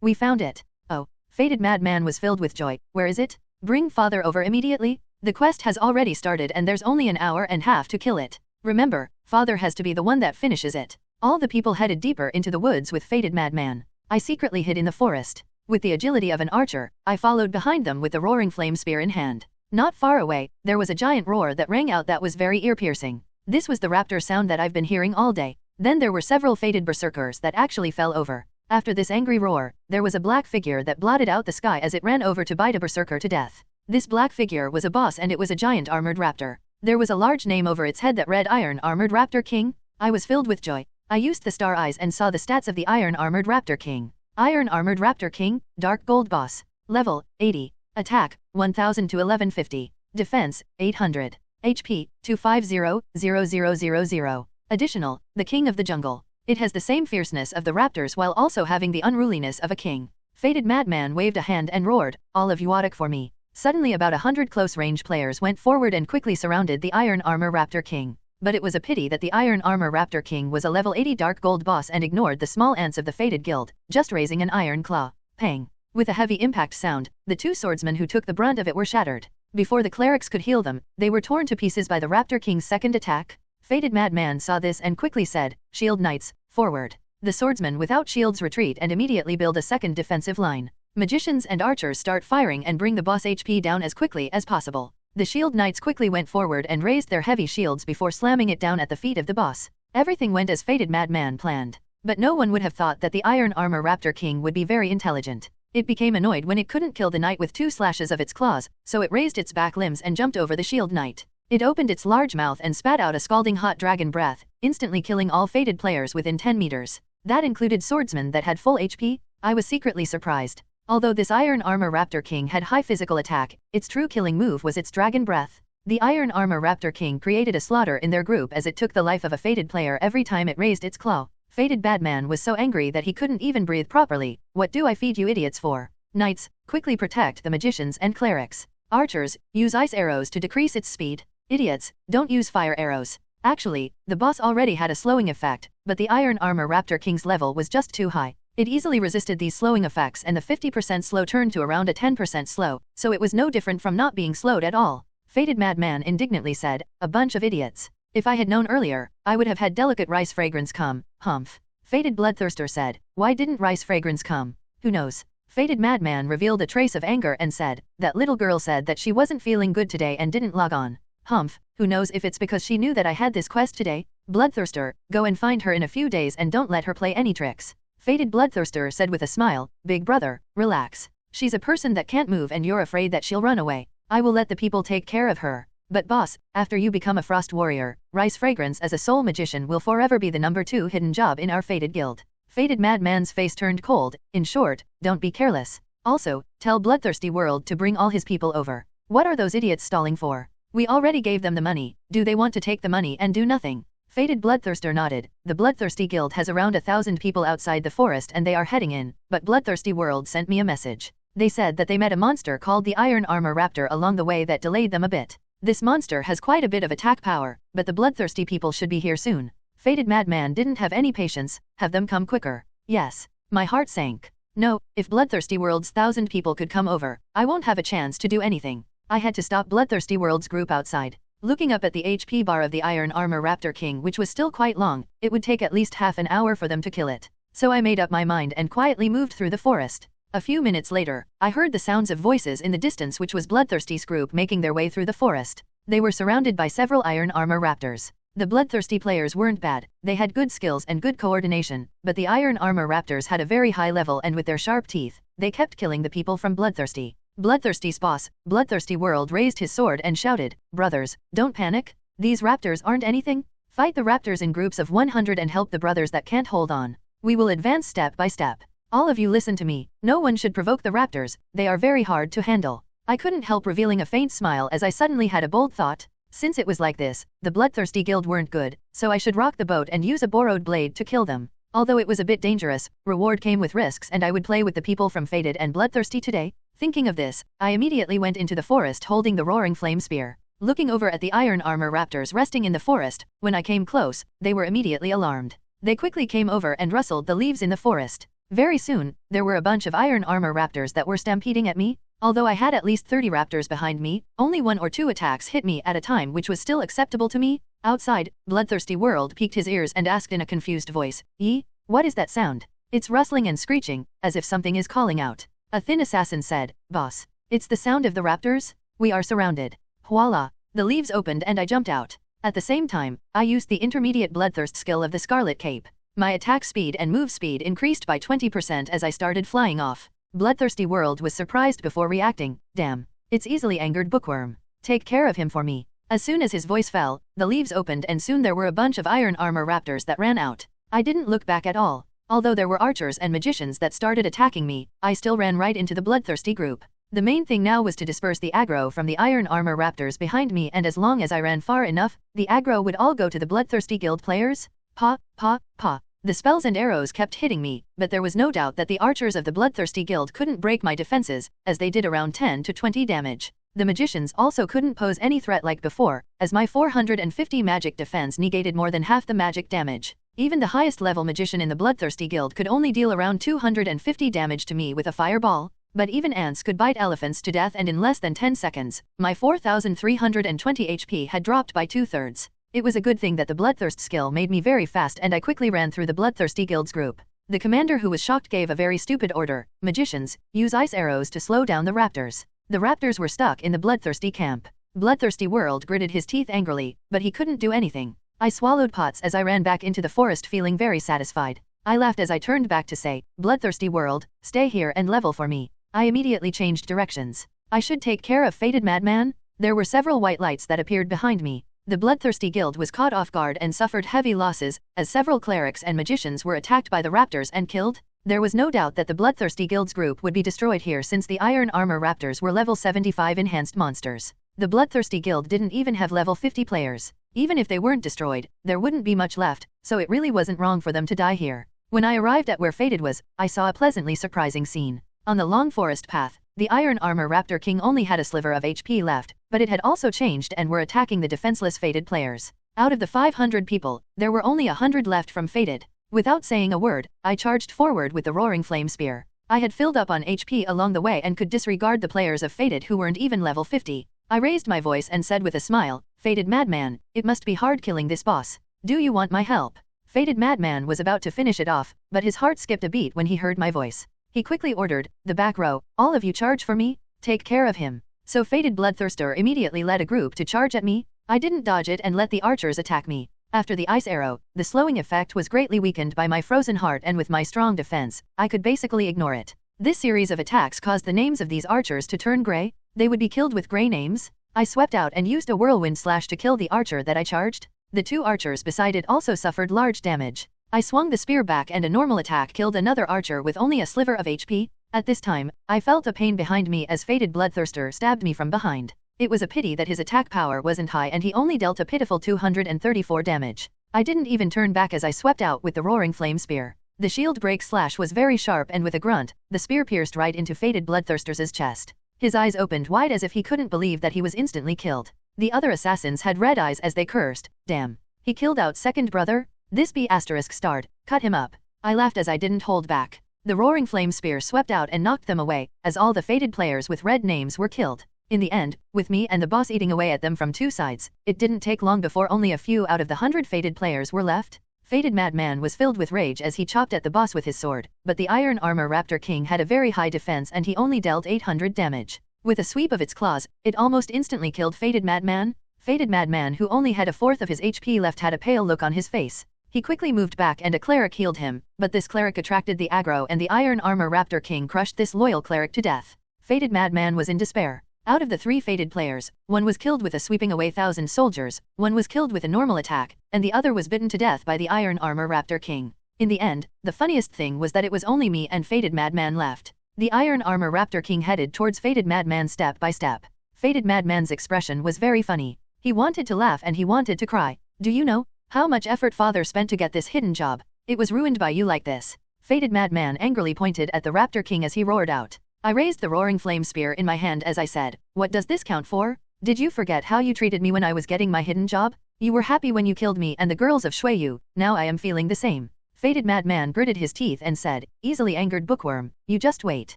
we found it. Oh, Fated Madman was filled with joy, where is it? Bring Father over immediately. The quest has already started and there's only an hour and a half to kill it. Remember, Father has to be the one that finishes it. All the people headed deeper into the woods with Fated Madman. I secretly hid in the forest. With the agility of an archer, I followed behind them with the roaring flame spear in hand. Not far away, there was a giant roar that rang out that was very ear-piercing. This was the raptor sound that I've been hearing all day. Then there were several fated berserkers that actually fell over. After this angry roar, there was a black figure that blotted out the sky as it ran over to bite a berserker to death. This black figure was a boss and it was a giant armored raptor. There was a large name over its head that read Iron Armored Raptor King. I was filled with joy. I used the star eyes and saw the stats of the Iron Armored Raptor King. Iron Armored Raptor King, Dark Gold Boss. Level, 80. Attack, 1000 to 1150. Defense, 800. HP 250,000. Additional, the king of the jungle. It has the same fierceness of the raptors while also having the unruliness of a king. Faded Madman waved a hand and roared, "All of you attack for me." Suddenly about 100 close-range players went forward and quickly surrounded the Iron Armor Raptor King. But it was a pity that the Iron Armor Raptor King was a level 80 Dark Gold boss and ignored the small ants of the Faded Guild, just raising an iron claw. Pang! With a heavy impact sound, the two swordsmen who took the brunt of it were shattered. Before the clerics could heal them, they were torn to pieces by the Raptor King's second attack. Faded Madman saw this and quickly said, "Shield Knights, forward." The swordsmen without shields retreat and immediately build a second defensive line. Magicians and archers start firing and bring the boss HP down as quickly as possible. The shield knights quickly went forward and raised their heavy shields before slamming it down at the feet of the boss. Everything went as Faded Madman planned. But no one would have thought that the Iron Armor Raptor King would be very intelligent. It became annoyed when it couldn't kill the knight with 2 slashes of its claws, so it raised its back limbs and jumped over the shield knight. It opened its large mouth and spat out a scalding hot dragon breath, instantly killing all Faded players within 10 meters. That included swordsmen that had full HP. I was secretly surprised. Although this Iron Armor Raptor King had high physical attack, its true killing move was its dragon breath. The Iron Armor Raptor King created a slaughter in their group as it took the life of a Faded player every time it raised its claw. Faded Badman was so angry that he couldn't even breathe properly. "What do I feed you idiots for?" Knights, quickly protect the magicians and clerics. Archers, use ice arrows to decrease its speed. Idiots, don't use fire arrows. Actually, the boss already had a slowing effect, but the Iron Armor Raptor King's level was just too high. It easily resisted these slowing effects and the 50% slow turned to around a 10% slow, so it was no different from not being slowed at all. Faded Madman indignantly said, "A bunch of idiots. If I had known earlier, I would have had delicate rice fragrance come, humph." Faded Bloodthirster said, "Why didn't rice fragrance come?" "Who knows?" Faded Madman revealed a trace of anger and said, "That little girl said that she wasn't feeling good today and didn't log on. Humph, who knows if it's because she knew that I had this quest today? Bloodthirster, go and find her in a few days and don't let her play any tricks." Faded Bloodthirster said with a smile, "Big brother, relax. She's a person that can't move and you're afraid that she'll run away. I will let the people take care of her. But boss, after you become a Frost Warrior, Rice Fragrance as a soul magician will forever be the #2 hidden job in our Faded Guild." Faded Madman's face turned cold. "In short, don't be careless. Also, tell Bloodthirsty World to bring all his people over. What are those idiots stalling for? We already gave them the money. Do they want to take the money and do nothing?" Faded Bloodthirster nodded. "The Bloodthirsty Guild has around 1,000 people outside the forest and they are heading in, but Bloodthirsty World sent me a message. They said that they met a monster called the Iron Armor Raptor along the way that delayed them a bit. This monster has quite a bit of attack power, but the bloodthirsty people should be here soon." Faded Madman didn't have any patience. "Have them come quicker." "Yes." My heart sank. No, if Bloodthirsty World's 1,000 people could come over, I won't have a chance to do anything. I had to stop Bloodthirsty World's group outside. Looking up at the HP bar of the Iron Armor Raptor King, which was still quite long, it would take at least half an hour for them to kill it. So I made up my mind and quietly moved through the forest. A few minutes later, I heard the sounds of voices in the distance, which was Bloodthirsty's group making their way through the forest. They were surrounded by several Iron Armor Raptors. The Bloodthirsty players weren't bad, they had good skills and good coordination, but the Iron Armor Raptors had a very high level and with their sharp teeth, they kept killing the people from Bloodthirsty. Bloodthirsty's boss, Bloodthirsty World, raised his sword and shouted, "Brothers, don't panic. These raptors aren't anything. Fight the raptors in groups of 100 and help the brothers that can't hold on. We will advance step by step. All of you listen to me, no one should provoke the raptors, they are very hard to handle." I couldn't help revealing a faint smile as I suddenly had a bold thought. Since it was like this, the Bloodthirsty Guild weren't good, so I should rock the boat and use a borrowed blade to kill them. Although it was a bit dangerous, reward came with risks and I would play with the people from Faded and Bloodthirsty today. Thinking of this, I immediately went into the forest holding the roaring flame spear. Looking over at the Iron Armor Raptors resting in the forest, when I came close, they were immediately alarmed. They quickly came over and rustled the leaves in the forest. Very soon, there were a bunch of Iron Armor Raptors that were stampeding at me. Although I had at least 30 raptors behind me, only 1 or 2 attacks hit me at a time, which was still acceptable to me. Outside, Bloodthirsty World peeked his ears and asked in a confused voice, "Yee, what is that sound?" "It's rustling and screeching, as if something is calling out." A thin assassin said, "Boss, it's the sound of the raptors? We are surrounded." Voila! The leaves opened and I jumped out. At the same time, I used the intermediate bloodthirst skill of the Scarlet Cape. My attack speed and move speed increased by 20% as I started flying off. Bloodthirsty World was surprised before reacting. "Damn, it's easily angered bookworm. Take care of him for me." As soon as his voice fell, the leaves opened and soon there were a bunch of Iron Armor Raptors that ran out. I didn't look back at all. Although there were archers and magicians that started attacking me, I still ran right into the Bloodthirsty group. The main thing now was to disperse the aggro from the iron armor raptors behind me, and as long as I ran far enough, the aggro would all go to the bloodthirsty guild players. Pa, pa, pa. The spells and arrows kept hitting me, but there was no doubt that the archers of the bloodthirsty guild couldn't break my defenses, as they did around 10 to 20 damage. The magicians also couldn't pose any threat like before, as my 450 magic defense negated more than half the magic damage. Even the highest level magician in the bloodthirsty guild could only deal around 250 damage to me with a fireball. But even ants could bite elephants to death, and in less than 10 seconds, my 4,320 HP had dropped by 2/3. It was a good thing that the bloodthirst skill made me very fast, and I quickly ran through the bloodthirsty guild's group. The commander, who was shocked, gave a very stupid order: magicians, use ice arrows to slow down the raptors. The raptors were stuck in the bloodthirsty camp. Bloodthirsty World gritted his teeth angrily, but he couldn't do anything. I swallowed pots as I ran back into the forest, feeling very satisfied. I laughed as I turned back to say, Bloodthirsty World, stay here and level for me. I immediately changed directions. I should take care of Fated Madman. There were several white lights that appeared behind me. The Bloodthirsty Guild was caught off guard and suffered heavy losses, as several clerics and magicians were attacked by the raptors and killed. There was no doubt that the Bloodthirsty Guild's group would be destroyed here, since the Iron Armor Raptors were level 75 enhanced monsters. The Bloodthirsty Guild didn't even have level 50 players. Even if they weren't destroyed, there wouldn't be much left, so it really wasn't wrong for them to die here. When I arrived at where Fated was, I saw a pleasantly surprising scene. On the long forest path, the Iron Armor Raptor King only had a sliver of HP left, but it had also changed and were attacking the defenseless Fated players. Out of the 500 people, there were only 100 left from Fated. Without saying a word, I charged forward with the Roaring Flame Spear. I had filled up on HP along the way and could disregard the players of Fated who weren't even level 50. I raised my voice and said with a smile, Fated Madman, it must be hard killing this boss. Do you want my help? Fated Madman was about to finish it off, but his heart skipped a beat when he heard my voice. He quickly ordered, the back row, all of you charge for me, take care of him. So Fated Bloodthirster immediately led a group to charge at me. I didn't dodge it and let the archers attack me. After the ice arrow, the slowing effect was greatly weakened by my frozen heart, and with my strong defense, I could basically ignore it. This series of attacks caused the names of these archers to turn gray. They would be killed with gray names. I swept out and used a whirlwind slash to kill the archer that I charged. The two archers beside it also suffered large damage. I swung the spear back and a normal attack killed another archer with only a sliver of HP. At this time, I felt a pain behind me as Fated Bloodthirster stabbed me from behind. It was a pity that his attack power wasn't high and he only dealt a pitiful 234 damage. I didn't even turn back as I swept out with the Roaring Flame Spear. The shield break slash was very sharp, and with a grunt, the spear pierced right into Fated Bloodthirster's chest. His eyes opened wide as if he couldn't believe that he was instantly killed. The other assassins had red eyes as they cursed, damn. He killed out second brother? This B** starred, cut him up. I laughed as I didn't hold back. The Roaring Flame Spear swept out and knocked them away, as all the Fated players with red names were killed. In the end, with me and the boss eating away at them from two sides, it didn't take long before only a few out of the 100 Fated players were left. Fated Madman was filled with rage as he chopped at the boss with his sword, but the Iron Armor Raptor King had a very high defense and he only dealt 800 damage. With a sweep of its claws, it almost instantly killed Fated Madman. Fated Madman, who only had a fourth of his HP left, had a pale look on his face. He quickly moved back and a cleric healed him, but this cleric attracted the aggro and the Iron Armor Raptor King crushed this loyal cleric to death. Fated Madman was in despair. Out of the 3 Fated players, one was killed with a sweeping away 1,000 soldiers, one was killed with a normal attack, and the other was bitten to death by the Iron Armor Raptor King. In the end, the funniest thing was that it was only me and Fated Madman left. The Iron Armor Raptor King headed towards Fated Madman step by step. Fated Madman's expression was very funny. He wanted to laugh and he wanted to cry. Do you know how much effort father spent to get this hidden job? It was ruined by you like this. Fated Madman angrily pointed at the Raptor King as he roared out. I raised the Roaring Flame Spear in my hand as I said, what does this count for? Did you forget how you treated me when I was getting my hidden job? You were happy when you killed me and the girls of Shuiyu, now I am feeling the same. Fated Madman gritted his teeth and said, easily angered bookworm, you just wait.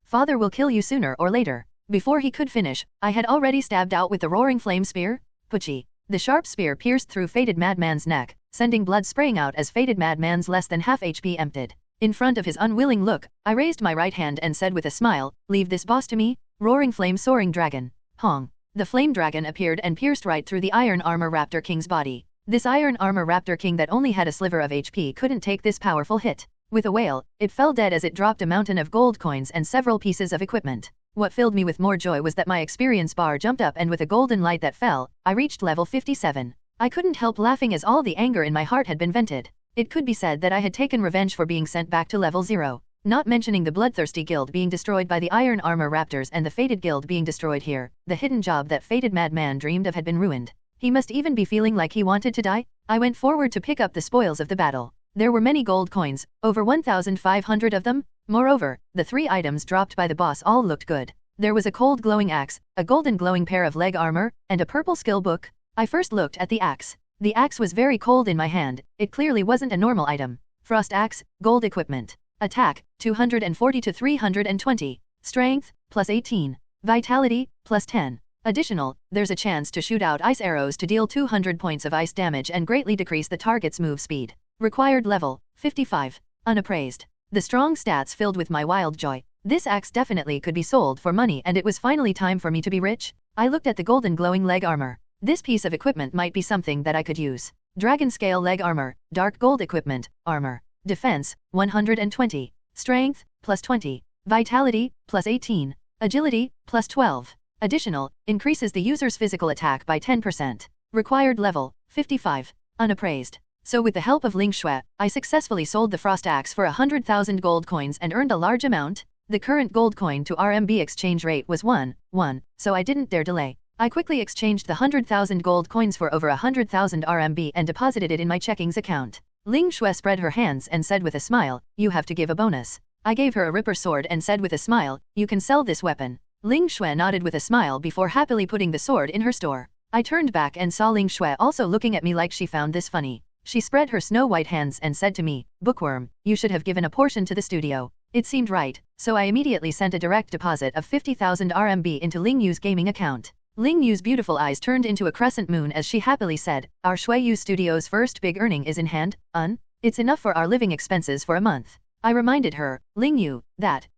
Father will kill you sooner or later. Before he could finish, I had already stabbed out with the Roaring Flame Spear. Pucci. The sharp spear pierced through Fated Madman's neck, sending blood spraying out as Fated Madman's less than half HP emptied. In front of his unwilling look, I raised my right hand and said with a smile, leave this boss to me. Roaring Flame Soaring Dragon. Hong. The flame dragon appeared and pierced right through the Iron Armor Raptor King's body. This Iron Armor Raptor King that only had a sliver of HP couldn't take this powerful hit. With a wail, it fell dead as it dropped a mountain of gold coins and several pieces of equipment. What filled me with more joy was that my experience bar jumped up, and with a golden light that fell, I reached level 57. I couldn't help laughing as all the anger in my heart had been vented. It could be said that I had taken revenge for being sent back to level 0. Not mentioning the bloodthirsty guild being destroyed by the iron armor raptors and the fated guild being destroyed here, the hidden job that fated madman dreamed of had been ruined. He must even be feeling like he wanted to die? I went forward to pick up the spoils of the battle. There were many gold coins, over 1,500 of them. Moreover, the 3 items dropped by the boss all looked good. There was a cold glowing axe, a golden glowing pair of leg armor, and a purple skill book. I first looked at the axe. The axe was very cold in my hand, it clearly wasn't a normal item. Frost axe, gold equipment. Attack, 240 to 320. Strength, plus 18. Vitality, plus 10. Additional, there's a chance to shoot out ice arrows to deal 200 points of ice damage and greatly decrease the target's move speed. Required level, 55. Unappraised. The strong stats filled with my wild joy. This axe definitely could be sold for money and it was finally time for me to be rich. I looked at the golden glowing leg armor. This piece of equipment might be something that I could use. Dragon scale leg armor, dark gold equipment, armor. Defense, 120. Strength, plus 20. Vitality, plus 18. Agility, plus 12. Additional, increases the user's physical attack by 10%. Required level, 55. Unappraised. So with the help of Ling Shui, I successfully sold the frost axe for 100,000 gold coins and earned a large amount. The current gold coin to RMB exchange rate was 1, so I didn't dare delay. I quickly exchanged the 100,000 gold coins for over 100,000 RMB and deposited it in my checkings account. Ling Shui spread her hands and said with a smile, "You have to give a bonus." I gave her a ripper sword and said with a smile, "You can sell this weapon." Ling Shui nodded with a smile before happily putting the sword in her store. I turned back and saw Ling Shui also looking at me like she found this funny. She spread her snow-white hands and said to me, "Bookworm, you should have given a portion to the studio." It seemed right, so I immediately sent a direct deposit of 50,000 RMB into Ling Yu's gaming account. Ling Yu's beautiful eyes turned into a crescent moon as she happily said, "Our Shui Yu Studio's first big earning is in hand, It's enough for our living expenses for a month." I reminded her, "Ling Yu,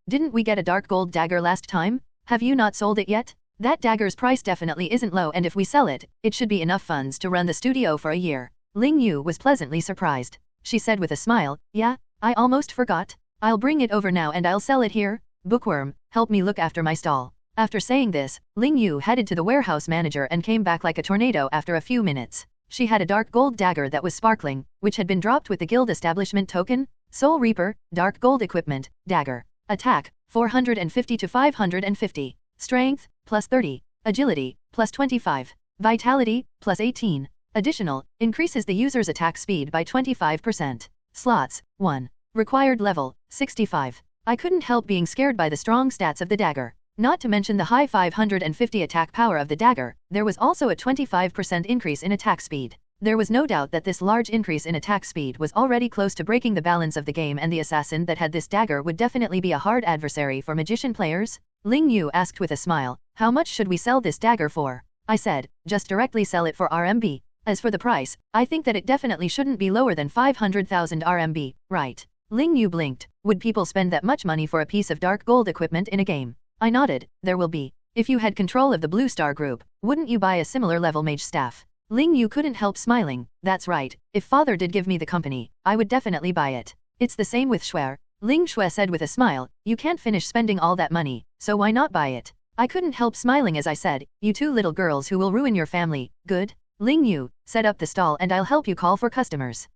didn't we get a dark gold dagger last time? Have you not sold it yet? That dagger's price definitely isn't low and if we sell it, it should be enough funds to run the studio for a year." Ling Yu was pleasantly surprised. She said with a smile, "Yeah, I almost forgot. I'll bring it over now and I'll sell it here. Bookworm, help me look after my stall." After saying this, Ling Yu headed to the warehouse manager and came back like a tornado after a few minutes. She had a dark gold dagger that was sparkling, which had been dropped with the guild establishment token. Soul Reaper, dark gold equipment, dagger. Attack, 450 to 550. Strength, plus 30. Agility, plus 25. Vitality, plus 18. Additional, increases the user's attack speed by 25%. Slots, 1. Required level, 65. I couldn't help being scared by the strong stats of the dagger. Not to mention the high 550 attack power of the dagger, there was also a 25% increase in attack speed. There was no doubt that this large increase in attack speed was already close to breaking the balance of the game and the assassin that had this dagger would definitely be a hard adversary for magician players. Ling Yu asked with a smile, "How much should we sell this dagger for?" I said, "Just directly sell it for RMB. As for the price, I think that it definitely shouldn't be lower than 500,000 RMB, right?" Ling Yu blinked. Would people spend that much money for a piece of dark gold equipment in a game? I nodded, "There will be. If you had control of the Blue Star Group, wouldn't you buy a similar level mage staff?" Ling Yu couldn't help smiling. "That's right, if father did give me the company, I would definitely buy it. It's the same with Shui." Ling Shui said with a smile, "You can't finish spending all that money, so why not buy it?" I couldn't help smiling as I said, "You two little girls who will ruin your family, good? Ling Yu, set up the stall and I'll help you call for customers."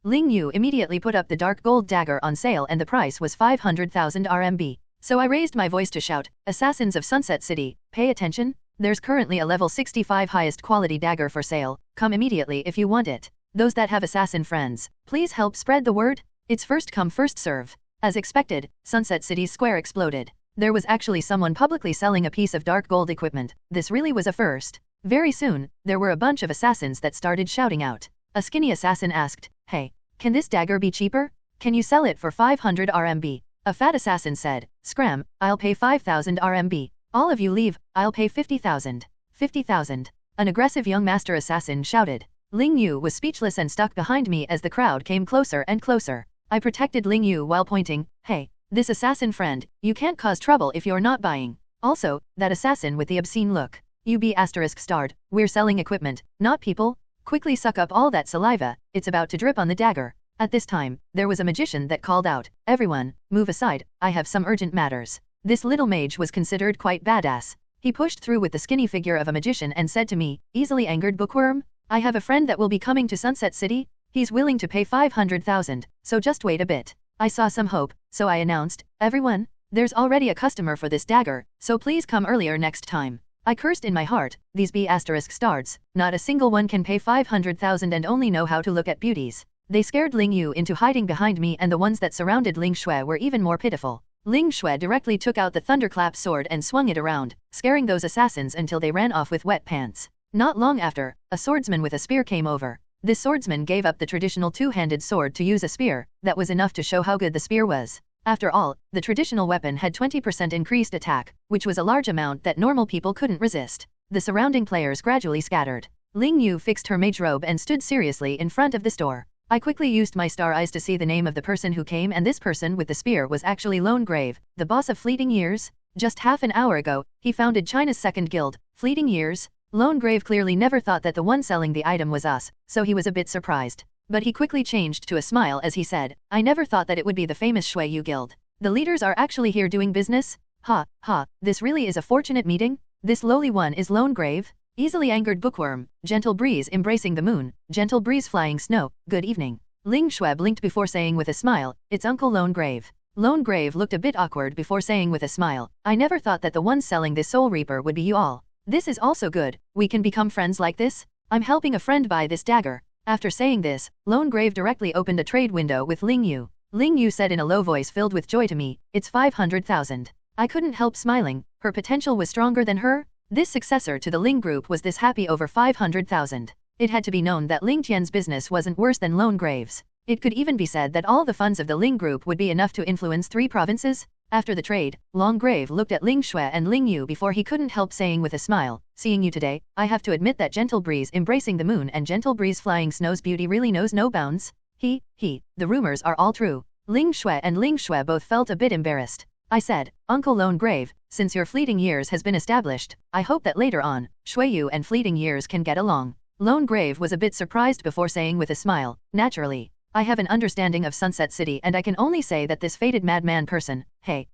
Ling Yu immediately put up the dark gold dagger on sale and the price was 500,000 RMB. So I raised my voice to shout, "Assassins of Sunset City, pay attention. There's currently a level 65 highest quality dagger for sale. Come immediately if you want it. Those that have assassin friends, please help spread the word. It's first come first serve." As expected, Sunset City's square exploded. There was actually someone publicly selling a piece of dark gold equipment. This really was a first. Very soon, there were a bunch of assassins that started shouting out. A skinny assassin asked, "Hey, can this dagger be cheaper? Can you sell it for 500 RMB? A fat assassin said, "Scram, I'll pay 5,000 RMB. All of you leave, I'll pay 50,000. 50,000. An aggressive young master assassin shouted. Ling Yu was speechless and stuck behind me as the crowd came closer and closer. I protected Ling Yu while pointing, "Hey, this assassin friend, you can't cause trouble if you're not buying. Also, that assassin with the obscene look. UB asterisk starred, we're selling equipment, not people. Quickly suck up all that saliva, it's about to drip on the dagger." At this time, there was a magician that called out, "Everyone, move aside, I have some urgent matters." This little mage was considered quite badass. He pushed through with the skinny figure of a magician and said to me, easily angered Bookworm, "I have a friend that will be coming to Sunset City. He's willing to pay 500,000, so just wait a bit." I saw some hope. so I announced, "Everyone, there's already a customer for this dagger, so please come earlier next time." I cursed in my heart, these B***stards, not a single one can pay 500,000 and only know how to look at beauties. They scared Ling Yu into hiding behind me, and the ones that surrounded Ling Shui were even more pitiful. Ling Shui directly took out the thunderclap sword and swung it around, scaring those assassins until they ran off with wet pants. Not long after, a swordsman with a spear came over. This swordsman gave up the traditional two-handed sword to use a spear. That was enough to show how good the spear was. After all, the traditional weapon had 20% increased attack, which was a large amount that normal people couldn't resist. The surrounding players gradually scattered. Ling Yu fixed her mage robe and stood seriously in front of the store. I quickly used my star eyes to see the name of the person who came, and this person with the spear was actually Lone Grave, the boss of Fleeting Years. Just half an hour ago, he founded China's second guild, Fleeting Years. Lone Grave clearly never thought that the one selling the item was us, so he was a bit surprised. But he quickly changed to a smile as he said, "I never thought that it would be the famous Shui Yu Guild. The leaders are actually here doing business? Ha, ha, this really is a fortunate meeting? This lowly one is Lone Grave?" Easily angered bookworm, gentle breeze embracing the moon, gentle breeze flying snow, good evening. Ling Shui blinked before saying with a smile, "It's Uncle Lone Grave." Lone Grave looked a bit awkward before saying with a smile, "I never thought that the one selling this Soul Reaper would be you all. This is also good, we can become friends like this? I'm helping a friend buy this dagger." After saying this, Lone Grave directly opened a trade window with Ling Yu. Ling Yu said in a low voice filled with joy to me, "It's 500,000. I couldn't help smiling, her potential was stronger than her? This successor to the Ling group was this happy over 500,000. It had to be known that Ling Tian's business wasn't worse than Lone Grave's. It could even be said that all the funds of the Ling group would be enough to influence 3 provinces. After the trade, Lone Grave looked at Ling Shui and Ling Yu before he couldn't help saying with a smile, "Seeing you today, I have to admit that gentle breeze embracing the moon and gentle breeze flying snow's beauty really knows no bounds." The rumors are all true. Ling Shui and Ling Shui both felt a bit embarrassed. I said, "Uncle Lone Grave, since your Fleeting Years has been established, I hope that later on, Shui Yu and Fleeting Years can get along." Lone Grave was a bit surprised before saying with a smile, "Naturally. I have an understanding of Sunset City, and I can only say that this fated madman person, hey,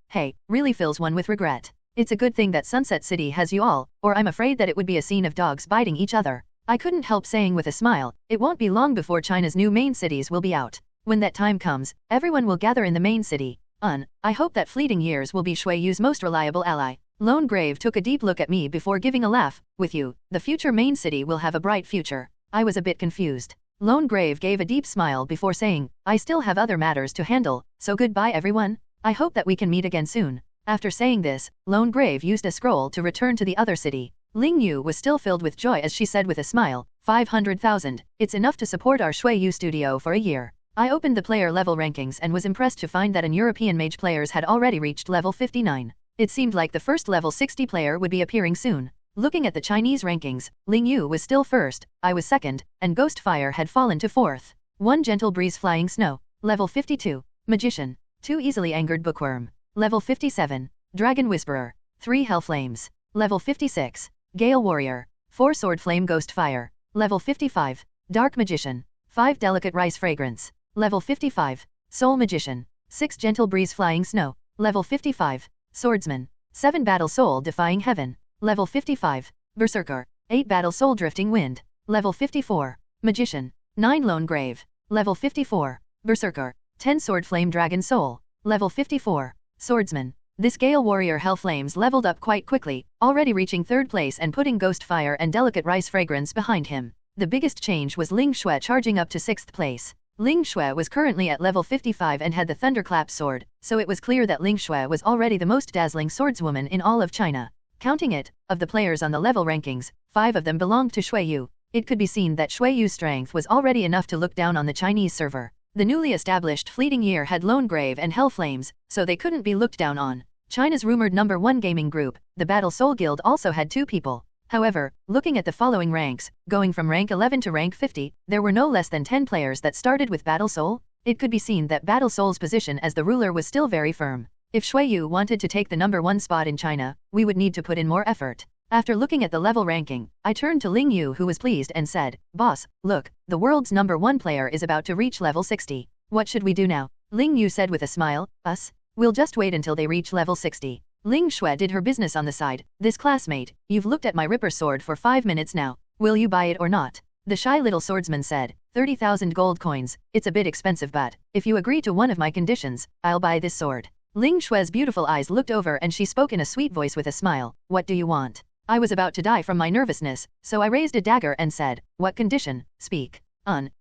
really fills one with regret. It's a good thing that Sunset City has you all, or I'm afraid that it would be a scene of dogs biting each other." I couldn't help saying with a smile, "It won't be long before China's new main cities will be out. When that time comes, everyone will gather in the main city. I hope that Fleeting Years will be Shui Yu's most reliable ally." Lone Grave took a deep look at me before giving a laugh, "With you, the future main city will have a bright future." I was a bit confused. Lone Grave gave a deep smile before saying, "I still have other matters to handle, so goodbye everyone. I hope that we can meet again soon." After saying this, Lone Grave used a scroll to return to the other city. Ling Yu was still filled with joy as she said with a smile, 500,000, it's enough to support our Shui Yu studio for a year. I opened the player level rankings and was impressed to find that an European mage players had already reached level 59. It seemed like the first level 60 player would be appearing soon. Looking at the Chinese rankings, Ling Yu was still first, I was second, and Ghostfire had fallen to fourth. 1 Gentle Breeze Flying Snow, level 52, Magician, 2 Easily Angered Bookworm, level 57, Dragon Whisperer, 3 Hell Flames, level 56, Gale Warrior, 4 Sword Flame Ghostfire, level 55, Dark Magician, 5 Delicate Rice Fragrance, level 55, Soul Magician, 6 Gentle Breeze Flying Snow, level 55, Swordsman, 7 Battle Soul Defying Heaven, level 55, Berserker, 8 Battle Soul Drifting Wind, level 54, Magician, 9 Lone Grave, level 54, Berserker, 10 Sword Flame Dragon Soul, level 54, Swordsman. This Gale Warrior Hell Flames leveled up quite quickly, already reaching 3rd place and putting Ghostfire and Delicate Rice Fragrance behind him. The biggest change was Ling Shui charging up to 6th place. Ling Shui was currently at level 55 and had the Thunderclap sword, so it was clear that Ling Shui was already the most dazzling swordswoman in all of China. Counting it, of the players on the level rankings, 5 of them belonged to Shui Yu. It could be seen that Shui Yu's strength was already enough to look down on the Chinese server. The newly established Fleeting Year had Lone Grave and Hell Flames, so they couldn't be looked down on. China's rumored #1 gaming group, the Battle Soul Guild, also had 2 people. However, looking at the following ranks, going from rank 11 to rank 50, there were no less than 10 players that started with Battle Soul. It could be seen that Battle Soul's position as the ruler was still very firm. If Shui Yu wanted to take the #1 spot in China, we would need to put in more effort. After looking at the level ranking, I turned to Ling Yu, who was pleased and said, "Boss, look, the world's #1 player is about to reach level 60. What should we do now?" Ling Yu said with a smile, "Us? We'll just wait until they reach level 60. Ling Shui did her business on the side. "This classmate, you've looked at my Ripper sword for 5 minutes now. Will you buy it or not?" The shy little swordsman said, 30,000 gold coins. It's a bit expensive, but if you agree to one of my conditions, I'll buy this sword. Ling Xue's beautiful eyes looked over and she spoke in a sweet voice with a smile. What do you want? I was about to die from my nervousness, so I raised a dagger and said, what condition? Speak.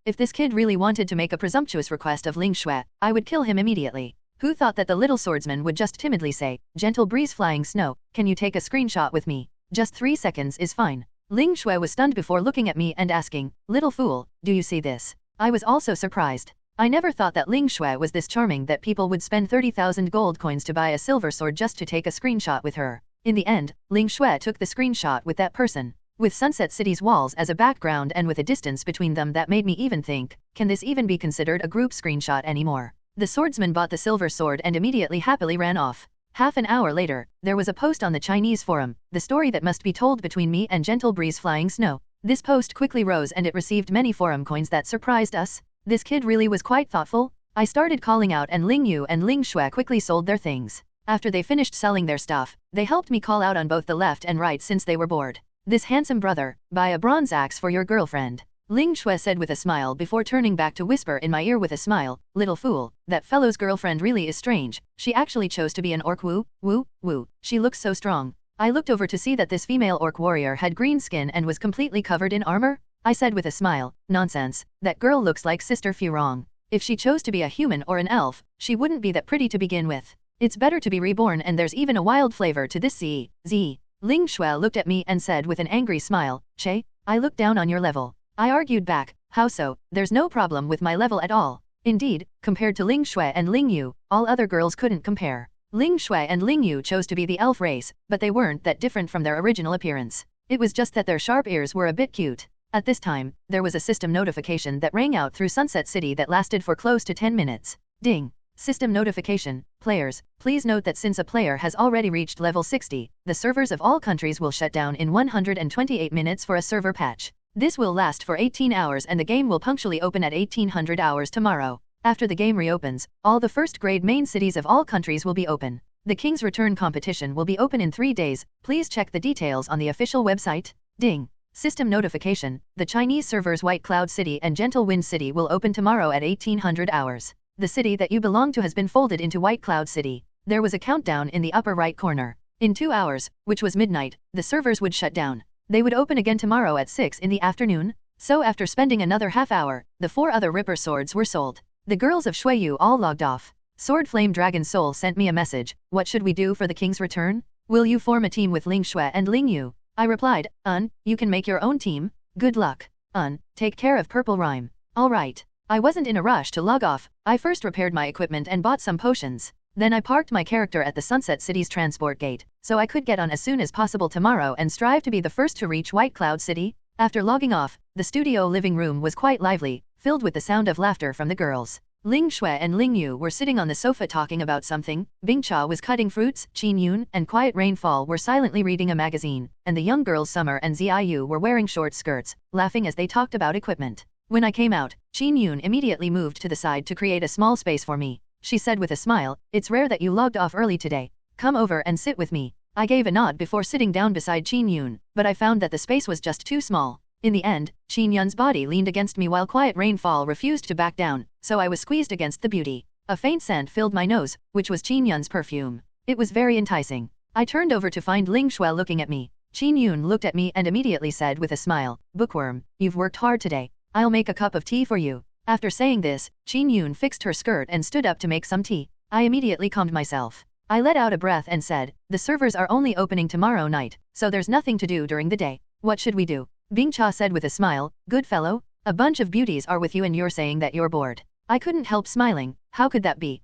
If this kid really wanted to make a presumptuous request of Ling Xue, I would kill him immediately. Who thought that the little swordsman would just timidly say, gentle breeze flying snow, can you take a screenshot with me? Just 3 seconds is fine. Ling Xue was stunned before looking at me and asking, little fool, do you see this? I was also surprised. I never thought that Ling Xue was this charming that people would spend 30,000 gold coins to buy a silver sword just to take a screenshot with her. In the end, Ling Xue took the screenshot with that person. With Sunset City's walls as a background and with a distance between them that made me even think, can this even be considered a group screenshot anymore? The swordsman bought the silver sword and immediately happily ran off. Half an hour later, there was a post on the Chinese forum, the story that must be told between me and gentle breeze flying snow. This post quickly rose and it received many forum coins that surprised us. This kid really was quite thoughtful. I started calling out and Ling Yu and Ling Xue quickly sold their things. After they finished selling their stuff, they helped me call out on both the left and right since they were bored. This handsome brother, buy a bronze axe for your girlfriend. Ling Xue said with a smile before turning back to whisper in my ear with a smile, little fool, that fellow's girlfriend really is strange. She actually chose to be an orc. Woo. She looks so strong. I looked over to see that this female orc warrior had green skin and was completely covered in armor. I said with a smile, nonsense, that girl looks like Sister Furong. If she chose to be a human or an elf, she wouldn't be that pretty to begin with. It's better to be reborn and there's even a wild flavor to this Z. Ling Xue looked at me and said with an angry smile, Che, I look down on your level. I argued back, how so? There's no problem with my level at all. Indeed, compared to Ling Xue and Ling Yu, all other girls couldn't compare. Ling Xue and Ling Yu chose to be the elf race, but they weren't that different from their original appearance. It was just that their sharp ears were a bit cute. At this time, there was a system notification that rang out through Sunset City that lasted for close to 10 minutes. Ding. System notification, players, please note that since a player has already reached level 60, the servers of all countries will shut down in 128 minutes for a server patch. This will last for 18 hours and the game will punctually open at 1800 hours tomorrow. After the game reopens, all the first-grade main cities of all countries will be open. The King's Return competition will be open in 3 days, please check the details on the official website. Ding. System notification, the Chinese servers White Cloud City and Gentle Wind City will open tomorrow at 1800 hours. The city that you belong to has been folded into White Cloud City. There was a countdown in the upper right corner. In 2 hours, which was midnight, the servers would shut down. They would open again tomorrow at 6 in the afternoon. So after spending another half hour, the 4 other Ripper swords were sold. The girls of Shuiyu all logged off. Sword Flame Dragon Soul sent me a message, what should we do for the King's Return? Will you form a team with Ling Xue and Ling Yu? I replied, you can make your own team. Good luck. Take care of Purple Rhyme. Alright. I wasn't in a rush to log off. I first repaired my equipment and bought some potions. Then I parked my character at the Sunset City's transport gate, so I could get on as soon as possible tomorrow and strive to be the first to reach White Cloud City. After logging off, the studio living room was quite lively, filled with the sound of laughter from the girls. Ling Xue and Ling Yu were sitting on the sofa talking about something, Bingcha was cutting fruits, Qin Yun and Quiet Rainfall were silently reading a magazine, and the young girls Summer and Ziyu were wearing short skirts, laughing as they talked about equipment. When I came out, Qin Yun immediately moved to the side to create a small space for me. She said with a smile, it's rare that you logged off early today. Come over and sit with me. I gave a nod before sitting down beside Qin Yun, but I found that the space was just too small. In the end, Qin Yun's body leaned against me while Quiet Rainfall refused to back down, so I was squeezed against the beauty. A faint scent filled my nose, which was Qin Yun's perfume. It was very enticing. I turned over to find Ling Xue looking at me. Qin Yun looked at me and immediately said with a smile, Bookworm, you've worked hard today. I'll make a cup of tea for you. After saying this, Qin Yun fixed her skirt and stood up to make some tea. I immediately calmed myself. I let out a breath and said, the servers are only opening tomorrow night, so there's nothing to do during the day. What should we do? Bingcha said with a smile, good fellow, a bunch of beauties are with you and you're saying that you're bored. I couldn't help smiling, how could that be,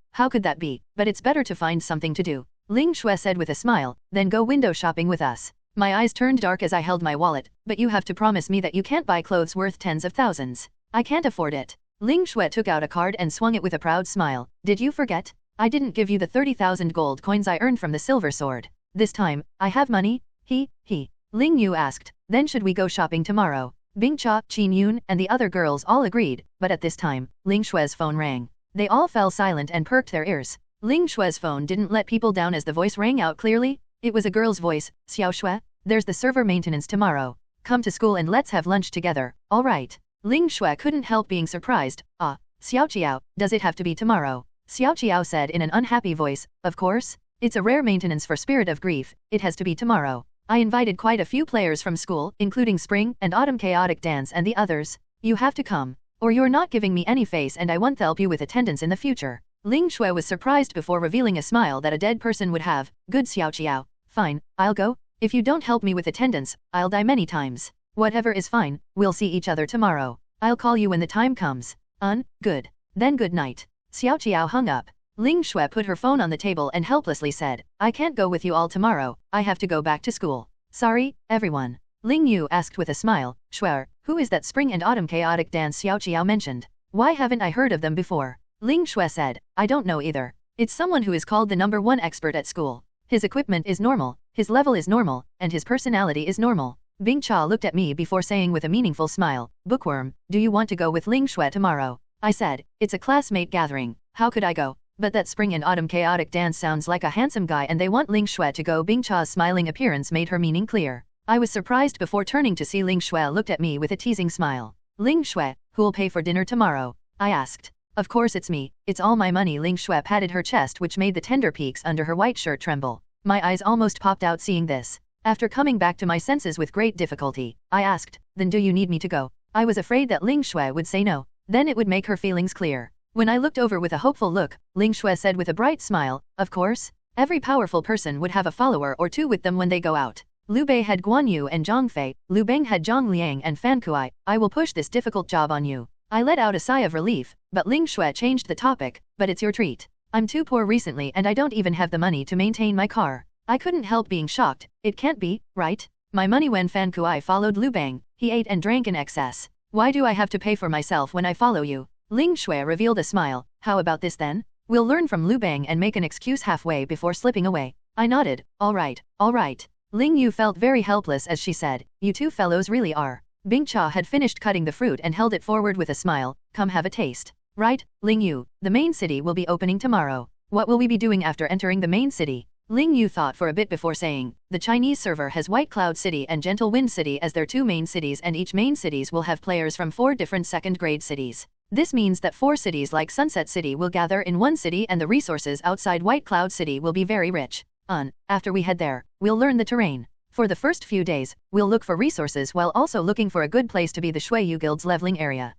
but it's better to find something to do. Ling Xue said with a smile, then go window shopping with us. My eyes turned dark as I held my wallet, but you have to promise me that you can't buy clothes worth tens of thousands. I can't afford it. Ling Xue took out a card and swung it with a proud smile. Did you forget? I didn't give you the 30,000 gold coins I earned from the silver sword. This time, I have money? Ling Yu asked, then should we go shopping tomorrow? Bingcha, Qin Yun, and the other girls all agreed, but at this time, Ling Xue's phone rang. They all fell silent and perked their ears. Ling Xue's phone didn't let people down as the voice rang out clearly. It was a girl's voice, Xiao Xue, there's the server maintenance tomorrow. Come to school and let's have lunch together, alright. Ling Shui couldn't help being surprised. Ah, Xiaoqiao, does it have to be tomorrow? Xiaoqiao said in an unhappy voice. Of course. It's a rare maintenance for Spirit of Grief, it has to be tomorrow. I invited quite a few players from school, including Spring and Autumn Chaotic Dance and the others. You have to come. Or you're not giving me any face and I won't help you with attendance in the future. Ling Shui was surprised before revealing a smile that a dead person would have. Good Xiaoqiao. Fine, I'll go. If you don't help me with attendance, I'll die many times. Whatever is fine, we'll see each other tomorrow. I'll call you when the time comes. Good. Then good night. Xiaoqiao hung up. Ling Shui put her phone on the table and helplessly said, I can't go with you all tomorrow, I have to go back to school. Sorry, everyone. Ling Yu asked with a smile, Shuer, who is that Spring and Autumn Chaotic Dance Xiaoqiao mentioned? Why haven't I heard of them before? Ling Shui said, I don't know either. It's someone who is called the #1 expert at school. His equipment is normal, his level is normal, and his personality is normal. Bing Cha looked at me before saying with a meaningful smile, Bookworm, do you want to go with Ling Shui tomorrow? I said, it's a classmate gathering, how could I go? But that Spring and Autumn Chaotic Dance sounds like a handsome guy and they want Ling Shui to go. Bing Cha's smiling appearance made her meaning clear. I was surprised before turning to see Ling Shui looked at me with a teasing smile. Ling Shui, who'll pay for dinner tomorrow? I asked. Of course it's me, it's all my money. Ling Shui patted her chest which made the tender peaks under her white shirt tremble. My eyes almost popped out seeing this. After coming back to my senses with great difficulty, I asked, then do you need me to go? I was afraid that Ling Shui would say no, then it would make her feelings clear. When I looked over with a hopeful look, Ling Shui said with a bright smile, of course. Every powerful person would have a follower or two with them when they go out. Liu Bei had Guan Yu and Zhang Fei, Liu Beng had Zhang Liang and Fan Kuai. I will push this difficult job on you. I let out a sigh of relief, but Ling Shui changed the topic, but it's your treat. I'm too poor recently and I don't even have the money to maintain my car. I couldn't help being shocked. It can't be, right? My money. When Fan Kuai followed Liu Beng, he ate and drank in excess. Why do I have to pay for myself when I follow you? Ling Shui revealed a smile. How about this then? We'll learn from Liu Beng and make an excuse halfway before slipping away. I nodded. All right, all right. Ling Yu felt very helpless as she said, you two fellows really are. Bing Cha had finished cutting the fruit and held it forward with a smile. Come have a taste. Right, Ling Yu, the main city will be opening tomorrow. What will we be doing after entering the main city? Ling Yu thought for a bit before saying, the Chinese server has White Cloud City and Gentle Wind City as their two main cities and each main cities will have players from 4 different second-grade cities. This means that 4 cities like Sunset City will gather in one city and the resources outside White Cloud City will be very rich. After we head there, we'll learn the terrain. For the first few days, we'll look for resources while also looking for a good place to be the Shuiyu Guild's leveling area.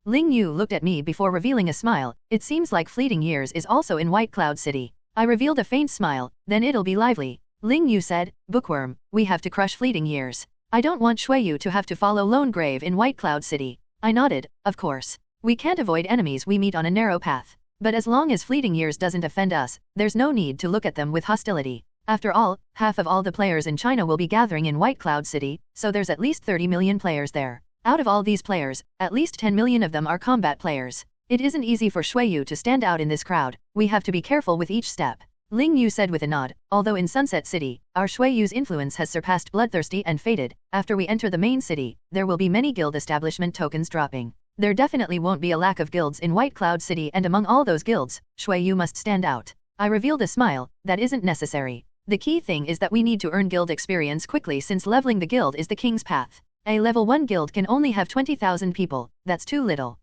Ling Yu looked at me before revealing a smile. It seems like Fleeting Years is also in White Cloud City. I revealed a faint smile, then it'll be lively. Ling Yu said, Bookworm, we have to crush Fleeting Years. I don't want Shuiyu to have to follow Lone Grave in White Cloud City. I nodded, of course. We can't avoid enemies we meet on a narrow path. But as long as Fleeting Years doesn't offend us, there's no need to look at them with hostility. After all, half of all the players in China will be gathering in White Cloud City, so there's at least 30 million players there. Out of all these players, at least 10 million of them are combat players. It isn't easy for Shuiyu to stand out in this crowd, we have to be careful with each step. Ling Yu said with a nod, although in Sunset City, our Shuiyu's influence has surpassed Bloodthirsty and Fated, after we enter the main city, there will be many guild establishment tokens dropping. There definitely won't be a lack of guilds in White Cloud City and among all those guilds, Shuiyu must stand out. I revealed a smile, that isn't necessary. The key thing is that we need to earn guild experience quickly since leveling the guild is the king's path. A level 1 guild can only have 20,000 people, that's too little.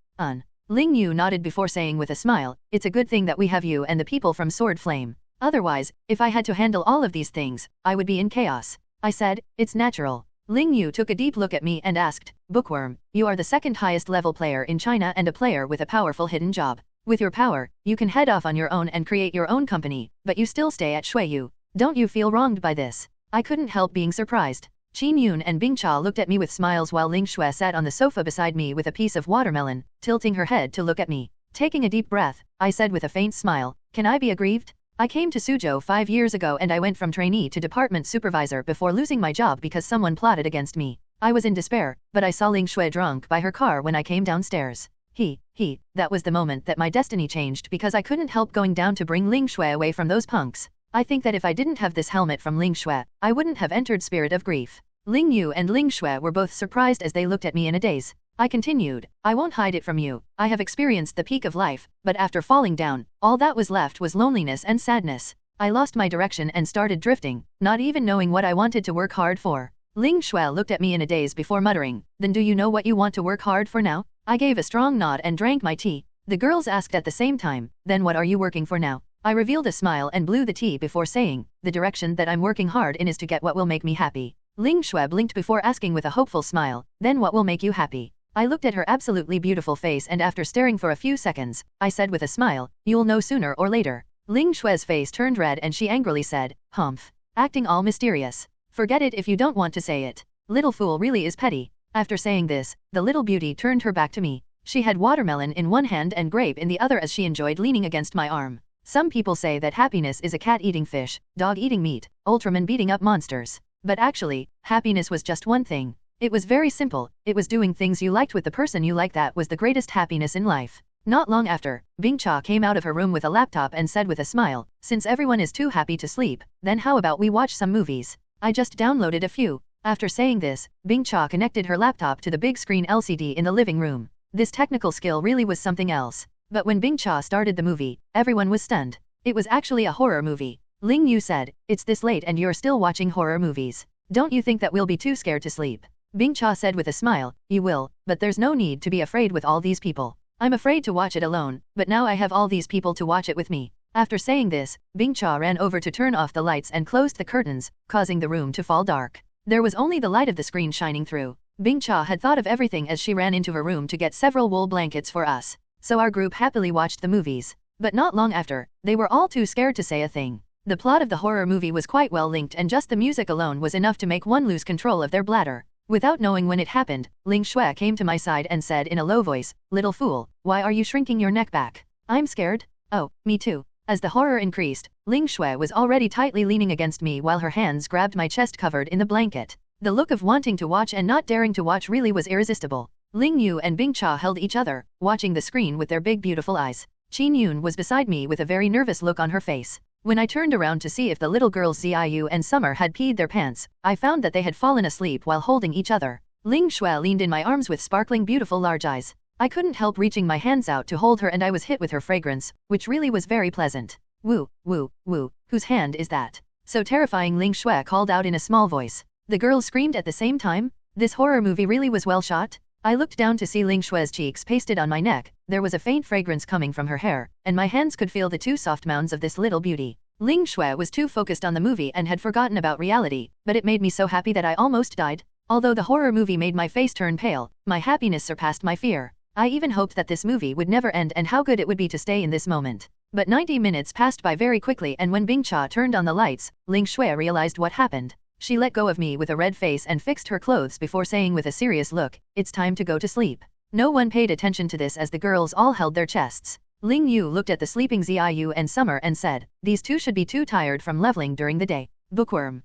Ling Yu nodded before saying with a smile, it's a good thing that we have you and the people from Sword Flame. Otherwise, if I had to handle all of these things, I would be in chaos. I said, it's natural. Ling Yu took a deep look at me and asked, Bookworm, you are the second highest level player in China and a player with a powerful hidden job. With your power, you can head off on your own and create your own company, but you still stay at Shuiyu. Don't you feel wronged by this? I couldn't help being surprised. Qin Yun and Bing Cha looked at me with smiles while Ling Shui sat on the sofa beside me with a piece of watermelon, tilting her head to look at me. Taking a deep breath, I said with a faint smile, can I be aggrieved? I came to Suzhou 5 years ago and I went from trainee to department supervisor before losing my job because someone plotted against me. I was in despair, but I saw Ling Shui drunk by her car when I came downstairs. That was the moment that my destiny changed because I couldn't help going down to bring Ling Shui away from those punks. I think that if I didn't have this helmet from Ling Shui, I wouldn't have entered Spirit of Grief. Ling Yu and Ling Shui were both surprised as they looked at me in a daze. I continued, I won't hide it from you. I have experienced the peak of life, but after falling down, all that was left was loneliness and sadness. I lost my direction and started drifting, not even knowing what I wanted to work hard for. Ling Shui looked at me in a daze before muttering, "Then do you know what you want to work hard for now?" I gave a strong nod and drank my tea. The girls asked at the same time, "Then what are you working for now?" I revealed a smile and blew the tea before saying, "The direction that I'm working hard in is to get what will make me happy." Ling Shui blinked before asking with a hopeful smile, "Then what will make you happy?" I looked at her absolutely beautiful face and after staring for a few seconds, I said with a smile, "You'll know sooner or later." Ling Shui's face turned red and she angrily said, "Humph. Acting all mysterious. Forget it if you don't want to say it. Little fool really is petty." After saying this, the little beauty turned her back to me. She had watermelon in one hand and grape in the other as she enjoyed leaning against my arm. Some people say that happiness is a cat eating fish, dog eating meat, Ultraman beating up monsters. But actually, happiness was just one thing. It was very simple, it was doing things you liked with the person you liked. That was the greatest happiness in life. Not long after, Bing Cha came out of her room with a laptop and said with a smile, "Since everyone is too happy to sleep, then how about we watch some movies? I just downloaded a few." After saying this, Bing Cha connected her laptop to the big screen LCD in the living room. This technical skill really was something else. But when Bing Cha started the movie, everyone was stunned. It was actually a horror movie. Ling Yu said, "It's this late and you're still watching horror movies. Don't you think that we'll be too scared to sleep?" Bing Cha said with a smile, "You will, but there's no need to be afraid with all these people. I'm afraid to watch it alone, but now I have all these people to watch it with me." After saying this, Bing Cha ran over to turn off the lights and closed the curtains, causing the room to fall dark. There was only the light of the screen shining through. Bing Cha had thought of everything as she ran into her room to get several wool blankets for us. So our group happily watched the movies. But not long after, they were all too scared to say a thing. The plot of the horror movie was quite well linked and just the music alone was enough to make one lose control of their bladder. Without knowing when it happened, Ling Shui came to my side and said in a low voice, "Little fool, why are you shrinking your neck back?" "I'm scared." "Oh, me too." As the horror increased, Ling Shui was already tightly leaning against me while her hands grabbed my chest covered in the blanket. The look of wanting to watch and not daring to watch really was irresistible. Ling Yu and Bing Cha held each other, watching the screen with their big beautiful eyes. Qin Yun was beside me with a very nervous look on her face. When I turned around to see if the little girls Ziyu and Summer had peed their pants, I found that they had fallen asleep while holding each other. Ling Shui leaned in my arms with sparkling beautiful large eyes. I couldn't help reaching my hands out to hold her and I was hit with her fragrance, which really was very pleasant. "Woo, woo, woo, whose hand is that?" So terrifying, Ling Shui called out in a small voice. The girls screamed at the same time. This horror movie really was well shot. I looked down to see Ling Shui's cheeks pasted on my neck, there was a faint fragrance coming from her hair, and my hands could feel the two soft mounds of this little beauty. Ling Shui was too focused on the movie and had forgotten about reality, but it made me so happy that I almost died. Although the horror movie made my face turn pale, my happiness surpassed my fear. I even hoped that this movie would never end and how good it would be to stay in this moment. But 90 minutes passed by very quickly and when Bing Cha turned on the lights, Ling Shui realized what happened. She let go of me with a red face and fixed her clothes before saying with a serious look, "It's time to go to sleep." No one paid attention to this as the girls all held their chests. Ling Yu looked at the sleeping Ziyu and Summer and said, "These two should be too tired from leveling during the day. Bookworm.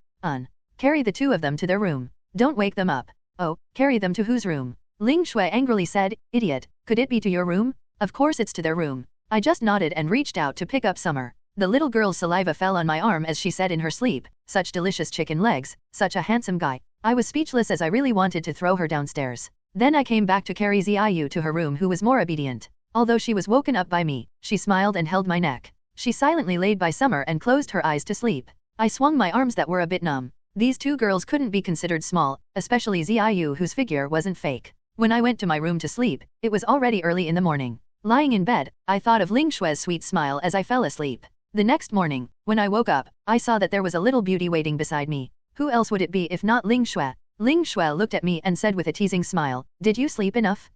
Carry the two of them to their room. Don't wake them up." "Oh, carry them to whose room?" Ling Shui angrily said, "Idiot, could it be to your room?" "Of course it's to their room." I just nodded and reached out to pick up Summer. The little girl's saliva fell on my arm as she said in her sleep, "Such delicious chicken legs, such a handsome guy." I was speechless as I really wanted to throw her downstairs. Then I came back to carry Ziyu to her room who was more obedient. Although she was woken up by me, she smiled and held my neck. She silently laid by Summer and closed her eyes to sleep. I swung my arms that were a bit numb. These two girls couldn't be considered small, especially Ziyu whose figure wasn't fake. When I went to my room to sleep, it was already early in the morning. Lying in bed, I thought of Ling Shui's sweet smile as I fell asleep. The next morning, when I woke up, I saw that there was a little beauty waiting beside me. Who else would it be if not Ling Shui? Ling Shui looked at me and said with a teasing smile, "Did you sleep enough?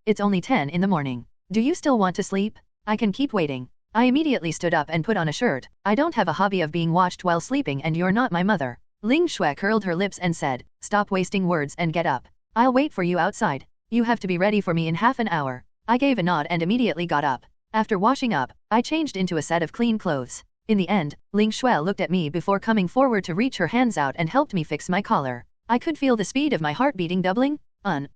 It's only 10 in the morning. Do you still want to sleep? I can keep waiting." I immediately stood up and put on a shirt. "I don't have a hobby of being watched while sleeping and you're not my mother." Ling Shui curled her lips and said, "Stop wasting words and get up. I'll wait for you outside. You have to be ready for me in half an hour." I gave a nod and immediately got up. After washing up, I changed into a set of clean clothes. In the end, Ling Shui looked at me before coming forward to reach her hands out and helped me fix my collar. I could feel the speed of my heart beating doubling.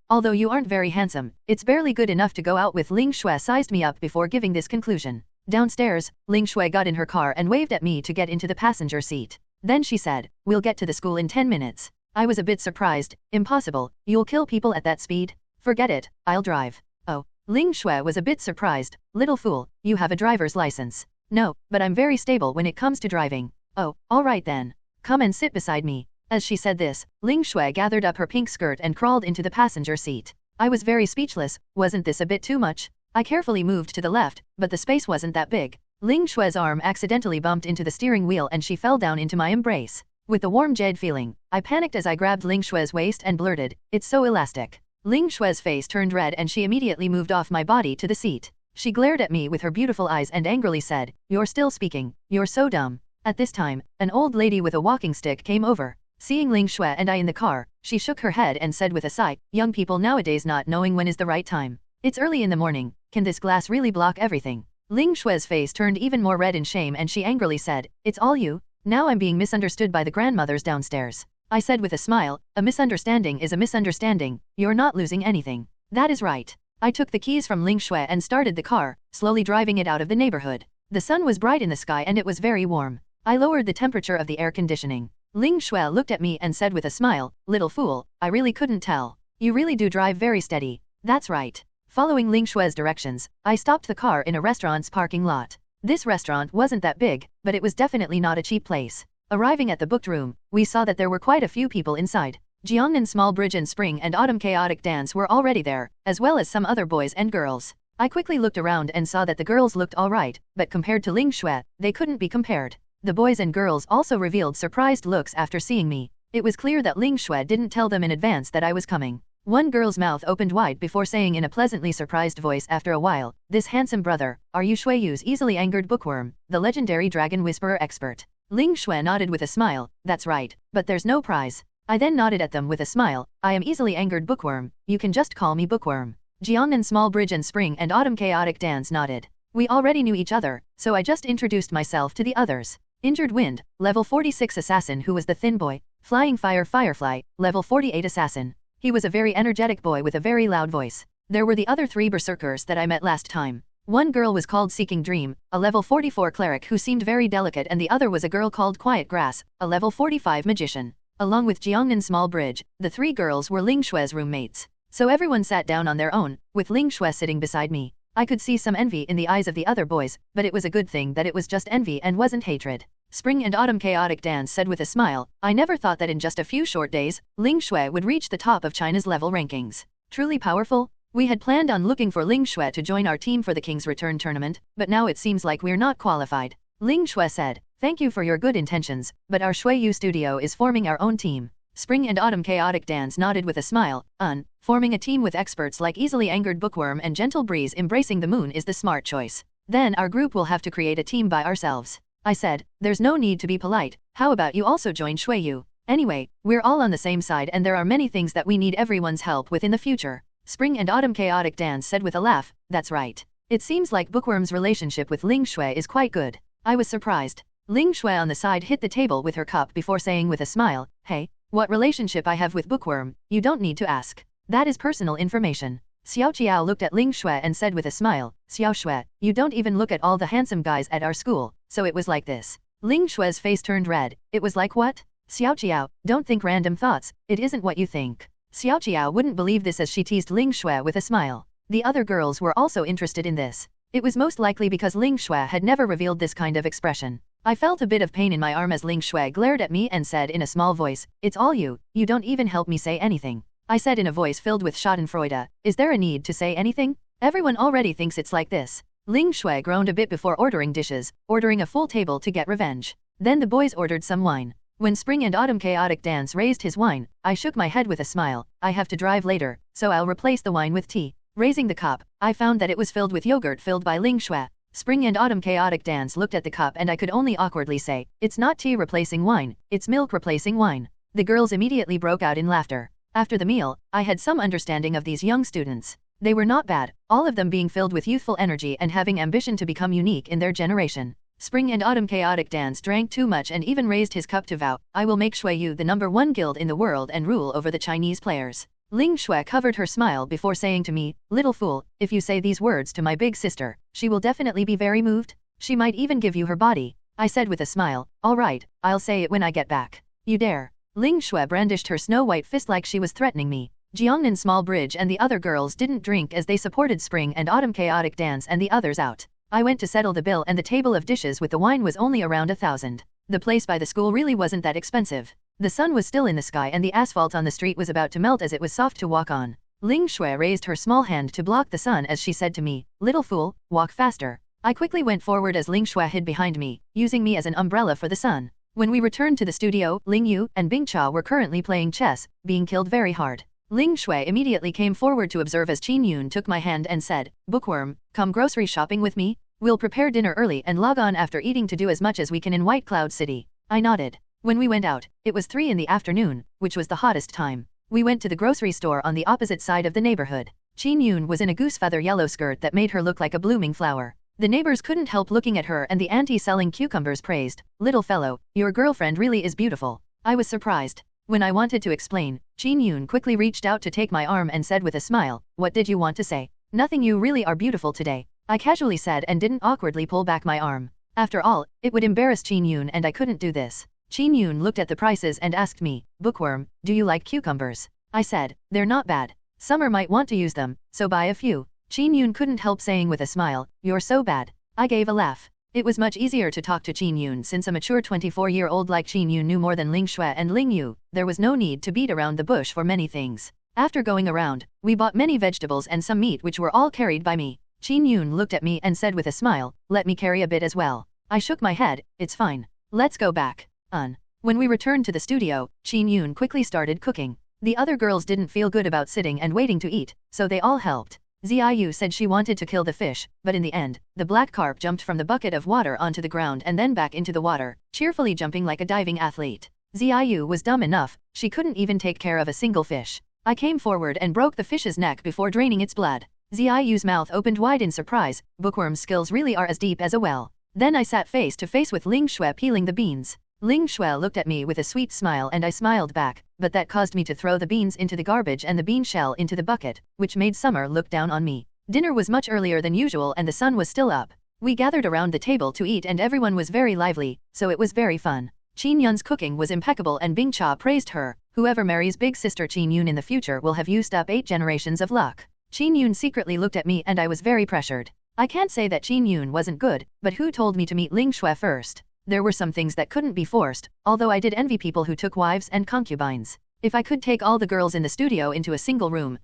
Although you aren't very handsome, it's barely good enough to go out with." Ling Shui sized me up before giving this conclusion. Downstairs, Ling Shui got in her car and waved at me to get into the passenger seat. Then she said, "We'll get to the school in 10 minutes. I was a bit surprised. "Impossible, you'll kill people at that speed." "Forget it, I'll drive." "Oh." Ling Shui was a bit surprised. "Little fool, you have a driver's license." "No, but I'm very stable when it comes to driving." "Oh, alright then. Come and sit beside me." As she said this, Ling Shui gathered up her pink skirt and crawled into the passenger seat. I was very speechless. Wasn't this a bit too much? I carefully moved to the left, but the space wasn't that big. Ling Shui's arm accidentally bumped into the steering wheel and she fell down into my embrace. With the warm jade feeling, I panicked as I grabbed Ling Shui's waist and blurted, "It's so elastic." Ling Shui's face turned red and she immediately moved off my body to the seat. She glared at me with her beautiful eyes and angrily said, "You're still speaking, you're so dumb." At this time, an old lady with a walking stick came over. Seeing Ling Shui and I in the car, she shook her head and said with a sigh, "Young people nowadays not knowing when is the right time. It's early in the morning, can this glass really block everything?" Ling Shui's face turned even more red in shame and she angrily said, "It's all you? Now I'm being misunderstood by the grandmothers downstairs." I said with a smile, "A misunderstanding is a misunderstanding, you're not losing anything." "That is right." I took the keys from Ling Shui and started the car, slowly driving it out of the neighborhood. The sun was bright in the sky and it was very warm. I lowered the temperature of the air conditioning. Ling Shui looked at me and said with a smile, "Little fool, I really couldn't tell. You really do drive very steady." "That's right." Following Ling Shui's directions, I stopped the car in a restaurant's parking lot. This restaurant wasn't that big, but it was definitely not a cheap place. Arriving at the booked room, we saw that there were quite a few people inside. Jiangnan Small Bridge and Spring and Autumn Chaotic Dance were already there, as well as some other boys and girls. I quickly looked around and saw that the girls looked alright, but compared to Ling Shui, they couldn't be compared. The boys and girls also revealed surprised looks after seeing me. It was clear that Ling Shui didn't tell them in advance that I was coming. One girl's mouth opened wide before saying in a pleasantly surprised voice after a while, "This handsome brother, are you Shui Yu's easily angered bookworm, the legendary dragon whisperer expert?" Ling Shui nodded with a smile, "That's right, but there's no prize." I then nodded at them with a smile, "I am easily angered bookworm, you can just call me bookworm." Jiangnan Small Bridge and Spring and Autumn Chaotic Dance nodded. We already knew each other, so I just introduced myself to the others. Injured Wind, level 46 assassin who was the thin boy. Flying Fire Firefly, level 48 assassin. He was a very energetic boy with a very loud voice. There were the other 3 berserkers that I met last time. One girl was called Seeking Dream, a level 44 cleric who seemed very delicate, and the other was a girl called Quiet Grass, a level 45 magician. Along with Jiangnan Small Bridge, the 3 girls were Ling Shui's roommates. So everyone sat down on their own, with Ling Shui sitting beside me. I could see some envy in the eyes of the other boys, but it was a good thing that it was just envy and wasn't hatred. Spring and Autumn Chaotic Dance said with a smile, "I never thought that in just a few short days, Ling Shui would reach the top of China's level rankings. Truly powerful." We had planned on looking for Ling Shui to join our team for the King's Return tournament, but now it seems like we're not qualified. Ling Shui said, "Thank you for your good intentions, but our Shui Yu studio is forming our own team." Spring and Autumn Chaotic Dance nodded with a smile, forming a team with experts like Easily Angered Bookworm and Gentle Breeze Embracing the Moon is the smart choice. Then our group will have to create a team by ourselves. I said, "There's no need to be polite, how about you also join Shui Yu? Anyway, we're all on the same side and there are many things that we need everyone's help with in the future." Spring and Autumn Chaotic Dance said with a laugh, "That's right. It seems like Bookworm's relationship with Ling Shui is quite good." I was surprised. Ling Shui on the side hit the table with her cup before saying with a smile, "Hey, what relationship I have with Bookworm, you don't need to ask. That is personal information." Xiao Qiao looked at Ling Shui and said with a smile, "Xiao Shui, you don't even look at all the handsome guys at our school, so it was like this." Ling Shui's face turned red. "It was like what?" "Xiao Qiao, don't think random thoughts, it isn't what you think." Xiao Qiao wouldn't believe this as she teased Ling Shui with a smile. The other girls were also interested in this. It was most likely because Ling Shui had never revealed this kind of expression. I felt a bit of pain in my arm as Ling Shui glared at me and said in a small voice, "It's all you don't even help me say anything." I said in a voice filled with schadenfreude, "Is there a need to say anything? Everyone already thinks it's like this." Ling Shui groaned a bit before ordering dishes, ordering a full table to get revenge. Then the boys ordered some wine. When Spring and Autumn Chaotic Dance raised his wine, I shook my head with a smile. "I have to drive later, so I'll replace the wine with tea." Raising the cup, I found that it was filled with yogurt filled by Ling Shui. Spring and Autumn Chaotic Dance looked at the cup and I could only awkwardly say, "It's not tea replacing wine, it's milk replacing wine." The girls immediately broke out in laughter. After the meal, I had some understanding of these young students. They were not bad, all of them being filled with youthful energy and having ambition to become unique in their generation. Spring and Autumn Chaotic Dance drank too much and even raised his cup to vow, "I will make Shui Yu the #1 guild in the world and rule over the Chinese players." Ling Shui covered her smile before saying to me, "Little fool, if you say these words to my big sister, she will definitely be very moved. She might even give you her body." I said with a smile, "All right, I'll say it when I get back." "You dare." Ling Shui brandished her snow-white fist like she was threatening me. Jiangnan Small Bridge and the other girls didn't drink as they supported Spring and Autumn Chaotic Dance and the others out. I went to settle the bill and the table of dishes with the wine was only around 1,000. The place by the school really wasn't that expensive. The sun was still in the sky and the asphalt on the street was about to melt as it was soft to walk on. Ling Shui raised her small hand to block the sun as she said to me, "Little fool, walk faster." I quickly went forward as Ling Shui hid behind me, using me as an umbrella for the sun. When we returned to the studio, Ling Yu and Bing Cha were currently playing chess, being killed very hard. Ling Shui immediately came forward to observe as Qin Yun took my hand and said, "Bookworm, come grocery shopping with me? We'll prepare dinner early and log on after eating to do as much as we can in White Cloud City." I nodded. When we went out, it was 3 in the afternoon, which was the hottest time. We went to the grocery store on the opposite side of the neighborhood. Qin Yun was in a goose feather yellow skirt that made her look like a blooming flower. The neighbors couldn't help looking at her and the auntie selling cucumbers praised, "Little fellow, your girlfriend really is beautiful." I was surprised. When I wanted to explain, Qin Yun quickly reached out to take my arm and said with a smile, "What did you want to say?" "Nothing, you really are beautiful today," I casually said and didn't awkwardly pull back my arm. After all, it would embarrass Qin Yun and I couldn't do this. Qin Yun looked at the prices and asked me, "Bookworm, do you like cucumbers?" I said, "They're not bad. Summer might want to use them, so buy a few." Qin Yun couldn't help saying with a smile, "You're so bad." I gave a laugh. It was much easier to talk to Qin Yun since a mature 24-year-old like Qin Yun knew more than Ling Shui and Ling Yu. There was no need to beat around the bush for many things. After going around, we bought many vegetables and some meat which were all carried by me. Qin Yun looked at me and said with a smile, "Let me carry a bit as well." I shook my head, "It's fine. Let's go back." When we returned to the studio, Qin Yun quickly started cooking. The other girls didn't feel good about sitting and waiting to eat, so they all helped. Ziyu said she wanted to kill the fish, but in the end, the black carp jumped from the bucket of water onto the ground and then back into the water, cheerfully jumping like a diving athlete. Ziyu was dumb enough, she couldn't even take care of a single fish. I came forward and broke the fish's neck before draining its blood. Ziyu's mouth opened wide in surprise, Bookworm's skills really are as deep as a well. Then I sat face to face with Ling Shui peeling the beans. Ling Shui looked at me with a sweet smile and I smiled back, but that caused me to throw the beans into the garbage and the bean shell into the bucket, which made Summer look down on me. Dinner was much earlier than usual and the sun was still up. We gathered around the table to eat and everyone was very lively, so it was very fun. Qin Yun's cooking was impeccable and Bing Cha praised her. "Whoever marries big sister Qin Yun in the future will have used up 8 generations of luck." Qin Yun secretly looked at me and I was very pressured. I can't say that Qin Yun wasn't good, but who told me to meet Ling Shui first? There were some things that couldn't be forced, although I did envy people who took wives and concubines. If I could take all the girls in the studio into a single room,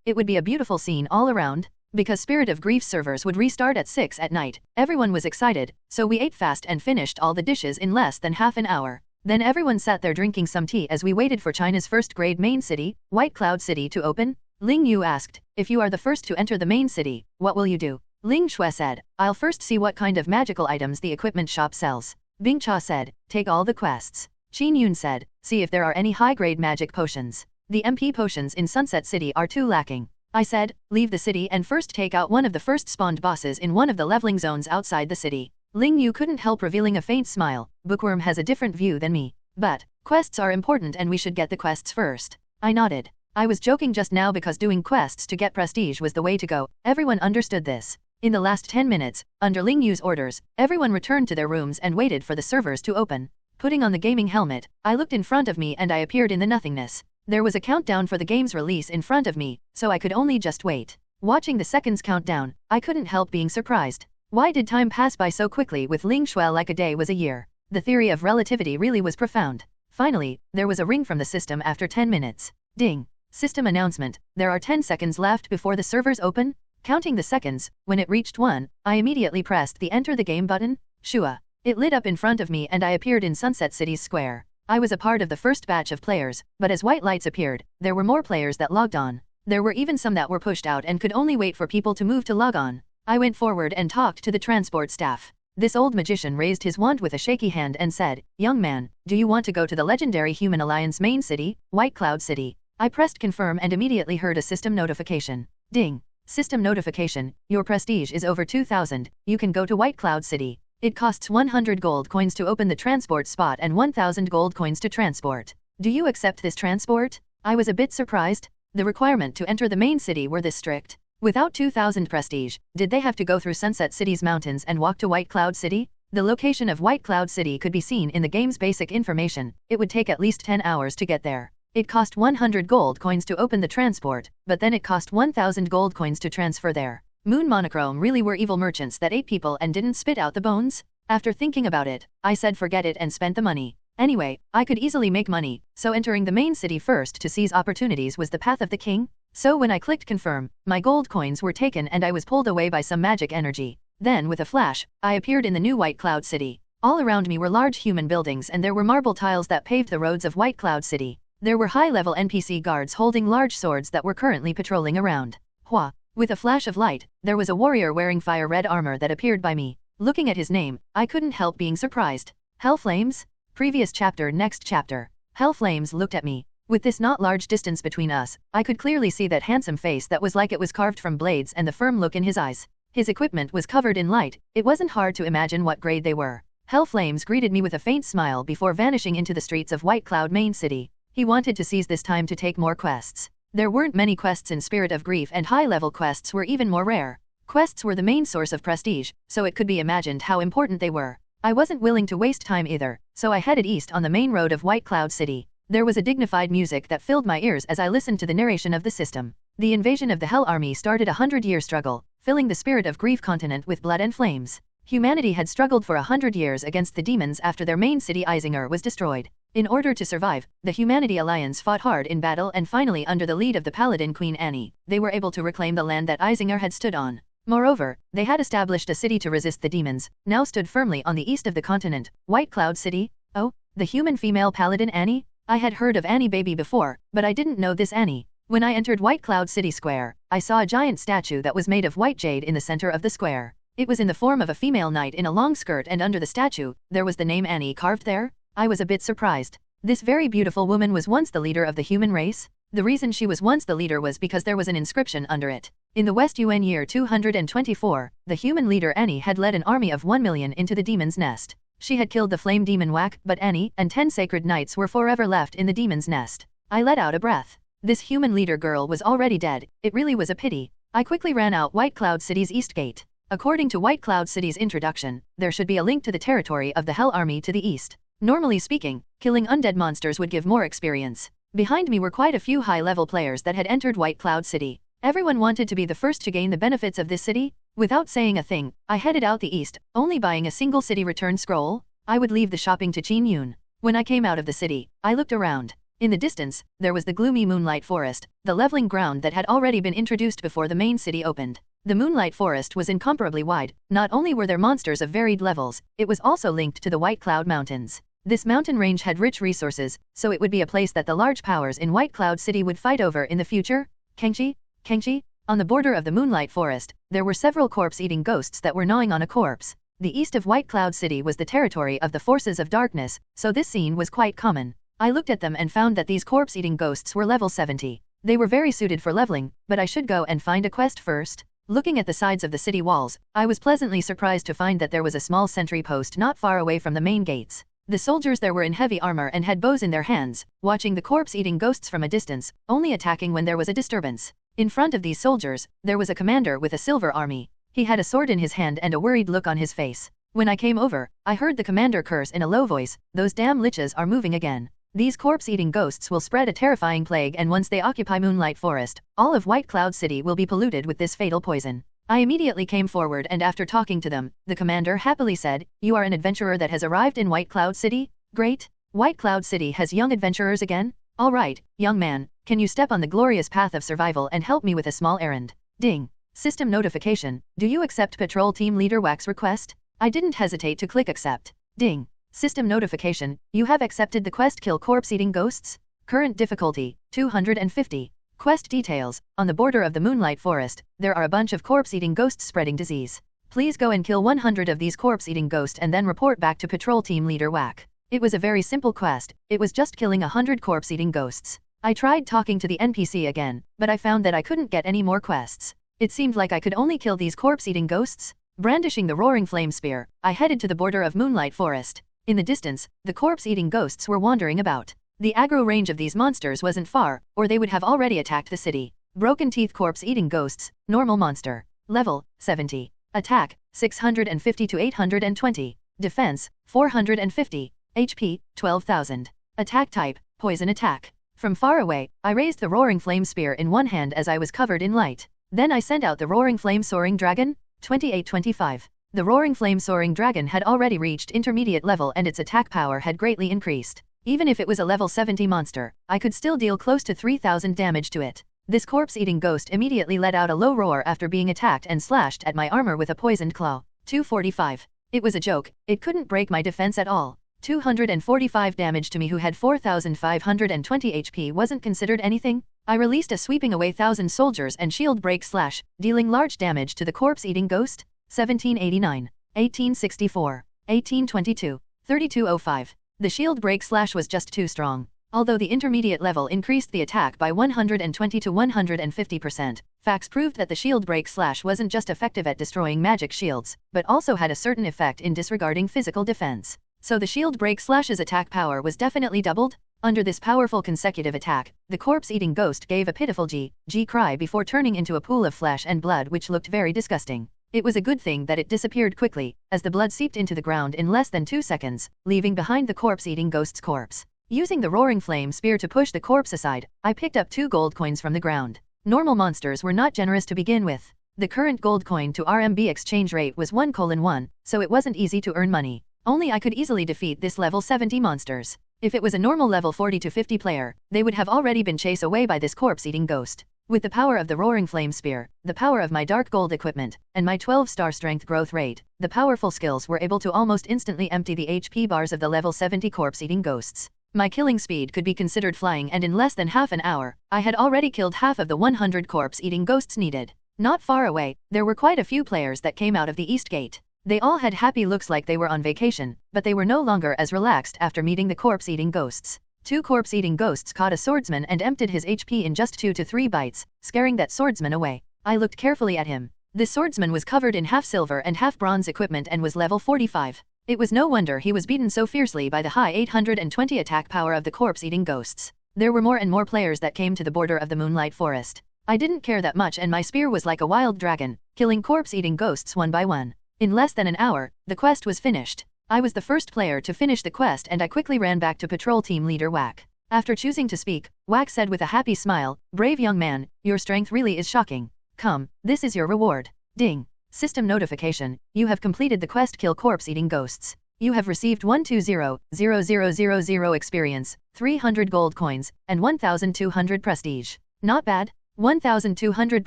it would be a beautiful scene all around. Because Spirit of Grief servers would restart at 6 at night, everyone was excited, so we ate fast and finished all the dishes in less than half an hour. Then everyone sat there drinking some tea as we waited for China's first-grade main city, White Cloud City to open. Ling Yu asked, "If you are the first to enter the main city, what will you do?" Ling Shui said, "I'll first see what kind of magical items the equipment shop sells." Bing Cha said, "Take all the quests." Qin Yun said, "See if there are any high-grade magic potions. The MP potions in Sunset City are too lacking." I said, "Leave the city and first take out one of the first spawned bosses in one of the leveling zones outside the city." Ling Yu couldn't help revealing a faint smile. Bookworm has a different view than me. "But, quests are important and we should get the quests first." I nodded. I was joking just now because doing quests to get prestige was the way to go. Everyone understood this. In the last 10 minutes, under Ling Yu's orders, everyone returned to their rooms and waited for the servers to open. Putting on the gaming helmet, I looked in front of me and I appeared in the nothingness. There was a countdown for the game's release in front of me, so I could only just wait. Watching the seconds count down, I couldn't help being surprised. Why did time pass by so quickly with Ling Shui like a day was a year? The theory of relativity really was profound. Finally, there was a ring from the system after 10 minutes. Ding. System announcement, there are 10 seconds left before the servers open. Counting the seconds, when it reached 1, I immediately pressed the enter the game button. Shua. It lit up in front of me and I appeared in Sunset City's square. I was a part of the first batch of players, but as white lights appeared, there were more players that logged on. There were even some that were pushed out and could only wait for people to move to log on. I went forward and talked to the transport staff. This old magician raised his wand with a shaky hand and said, "Young man, do you want to go to the legendary Human Alliance main city, White Cloud City?" I pressed confirm and immediately heard a system notification. Ding. System notification, your prestige is over 2,000, you can go to White Cloud City. It costs 100 gold coins to open the transport spot and 1,000 gold coins to transport. Do you accept this transport? I was a bit surprised. The requirement to enter the main city were this strict. Without 2,000 prestige, did they have to go through Sunset City's mountains and walk to White Cloud City? The location of White Cloud City could be seen in the game's basic information. It would take at least 10 hours to get there. It cost 100 gold coins to open the transport, but then it cost 1,000 gold coins to transfer there. Moon Monochrome really were evil merchants that ate people and didn't spit out the bones? After thinking about it, I said forget it and spent the money. Anyway, I could easily make money, so entering the main city first to seize opportunities was the path of the king. So when I clicked confirm, my gold coins were taken and I was pulled away by some magic energy. Then with a flash, I appeared in the new White Cloud City. All around me were large human buildings and there were marble tiles that paved the roads of White Cloud City. There were high-level NPC guards holding large swords that were currently patrolling around. Hua! With a flash of light, there was a warrior wearing fire red armor that appeared by me. Looking at his name, I couldn't help being surprised. Hell Flames? Previous chapter. Next chapter. Hell Flames looked at me. With this not large distance between us, I could clearly see that handsome face that was like it was carved from blades and the firm look in his eyes. His equipment was covered in light. It wasn't hard to imagine what grade they were. Hell Flames greeted me with a faint smile before vanishing into the streets of White Cloud Main City. He wanted to seize this time to take more quests. There weren't many quests in Spirit of Grief and high-level quests were even more rare. Quests were the main source of prestige, so it could be imagined how important they were. I wasn't willing to waste time either, so I headed east on the main road of White Cloud City. There was a dignified music that filled my ears as I listened to the narration of the system. The invasion of the Hell Army started a 100-year struggle, filling the Spirit of Grief continent with blood and flames. Humanity had struggled for 100 years against the demons after their main city Isinger was destroyed. In order to survive, the Humanity Alliance fought hard in battle and finally under the lead of the Paladin Queen Annie, they were able to reclaim the land that Isinger had stood on. Moreover, they had established a city to resist the demons, now stood firmly on the east of the continent, White Cloud City. Oh, the human female Paladin Annie? I had heard of Annie Baby before, but I didn't know this Annie. When I entered White Cloud City Square, I saw a giant statue that was made of white jade in the center of the square. It was in the form of a female knight in a long skirt and under the statue, there was the name Annie carved there. I was a bit surprised. This very beautiful woman was once the leader of the human race? The reason she was once the leader was because there was an inscription under it. In the West UN year 224, the human leader Annie had led an army of 1 million into the demon's nest. She had killed the flame demon Whack, but Annie and 10 sacred knights were forever left in the demon's nest. I let out a breath. This human leader girl was already dead, it really was a pity. I quickly ran out White Cloud City's east gate. According to White Cloud City's introduction, there should be a link to the territory of the Hell Army to the east. Normally speaking, killing undead monsters would give more experience. Behind me were quite a few high-level players that had entered White Cloud City. Everyone wanted to be the first to gain the benefits of this city. Without saying a thing, I headed out the east, only buying a single city return scroll. I would leave the shopping to Qin Yun. When I came out of the city, I looked around. In the distance, there was the gloomy Moonlight Forest, the leveling ground that had already been introduced before the main city opened. The Moonlight Forest was incomparably wide. Not only were there monsters of varied levels, it was also linked to the White Cloud Mountains. This mountain range had rich resources, so it would be a place that the large powers in White Cloud City would fight over in the future. Kengchi? On the border of the Moonlight Forest, there were several corpse-eating ghosts that were gnawing on a corpse. The east of White Cloud City was the territory of the forces of darkness, so this scene was quite common. I looked at them and found that these corpse-eating ghosts were level 70. They were very suited for leveling, but I should go and find a quest first. Looking at the sides of the city walls, I was pleasantly surprised to find that there was a small sentry post not far away from the main gates. The soldiers there were in heavy armor and had bows in their hands, watching the corpse-eating ghosts from a distance, only attacking when there was a disturbance. In front of these soldiers, there was a commander with a silver army. He had a sword in his hand and a worried look on his face. When I came over, I heard the commander curse in a low voice, "Those damn liches are moving again. These corpse-eating ghosts will spread a terrifying plague, and once they occupy Moonlight Forest, all of White Cloud City will be polluted with this fatal poison." I immediately came forward and after talking to them, the commander happily said, "You are an adventurer that has arrived in White Cloud City? Great! White Cloud City has young adventurers again? All right, young man, can you step on the glorious path of survival and help me with a small errand?" Ding! System notification, "Do you accept Patrol Team Leader Wack's request?" I didn't hesitate to click accept. Ding! System notification, "You have accepted the quest Kill Corpse-Eating Ghosts? Current difficulty, 250. Quest details, on the border of the Moonlight Forest, there are a bunch of corpse-eating ghosts spreading disease. Please go and kill 100 of these corpse-eating ghosts and then report back to Patrol Team Leader Wack." It was a very simple quest, it was just killing 100 corpse-eating ghosts. I tried talking to the NPC again, but I found that I couldn't get any more quests. It seemed like I could only kill these corpse-eating ghosts. Brandishing the roaring flame spear, I headed to the border of Moonlight Forest. In the distance, the corpse-eating ghosts were wandering about. The aggro range of these monsters wasn't far, or they would have already attacked the city. Broken Teeth Corpse-Eating Ghosts, normal monster. Level, 70. Attack, 650 to 820. Defense, 450. HP, 12,000. Attack type, poison attack. From far away, I raised the roaring flame spear in one hand as I was covered in light. Then I sent out the roaring flame soaring dragon, 2825. The roaring flame soaring dragon had already reached intermediate level and its attack power had greatly increased. Even if it was a level 70 monster, I could still deal close to 3000 damage to it. This corpse-eating ghost immediately let out a low roar after being attacked and slashed at my armor with a poisoned claw. 245. It was a joke, it couldn't break my defense at all. 245 damage to me who had 4520 HP wasn't considered anything. I released a sweeping away 1000 soldiers and shield break slash, dealing large damage to the corpse-eating ghost. 1789, 1864, 1822, 3205. The shield break slash was just too strong. Although the intermediate level increased the attack by 120 to 150%, facts proved that the shield break slash wasn't just effective at destroying magic shields, but also had a certain effect in disregarding physical defense. So the shield break slash's attack power was definitely doubled. Under this powerful consecutive attack, the corpse-eating ghost gave a pitiful G cry before turning into a pool of flesh and blood which looked very disgusting. It was a good thing that it disappeared quickly, as the blood seeped into the ground in less than 2 seconds, leaving behind the corpse-eating ghost's corpse. Using the roaring flame spear to push the corpse aside, I picked up 2 gold coins from the ground. Normal monsters were not generous to begin with. The current gold coin to RMB exchange rate was 1:1, so it wasn't easy to earn money. Only I could easily defeat this level 70 monsters. If it was a normal level 40 to 50 player, they would have already been chased away by this corpse-eating ghost. With the power of the roaring flame spear, the power of my dark gold equipment, and my 12-star strength growth rate, the powerful skills were able to almost instantly empty the HP bars of the level 70 corpse-eating ghosts. My killing speed could be considered flying, and in less than half an hour, I had already killed half of the 100 corpse-eating ghosts needed. Not far away, there were quite a few players that came out of the East Gate. They all had happy looks like they were on vacation, but they were no longer as relaxed after meeting the corpse-eating ghosts. 2 corpse-eating ghosts caught a swordsman and emptied his HP in just 2 to 3 bites, scaring that swordsman away. I looked carefully at him. This swordsman was covered in half silver and half bronze equipment and was level 45. It was no wonder he was beaten so fiercely by the high 820 attack power of the corpse-eating ghosts. There were more and more players that came to the border of the Moonlight Forest. I didn't care that much, and my spear was like a wild dragon, killing corpse-eating ghosts one by one. In less than an hour, the quest was finished. I was the first player to finish the quest, and I quickly ran back to patrol team leader Whack. After choosing to speak, Whack said with a happy smile, "Brave young man, your strength really is shocking. Come, this is your reward." Ding. System notification, you have completed the quest Kill Corpse-Eating Ghosts. You have received 120,000 experience, 300 gold coins, and 1,200 prestige. Not bad. 1,200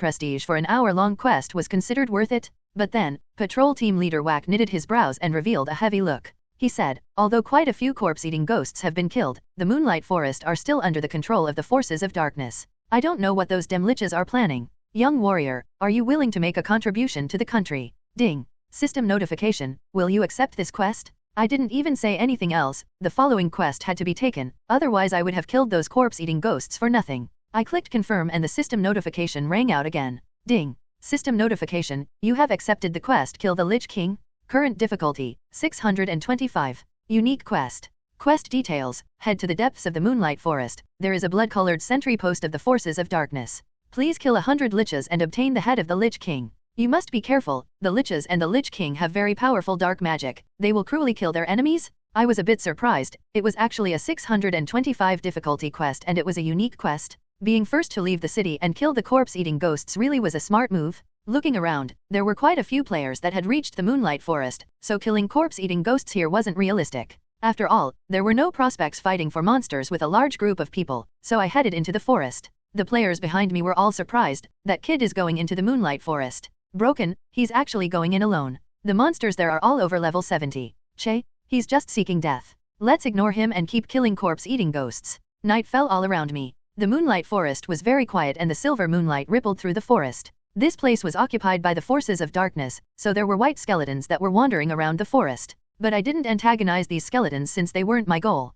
prestige for an hour-long quest was considered worth it. But then, patrol team leader Whack knitted his brows and revealed a heavy look. He said, although quite a few corpse-eating ghosts have been killed, the Moonlight Forest are still under the control of the forces of darkness. I don't know what those dem liches are planning. Young warrior, are you willing to make a contribution to the country? Ding. System notification, will you accept this quest? I didn't even say anything else. The following quest had to be taken, otherwise I would have killed those corpse-eating ghosts for nothing. I clicked confirm and the system notification rang out again. Ding. System notification, you have accepted the quest Kill the Lich King. Current difficulty, 625. Unique quest. Quest details, head to the depths of the Moonlight Forest. There is a blood-colored sentry post of the forces of darkness. Please kill 100 liches and obtain the head of the Lich King. You must be careful, the liches and the Lich King have very powerful dark magic. They will cruelly kill their enemies. I was a bit surprised. It was actually a 625 difficulty quest and it was a unique quest. Being first to leave the city and kill the corpse-eating ghosts really was a smart move. Looking around, there were quite a few players that had reached the Moonlight Forest, so killing corpse-eating ghosts here wasn't realistic. After all, there were no prospects fighting for monsters with a large group of people, so I headed into the forest. The players behind me were all surprised. That kid is going into the Moonlight Forest. Broken, he's actually going in alone. The monsters there are all over level 70. Che, he's just seeking death. Let's ignore him and keep killing corpse-eating ghosts. Night fell all around me. The Moonlight Forest was very quiet and the silver moonlight rippled through the forest. This place was occupied by the forces of darkness, so there were white skeletons that were wandering around the forest. But I didn't antagonize these skeletons since they weren't my goal.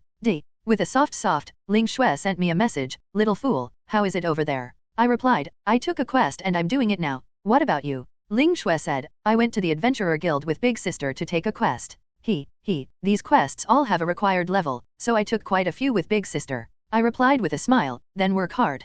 With a soft, Ling Shui sent me a message, "Little fool, how is it over there?" I replied, "I took a quest and I'm doing it now. What about you?" Ling Shui said, "I went to the Adventurer Guild with Big Sister to take a quest. These quests all have a required level, so I took quite a few with Big Sister." I replied with a smile, "Then work hard."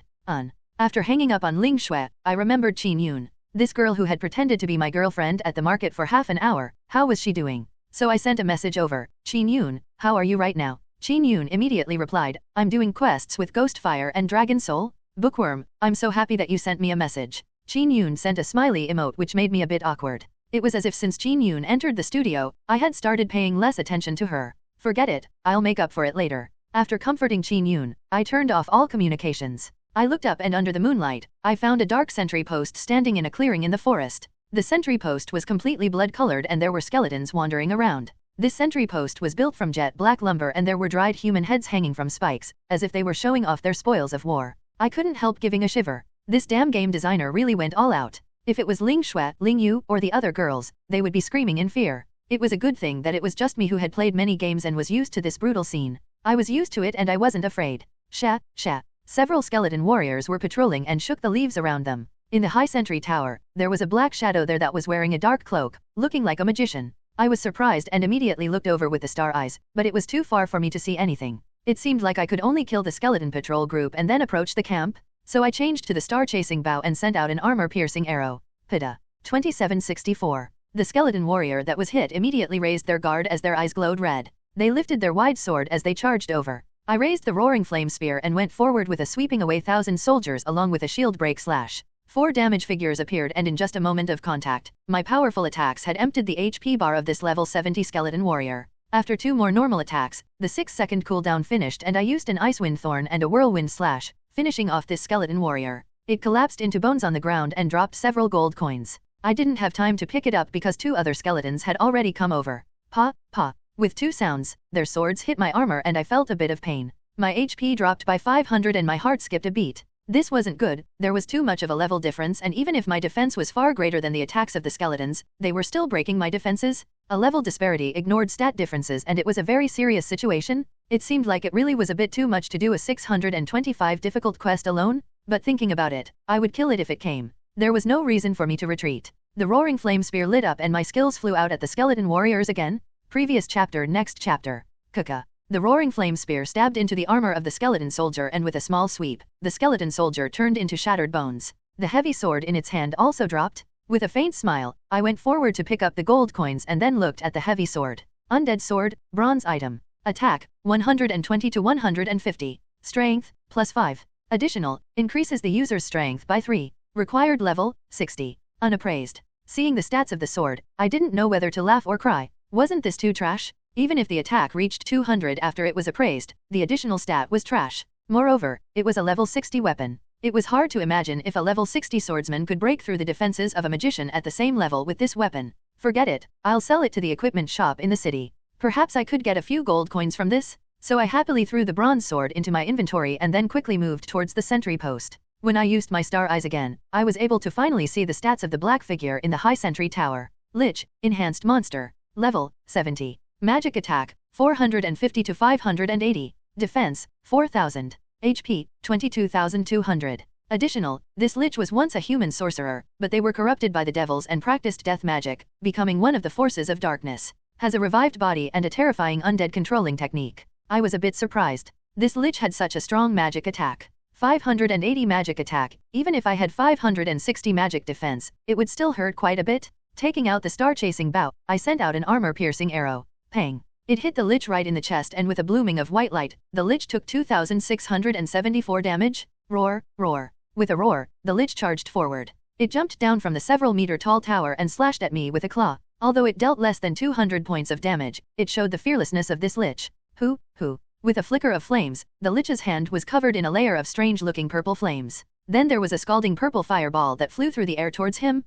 After hanging up on Ling Shui, I remembered Qin Yun. This girl who had pretended to be my girlfriend at the market for half an hour, how was she doing? So I sent a message over, "Qin Yun, how are you right now?" Qin Yun immediately replied, "I'm doing quests with Ghostfire and Dragon Soul." Bookworm, I'm so happy that you sent me a message. Qin Yun sent a smiley emote which made me a bit awkward. It was as if since Qin Yun entered the studio, I had started paying less attention to her. Forget it, I'll make up for it later. After comforting Qin Yun, I turned off all communications. I looked up and under the moonlight, I found a dark sentry post standing in a clearing in the forest. The sentry post was completely blood-colored and there were skeletons wandering around. This sentry post was built from jet black lumber and there were dried human heads hanging from spikes, as if they were showing off their spoils of war. I couldn't help giving a shiver. This damn game designer really went all out. If it was Ling Shui, Ling Yu, or the other girls, they would be screaming in fear. It was a good thing that it was just me who had played many games and was used to this brutal scene. I was used to it and I wasn't afraid. Sha. Several skeleton warriors were patrolling and shook the leaves around them. In the high sentry tower, there was a black shadow there that was wearing a dark cloak, looking like a magician. I was surprised and immediately looked over with the star eyes, but it was too far for me to see anything. It seemed like I could only kill the skeleton patrol group and then approach the camp, so I changed to the star-chasing bow and sent out an armor-piercing arrow. Pida. 2764. The skeleton warrior that was hit immediately raised their guard as their eyes glowed red. They lifted their wide sword as they charged over. I raised the roaring flame spear and went forward with a sweeping away 1,000 soldiers along with a shield break slash. 4 damage figures appeared and in just a moment of contact, my powerful attacks had emptied the HP bar of this level 70 skeleton warrior. After 2 more normal attacks, the 6-second cooldown finished and I used an Icewind Thorn and a Whirlwind Slash, finishing off this skeleton warrior. It collapsed into bones on the ground and dropped several gold coins. I didn't have time to pick it up because 2 other skeletons had already come over. Pa. With 2 sounds, their swords hit my armor and I felt a bit of pain. My HP dropped by 500 and my heart skipped a beat. This wasn't good, there was too much of a level difference and even if my defense was far greater than the attacks of the skeletons, they were still breaking my defenses. A level disparity ignored stat differences and it was a very serious situation. It seemed like it really was a bit too much to do a 625 difficult quest alone, but thinking about it, I would kill it if it came. There was no reason for me to retreat. The roaring flame spear lit up and my skills flew out at the skeleton warriors again. Previous chapter. Next chapter. Kaka. The roaring flame spear stabbed into the armor of the skeleton soldier and with a small sweep, the skeleton soldier turned into shattered bones. The heavy sword in its hand also dropped. With a faint smile, I went forward to pick up the gold coins and then looked at the heavy sword. Undead sword, bronze item. Attack, 120 to 150. Strength, +5. Additional, increases the user's strength by 3. Required level, 60. Unappraised. Seeing the stats of the sword, I didn't know whether to laugh or cry. Wasn't this too trash? Even if the attack reached 200 after it was appraised, the additional stat was trash. Moreover, it was a level 60 weapon. It was hard to imagine if a level 60 swordsman could break through the defenses of a magician at the same level with this weapon. Forget it, I'll sell it to the equipment shop in the city. Perhaps I could get a few gold coins from this? So I happily threw the bronze sword into my inventory and then quickly moved towards the sentry post. When I used my star eyes again, I was able to finally see the stats of the black figure in the high sentry tower. Lich, enhanced monster. Level, 70. Magic attack, 450 to 580. Defense, 4000. HP, 22,200. Additional, this lich was once a human sorcerer, but they were corrupted by the devils and practiced death magic, becoming one of the forces of darkness. Has a revived body and a terrifying undead controlling technique. I was a bit surprised. This lich had such a strong magic attack. 580 magic attack, even if I had 560 magic defense, it would still hurt quite a bit. Taking out the star-chasing bow, I sent out an armor-piercing arrow. Pang. It hit the lich right in the chest and with a blooming of white light, the lich took 2,674 damage. Roar. With a roar, the lich charged forward. It jumped down from the several-meter-tall tower and slashed at me with a claw. Although it dealt less than 200 points of damage, it showed the fearlessness of this lich. Who? With a flicker of flames, the lich's hand was covered in a layer of strange-looking purple flames. Then there was a scalding purple fireball that flew through the air towards him.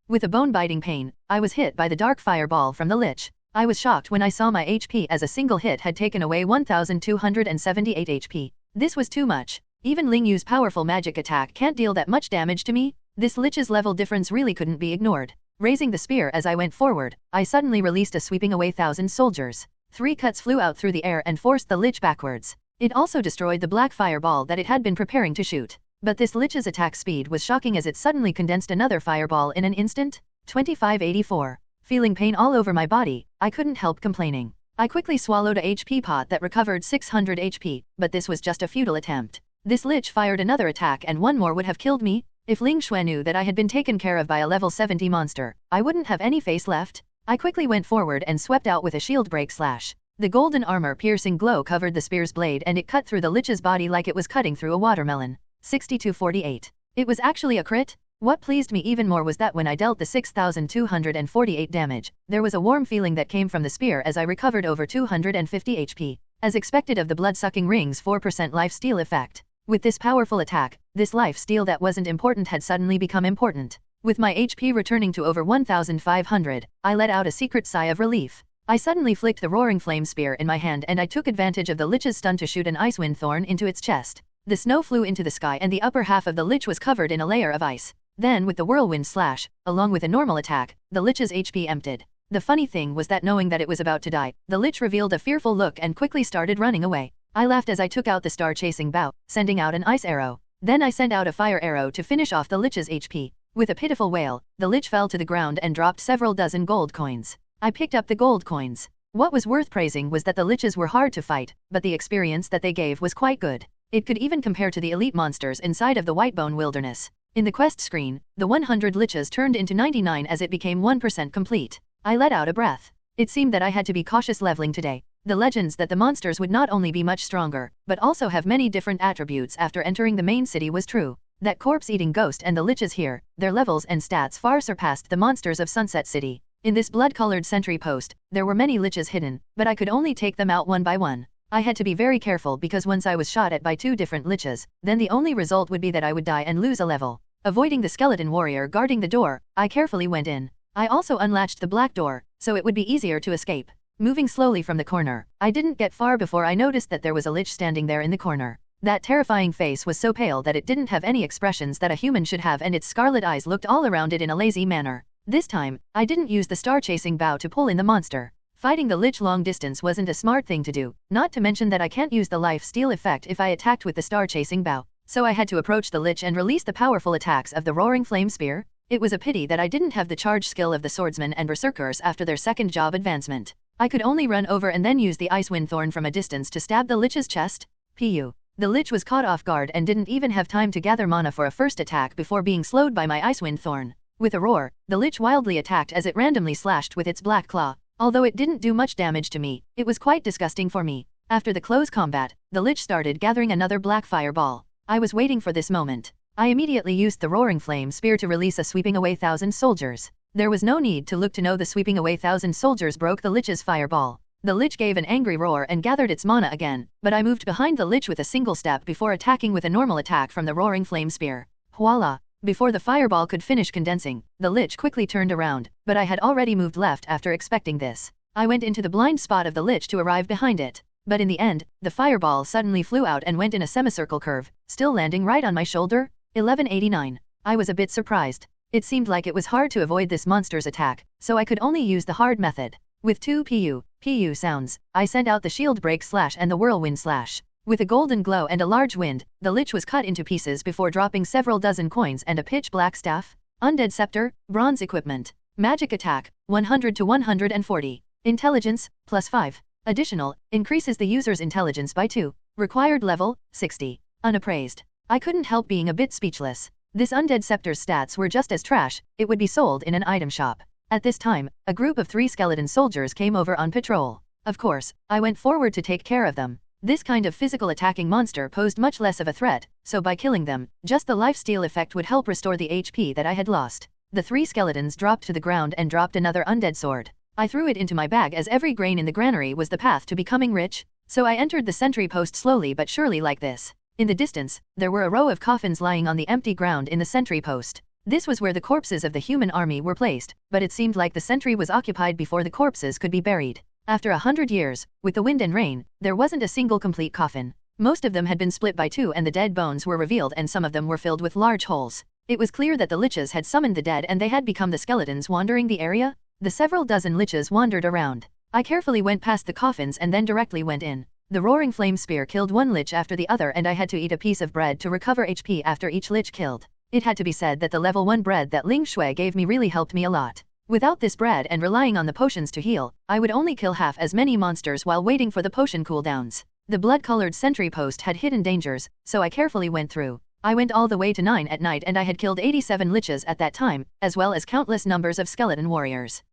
With a bone-biting pain, I was hit by the dark fireball from the lich. I was shocked when I saw my HP as a single hit had taken away 1,278 HP. This was too much. Even Ling Yu's powerful magic attack can't deal that much damage to me. This lich's level difference really couldn't be ignored. Raising the spear as I went forward, I suddenly released a sweeping away 1,000 soldiers. 3 cuts flew out through the air and forced the lich backwards. It also destroyed the black fireball that it had been preparing to shoot. But this lich's attack speed was shocking as it suddenly condensed another fireball in an instant. 2584. Feeling pain all over my body, I couldn't help complaining. I quickly swallowed a HP pot that recovered 600 HP, but this was just a futile attempt. This lich fired another attack and one more would have killed me. If Ling Shui knew that I had been taken care of by a level 70 monster, I wouldn't have any face left. I quickly went forward and swept out with a shield break slash. The golden armor-piercing glow covered the spear's blade and it cut through the lich's body like it was cutting through a watermelon. 6248. It was actually a crit. What pleased me even more was that when I dealt the 6,248 damage, there was a warm feeling that came from the spear as I recovered over 250 HP. As expected of the blood-sucking ring's 4% life steal effect. With this powerful attack, this life steal that wasn't important had suddenly become important. With my HP returning to over 1,500, I let out a secret sigh of relief. I suddenly flicked the roaring flame spear in my hand and I took advantage of the lich's stun to shoot an ice wind thorn into its chest. The snow flew into the sky and the upper half of the lich was covered in a layer of ice. Then with the whirlwind slash, along with a normal attack, the lich's HP emptied. The funny thing was that knowing that it was about to die, the lich revealed a fearful look and quickly started running away. I laughed as I took out the star-chasing bow, sending out an ice arrow. Then I sent out a fire arrow to finish off the lich's HP. With a pitiful wail, the lich fell to the ground and dropped several dozen gold coins. I picked up the gold coins. What was worth praising was that the liches were hard to fight, but the experience that they gave was quite good. It could even compare to the elite monsters inside of the Whitebone Wilderness. In the quest screen, the 100 liches turned into 99 as it became 1% complete. I let out a breath. It seemed that I had to be cautious leveling today. The legends that the monsters would not only be much stronger, but also have many different attributes after entering the main city was true. That corpse-eating ghost and the liches here, their levels and stats far surpassed the monsters of Sunset City. In this blood-colored sentry post, there were many liches hidden, but I could only take them out one by one. I had to be very careful because once I was shot at by 2 different liches, then the only result would be that I would die and lose a level. Avoiding the skeleton warrior guarding the door, I carefully went in. I also unlatched the black door, so it would be easier to escape. Moving slowly from the corner, I didn't get far before I noticed that there was a lich standing there in the corner. That terrifying face was so pale that it didn't have any expressions that a human should have and its scarlet eyes looked all around it in a lazy manner. This time, I didn't use the star-chasing bow to pull in the monster. Fighting the lich long distance wasn't a smart thing to do, not to mention that I can't use the life steal effect if I attacked with the star-chasing bow. So I had to approach the lich and release the powerful attacks of the roaring flame spear. It was a pity that I didn't have the charge skill of the swordsmen and berserkers after their second job advancement. I could only run over and then use the ice wind thorn from a distance to stab the lich's chest. Pu. The lich was caught off guard and didn't even have time to gather mana for a first attack before being slowed by my ice wind thorn. With a roar, the lich wildly attacked as it randomly slashed with its black claw. Although it didn't do much damage to me, it was quite disgusting for me. After the close combat, the lich started gathering another black fireball. I was waiting for this moment. I immediately used the roaring flame spear to release a sweeping away 1,000 soldiers. There was no need to look to know the sweeping away 1,000 soldiers broke the lich's fireball. The lich gave an angry roar and gathered its mana again, but I moved behind the lich with a single step before attacking with a normal attack from the roaring flame spear. Voila! Before the fireball could finish condensing, the lich quickly turned around, but I had already moved left after expecting this. I went into the blind spot of the lich to arrive behind it. But in the end, the fireball suddenly flew out and went in a semicircle curve, still landing right on my shoulder. 1189. I was a bit surprised. It seemed like it was hard to avoid this monster's attack, so I could only use the hard method. With 2 PU sounds, I sent out the shield break slash and the whirlwind slash. With a golden glow and a large wind, the lich was cut into pieces before dropping several dozen coins and a pitch black staff. Undead scepter, bronze equipment. Magic attack, 100 to 140. Intelligence, +5. Additional, increases the user's intelligence by 2. Required level, 60. Unappraised. I couldn't help being a bit speechless. This undead scepter's stats were just as trash, it would be sold in an item shop. At this time, a group of 3 skeleton soldiers came over on patrol. Of course, I went forward to take care of them. This kind of physical attacking monster posed much less of a threat, so by killing them, just the lifesteal effect would help restore the HP that I had lost. The 3 skeletons dropped to the ground and dropped another undead sword. I threw it into my bag as every grain in the granary was the path to becoming rich, so I entered the sentry post slowly but surely like this. In the distance, there were a row of coffins lying on the empty ground in the sentry post. This was where the corpses of the human army were placed, but it seemed like the sentry was occupied before the corpses could be buried. After 100 years, with the wind and rain, there wasn't a single complete coffin. Most of them had been split by 2 and the dead bones were revealed and some of them were filled with large holes. It was clear that the liches had summoned the dead and they had become the skeletons wandering the area. The several dozen liches wandered around. I carefully went past the coffins and then directly went in. The roaring flame spear killed one lich after the other and I had to eat a piece of bread to recover HP after each lich killed. It had to be said that the level 1 bread that Ling Shui gave me really helped me a lot. Without this bread and relying on the potions to heal, I would only kill half as many monsters while waiting for the potion cooldowns. The blood-colored sentry post had hidden dangers, so I carefully went through. I went all the way to 9 at night and I had killed 87 liches at that time, as well as countless numbers of skeleton warriors.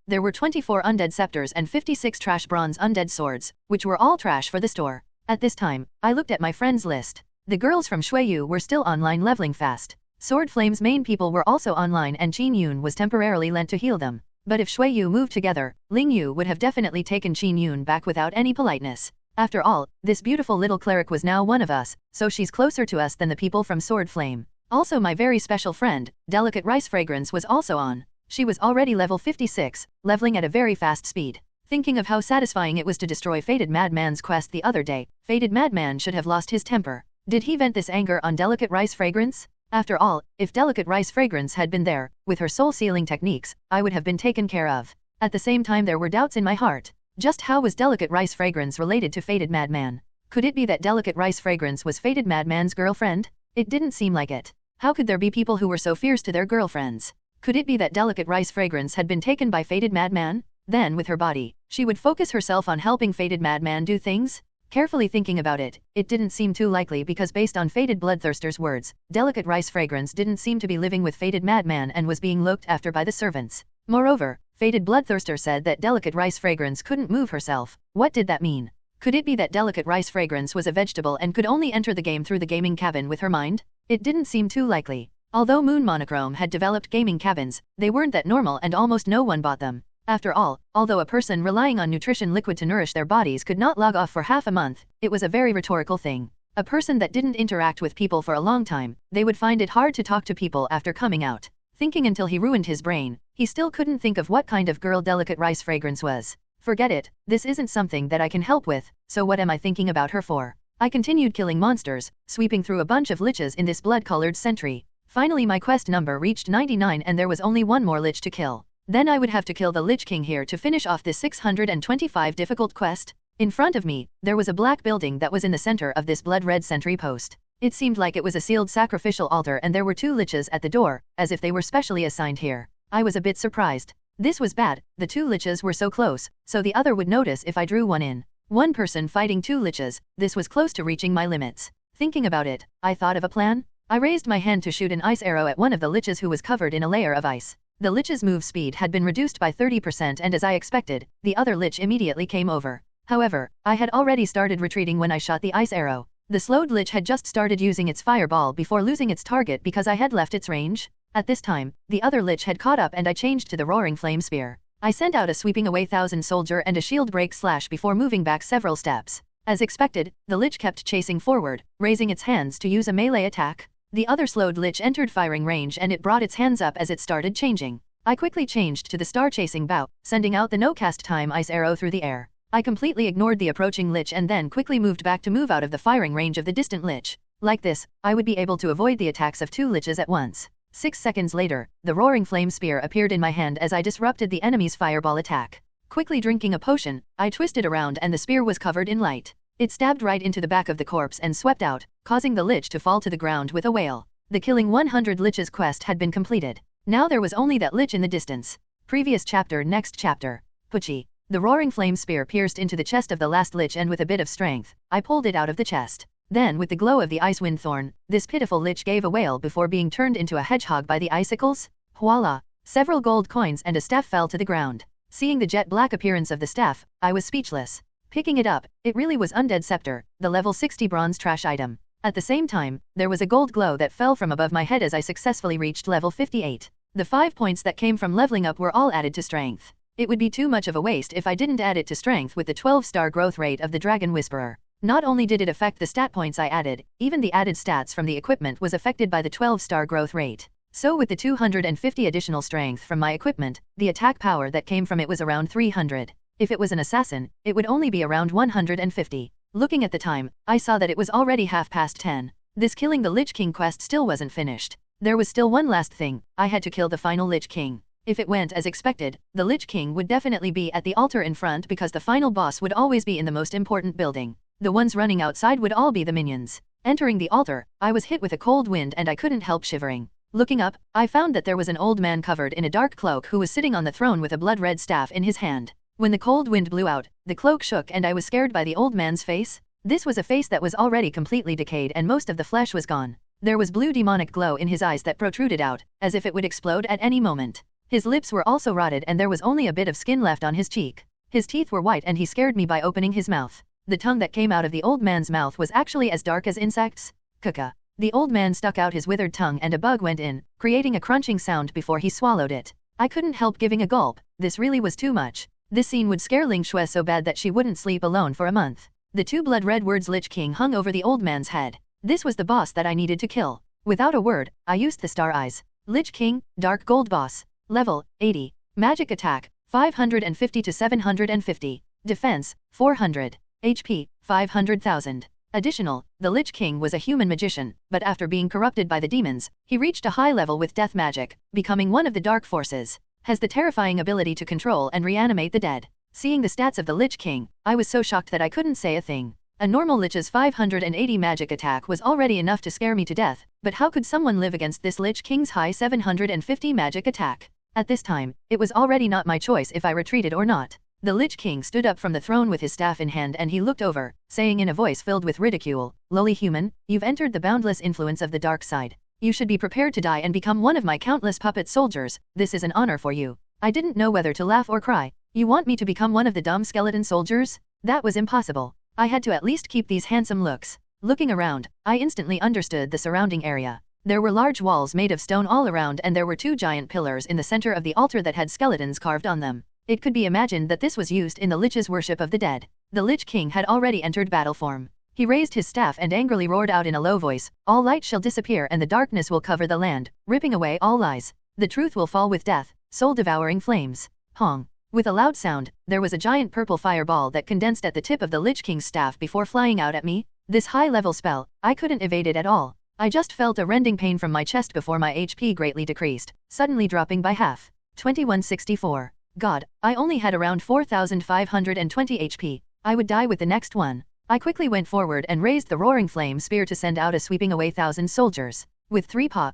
There were 24 undead scepters and 56 trash bronze undead swords, which were all trash for the store. At this time, I looked at my friends list. The girls from Shuiyu were still online leveling fast. Sword Flame's main people were also online and Qin Yun was temporarily lent to heal them. But if Shui Yu moved together, Ling Yu would have definitely taken Qin Yun back without any politeness. After all, this beautiful little cleric was now one of us, so she's closer to us than the people from Sword Flame. Also my very special friend, Delicate Rice Fragrance was also on. She was already level 56, leveling at a very fast speed. Thinking of how satisfying it was to destroy Fated Madman's quest the other day, Fated Madman should have lost his temper. Did he vent this anger on Delicate Rice Fragrance? After all, if Delicate Rice Fragrance had been there, with her soul-sealing techniques, I would have been taken care of. At the same time there were doubts in my heart. Just how was Delicate Rice Fragrance related to Fated Madman? Could it be that Delicate Rice Fragrance was Fated Madman's girlfriend? It didn't seem like it. How could there be people who were so fierce to their girlfriends? Could it be that Delicate Rice Fragrance had been taken by Fated Madman? Then, with her body, she would focus herself on helping Fated Madman do things? Carefully thinking about it, it didn't seem too likely because based on Fated Bloodthirster's words, Delicate Rice Fragrance didn't seem to be living with Fated Madman and was being looked after by the servants. Moreover, Fated Bloodthirster said that Delicate Rice Fragrance couldn't move herself. What did that mean? Could it be that Delicate Rice Fragrance was a vegetable and could only enter the game through the gaming cabin with her mind? It didn't seem too likely. Although Moon Monochrome had developed gaming cabins, they weren't that normal and almost no one bought them. After all, although a person relying on nutrition liquid to nourish their bodies could not log off for half a month, it was a very rhetorical thing. A person that didn't interact with people for a long time, they would find it hard to talk to people after coming out. Thinking until he ruined his brain, he still couldn't think of what kind of girl Delicate Rice Fragrance was. Forget it, this isn't something that I can help with, so what am I thinking about her for? I continued killing monsters, sweeping through a bunch of liches in this blood-colored sentry. Finally my quest number reached 99 and there was only one more lich to kill. Then I would have to kill the Lich King here to finish off this 625 difficult quest. In front of me, there was a black building that was in the center of this blood-red sentry post. It seemed like it was a sealed sacrificial altar and there were 2 liches at the door, as if they were specially assigned here. I was a bit surprised. This was bad, the 2 liches were so close, so the other would notice if I drew one in. One person fighting 2 liches, this was close to reaching my limits. Thinking about it, I thought of a plan. I raised my hand to shoot an ice arrow at one of the liches who was covered in a layer of ice. The lich's move speed had been reduced by 30% and as I expected, the other lich immediately came over. However, I had already started retreating when I shot the ice arrow. The slowed lich had just started using its fireball before losing its target because I had left its range. At this time, the other lich had caught up and I changed to the roaring flame spear. I sent out a sweeping away 1000 soldier and a shield break slash before moving back several steps. As expected, the lich kept chasing forward, raising its hands to use a melee attack. The other slowed lich entered firing range and it brought its hands up as it started changing. I quickly changed to the star-chasing bow, sending out the no-cast time ice arrow through the air. I completely ignored the approaching lich and then quickly moved back to move out of the firing range of the distant lich. Like this, I would be able to avoid the attacks of 2 liches at once. 6 seconds later, the roaring flame spear appeared in my hand as I disrupted the enemy's fireball attack. Quickly drinking a potion, I twisted around and the spear was covered in light. It stabbed right into the back of the corpse and swept out, causing the lich to fall to the ground with a wail. The killing 100 liches quest had been completed. Now there was only that lich in the distance. Previous chapter. Next chapter. Pucci. The roaring flame spear pierced into the chest of the last lich and with a bit of strength, I pulled it out of the chest. Then with the glow of the ice wind thorn, this pitiful lich gave a wail before being turned into a hedgehog by the icicles. Voila! Several gold coins and a staff fell to the ground. Seeing the jet black appearance of the staff, I was speechless. Picking it up, it really was Undead Scepter, the level 60 bronze trash item. At the same time, there was a gold glow that fell from above my head as I successfully reached level 58. The 5 points that came from leveling up were all added to strength. It would be too much of a waste if I didn't add it to strength with the 12-star growth rate of the Dragon Whisperer. Not only did it affect the stat points I added, even the added stats from the equipment was affected by the 12-star growth rate. So with the 250 additional strength from my equipment, the attack power that came from it was around 300. If it was an assassin, it would only be around 150. Looking at the time, I saw that it was already 10:30. This killing the Lich King quest still wasn't finished. There was still one last thing, I had to kill the final Lich King. If it went as expected, the Lich King would definitely be at the altar in front because the final boss would always be in the most important building. The ones running outside would all be the minions. Entering the altar, I was hit with a cold wind and I couldn't help shivering. Looking up, I found that there was an old man covered in a dark cloak who was sitting on the throne with a blood-red staff in his hand. When the cold wind blew out, the cloak shook and I was scared by the old man's face. This was a face that was already completely decayed and most of the flesh was gone. There was blue demonic glow in his eyes that protruded out, as if it would explode at any moment. His lips were also rotted and there was only a bit of skin left on his cheek. His teeth were white and he scared me by opening his mouth. The tongue that came out of the old man's mouth was actually as dark as insects. Kaka. The old man stuck out his withered tongue and a bug went in, creating a crunching sound before he swallowed it. I couldn't help giving a gulp. This really was too much. This scene would scare Ling Shui so bad that she wouldn't sleep alone for a month. The two blood-red words Lich King hung over the old man's head. This was the boss that I needed to kill. Without a word, I used the star eyes. Lich King, Dark Gold Boss. Level, 80. Magic attack, 550 to 750. Defense, 400. HP, 500,000. Additional, the Lich King was a human magician, but after being corrupted by the demons, he reached a high level with death magic, becoming one of the dark forces. Has the terrifying ability to control and reanimate the dead. Seeing the stats of the Lich King, I was so shocked that I couldn't say a thing. A normal Lich's 580 magic attack was already enough to scare me to death, but how could someone live against this Lich King's high 750 magic attack? At this time, it was already not my choice if I retreated or not. The Lich King stood up from the throne with his staff in hand and he looked over, saying in a voice filled with ridicule, "Lowly human, you've entered the boundless influence of the dark side. You should be prepared to die and become one of my countless puppet soldiers. This is an honor for you." I didn't know whether to laugh or cry. You want me to become one of the dumb skeleton soldiers? That was impossible. I had to at least keep these handsome looks. Looking around, I instantly understood the surrounding area. There were large walls made of stone all around and there were two giant pillars in the center of the altar that had skeletons carved on them. It could be imagined that this was used in the Lich's worship of the dead. The Lich King had already entered battle form. He raised his staff and angrily roared out in a low voice, "All light shall disappear and the darkness will cover the land, ripping away all lies. The truth will fall with death, soul-devouring flames." Hong. With a loud sound, there was a giant purple fireball that condensed at the tip of the Lich King's staff before flying out at me. This high-level spell, I couldn't evade it at all. I just felt a rending pain from my chest before my HP greatly decreased, suddenly dropping by half. 2164. God, I only had around 4,520 HP. I would die with the next one. I quickly went forward and raised the roaring flame spear to send out a sweeping away 1,000 soldiers. With 3 paw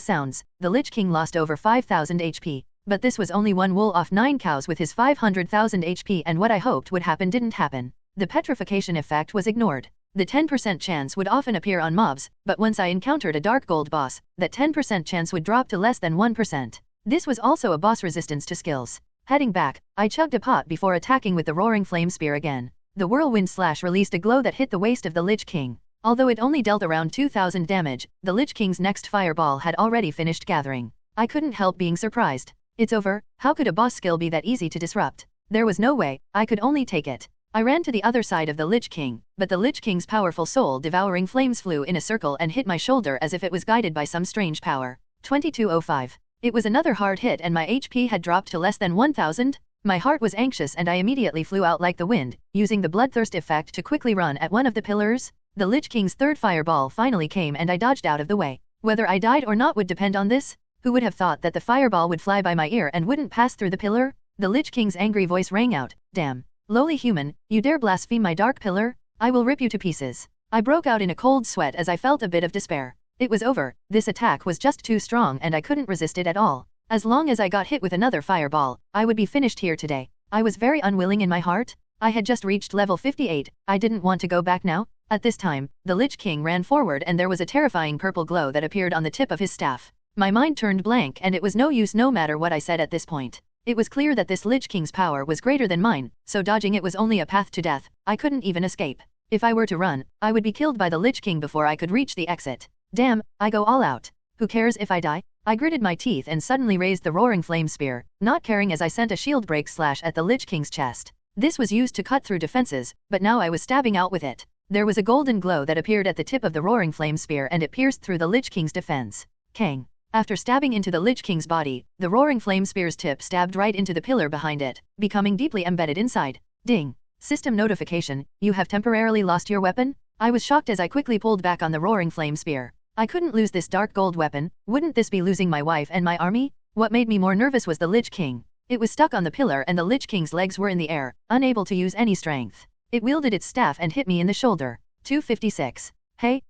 sounds, the Lich King lost over 5,000 HP. But this was only one wool off 9 cows with his 500,000 HP and what I hoped would happen didn't happen. The petrification effect was ignored. The 10% chance would often appear on mobs, but once I encountered a dark gold boss, that 10% chance would drop to less than 1%. This was also a boss resistance to skills. Heading back, I chugged a pot before attacking with the roaring flame spear again. The whirlwind slash released a glow that hit the waist of the Lich King. Although it only dealt around 2,000 damage, the Lich King's next fireball had already finished gathering. I couldn't help being surprised. It's over. How could a boss skill be that easy to disrupt? There was no way. I could only take it. I ran to the other side of the Lich King, but the Lich King's powerful soul-devouring flames flew in a circle and hit my shoulder as if it was guided by some strange power. 2205. It was another hard hit and my HP had dropped to less than 1,000. My heart was anxious and I immediately flew out like the wind, using the bloodthirst effect to quickly run at one of the pillars. The Lich King's third fireball finally came and I dodged out of the way. Whether I died or not would depend on this. Who would have thought that the fireball would fly by my ear and wouldn't pass through the pillar? The Lich King's angry voice rang out, "Damn. Lowly human, you dare blaspheme my dark pillar? I will rip you to pieces." I broke out in a cold sweat as I felt a bit of despair. It was over. This attack was just too strong and I couldn't resist it at all. As long as I got hit with another fireball, I would be finished here today. I was very unwilling in my heart. I had just reached level 58, I didn't want to go back now. At this time, the Lich King ran forward and there was a terrifying purple glow that appeared on the tip of his staff. My mind turned blank and it was no use no matter what I said at this point. It was clear that this Lich King's power was greater than mine, so dodging it was only a path to death. I couldn't even escape. If I were to run, I would be killed by the Lich King before I could reach the exit. Damn, I go all out. Who cares if I die? I gritted my teeth and suddenly raised the roaring flame spear, not caring as I sent a shield break slash at the Lich King's chest. This was used to cut through defenses, but now I was stabbing out with it. There was a golden glow that appeared at the tip of the roaring flame spear and it pierced through the Lich King's defense. Kang. After stabbing into the Lich King's body, the roaring flame spear's tip stabbed right into the pillar behind it, becoming deeply embedded inside. Ding. System notification, you have temporarily lost your weapon? I was shocked as I quickly pulled back on the roaring flame spear. I couldn't lose this dark gold weapon. Wouldn't this be losing my wife and my army? What made me more nervous was the Lich King. It was stuck on the pillar and the Lich King's legs were in the air, unable to use any strength. It wielded its staff and hit me in the shoulder. 256. Hey,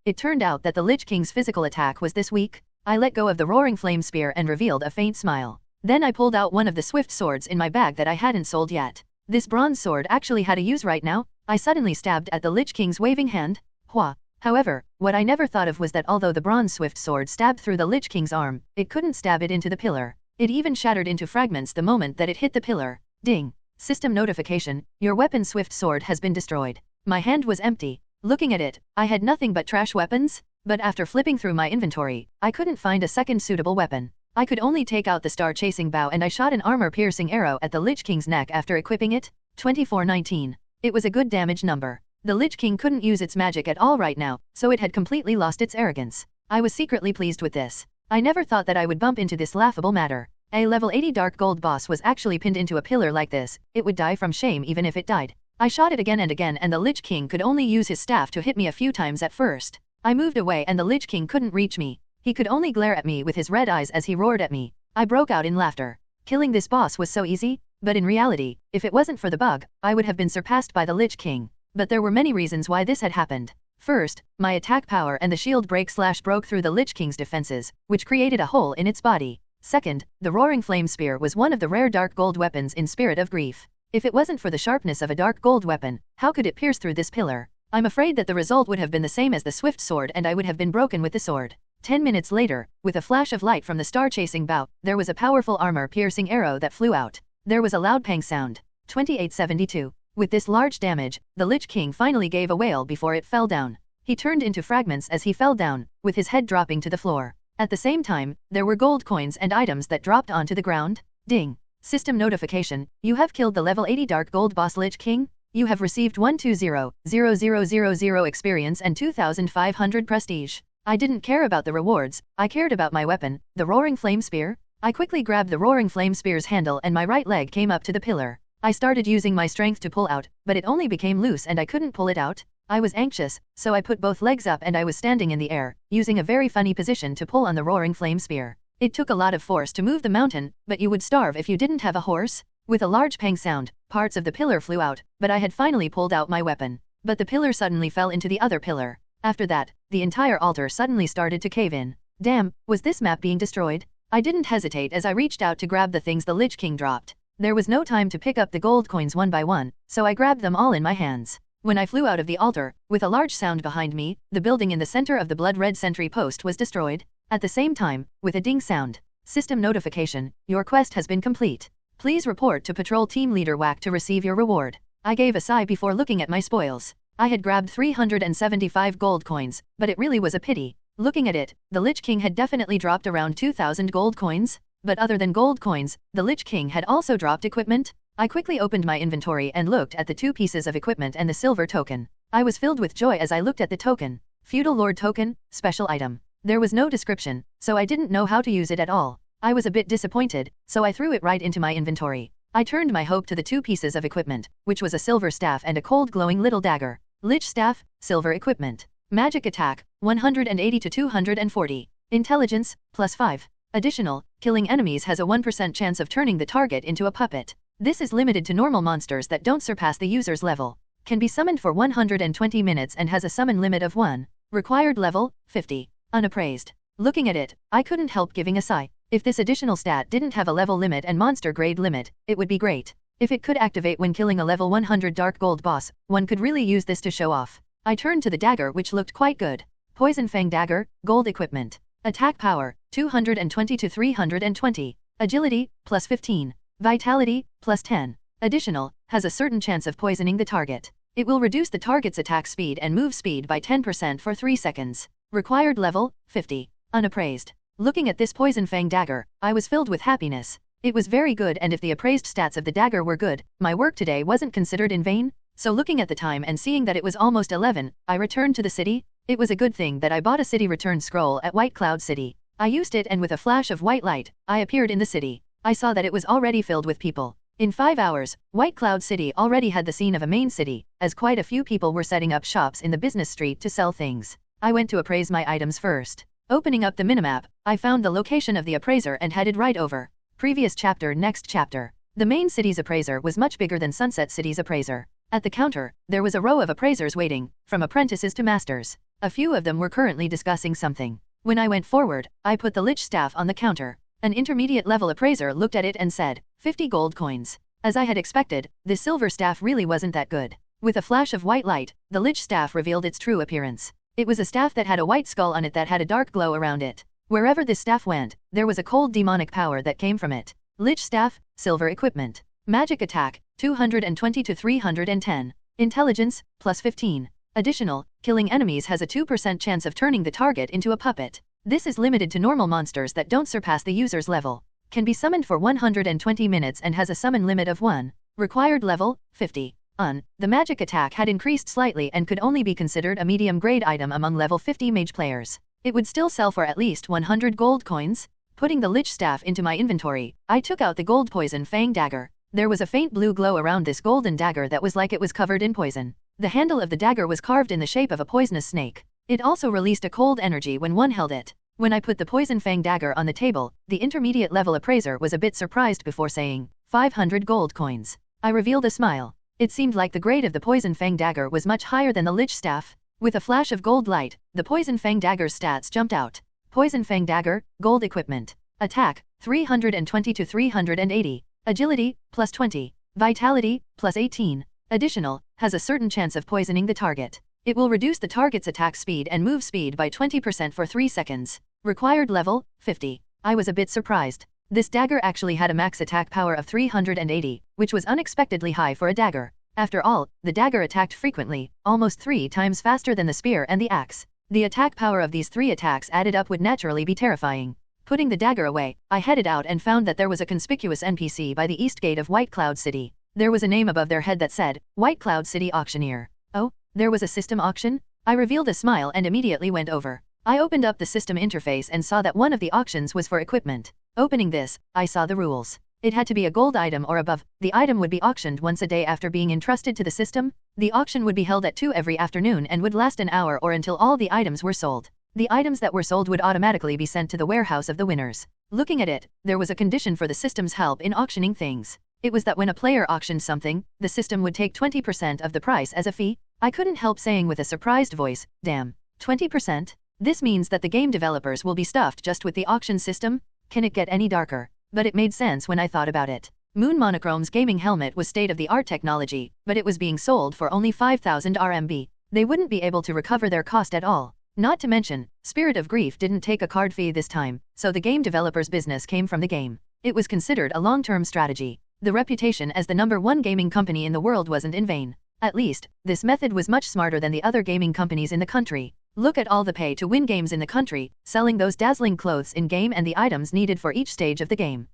it turned out that the Lich King's physical attack was this weak. I let go of the roaring flame spear and revealed a faint smile. Then I pulled out one of the swift swords in my bag that I hadn't sold yet. This bronze sword actually had a use right now. I suddenly stabbed at the Lich King's waving hand. Hua. However, what I never thought of was that although the bronze swift sword stabbed through the Lich King's arm, it couldn't stab it into the pillar. It even shattered into fragments the moment that it hit the pillar. Ding. System notification, your weapon swift sword has been destroyed. My hand was empty. Looking at it, I had nothing but trash weapons. but after flipping through my inventory, I couldn't find a second suitable weapon. I could only take out the star-chasing bow and I shot an armor-piercing arrow at the Lich King's neck after equipping it. 2419. It was a good damage number. The Lich King couldn't use its magic at all right now, so it had completely lost its arrogance. I was secretly pleased with this. I never thought that I would bump into this laughable matter. A level 80 dark gold boss was actually pinned into a pillar like this, it would die from shame even if it died. I shot it again and again and the Lich King could only use his staff to hit me a few times at first. I moved away and the Lich King couldn't reach me. He could only glare at me with his red eyes as he roared at me. I broke out in laughter. Killing this boss was so easy, but in reality, if it wasn't for the bug, I would have been surpassed by the Lich King. But there were many reasons why this had happened. First, my attack power and the shield broke through the Lich King's defenses, which created a hole in its body. Second, the roaring flame spear was one of the rare dark gold weapons in Spirit of Grief. If it wasn't for the sharpness of a dark gold weapon, how could it pierce through this pillar? I'm afraid that the result would have been the same as the swift sword and I would have been broken with the sword. 10 minutes later, with a flash of light from the star-chasing bow, there was a powerful armor-piercing arrow that flew out. There was a loud pang sound. 2872. With this large damage, the Lich King finally gave a wail before it fell down. He turned into fragments as he fell down, with his head dropping to the floor. At the same time, there were gold coins and items that dropped onto the ground. Ding. System notification, you have killed the level 80 dark gold boss Lich King. You have received 120,000 experience and 2,500 prestige. I didn't care about the rewards, I cared about my weapon, the roaring flame spear. I quickly grabbed the roaring flame spear's handle and my right leg came up to the pillar. I started using my strength to pull out, but it only became loose and I couldn't pull it out. I was anxious, so I put both legs up and I was standing in the air, using a very funny position to pull on the roaring flame spear. It took a lot of force to move the mountain, but you would starve if you didn't have a horse. With a large pang sound, parts of the pillar flew out, but I had finally pulled out my weapon. But the pillar suddenly fell into the other pillar. After that, the entire altar suddenly started to cave in. Damn, was this map being destroyed? I didn't hesitate as I reached out to grab the things the Lich King dropped. There was no time to pick up the gold coins one by one, so I grabbed them all in my hands. When I flew out of the altar, with a large sound behind me, the building in the center of the blood-red sentry post was destroyed. At the same time, with a ding sound. System notification, your quest has been complete. Please report to Patrol Team Leader Whack to receive your reward. I gave a sigh before looking at my spoils. I had grabbed 375 gold coins, but it really was a pity. Looking at it, the Lich King had definitely dropped around 2,000 gold coins. But other than gold coins, the Lich King had also dropped equipment. I quickly opened my inventory and looked at the 2 pieces of equipment and the silver token. I was filled with joy as I looked at the token. Feudal Lord token, special item. There was no description, so I didn't know how to use it at all. I was a bit disappointed, so I threw it right into my inventory. I turned my hope to the 2 pieces of equipment, which was a silver staff and a cold glowing little dagger. Lich staff, silver equipment. Magic attack, 180 to 240. Intelligence, +5. Additional, killing enemies has a 1% chance of turning the target into a puppet. This is limited to normal monsters that don't surpass the user's level. Can be summoned for 120 minutes and has a summon limit of 1. Required level, 50. Unappraised. Looking at it, I couldn't help giving a sigh. If this additional stat didn't have a level limit and monster grade limit, it would be great. If it could activate when killing a level 100 dark gold boss, one could really use this to show off. I turned to the dagger which looked quite good. Poison Fang dagger, gold equipment. Attack power, 220 to 320. Agility, +15. Vitality, +10. Additional, has a certain chance of poisoning the target. It will reduce the target's attack speed and move speed by 10% for 3 seconds. Required level, 50. Unappraised. Looking at this Poison Fang dagger, I was filled with happiness. It was very good and if the appraised stats of the dagger were good, my work today wasn't considered in vain. So looking at the time and seeing that it was almost 11, I returned to the city. It was a good thing that I bought a city return scroll at White Cloud City. I used it and with a flash of white light, I appeared in the city. I saw that it was already filled with people. In 5 hours, White Cloud City already had the scene of a main city, as quite a few people were setting up shops in the business street to sell things. I went to appraise my items first. Opening up the minimap, I found the location of the appraiser and headed right over. Previous chapter. Next chapter. The main city's appraiser was much bigger than Sunset City's appraiser. At the counter, there was a row of appraisers waiting, from apprentices to masters. A few of them were currently discussing something. When I went forward, I put the Lich staff on the counter. An intermediate level appraiser looked at it and said, 50 gold coins. As I had expected, this silver staff really wasn't that good. With a flash of white light, the Lich staff revealed its true appearance. It was a staff that had a white skull on it that had a dark glow around it. Wherever this staff went, there was a cold demonic power that came from it. Lich staff, silver equipment. Magic attack, 220 to 310. Intelligence, +15. Additional, killing enemies has a 2% chance of turning the target into a puppet. This is limited to normal monsters that don't surpass the user's level. Can be summoned for 120 minutes and has a summon limit of 1. Required level, 50. The magic attack had increased slightly and could only be considered a medium-grade item among level 50 mage players. It would still sell for at least 100 gold coins. Putting the lich staff into my inventory, I took out the gold poison fang dagger. There was a faint blue glow around this golden dagger that was like it was covered in poison. The handle of the dagger was carved in the shape of a poisonous snake. It also released a cold energy when one held it. When I put the poison fang dagger on the table, the intermediate level appraiser was a bit surprised before saying, 500 gold coins. I revealed a smile. It seemed like the grade of the poison fang dagger was much higher than the lich staff. With a flash of gold light, the poison fang dagger's stats jumped out. Poison fang dagger, gold equipment. Attack, 320 to 380. Agility, plus 20. Vitality, plus 18. Additional, has a certain chance of poisoning the target. It will reduce the target's attack speed and move speed by 20% for 3 seconds. Required level, 50. I was a bit surprised. This dagger actually had a max attack power of 380, which was unexpectedly high for a dagger. After all, the dagger attacked frequently, almost 3 times faster than the spear and the axe. The attack power of these 3 attacks added up would naturally be terrifying. Putting the dagger away, I headed out and found that there was a conspicuous NPC by the east gate of White Cloud City. There was a name above their head that said, White Cloud City Auctioneer. Oh, there was a system auction? I revealed a smile and immediately went over. I opened up the system interface and saw that one of the auctions was for equipment. Opening this, I saw the rules. It had to be a gold item or above. The item would be auctioned once a day after being entrusted to the system. The auction would be held at 2 every afternoon and would last an hour or until all the items were sold. The items that were sold would automatically be sent to the warehouse of the winners. Looking at it, there was a condition for the system's help in auctioning things. It was that when a player auctioned something, the system would take 20% of the price as a fee. I couldn't help saying with a surprised voice, damn, 20%? This means that the game developers will be stuffed just with the auction system? Can it get any darker? But it made sense when I thought about it. Moon Monochrome's gaming helmet was state-of-the-art technology, but it was being sold for only 5,000 RMB. They wouldn't be able to recover their cost at all. Not to mention, Spirit of Grief didn't take a card fee this time, so the game developer's business came from the game. It was considered a long-term strategy. The reputation as the #1 gaming company in the world wasn't in vain. At least, this method was much smarter than the other gaming companies in the country. Look at all the pay-to-win games in the country, selling those dazzling clothes in-game and the items needed for each stage of the game.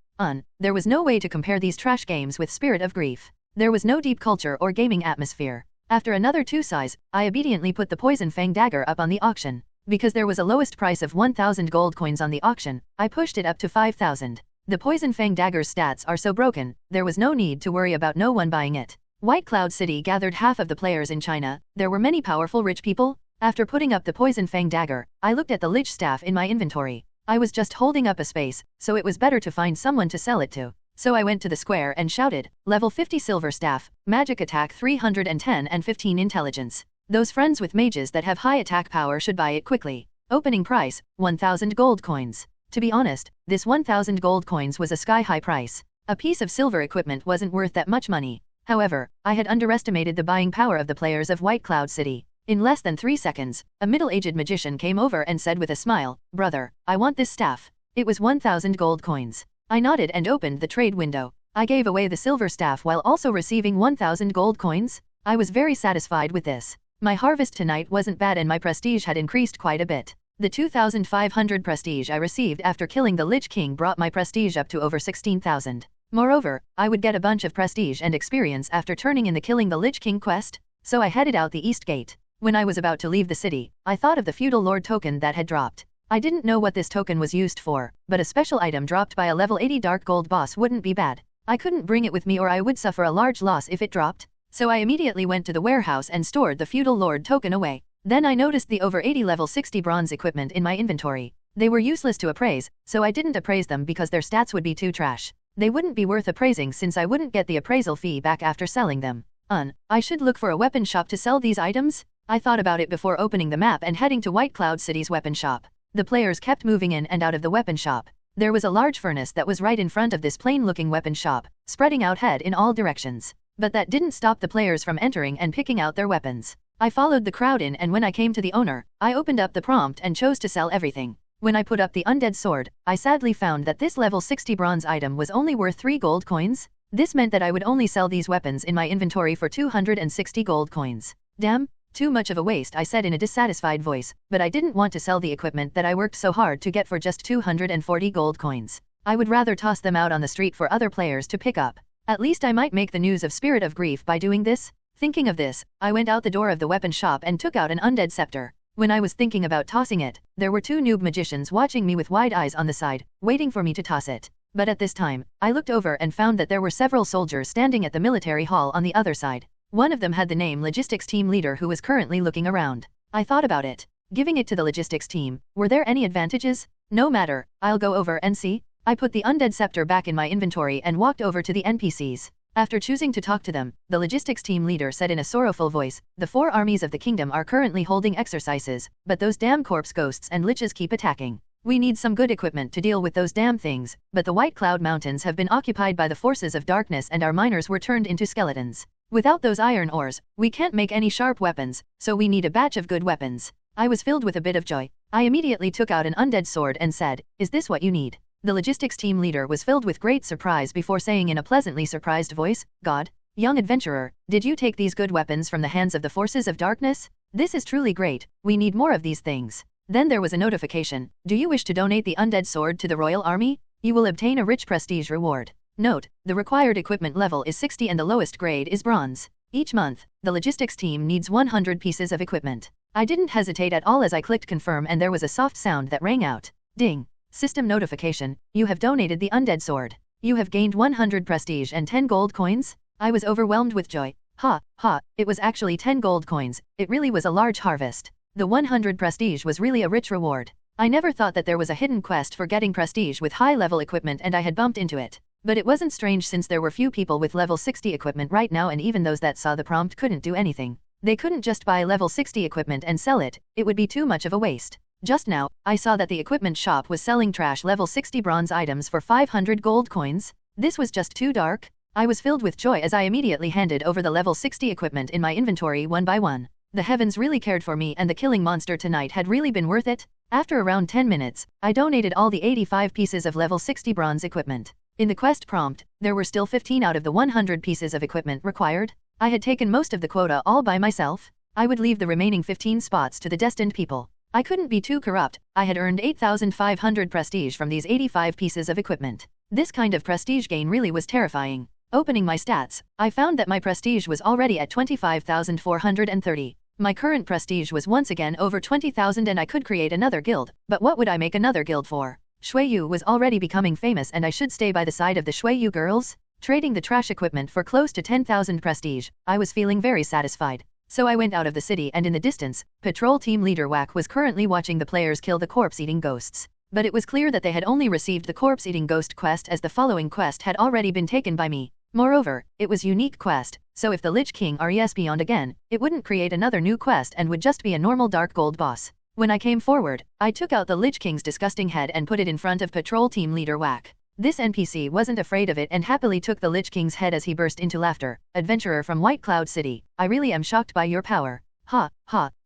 There was no way to compare these trash games with Spirit of Grief. There was no deep culture or gaming atmosphere. After another 2 sighs, I obediently put the poison fang dagger up on the auction. Because there was a lowest price of 1,000 gold coins on the auction, I pushed it up to 5,000. The poison fang dagger's stats are so broken, there was no need to worry about no one buying it. White Cloud City gathered half of the players in China. There were many powerful rich people. After putting up the poison fang dagger, I looked at the lich staff in my inventory. I was just holding up a space, so it was better to find someone to sell it to. So I went to the square and shouted, level 50 silver staff, magic attack 310 and 15 intelligence. Those friends with mages that have high attack power should buy it quickly. Opening price, 1,000 gold coins. To be honest, this 1,000 gold coins was a sky-high price. A piece of silver equipment wasn't worth that much money. However, I had underestimated the buying power of the players of White Cloud City. In less than 3 seconds, a middle-aged magician came over and said with a smile, brother, I want this staff. It was 1,000 gold coins. I nodded and opened the trade window. I gave away the silver staff while also receiving 1,000 gold coins. I was very satisfied with this. My harvest tonight wasn't bad and my prestige had increased quite a bit. The 2,500 prestige I received after killing the Lich King brought my prestige up to over 16,000. Moreover, I would get a bunch of prestige and experience after turning in the Killing the Lich King quest, so I headed out the east gate. When I was about to leave the city, I thought of the feudal lord token that had dropped. I didn't know what this token was used for, but a special item dropped by a level 80 dark gold boss wouldn't be bad. I couldn't bring it with me or I would suffer a large loss if it dropped, so I immediately went to the warehouse and stored the feudal lord token away. Then I noticed the over 80 level 60 bronze equipment in my inventory. They were useless to appraise, so I didn't appraise them because their stats would be too trash. They wouldn't be worth appraising since I wouldn't get the appraisal fee back after selling them. I should look for a weapon shop to sell these items? I thought about it before opening the map and heading to White Cloud City's weapon shop. The players kept moving in and out of the weapon shop. There was a large furnace that was right in front of this plain-looking weapon shop, spreading out head in all directions. But that didn't stop the players from entering and picking out their weapons. I followed the crowd in and when I came to the owner, I opened up the prompt and chose to sell everything. When I put up the undead sword, I sadly found that this level 60 bronze item was only worth 3 gold coins. This meant that I would only sell these weapons in my inventory for 260 gold coins. Damn, Too much of a waste, I said in a dissatisfied voice, but I didn't want to sell the equipment that I worked so hard to get for just 240 gold coins. I would rather toss them out on the street for other players to pick up. At least I might make the news of Spirit of Grief by doing this. Thinking of this, I went out the door of the weapon shop and took out an undead scepter. When I was thinking about tossing it, there were two noob magicians watching me with wide eyes on the side, waiting for me to toss it. But at this time, I looked over and found that there were several soldiers standing at the military hall on the other side. One of them had the name Logistics Team Leader who was currently looking around. I thought about it. Giving it to the logistics team, were there any advantages? No matter, I'll go over and see. I put the undead scepter back in my inventory and walked over to the NPCs. After choosing to talk to them, the logistics team leader said in a sorrowful voice, "The 4 armies of the kingdom are currently holding exercises, but those damn corpse ghosts and liches keep attacking. We need some good equipment to deal with those damn things, but the White Cloud Mountains have been occupied by the forces of darkness and our miners were turned into skeletons. Without those iron ores, we can't make any sharp weapons, so we need a batch of good weapons." I was filled with a bit of joy. I immediately took out an undead sword and said, "Is this what you need?" The logistics team leader was filled with great surprise before saying in a pleasantly surprised voice, "God, young adventurer, did you take these good weapons from the hands of the forces of darkness? This is truly great, we need more of these things." Then there was a notification, "Do you wish to donate the undead sword to the royal army? You will obtain a rich prestige reward. Note, the required equipment level is 60 and the lowest grade is bronze. Each month, the logistics team needs 100 pieces of equipment." I didn't hesitate at all as I clicked confirm and there was a soft sound that rang out. Ding. System notification, you have donated the undead sword. You have gained 100 prestige and 10 gold coins? I was overwhelmed with joy. It was actually 10 gold coins, it really was a large harvest. The 100 prestige was really a rich reward. I never thought that there was a hidden quest for getting prestige with high-level equipment and I had bumped into it. But it wasn't strange since there were few people with level 60 equipment right now and even those that saw the prompt couldn't do anything. They couldn't just buy level 60 equipment and sell it, it would be too much of a waste. Just now, I saw that the equipment shop was selling trash level 60 bronze items for 500 gold coins. This was just too dark. I was filled with joy as I immediately handed over the level 60 equipment in my inventory one by one. The heavens really cared for me and the killing monster tonight had really been worth it. After around 10 minutes, I donated all the 85 pieces of level 60 bronze equipment. In the quest prompt, there were still 15 out of the 100 pieces of equipment required. I had taken most of the quota all by myself. I would leave the remaining 15 spots to the destined people. I couldn't be too corrupt. I had earned 8,500 prestige from these 85 pieces of equipment. This kind of prestige gain really was terrifying. Opening my stats, I found that my prestige was already at 25,430. My current prestige was once again over 20,000 and I could create another guild, but what would I make another guild for? Shuiyu was already becoming famous and I should stay by the side of the Shuiyu girls? Trading the trash equipment for close to 10,000 prestige, I was feeling very satisfied. So I went out of the city and in the distance, patrol team leader Whack was currently watching the players kill the corpse-eating ghosts. But it was clear that they had only received the corpse-eating ghost quest as the following quest had already been taken by me. Moreover, it was unique quest, so if the Lich King res beyond again, it wouldn't create another new quest and would just be a normal dark gold boss. When I came forward, I took out the Lich King's disgusting head and put it in front of patrol team leader Whack. This NPC wasn't afraid of it and happily took the Lich King's head as he burst into laughter. "Adventurer from White Cloud City, I really am shocked by your power.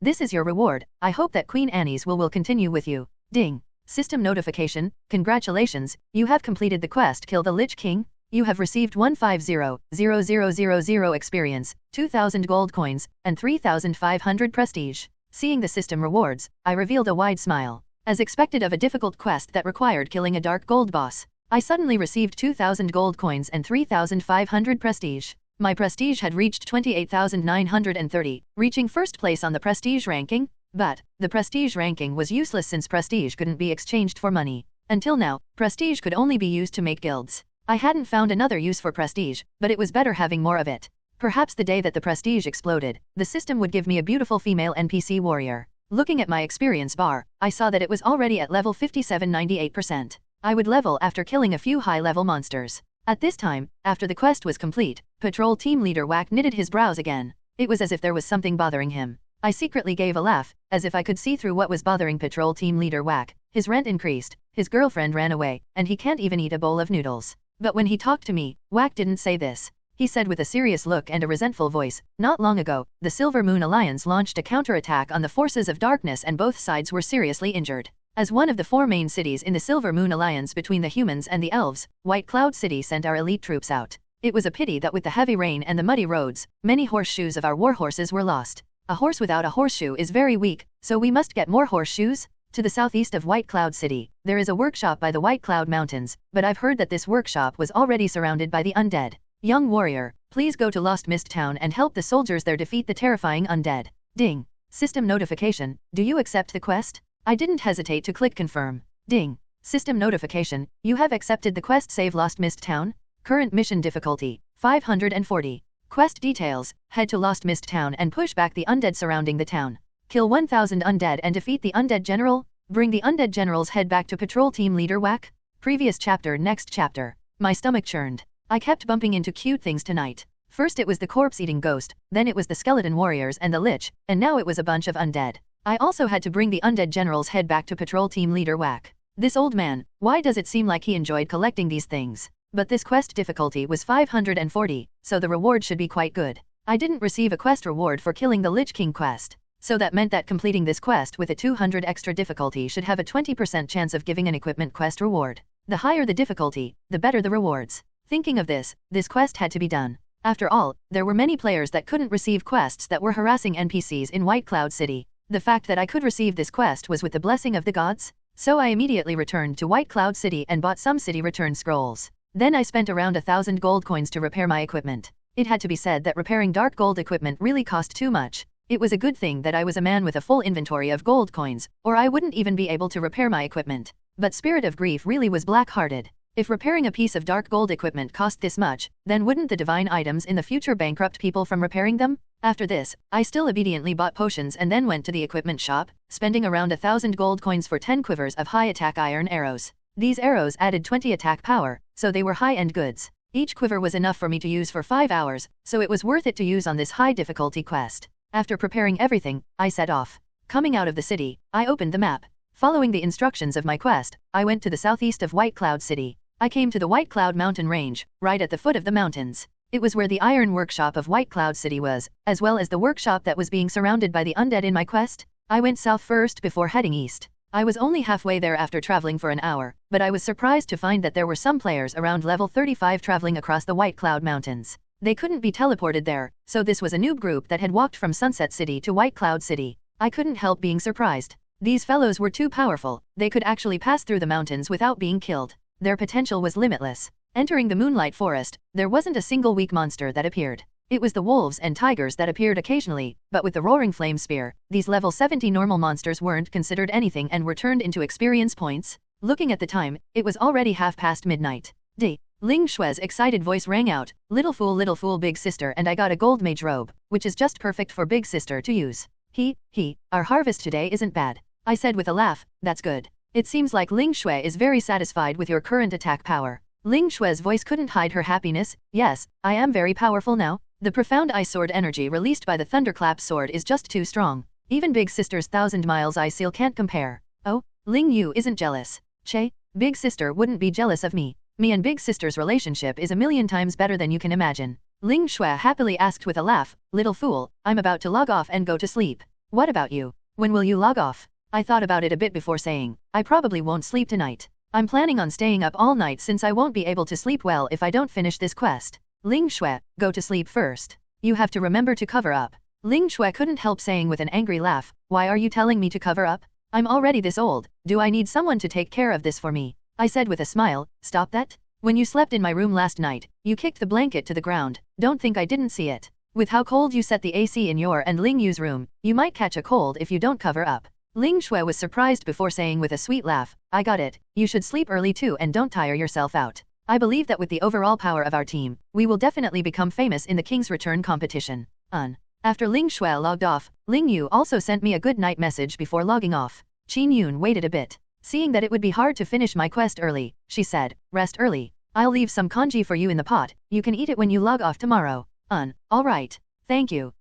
This is your reward. I hope that Queen Annie's will continue with you." Ding. System notification, congratulations, you have completed the quest Kill the Lich King. You have received 150,000 experience, 2,000 gold coins, and 3,500 prestige. Seeing the system rewards, I revealed a wide smile. As expected of a difficult quest that required killing a dark gold boss, I suddenly received 2,000 gold coins and 3,500 prestige. My prestige had reached 28,930, reaching first place on the prestige ranking, but the prestige ranking was useless since prestige couldn't be exchanged for money. Until now, prestige could only be used to make guilds. I hadn't found another use for prestige, but it was better having more of it. Perhaps the day that the prestige exploded, the system would give me a beautiful female NPC warrior. Looking at my experience bar, I saw that it was already at level 57.98%. I would level after killing a few high-level monsters. At this time, after the quest was complete, patrol team leader Whack knitted his brows again. It was as if there was something bothering him. I secretly gave a laugh, as if I could see through what was bothering patrol team leader Whack. His rent increased, his girlfriend ran away, and he can't even eat a bowl of noodles. But when he talked to me, Whack didn't say this. He said with a serious look and a resentful voice, "Not long ago, the Silver Moon Alliance launched a counterattack on the forces of darkness and both sides were seriously injured. As one of the 4 main cities in the Silver Moon Alliance between the humans and the elves, White Cloud City sent our elite troops out. It was a pity that with the heavy rain and the muddy roads, many horseshoes of our warhorses were lost. A horse without a horseshoe is very weak, so we must get more horseshoes. To the southeast of White Cloud City, there is a workshop by the White Cloud Mountains, but I've heard that this workshop was already surrounded by the undead. Young warrior, please go to Lost Mist Town and help the soldiers there defeat the terrifying undead. Ding. System notification, do you accept the quest? I didn't hesitate to click confirm. Ding. System notification, you have accepted the quest. Save Lost Mist Town. Current mission difficulty, 540. Quest details, head to Lost Mist Town and push back the undead surrounding the town. Kill 1000 undead and defeat the undead general. Bring the undead general's head back to patrol team leader Whack. Previous chapter. Next chapter. My stomach churned. I kept bumping into cute things tonight. First it was the corpse-eating ghost, then it was the skeleton warriors and the lich, and now it was a bunch of undead. I also had to bring the undead general's head back to patrol team leader Whack. This old man, why does it seem like he enjoyed collecting these things? But this quest difficulty was 540, so the reward should be quite good. I didn't receive a quest reward for killing the Lich King quest. So that meant that completing this quest with a 200 extra difficulty should have a 20% chance of giving an equipment quest reward. The higher the difficulty, the better the rewards. Thinking of this quest had to be done. After all, there were many players that couldn't receive quests that were harassing NPCs in White Cloud City. The fact that I could receive this quest was with the blessing of the gods. So I immediately returned to White Cloud City and bought some city return scrolls. Then I spent around 1,000 gold coins to repair my equipment. It had to be said that repairing dark gold equipment really cost too much. It was a good thing that I was a man with a full inventory of gold coins, or I wouldn't even be able to repair my equipment. But Spirit of Grief really was black-hearted. If repairing a piece of dark gold equipment cost this much, then wouldn't the divine items in the future bankrupt people from repairing them? After this, I still obediently bought potions and then went to the equipment shop, spending around 1,000 gold coins for 10 quivers of high-attack iron arrows. These arrows added 20 attack power, so they were high-end goods. Each quiver was enough for me to use for 5 hours, so it was worth it to use on this high-difficulty quest. After preparing everything, I set off. Coming out of the city, I opened the map. Following the instructions of my quest, I went to the southeast of White Cloud City. I came to the White Cloud Mountain Range, right at the foot of the mountains. It was where the iron workshop of White Cloud City was, as well as the workshop that was being surrounded by the undead in my quest. I went south first before heading east. I was only halfway there after traveling for an hour, but I was surprised to find that there were some players around level 35 traveling across the White Cloud Mountains. They couldn't be teleported there, so this was a noob group that had walked from Sunset City to White Cloud City. I couldn't help being surprised. These fellows were too powerful, they could actually pass through the mountains without being killed. Their potential was limitless. Entering the Moonlight Forest, there wasn't a single weak monster that appeared. It was the wolves and tigers that appeared occasionally, but with the Roaring Flame Spear, these level 70 normal monsters weren't considered anything and were turned into experience points. Looking at the time, it was already half past midnight. Ling Shue's excited voice rang out, little fool big sister, and I got a gold mage robe, which is just perfect for big sister to use. Our harvest today isn't bad. I said with a laugh, that's good. It seems like Ling Shue is very satisfied with your current attack power. Ling Shue's voice couldn't hide her happiness. Yes, I am very powerful now. The profound ice sword energy released by the Thunderclap sword is just too strong. Even Big Sister's 1,000 miles ice seal can't compare. Oh, Ling Yu isn't jealous. Che, Big Sister wouldn't be jealous of me. Me and Big Sister's relationship is a million times better than you can imagine. Ling Shue happily asked with a laugh, little fool, I'm about to log off and go to sleep. What about you? When will you log off? I thought about it a bit before saying, I probably won't sleep tonight. I'm planning on staying up all night since I won't be able to sleep well if I don't finish this quest. Ling Shue, go to sleep first. You have to remember to cover up. Ling Shue couldn't help saying with an angry laugh, why are you telling me to cover up? I'm already this old, do I need someone to take care of this for me? I said with a smile, stop that. When you slept in my room last night, you kicked the blanket to the ground, don't think I didn't see it. With how cold you set the AC in your and Ling Yu's room, you might catch a cold if you don't cover up. Ling Shue was surprised before saying with a sweet laugh, I got it, you should sleep early too and don't tire yourself out. I believe that with the overall power of our team, we will definitely become famous in the King's Return competition. After Ling Shue logged off, Ling Yu also sent me a good night message before logging off. Qin Yun waited a bit. Seeing that it would be hard to finish my quest early, she said, rest early. I'll leave some congee for you in the pot, you can eat it when you log off tomorrow. Alright. Thank you.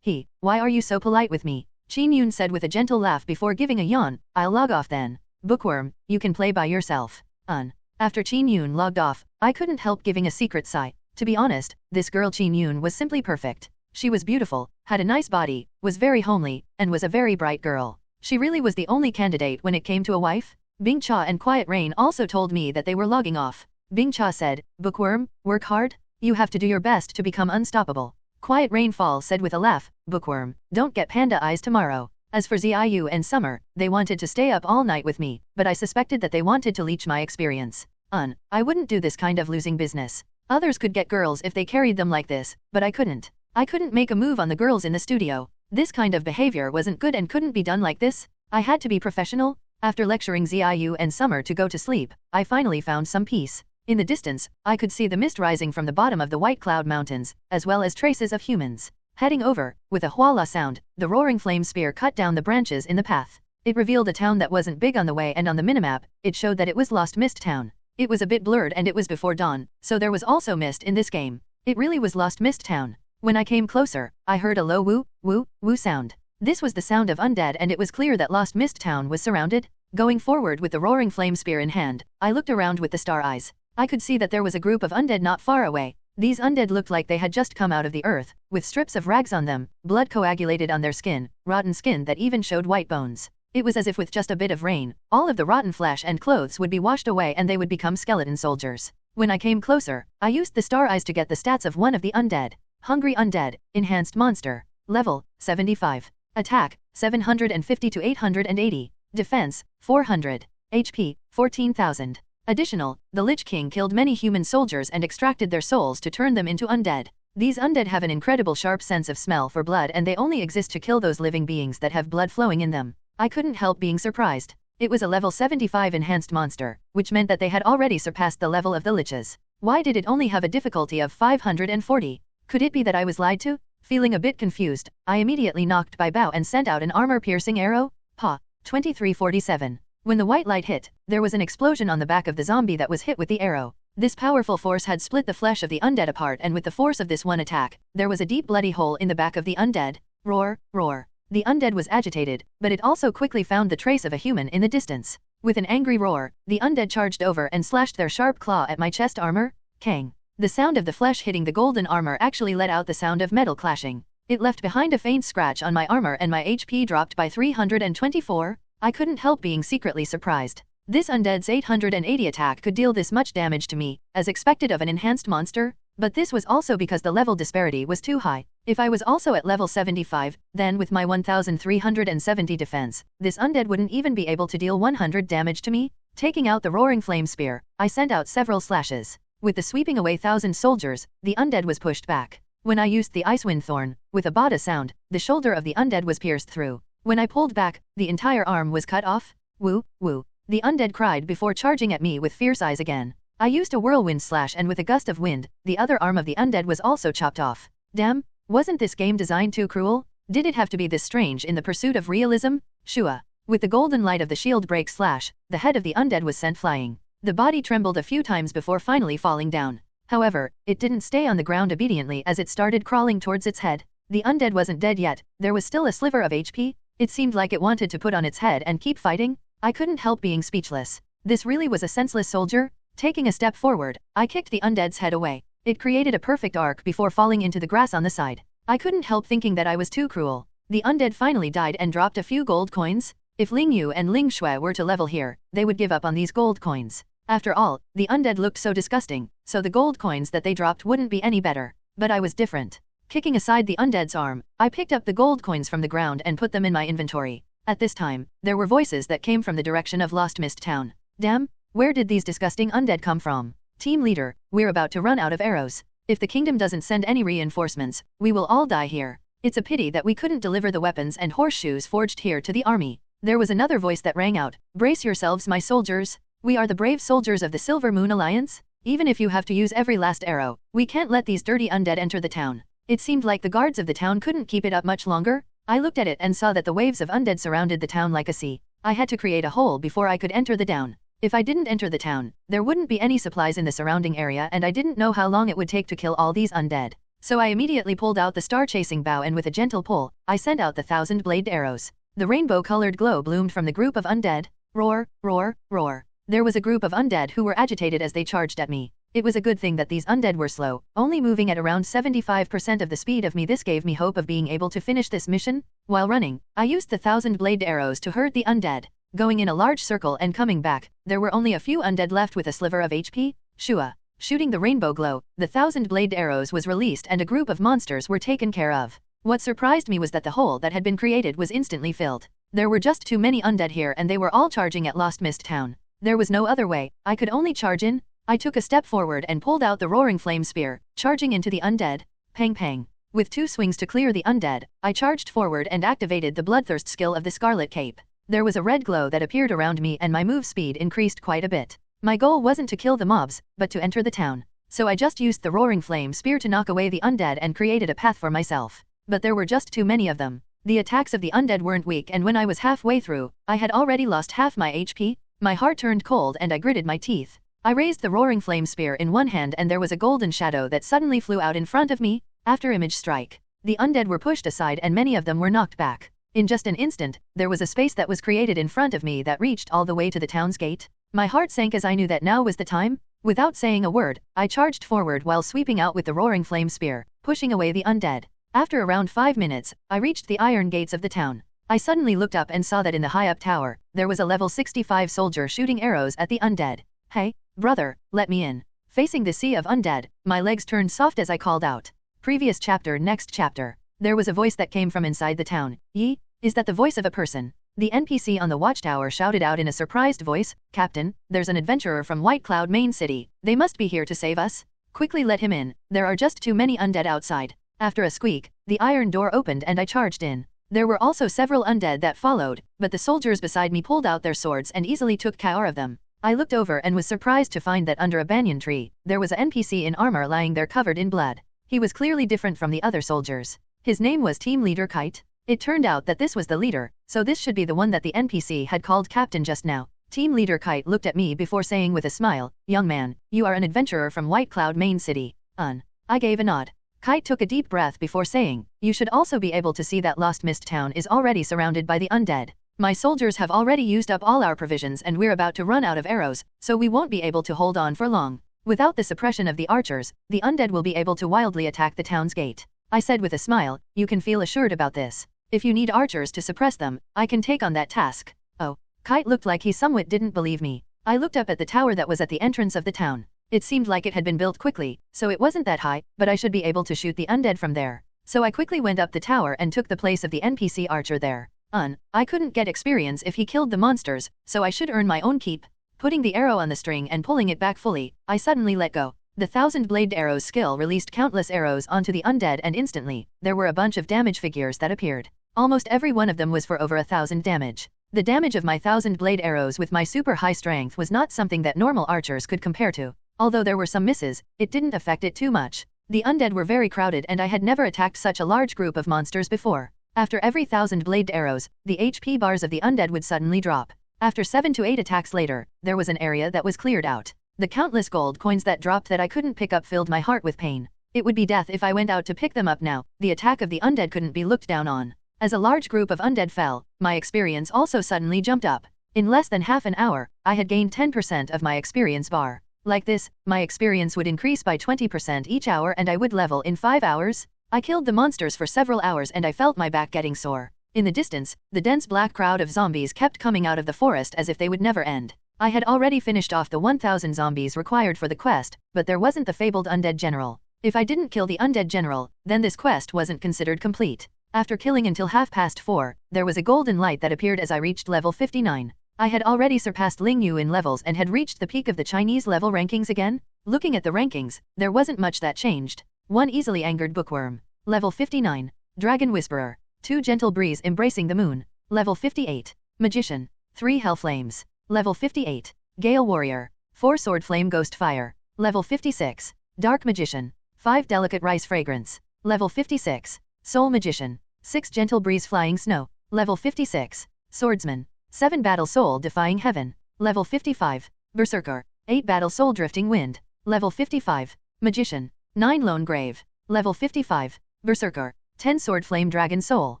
Why are you so polite with me? Qin Yun said with a gentle laugh before giving a yawn, I'll log off then. Bookworm, you can play by yourself. After Qin Yun logged off, I couldn't help giving a secret sigh. To be honest, this girl Qin Yun was simply perfect. She was beautiful, had a nice body, was very homely, and was a very bright girl. She really was the only candidate when it came to a wife. Bing Cha and Quiet Rain also told me that they were logging off. Bing Cha said, Bookworm, work hard. You have to do your best to become unstoppable. Quiet Rainfall said with a laugh, "Bookworm, don't get panda eyes tomorrow." As for Ziyu and Summer, they wanted to stay up all night with me, but I suspected that they wanted to leech my experience. I wouldn't do this kind of losing business. Others could get girls if they carried them like this, but I couldn't. I couldn't make a move on the girls in the studio. This kind of behavior wasn't good and couldn't be done like this. I had to be professional. After lecturing Ziyu and Summer to go to sleep, I finally found some peace. In the distance, I could see the mist rising from the bottom of the White Cloud Mountains, as well as traces of humans. Heading over, with a huala sound, the roaring flame spear cut down the branches in the path. It revealed a town that wasn't big on the way, and on the minimap, it showed that it was Lost Mist Town. It was a bit blurred and it was before dawn, so there was also mist in this game. It really was Lost Mist Town. When I came closer, I heard a low woo, woo, woo sound. This was the sound of undead, and it was clear that Lost Mist Town was surrounded. Going forward with the roaring flame spear in hand, I looked around with the star eyes. I could see that there was a group of undead not far away. These undead looked like they had just come out of the earth, with strips of rags on them, blood coagulated on their skin, rotten skin that even showed white bones. It was as if with just a bit of rain, all of the rotten flesh and clothes would be washed away and they would become skeleton soldiers. When I came closer, I used the star eyes to get the stats of one of the undead. Hungry Undead, Enhanced Monster, Level, 75. Attack, 750 to 880. Defense, 400. HP, 14,000. Additional, the Lich King killed many human soldiers and extracted their souls to turn them into undead. These undead have an incredible sharp sense of smell for blood, and they only exist to kill those living beings that have blood flowing in them. I couldn't help being surprised. It was a level 75 enhanced monster, which meant that they had already surpassed the level of the liches. Why did it only have a difficulty of 540? Could it be that I was lied to? Feeling a bit confused, I immediately knocked by bow and sent out an armor-piercing arrow. 2347. When the white light hit, there was an explosion on the back of the zombie that was hit with the arrow. This powerful force had split the flesh of the undead apart, and with the force of this one attack, there was a deep bloody hole in the back of the undead. Roar, roar. The undead was agitated, but it also quickly found the trace of a human in the distance. With an angry roar, the undead charged over and slashed their sharp claw at my chest armor. Kang. The sound of the flesh hitting the golden armor actually let out the sound of metal clashing. It left behind a faint scratch on my armor and my HP dropped by 324. I couldn't help being secretly surprised. This undead's 880 attack could deal this much damage to me, as expected of an enhanced monster, but this was also because the level disparity was too high. If I was also at level 75, then with my 1370 defense, this undead wouldn't even be able to deal 100 damage to me. Taking out the roaring flame spear, I sent out several slashes. With the sweeping away 1,000 soldiers, the undead was pushed back. When I used the Icewind Thorn, with a bada sound, the shoulder of the undead was pierced through. When I pulled back, the entire arm was cut off. Woo, woo. The undead cried before charging at me with fierce eyes again. I used a whirlwind slash, and with a gust of wind, the other arm of the undead was also chopped off. Damn, wasn't this game designed too cruel? Did it have to be this strange in the pursuit of realism? Shua. With the golden light of the shield break slash, the head of the undead was sent flying. The body trembled a few times before finally falling down. However, it didn't stay on the ground obediently as it started crawling towards its head. The undead wasn't dead yet, there was still a sliver of HP. It seemed like it wanted to put on its head and keep fighting. I couldn't help being speechless. This really was a senseless soldier? Taking a step forward, I kicked the undead's head away. It created a perfect arc before falling into the grass on the side. I couldn't help thinking that I was too cruel. The undead finally died and dropped a few gold coins. If Ling Yu and Ling Shui were to level here, they would give up on these gold coins. After all, the undead looked so disgusting, so the gold coins that they dropped wouldn't be any better. But I was different. Kicking aside the undead's arm, I picked up the gold coins from the ground and put them in my inventory. At this time, there were voices that came from the direction of Lost Mist Town. Damn, where did these disgusting undead come from? Team leader, we're about to run out of arrows. If the kingdom doesn't send any reinforcements, we will all die here. It's a pity that we couldn't deliver the weapons and horseshoes forged here to the army. There was another voice that rang out. Brace yourselves, my soldiers. We are the brave soldiers of the Silver Moon Alliance. Even if you have to use every last arrow, we can't let these dirty undead enter the town. It seemed like the guards of the town couldn't keep it up much longer. I looked at it and saw that the waves of undead surrounded the town like a sea. I had to create a hole before I could enter the town. If I didn't enter the town, there wouldn't be any supplies in the surrounding area, and I didn't know how long it would take to kill all these undead. So I immediately pulled out the star-chasing bow, and with a gentle pull, I sent out the 1,000-bladed arrows. The rainbow-colored glow bloomed from the group of undead. Roar, roar, roar. There was a group of undead who were agitated as they charged at me. It was a good thing that these undead were slow, only moving at around 75% of the speed of me. This gave me hope of being able to finish this mission. While running, I used the 1,000-bladed arrows to hurt the undead. Going in a large circle and coming back, there were only a few undead left with a sliver of HP. Shua. Shooting the rainbow glow, the 1,000-bladed arrows was released and a group of monsters were taken care of. What surprised me was that the hole that had been created was instantly filled. There were just too many undead here and they were all charging at Lost Mist Town. There was no other way, I could only charge in. I took a step forward and pulled out the roaring flame spear, charging into the undead. Pang pang. With 2 swings to clear the undead, I charged forward and activated the bloodthirst skill of the Scarlet Cape. There was a red glow that appeared around me and my move speed increased quite a bit. My goal wasn't to kill the mobs, but to enter the town. So I just used the roaring flame spear to knock away the undead and created a path for myself. But there were just too many of them. The attacks of the undead weren't weak and when I was halfway through, I had already lost half my HP. My heart turned cold and I gritted my teeth. I raised the roaring flame spear in one hand and there was a golden shadow that suddenly flew out in front of me. After image strike, the undead were pushed aside and many of them were knocked back. In just an instant, there was a space that was created in front of me that reached all the way to the town's gate. My heart sank as I knew that now was the time. Without saying a word, I charged forward while sweeping out with the roaring flame spear, pushing away the undead. After around 5 minutes, I reached the iron gates of the town. I suddenly looked up and saw that in the high-up tower, there was a level 65 soldier shooting arrows at the undead. Hey, brother, let me in. Facing the sea of undead, my legs turned soft as I called out. Previous chapter. Next chapter. There was a voice that came from inside the town. Yi, is that the voice of a person? The NPC on the watchtower shouted out in a surprised voice, Captain, there's an adventurer from White Cloud Main City. They must be here to save us. Quickly let him in. There are just too many undead outside. After a squeak, the iron door opened and I charged in. There were also several undead that followed, but the soldiers beside me pulled out their swords and easily took care of them. I looked over and was surprised to find that under a banyan tree, there was an NPC in armor lying there covered in blood. He was clearly different from the other soldiers. His name was Team Leader Kite. It turned out that this was the leader, so this should be the one that the NPC had called Captain just now. Team Leader Kite looked at me before saying with a smile, young man, you are an adventurer from White Cloud Main City. I gave a nod. Kite took a deep breath before saying, you should also be able to see that Lost Mist Town is already surrounded by the undead. My soldiers have already used up all our provisions and we're about to run out of arrows, so we won't be able to hold on for long. Without the suppression of the archers, the undead will be able to wildly attack the town's gate. I said with a smile, you can feel assured about this. If you need archers to suppress them, I can take on that task. Oh, Kite looked like he somewhat didn't believe me. I looked up at the tower that was at the entrance of the town. It seemed like it had been built quickly, so it wasn't that high, but I should be able to shoot the undead from there. So I quickly went up the tower and took the place of the NPC archer there. I couldn't get experience if he killed the monsters, so I should earn my own keep. Putting the arrow on the string and pulling it back fully, I suddenly let go. The 1,000-bladed arrows skill released countless arrows onto the undead and instantly, there were a bunch of damage figures that appeared. Almost every one of them was for over 1,000 damage. The damage of my 1,000-blade arrows with my super high strength was not something that normal archers could compare to. Although there were some misses, it didn't affect it too much. The undead were very crowded and I had never attacked such a large group of monsters before. After every 1,000-bladed arrows, the HP bars of the undead would suddenly drop. After 7 to 8 attacks later, there was an area that was cleared out. The countless gold coins that dropped that I couldn't pick up filled my heart with pain. It would be death if I went out to pick them up now. The attack of the undead couldn't be looked down on. As a large group of undead fell, my experience also suddenly jumped up. In less than half an hour, I had gained 10% of my experience bar. Like this, my experience would increase by 20% each hour and I would level in 5 hours. I killed the monsters for several hours and I felt my back getting sore. In the distance, the dense black crowd of zombies kept coming out of the forest as if they would never end. I had already finished off the 1,000 zombies required for the quest, but there wasn't the fabled undead general. If I didn't kill the undead general, then this quest wasn't considered complete. After killing until 4:30, there was a golden light that appeared as I reached level 59. I had already surpassed Ling Yu in levels and had reached the peak of the Chinese level rankings again. Looking at the rankings, there wasn't much that changed. 1 easily angered bookworm. Level 59. Dragon Whisperer. 2 gentle breeze embracing the moon. Level 58. Magician. 3 hell flames. Level 58. Gale Warrior. 4 sword flame ghost fire. Level 56. Dark Magician. 5 delicate rice fragrance. Level 56. Soul Magician. 6 gentle breeze flying snow. Level 56. Swordsman. 7 battle soul defying heaven. Level 55. Berserker. 8 battle soul drifting wind. Level 55. Magician. 9 lone grave. Level 55. Berserker. 10 sword flame dragon soul.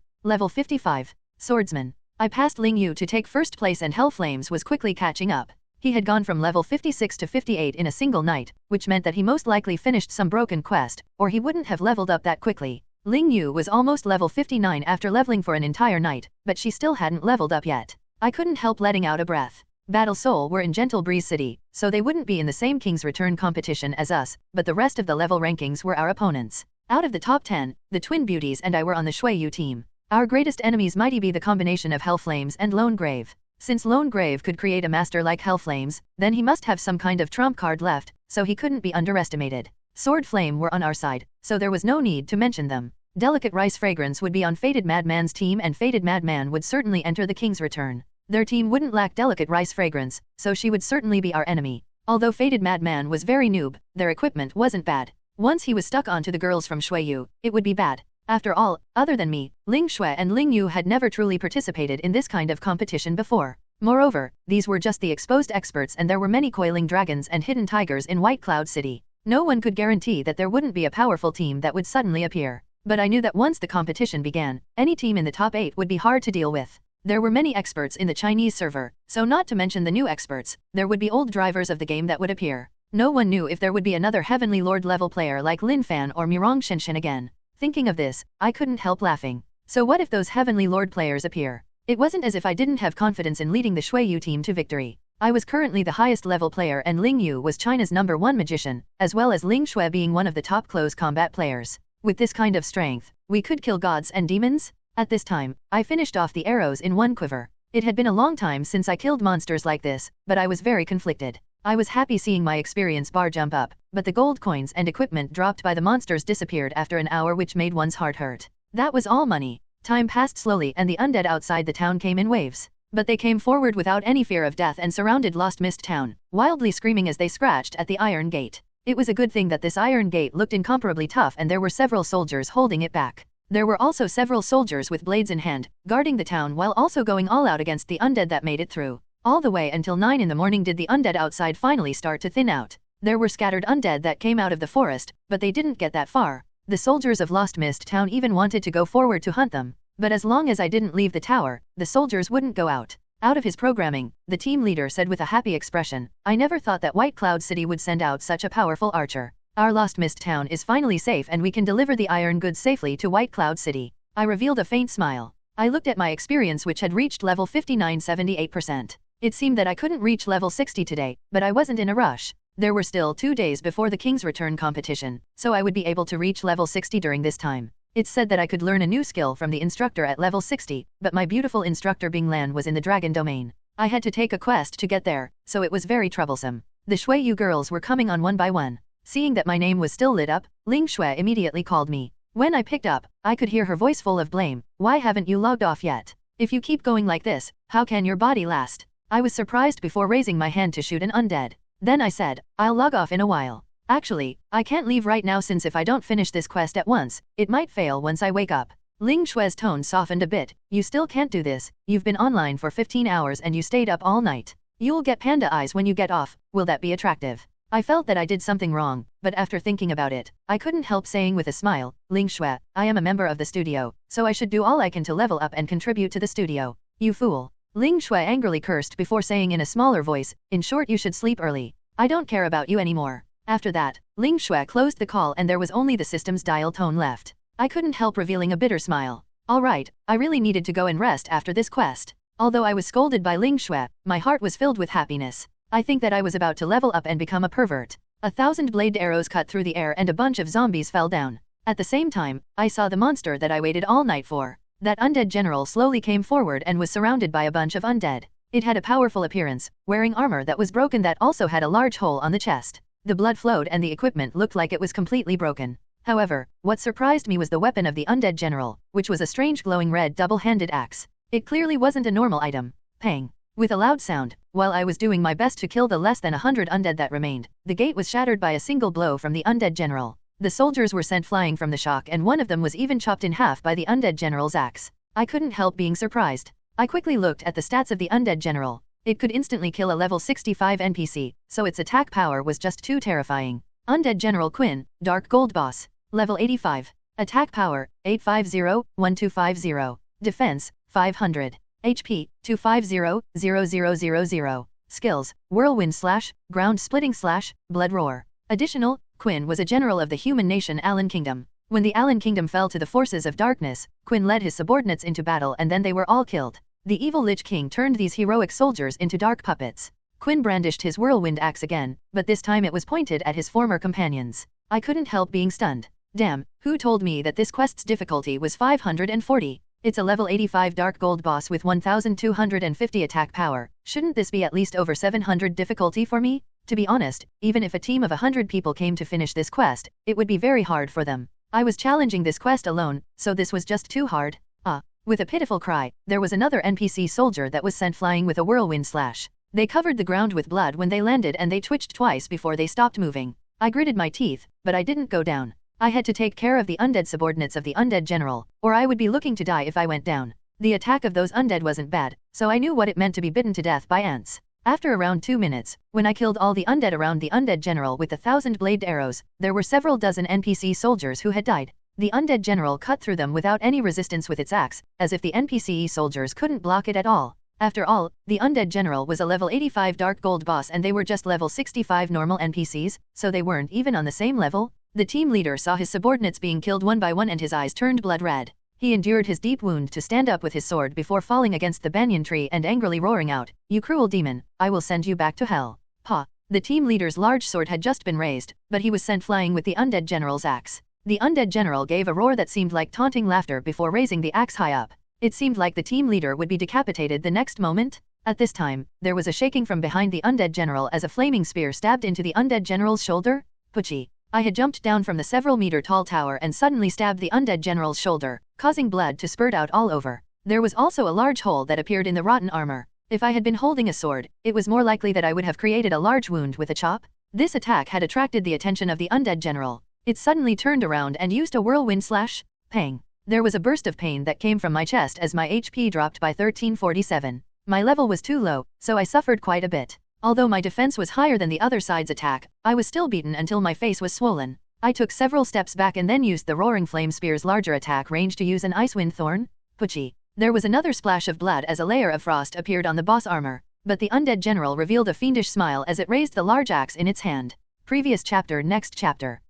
Level 55. Swordsman. I passed Ling Yu to take first place and Hell Flames was quickly catching up. He had gone from level 56 to 58 in a single night, which meant that he most likely finished some broken quest, or he wouldn't have leveled up that quickly. Ling Yu was almost level 59 after leveling for an entire night, but she still hadn't leveled up yet. I couldn't help letting out a breath. Battle Soul were in Gentle Breeze City, so they wouldn't be in the same King's Return competition as us, but the rest of the level rankings were our opponents. Out of the top 10, the twin beauties and I were on the Shuiyu team. Our greatest enemies might be the combination of Hellflames and Lone Grave. Since Lone Grave could create a master like Hellflames, then he must have some kind of trump card left, so he couldn't be underestimated. Sword Flame were on our side, so there was no need to mention them. Delicate Rice Fragrance would be on Fated Madman's team and Fated Madman would certainly enter the King's Return. Their team wouldn't lack Delicate Rice Fragrance, so she would certainly be our enemy. Although Fated Madman was very noob, their equipment wasn't bad. Once he was stuck onto the girls from Shuiyu, it would be bad. After all, other than me, Ling Shui and Ling Yu had never truly participated in this kind of competition before. Moreover, these were just the exposed experts and there were many coiling dragons and hidden tigers in White Cloud City. No one could guarantee that there wouldn't be a powerful team that would suddenly appear. But I knew that once the competition began, any team in the top 8 would be hard to deal with. There were many experts in the Chinese server, so not to mention the new experts, there would be old drivers of the game that would appear. No one knew if there would be another Heavenly Lord level player like Lin Fan or Mirong Shenshen again. Thinking of this, I couldn't help laughing. So what if those Heavenly Lord players appear? It wasn't as if I didn't have confidence in leading the Shuiyu team to victory. I was currently the highest level player and Ling Yu was China's #1 magician, as well as Ling Shui being one of the top close combat players. With this kind of strength, we could kill gods and demons? At this time, I finished off the arrows in one quiver. It had been a long time since I killed monsters like this, but I was very conflicted. I was happy seeing my experience bar jump up, but the gold coins and equipment dropped by the monsters disappeared after an hour, which made one's heart hurt. That was all money. Time passed slowly and the undead outside the town came in waves. But they came forward without any fear of death and surrounded Lost Mist Town, wildly screaming as they scratched at the iron gate. It was a good thing that this iron gate looked incomparably tough and there were several soldiers holding it back. There were also several soldiers with blades in hand, guarding the town while also going all out against the undead that made it through. All the way until 9 in the morning did the undead outside finally start to thin out. There were scattered undead that came out of the forest, but they didn't get that far. The soldiers of Lost Mist Town even wanted to go forward to hunt them, but as long as I didn't leave the tower, the soldiers wouldn't go out. Out of his programming, the team leader said with a happy expression, "I never thought that White Cloud City would send out such a powerful archer. Our Lost Mist Town is finally safe and we can deliver the iron goods safely to White Cloud City." I revealed a faint smile. I looked at my experience, which had reached level 59.78%. It seemed that I couldn't reach level 60 today, but I wasn't in a rush. There were still 2 days before the King's Return competition, so I would be able to reach level 60 during this time. It said that I could learn a new skill from the instructor at level 60, but my beautiful instructor Bing Lan was in the dragon domain. I had to take a quest to get there, so it was very troublesome. The Shuiyu girls were coming on one by one. Seeing that my name was still lit up, Ling Shui immediately called me. When I picked up, I could hear her voice full of blame. "Why haven't you logged off yet? If you keep going like this, how can your body last?" I was surprised before raising my hand to shoot an undead. Then I said, "I'll log off in a while. Actually, I can't leave right now since if I don't finish this quest at once, it might fail once I wake up." Ling Shui's tone softened a bit. "You still can't do this. You've been online for 15 hours and you stayed up all night. You'll get panda eyes when you get off. Will that be attractive?" I felt that I did something wrong, but after thinking about it, I couldn't help saying with a smile, "Ling Shui, I am a member of the studio, so I should do all I can to level up and contribute to the studio." "You fool." Ling Shui angrily cursed before saying in a smaller voice, "In short, you should sleep early. I don't care about you anymore." After that, Ling Shui closed the call and there was only the system's dial tone left. I couldn't help revealing a bitter smile. Alright, I really needed to go and rest after this quest. Although I was scolded by Ling Shui, my heart was filled with happiness. I think that I was about to level up and become a pervert. 1,000 blade arrows cut through the air and a bunch of zombies fell down. At the same time, I saw the monster that I waited all night for. That undead general slowly came forward and was surrounded by a bunch of undead. It had a powerful appearance, wearing armor that was broken that also had a large hole on the chest. The blood flowed and the equipment looked like it was completely broken. However, what surprised me was the weapon of the undead general, which was a strange glowing red double-handed axe. It clearly wasn't a normal item. Pang. With a loud sound, while I was doing my best to kill the less than 100 undead that remained, the gate was shattered by a single blow from the undead general. The soldiers were sent flying from the shock and one of them was even chopped in half by the undead general's axe. I couldn't help being surprised. I quickly looked at the stats of the undead general. It could instantly kill a level 65 NPC, so its attack power was just too terrifying. Undead General Quinn, Dark Gold Boss. Level 85. Attack power, 850-1250. Defense, 500. HP, 250-0000. Skills, Whirlwind Slash, Ground Splitting Slash, Blood Roar. Additional, Quinn was a general of the human nation Alan Kingdom. When the Alan Kingdom fell to the forces of darkness, Quinn led his subordinates into battle and then they were all killed. The evil Lich King turned these heroic soldiers into dark puppets. Quinn brandished his whirlwind axe again, but this time it was pointed at his former companions. I couldn't help being stunned. Damn, who told me that this quest's difficulty was 540? It's a level 85 dark gold boss with 1250 attack power. Shouldn't this be at least over 700 difficulty for me? To be honest, even if a team of 100 people came to finish this quest, it would be very hard for them. I was challenging this quest alone, so this was just too hard. With a pitiful cry, there was another NPC soldier that was sent flying with a whirlwind slash. They covered the ground with blood when they landed and they twitched twice before they stopped moving. I gritted my teeth, but I didn't go down. I had to take care of the undead subordinates of the undead general, or I would be looking to die if I went down. The attack of those undead wasn't bad, so I knew what it meant to be bitten to death by ants. After around 2 minutes, when I killed all the undead around the undead general with the 1,000-bladed arrows, there were several dozen NPC soldiers who had died. The undead general cut through them without any resistance with its axe, as if the NPC soldiers couldn't block it at all. After all, the undead general was a level 85 dark gold boss and they were just level 65 normal NPCs, so they weren't even on the same level. The team leader saw his subordinates being killed one by one and his eyes turned blood red. He endured his deep wound to stand up with his sword before falling against the banyan tree and angrily roaring out, "You cruel demon, I will send you back to hell." The team leader's large sword had just been raised, but he was sent flying with the undead general's axe. The undead general gave a roar that seemed like taunting laughter before raising the axe high up. It seemed like the team leader would be decapitated the next moment. At this time, there was a shaking from behind the undead general as a flaming spear stabbed into the undead general's shoulder. Pucci. I had jumped down from the several-meter-tall tower and suddenly stabbed the undead general's shoulder, causing blood to spurt out all over. There was also a large hole that appeared in the rotten armor. If I had been holding a sword, it was more likely that I would have created a large wound with a chop. This attack had attracted the attention of the undead general. It suddenly turned around and used a whirlwind slash. Pang. There was a burst of pain that came from my chest as my HP dropped by 1347. My level was too low, so I suffered quite a bit. Although my defense was higher than the other side's attack, I was still beaten until my face was swollen. I took several steps back and then used the Roaring Flame Spear's larger attack range to use an Icewind Thorn. Pucci. There was another splash of blood as a layer of frost appeared on the boss armor, but the undead general revealed a fiendish smile as it raised the large axe in its hand. Previous chapter. Next chapter.